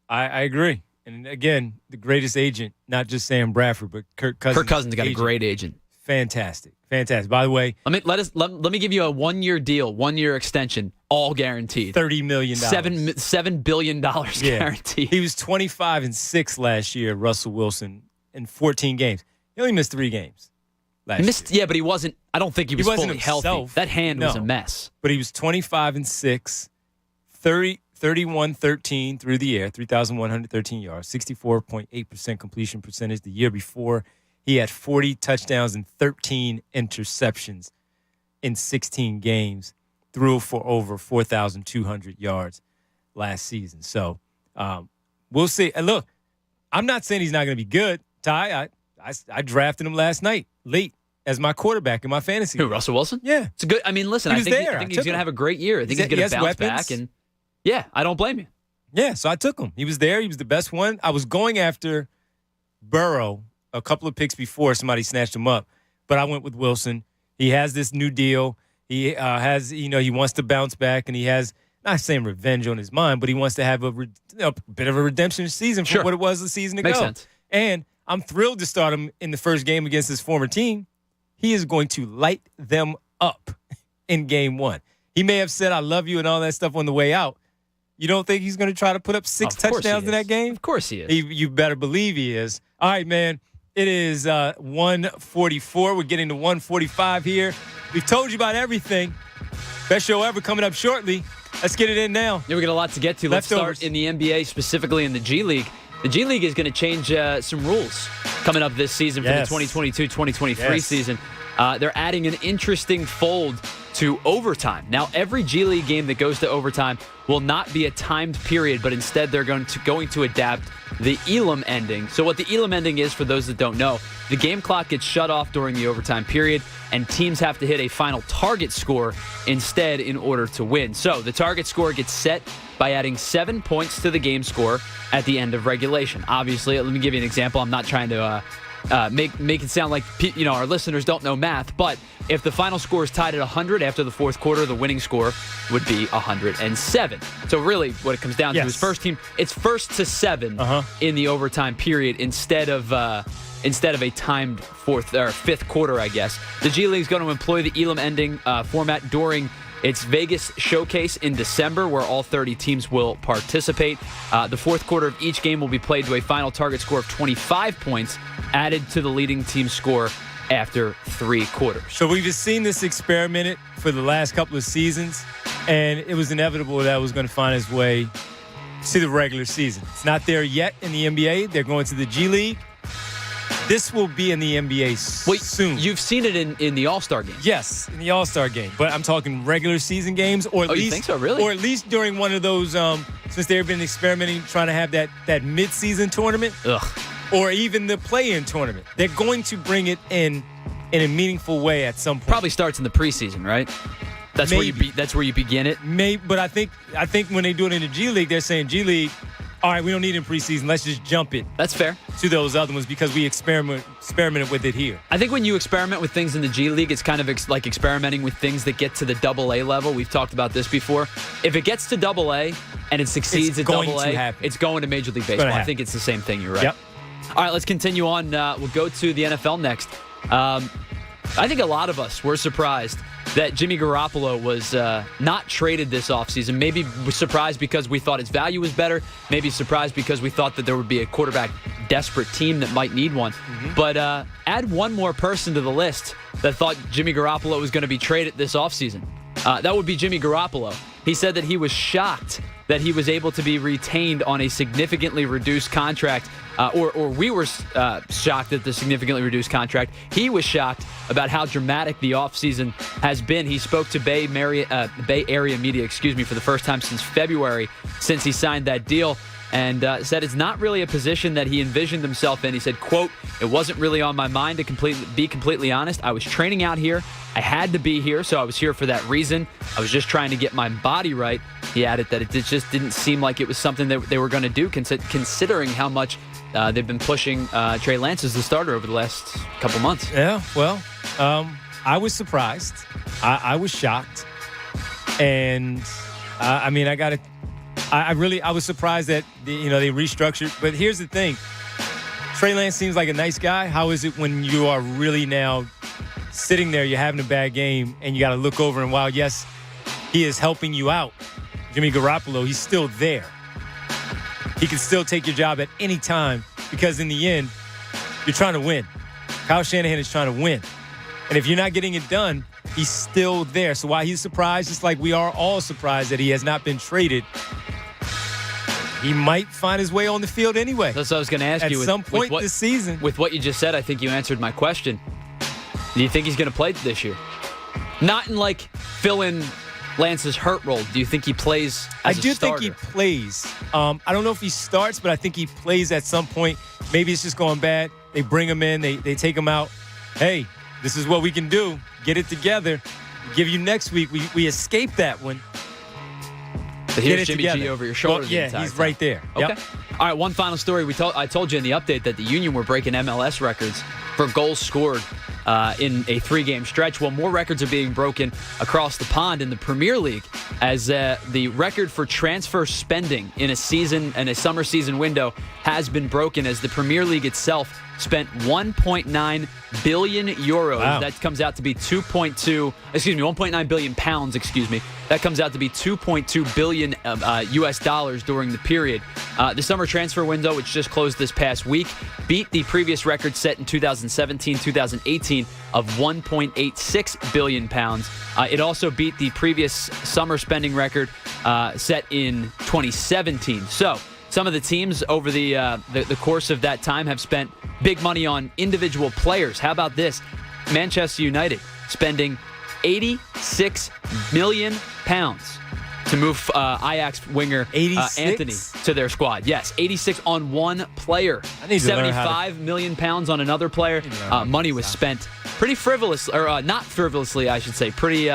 I agree. And again, the greatest agent, not just Sam Bradford, but Kirk Cousins. Kirk Cousins got a great agent. Fantastic. By the way, let me give you a 1-year deal, 1-year extension, all guaranteed. $30 million. $7 billion guaranteed. He was 25-6 last year, Russell Wilson, in 14 games. He only missed 3 games last year. Yeah, but he wasn't. I don't think he was fully healthy. That hand was a mess. But he was 25-6. 31-13 through the air, 3,113 yards, 64.8% completion percentage. The year before, he had 40 touchdowns and 13 interceptions in 16 games, threw for over 4,200 yards last season. So we'll see. And look, I'm not saying he's not going to be good. Ty, I drafted him last night, late, as my quarterback in my fantasy. Who, Russell Wilson? Yeah. It's a good. I mean, listen, I think he's going to have a great year. I think he's going to bounce back. And yeah, I don't blame you. Yeah, so I took him. He was there. He was the best one. I was going after Burrow a couple of picks before somebody snatched him up, but I went with Wilson. He has this new deal. He has, he wants to bounce back, and he has, not saying revenge on his mind, but he wants to have a bit of a redemption season from what it was the season ago. Makes sense. And I'm thrilled to start him in the first game against his former team. He is going to light them up in game 1. He may have said, I love you and all that stuff on the way out. You don't think he's going to try to put up 6 touchdowns in that game? Of course he is. You better believe he is. All right, man. It is 1:44. We're getting to 1:45 here. We've told you about everything. Best show ever coming up shortly. Let's get it in now. Yeah, we got a lot to get to. Let's Leftovers. start in the NBA, specifically in the G League. The G League is going to change some rules coming up this season for the 2022-2023 season. They're adding an interesting fold to overtime. Now, every G League game that goes to overtime will not be a timed period, but instead they're going to adapt the Elam ending. So what the Elam ending is, for those that don't know, the game clock gets shut off during the overtime period, and teams have to hit a final target score instead in order to win. So the target score gets set by adding 7 points to the game score at the end of regulation. Obviously, let me give you an example. I'm not trying to make it sound like our listeners don't know math, but if the final score is tied at 100 after the fourth quarter, the winning score would be 107. So really what it comes down to is it's first to 7 in the overtime period instead of a timed fourth or fifth quarter, I guess. The G League is going to employ the Elam ending format during its Vegas showcase in December, where all 30 teams will participate. The fourth quarter of each game will be played to a final target score of 25 points, added to the leading team's score after 3 quarters. So we've just seen this experimented for the last couple of seasons, and it was inevitable that it was going to find its way to the regular season. It's not there yet in the NBA. They're going to the G League. This will be in the NBA soon. You've seen it in the All-Star game. Yes, in the All-Star game. But I'm talking regular season games, or at least, you think so, really? Or at least during one of those. Since they've been experimenting, trying to have that mid-season tournament, or even the play-in tournament. They're going to bring it in a meaningful way at some point. Probably starts in the preseason, right? That's where you begin it. Maybe, but I think when they do it in the G League, they're saying G League, all right, we don't need it in preseason. Let's just jump it. That's fair. To those other ones because we experimented with it here. I think when you experiment with things in the G League, it's kind of like experimenting with things that get to the AA level. We've talked about this before. If it gets to AA and it succeeds at AA, it's going to Major League Baseball. I think it's the same thing. You're right. Yep. All right, let's continue on. We'll go to the NFL next. I think a lot of us were surprised that Jimmy Garoppolo was not traded this offseason. Maybe surprised because we thought his value was better. Maybe surprised because we thought that there would be a quarterback-desperate team that might need one. But add one more person to the list that thought Jimmy Garoppolo was going to be traded this offseason. That would be Jimmy Garoppolo. He said that he was shocked that he was able to be retained on a significantly reduced contract, or we were shocked at the significantly reduced contract. He was shocked about how dramatic the offseason has been. He spoke to Bay Area media, for the first time since February, since he signed that deal, and said it's not really a position that he envisioned himself in. He said, quote, "It wasn't really on my mind to be completely honest. I was training out here. I had to be here, so I was here for that reason. I was just trying to get my body right." He added that it just didn't seem like it was something that they were going to do, considering how much they've been pushing Trey Lance as the starter over the last couple months. Yeah, well, I was surprised. I was shocked. And, I was surprised that they restructured. But here's the thing. Trey Lance seems like a nice guy. How is it when you are really now sitting there, you're having a bad game, and you got to look over and while, yes, he is helping you out, Jimmy Garoppolo, he's still there. He can still take your job at any time because in the end, you're trying to win. Kyle Shanahan is trying to win. And if you're not getting it done, he's still there. So while he's surprised, just like we are all surprised that he has not been traded, he might find his way on the field anyway. That's what I was going to ask you. At some point this season. With what you just said, I think you answered my question. Do you think he's going to play this year? Not in fill in Lance's hurt role. Do you think he plays as a starter? I do think he plays. I don't know if he starts, but I think he plays at some point. Maybe it's just going bad. They bring him in. They take him out. Hey, this is what we can do. Get it together. Give you next week. We escaped that one. But here's Jimmy G over your shoulder. Well, yeah, he's right there. Okay. Yep. All right, one final story. I told you in the update that the Union were breaking MLS records for goals scored in a 3-game stretch. Well, more records are being broken across the pond in the Premier League as the record for transfer spending in a summer season window has been broken as the Premier League itself spent 1.9 billion euros. Wow. That comes out to be 1.9 billion pounds, That comes out to be $2.2 billion U.S. dollars during the period. The summer transfer window, which just closed this past week, beat the previous record set in 2017-2018 of 1.86 billion pounds. It also beat the previous summer spending record set in 2017. So some of the teams over the course of that time have spent big money on individual players. How about this? Manchester United spending 86 million pounds to move Ajax winger Anthony to their squad. Yes, 86 on one player. 75 million pounds on another player. Money was spent pretty frivolously, or not frivolously, I should say, pretty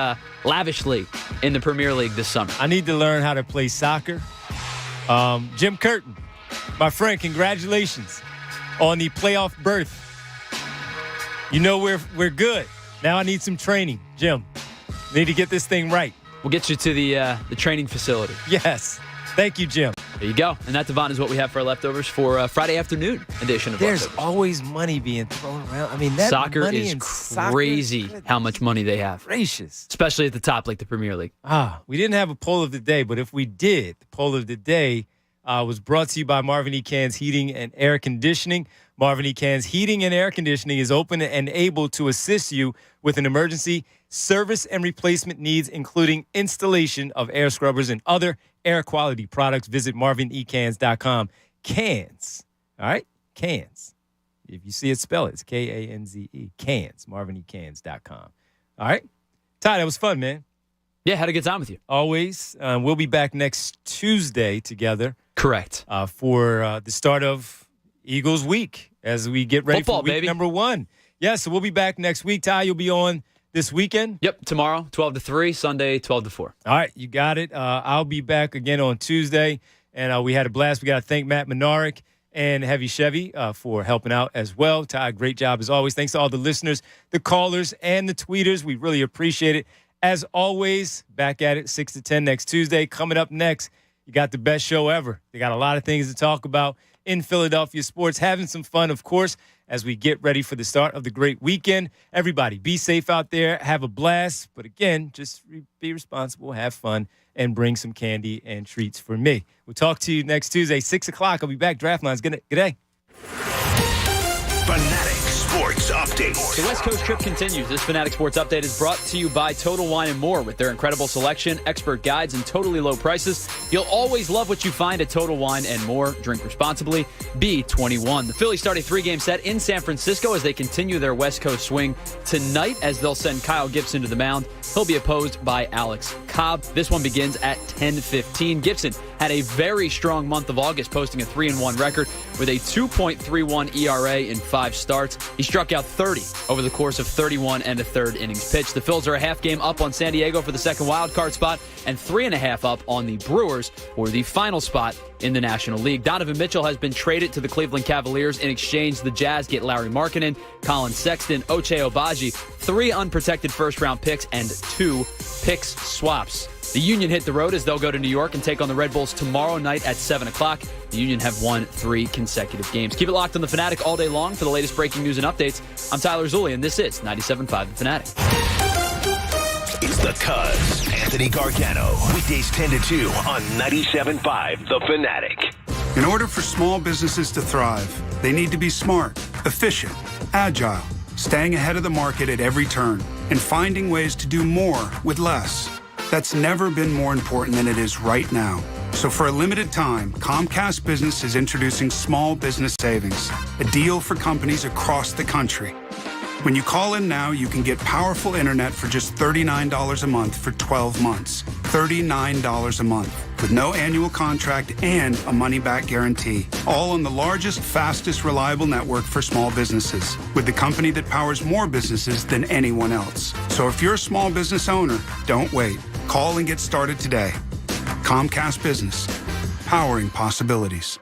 lavishly in the Premier League this summer. I need to learn how to play soccer. Jim Curtin, my friend, congratulations on the playoff berth. You know we're good. Now I need some training, Jim. Need to get this thing right. We'll get you to the training facility. Yes. Thank you, Jim. There you go. And that, Devon, is what we have for our leftovers for Friday afternoon edition of There's Leftovers. always money being thrown around. I mean, that soccer money is in crazy how much money they have. Gracious. Especially at the top, like the Premier League. We didn't have a poll of the day, but if we did, the poll of the day was brought to you by Marvin E. Cann's Heating and Air Conditioning. Marvin E. Cann's Heating and Air Conditioning is open and able to assist you with an emergency service and replacement needs, including installation of air scrubbers and other air quality products. Visit marvinecans.com. Cans, all right? Cans. If you see it, spell it. It's K-A-N-Z-E. Cans, marvinecans.com. All right? Ty, that was fun, man. Yeah, had a good time with you. Always. We'll be back next Tuesday together. Correct. For the start of Eagles week as we get ready Football, for week baby. number 1. Yeah, so we'll be back next week. Ty, you'll be on this weekend? Yep, tomorrow, 12 to 3, Sunday, 12 to 4. All right, you got it. I'll be back again on Tuesday, and we had a blast. We got to thank Matt Menarick and Heavy Chevy for helping out as well. Ty, great job as always. Thanks to all the listeners, the callers, and the tweeters. We really appreciate it. As always, back at it 6 to 10 next Tuesday. Coming up next, you got the best show ever. They got a lot of things to talk about in Philadelphia sports. Having some fun, of course, as we get ready for the start of the great weekend. Everybody, be safe out there. Have a blast. But again, just be responsible, have fun, and bring some candy and treats for me. We'll talk to you next Tuesday, 6 o'clock. I'll be back. Draft Lines. Good day. Fanatic Sports Update. The West Coast trip continues. This Fanatic Sports Update is brought to you by Total Wine & More. With their incredible selection, expert guides, and totally low prices, you'll always love what you find at Total Wine & More. Drink responsibly. Be 21. The Phillies start a 3-game set in San Francisco as they continue their West Coast swing tonight, as they'll send Kyle Gibson to the mound. He'll be opposed by Alex Cobb. This one begins at 10:15. Gibson had a very strong month of August, posting a 3-1 record with a 2.31 ERA in 5 starts. He struck out 30 over the course of 31 and a third innings pitched. The Phils are a half game up on San Diego for the second wild card spot and 3.5 up on the Brewers for the final spot in the National League. Donovan Mitchell has been traded to the Cleveland Cavaliers. In exchange, the Jazz get Larry Markkinen, Colin Sexton, Ochai Agbaji, 3 unprotected first-round picks, and 2 picks swaps. The Union hit the road as they'll go to New York and take on the Red Bulls tomorrow night at 7 o'clock. The Union have won 3 consecutive games. Keep it locked on The Fanatic all day long for the latest breaking news and updates. I'm Tyler Zulli, and this is 97.5 The Fanatic. It's the Cuz, Anthony Gargano. Weekdays 10 to 2 on 97.5 The Fanatic. In order for small businesses to thrive, they need to be smart, efficient, agile, staying ahead of the market at every turn, and finding ways to do more with less. That's never been more important than it is right now. So for a limited time, Comcast Business is introducing Small Business Savings, a deal for companies across the country. When you call in now, you can get powerful internet for just $39 a month for 12 months. $39 a month, with no annual contract and a money-back guarantee. All on the largest, fastest, reliable network for small businesses, with the company that powers more businesses than anyone else. So if you're a small business owner, don't wait. Call and get started today. Comcast Business, powering possibilities.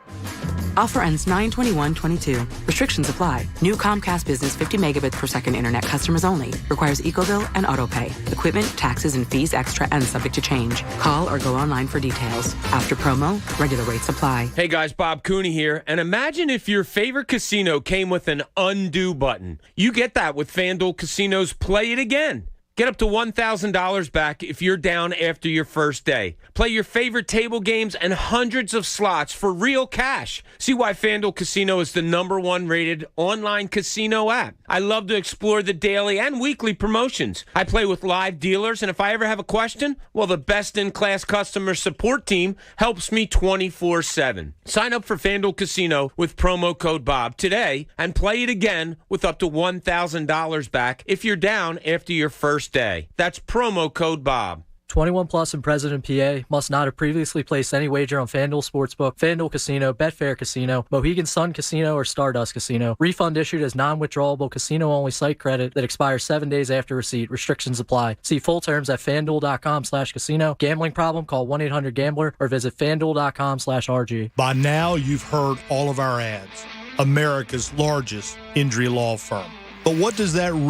Offer ends 9/21/22. Restrictions apply. New Comcast Business 50 megabits per second internet customers only. Requires EcoBill and AutoPay. Equipment, taxes, and fees extra and subject to change. Call or go online for details. After promo, regular rates apply. Hey guys, Bob Cooney here. And imagine if your favorite casino came with an undo button. You get that with FanDuel Casino's Play It Again. Get up to $1,000 back if you're down after your first day. Play your favorite table games and hundreds of slots for real cash. See why FanDuel Casino is the #1 rated online casino app. I love to explore the daily and weekly promotions. I play with live dealers, and if I ever have a question, well, the best-in-class customer support team helps me 24/7. Sign up for FanDuel Casino with promo code Bob today and play it again with up to $1,000 back if you're down after your first day. That's promo code Bob. 21 plus and present in PA. Must not have previously placed any wager on FanDuel Sportsbook, FanDuel Casino, Betfair Casino, Mohegan Sun Casino, or Stardust Casino. Refund issued as non-withdrawable casino-only site credit that expires 7 days after receipt. Restrictions apply. See full terms at FanDuel.com/casino. Gambling problem? Call 1-800-GAMBLER or visit FanDuel.com/RG. By now, you've heard all of our ads. America's largest injury law firm. But what does that really